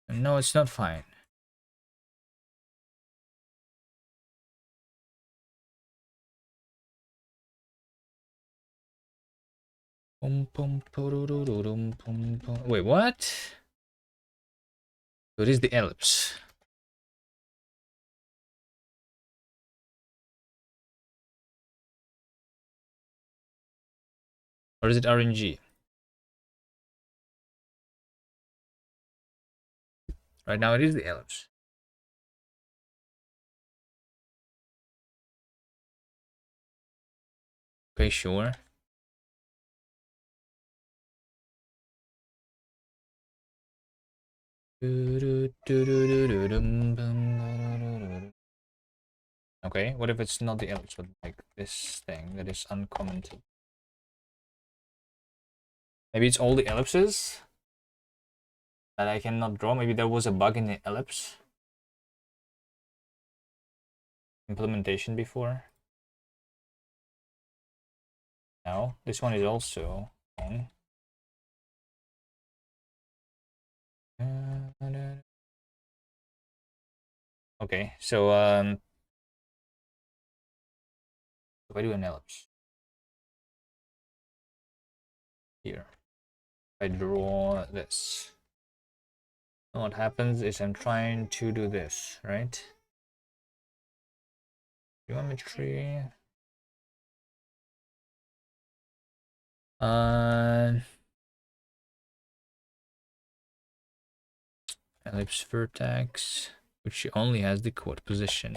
No, it's not fine. Wait, what? So it is the ellipse. Or is it RNG? Right now it is the ellipse. Okay, sure. Okay, what if it's not the ellipse, but like this thing that is uncommented? Maybe it's all the ellipses that I cannot draw. Maybe there was a bug in the ellipse implementation before. No, this one is also wrong. Okay, so if I do an ellipse here, I draw this. And what happens is I'm trying to do this, right? Geometry. Ellipse vertex, which only has the quad position.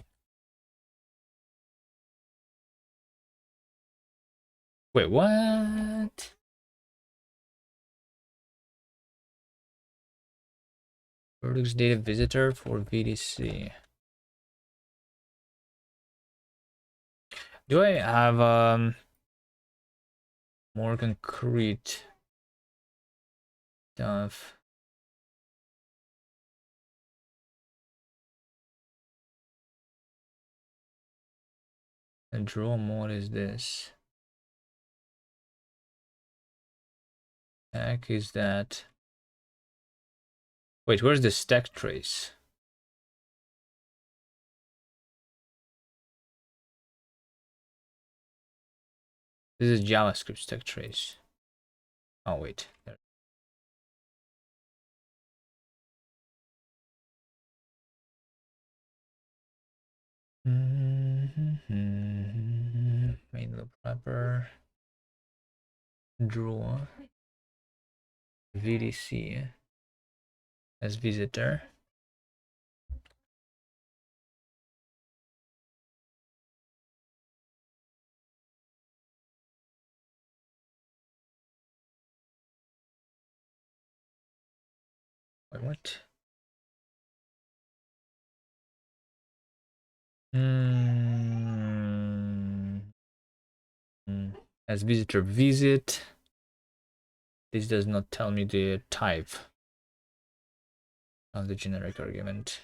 Wait, what? Vertex data visitor for VDC. Do I have more concrete stuff? And draw mode is this. Heck is that? Wait, where's the stack trace? This is JavaScript stack trace. Oh wait, there. Main loop wrapper. Draw VDC as visitor. Wait, what? As visitor visit. This does not tell me the type of the generic argument.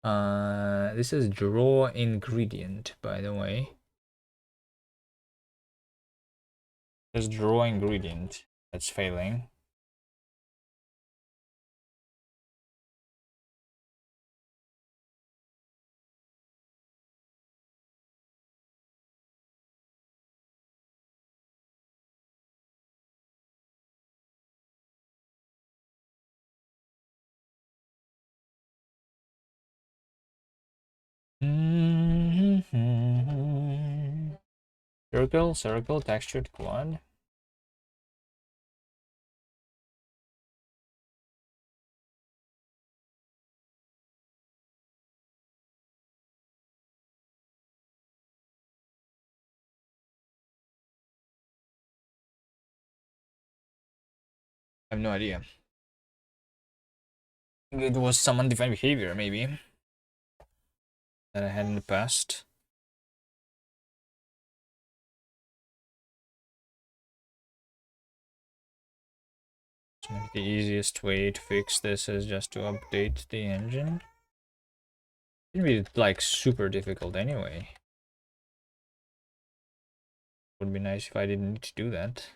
This is draw ingredient, by the way. There's draw ingredient that's failing. Circle, circle, textured quad. I have no idea. It was some undefined behavior, maybe, that I had in the past. So maybe the easiest way to fix this is just to update the engine. Shouldn't be like super difficult anyway. Would be nice if I didn't need to do that.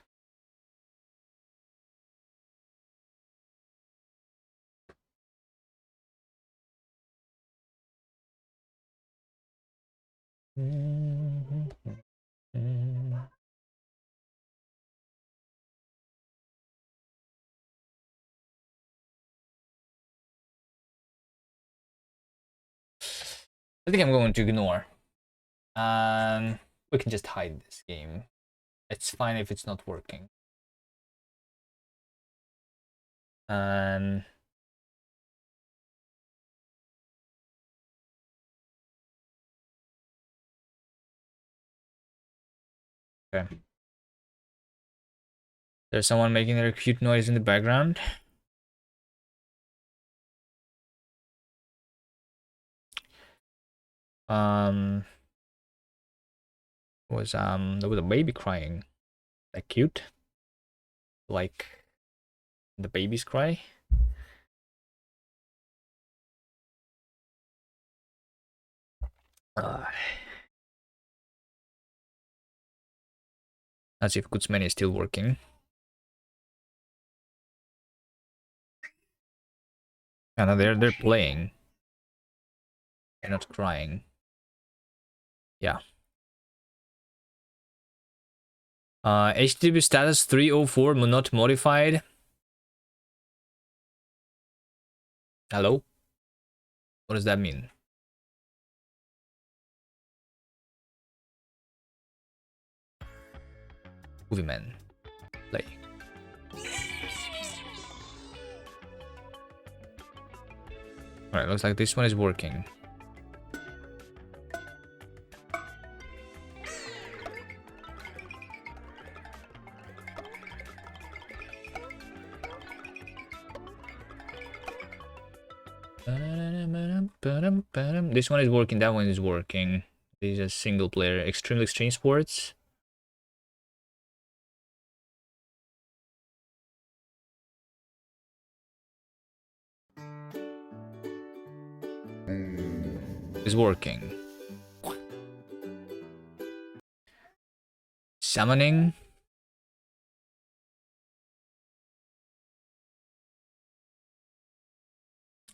I think I'm going to ignore. We can just hide this game. It's fine if it's not working. Okay. There's someone making their cute noise in the background. There was a baby crying. Like cute. Like the babies cry. Let's see if Goodsmania is still working. And they're playing. They're not crying. Yeah. HTTP status 304 not modified. Hello? What does that mean? Movie Man. Play. Alright, looks like this one is working. This one is working, that one is working. This is a single player. Extreme Extreme Sports. Is working. Summoning.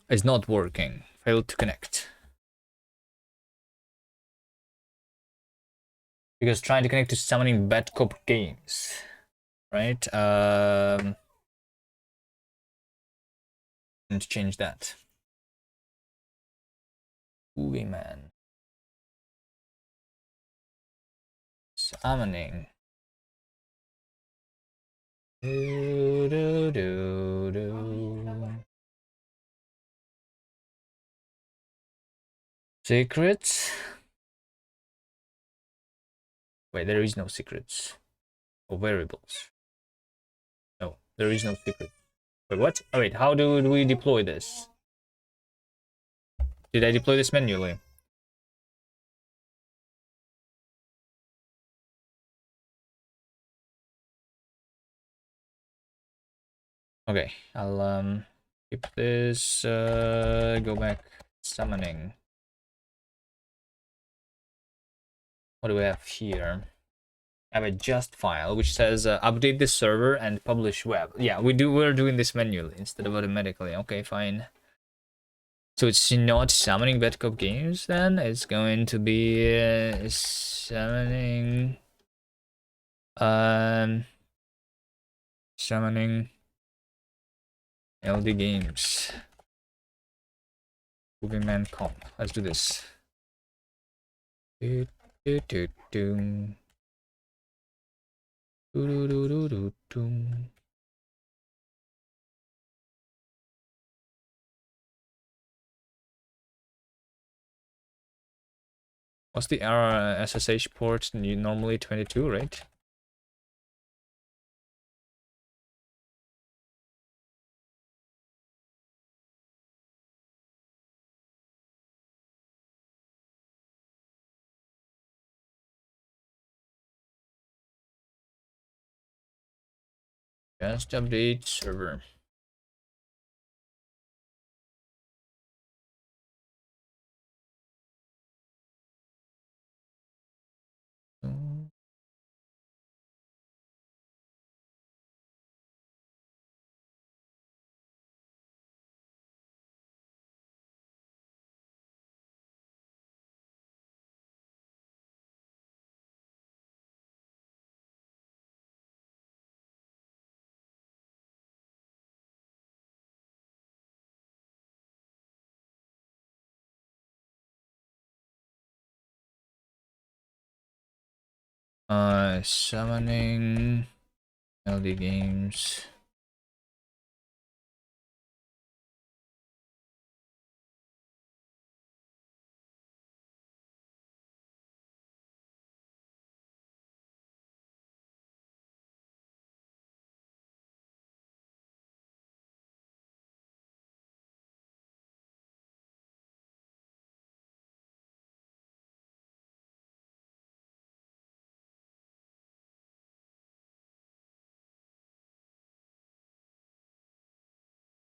Is not working. Failed to connect. Because trying to connect to summoning Bad Cop Games. Right? Need to change that. Movie Man. Summoning. Do, do, do, do. Secrets. Wait, there is no secrets. Or variables. No, there is no secret. Wait, what? Oh, wait, how do we deploy this? Did I deploy this manually? Okay, I'll keep this, go back, summoning. What do we have here? I have a just file which says update this server and publish web. Yeah, we're doing this manually instead of automatically. Okay, fine. So it's not summoning Bad Cop Games then? It's going to be summoning summoning LD Games. Boogeyman comp. Let's do this. Do, do, do, do. Do, do, do, do, do, do. What's the SSH port? Normally 22, right? Just update server. Summoning LD Games.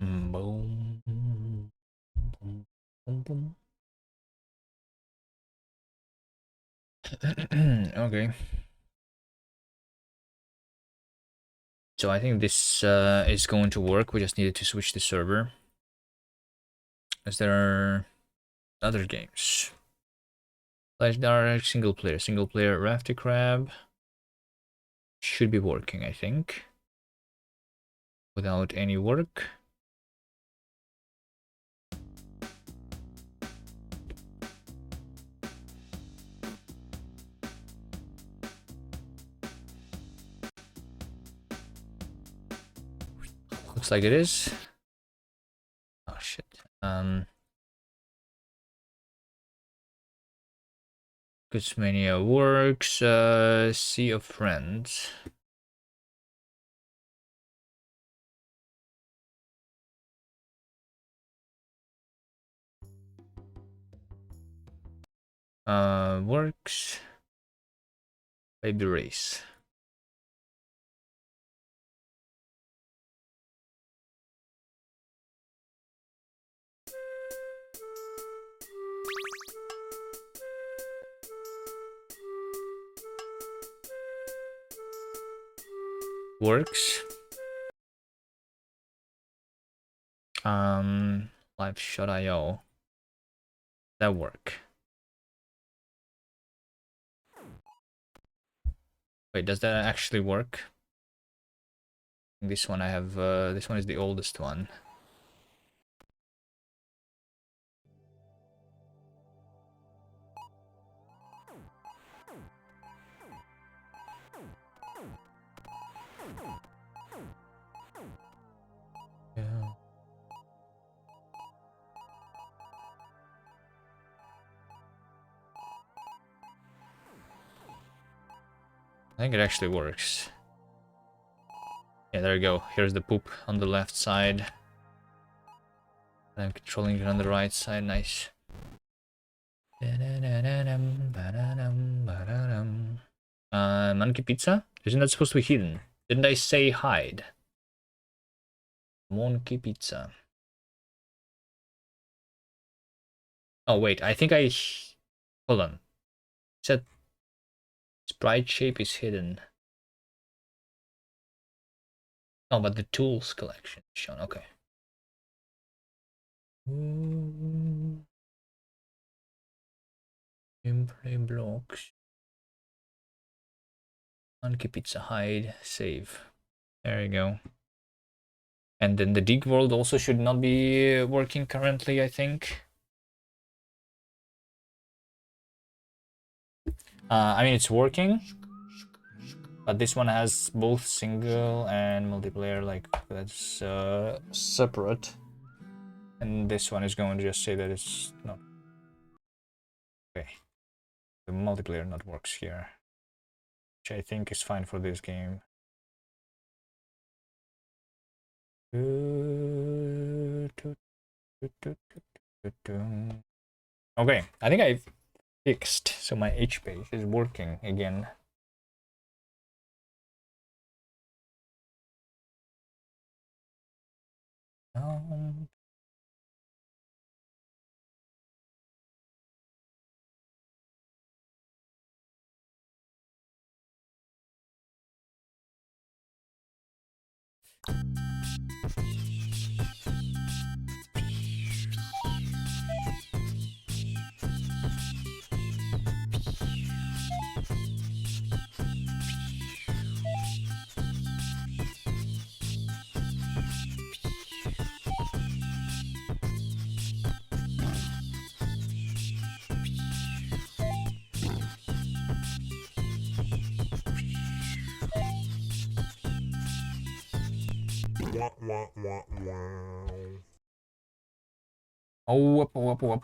Boom. Boom. Boom. Boom. Okay. So I think this is going to work. We just needed to switch the server. As there are other games. Like there are single player Rafty Crab. Should be working, I think. Without any work. Looks like it is. Oh shit. Guzmania works. Sea of Friends. Works. Baby Race. Works. Live.io. That work. Wait, does that actually work? This one I have, this one is the oldest one. Yeah. I think it actually works. Yeah, there you go. Here's the poop on the left side. I'm controlling it on the right side. Nice. Monkey Pizza? Isn't that supposed to be hidden? Didn't I say hide? Monkey Pizza. Oh, wait. I think I... Hold on. It said sprite shape is hidden. Oh, but the tools collection is shown. Okay. Gameplay blocks. Monkey Pizza hide. Save. There you go. And then the dig world also should not be working currently, I think. I mean, it's working, but this one has both single and multiplayer, like that's separate. And this one is going to just say that it's not. Okay. The multiplayer not works here, which I think is fine for this game. Okay, I think I fixed, so my HBase is working again. Oh,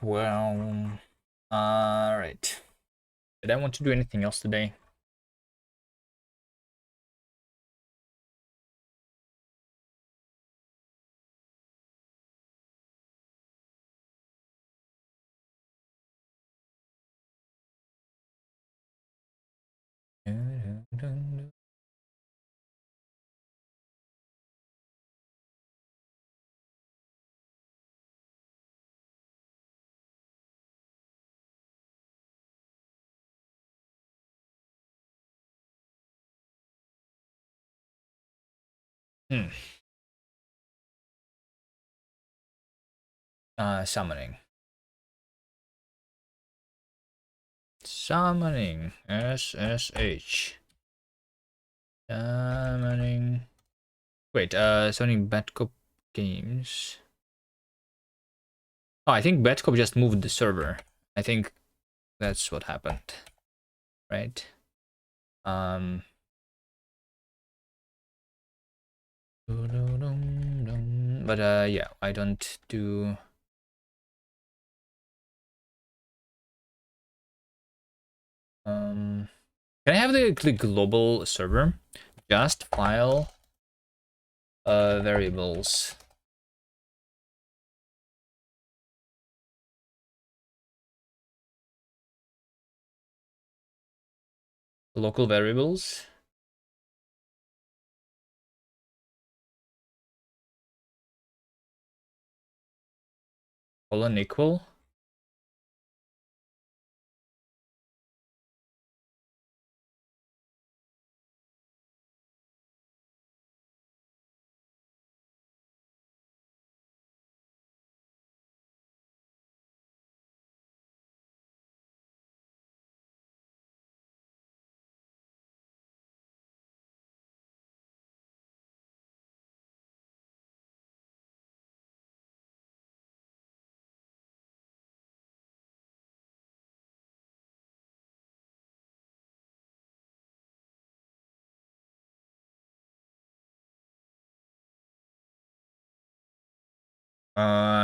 well. Alright. Did I want to do anything else today? Hmm. Summoning. Summoning. SSH. Summoning. Wait, summoning Batcop games. Oh, I think Batcop just moved the server. I think that's what happened. Right? Um but yeah, I don't do can I have the global server? Just file variables. Local variables. Colon equal.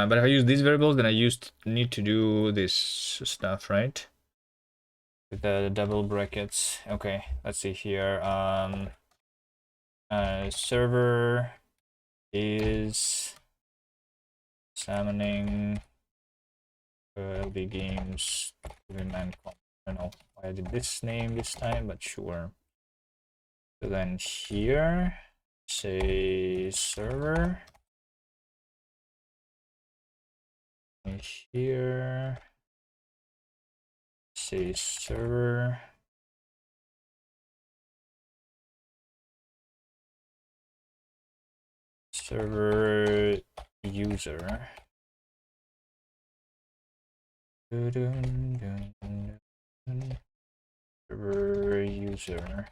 But if I use these variables, then I need to do this stuff, right? With the double brackets. Okay, let's see here. Server is summoning the games I don't know why I did this name this time, but sure. So then here, say server. And here, say server. Server user. Server user.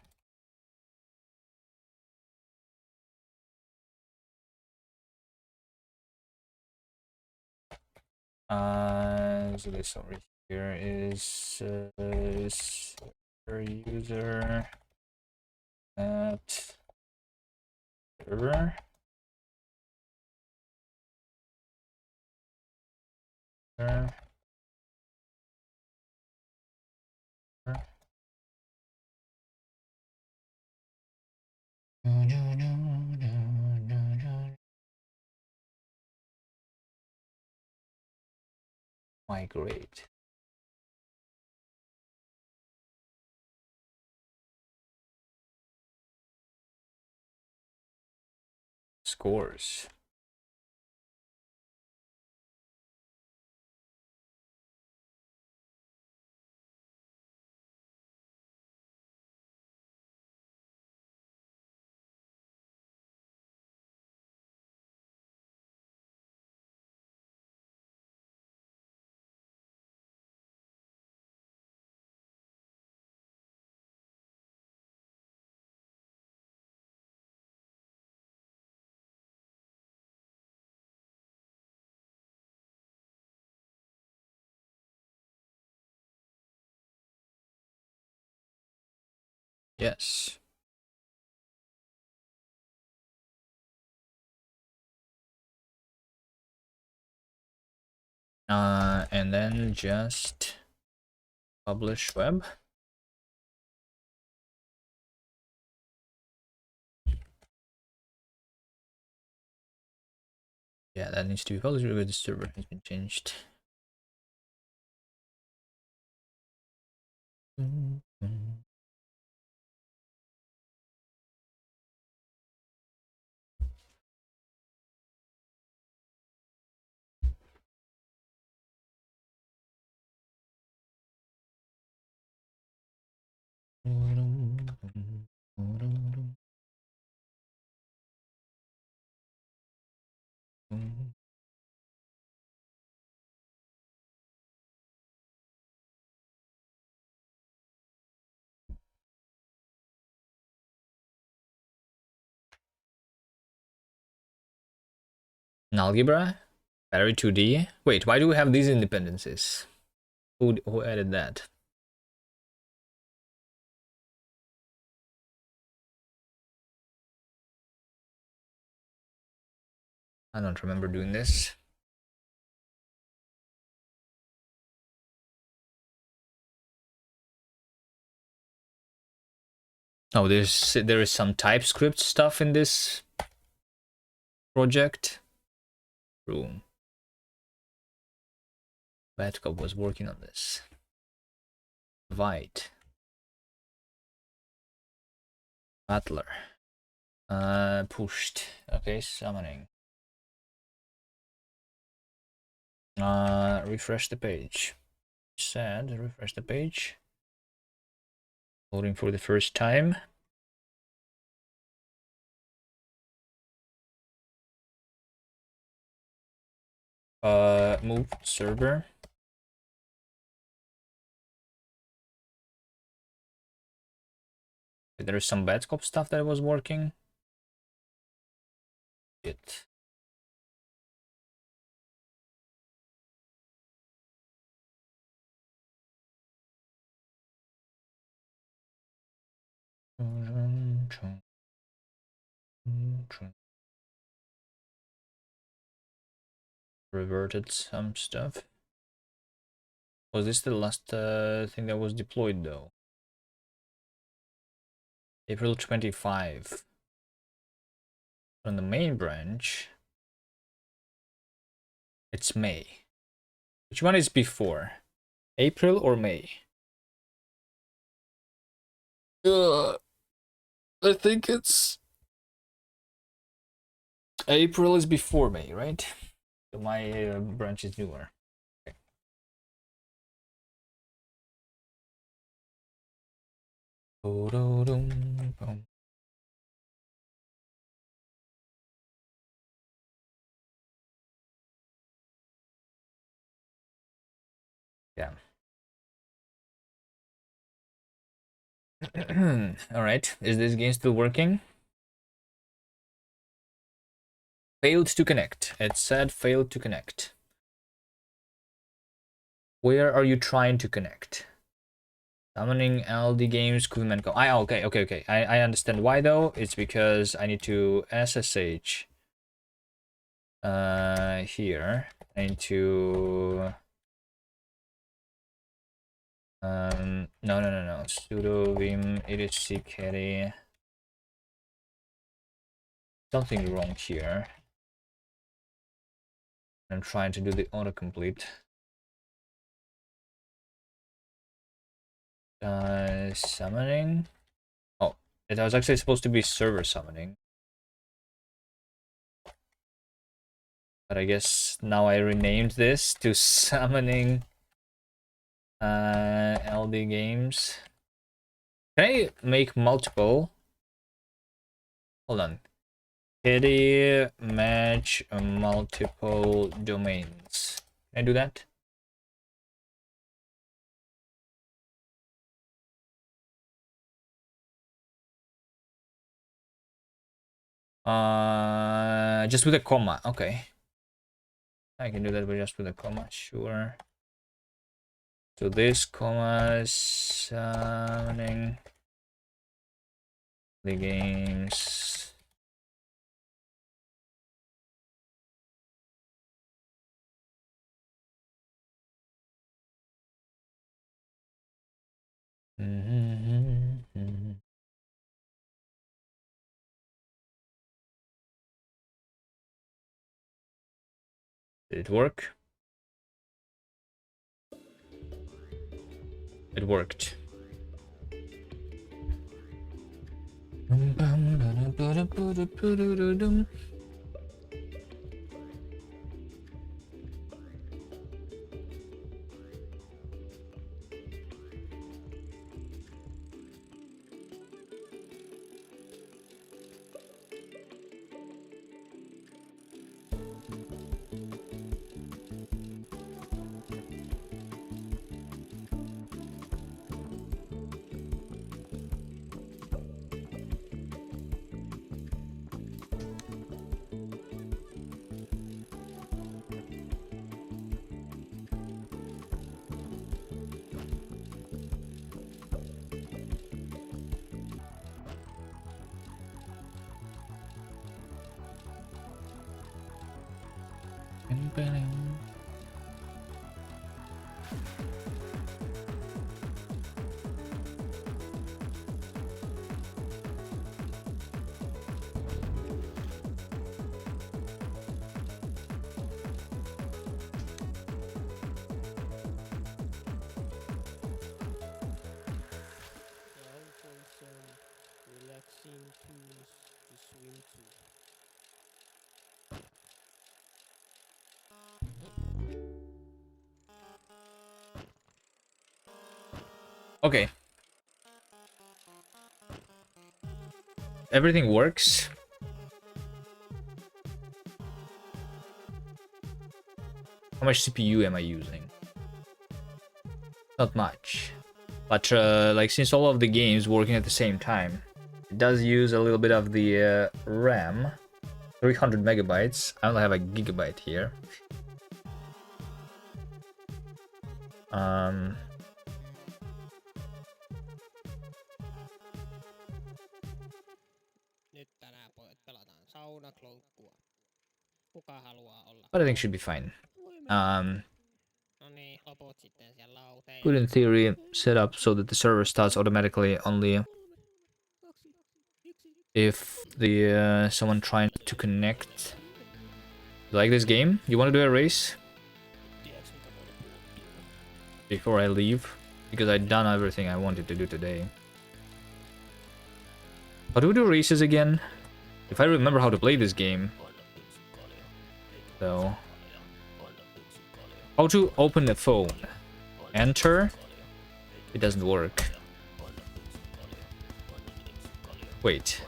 So this over here is server user at server. Migrate. Scores. Yes. And then just publish web. Yeah, that needs to be published because the server has been changed. In algebra? Battery 2D? Wait, why do we have these independencies? Who added that? I don't remember doing this. Oh, there is some TypeScript stuff in this project. Room. Badcop was working on this. Vite. Butler. Pushed. Okay, summoning. Refresh the page. Sad, refresh the page. Loading for the first time. Move server. There is some Batscope stuff that was working. It. Reverted some stuff. Was this the last thing that was deployed though? April 25. On the main branch, it's May. Which one is before? April or May? I think it's April is before May, right? So my branch is newer. Okay. Yeah. All right. Is this game still working? Failed to connect. It said failed to connect. Where are you trying to connect? Summoning LD games, Kuvimenko. Okay. I understand why though. It's because I need to SSH here. I need to no. Sudo vim etc carry. Something wrong here. I'm trying to do the autocomplete. Summoning. Oh, it was actually supposed to be server summoning. But I guess now I renamed this to summoning LD games. Can I make multiple? Hold on. Kitty match multiple domains. Can I do that? Just with a comma. Okay. I can do that with just with a comma. Sure. So this comma is summoning the games. Did it work? It worked. Now for some relaxing tunes to swim to. Okay. Everything works. How much CPU am I using? Not much. But like since all of the games working at the same time, it does use a little bit of the RAM. 300 megabytes. I only have a gigabyte here. Nyt tänään pojat pelataan saunaklonkkua. Kuka haluaa olla? But I think should be fine. No niin, loput sitten siellä lauteilla. Could in theory set up so that the server starts automatically only if the someone trying to connect. You like this game? You want to do a race before I leave? Because I've done everything I wanted to do today. How do we do races again? If I remember how to play this game. So, how to open the phone? Enter? It doesn't work. Wait.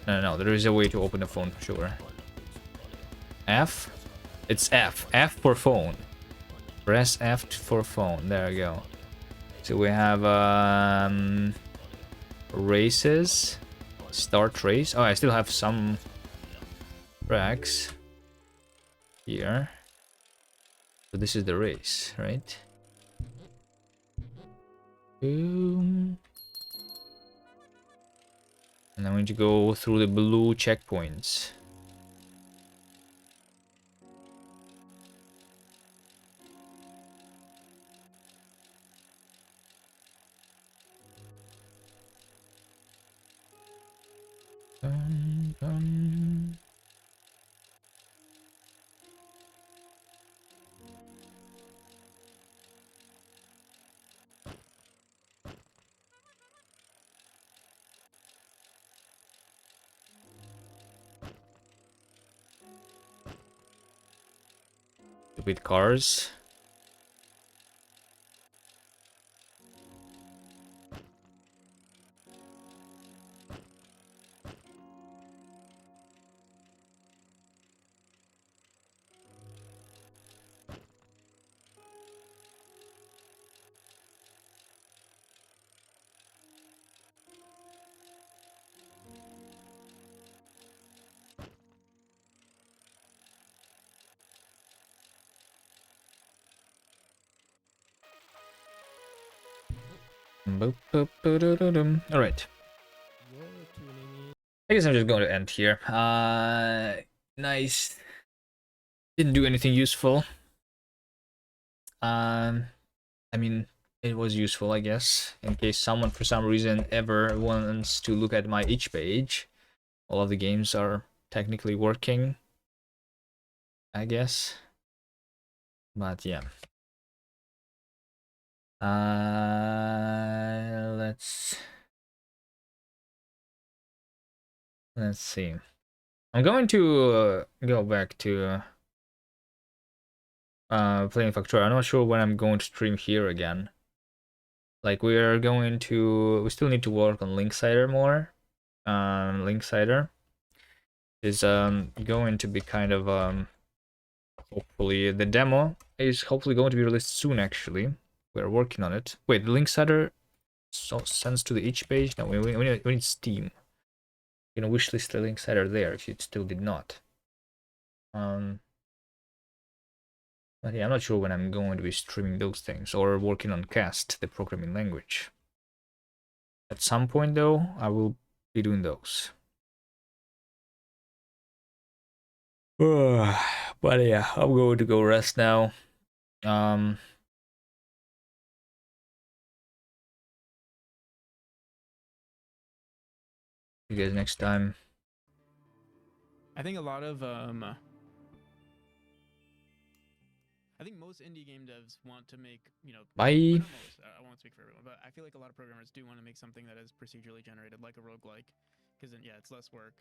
No, there is a way to open the phone for sure. F? It's F. F for phone. Press F for phone. There we go. So we have races. Start race. Oh, I still have some tracks here. So this is the race, right? Boom. And I'm going to go through the blue checkpoints. Dun, dun. With cars. Alright. You're tuning in. I guess I'm just going to end here. Nice. Didn't do anything useful. I mean, it was useful, I guess, in case someone for some reason ever wants to look at my itch page. All of the games are technically working, I guess. But yeah. Let's see. I'm going to go back to playing Factorio. I'm not sure when I'm going to stream here again. Like we still need to work on Linksider more. Linksider is going to be kind of hopefully the demo is hopefully going to be released soon. Actually, we're working on it. Wait, the Linksider sends to the itch page. No, we need Steam. You know, wishlist the Linksider there if you still did not. But yeah, I'm not sure when I'm going to be streaming those things or working on Cast, the programming language. At some point though, I will be doing those. But yeah, I'm going to go rest now. See you guys next time. I think a lot of I think most indie game devs want to make, you know, Bye. well, not most, I won't speak for everyone, but I feel like a lot of programmers do want to make something that is procedurally generated like a roguelike, because then yeah, it's less work.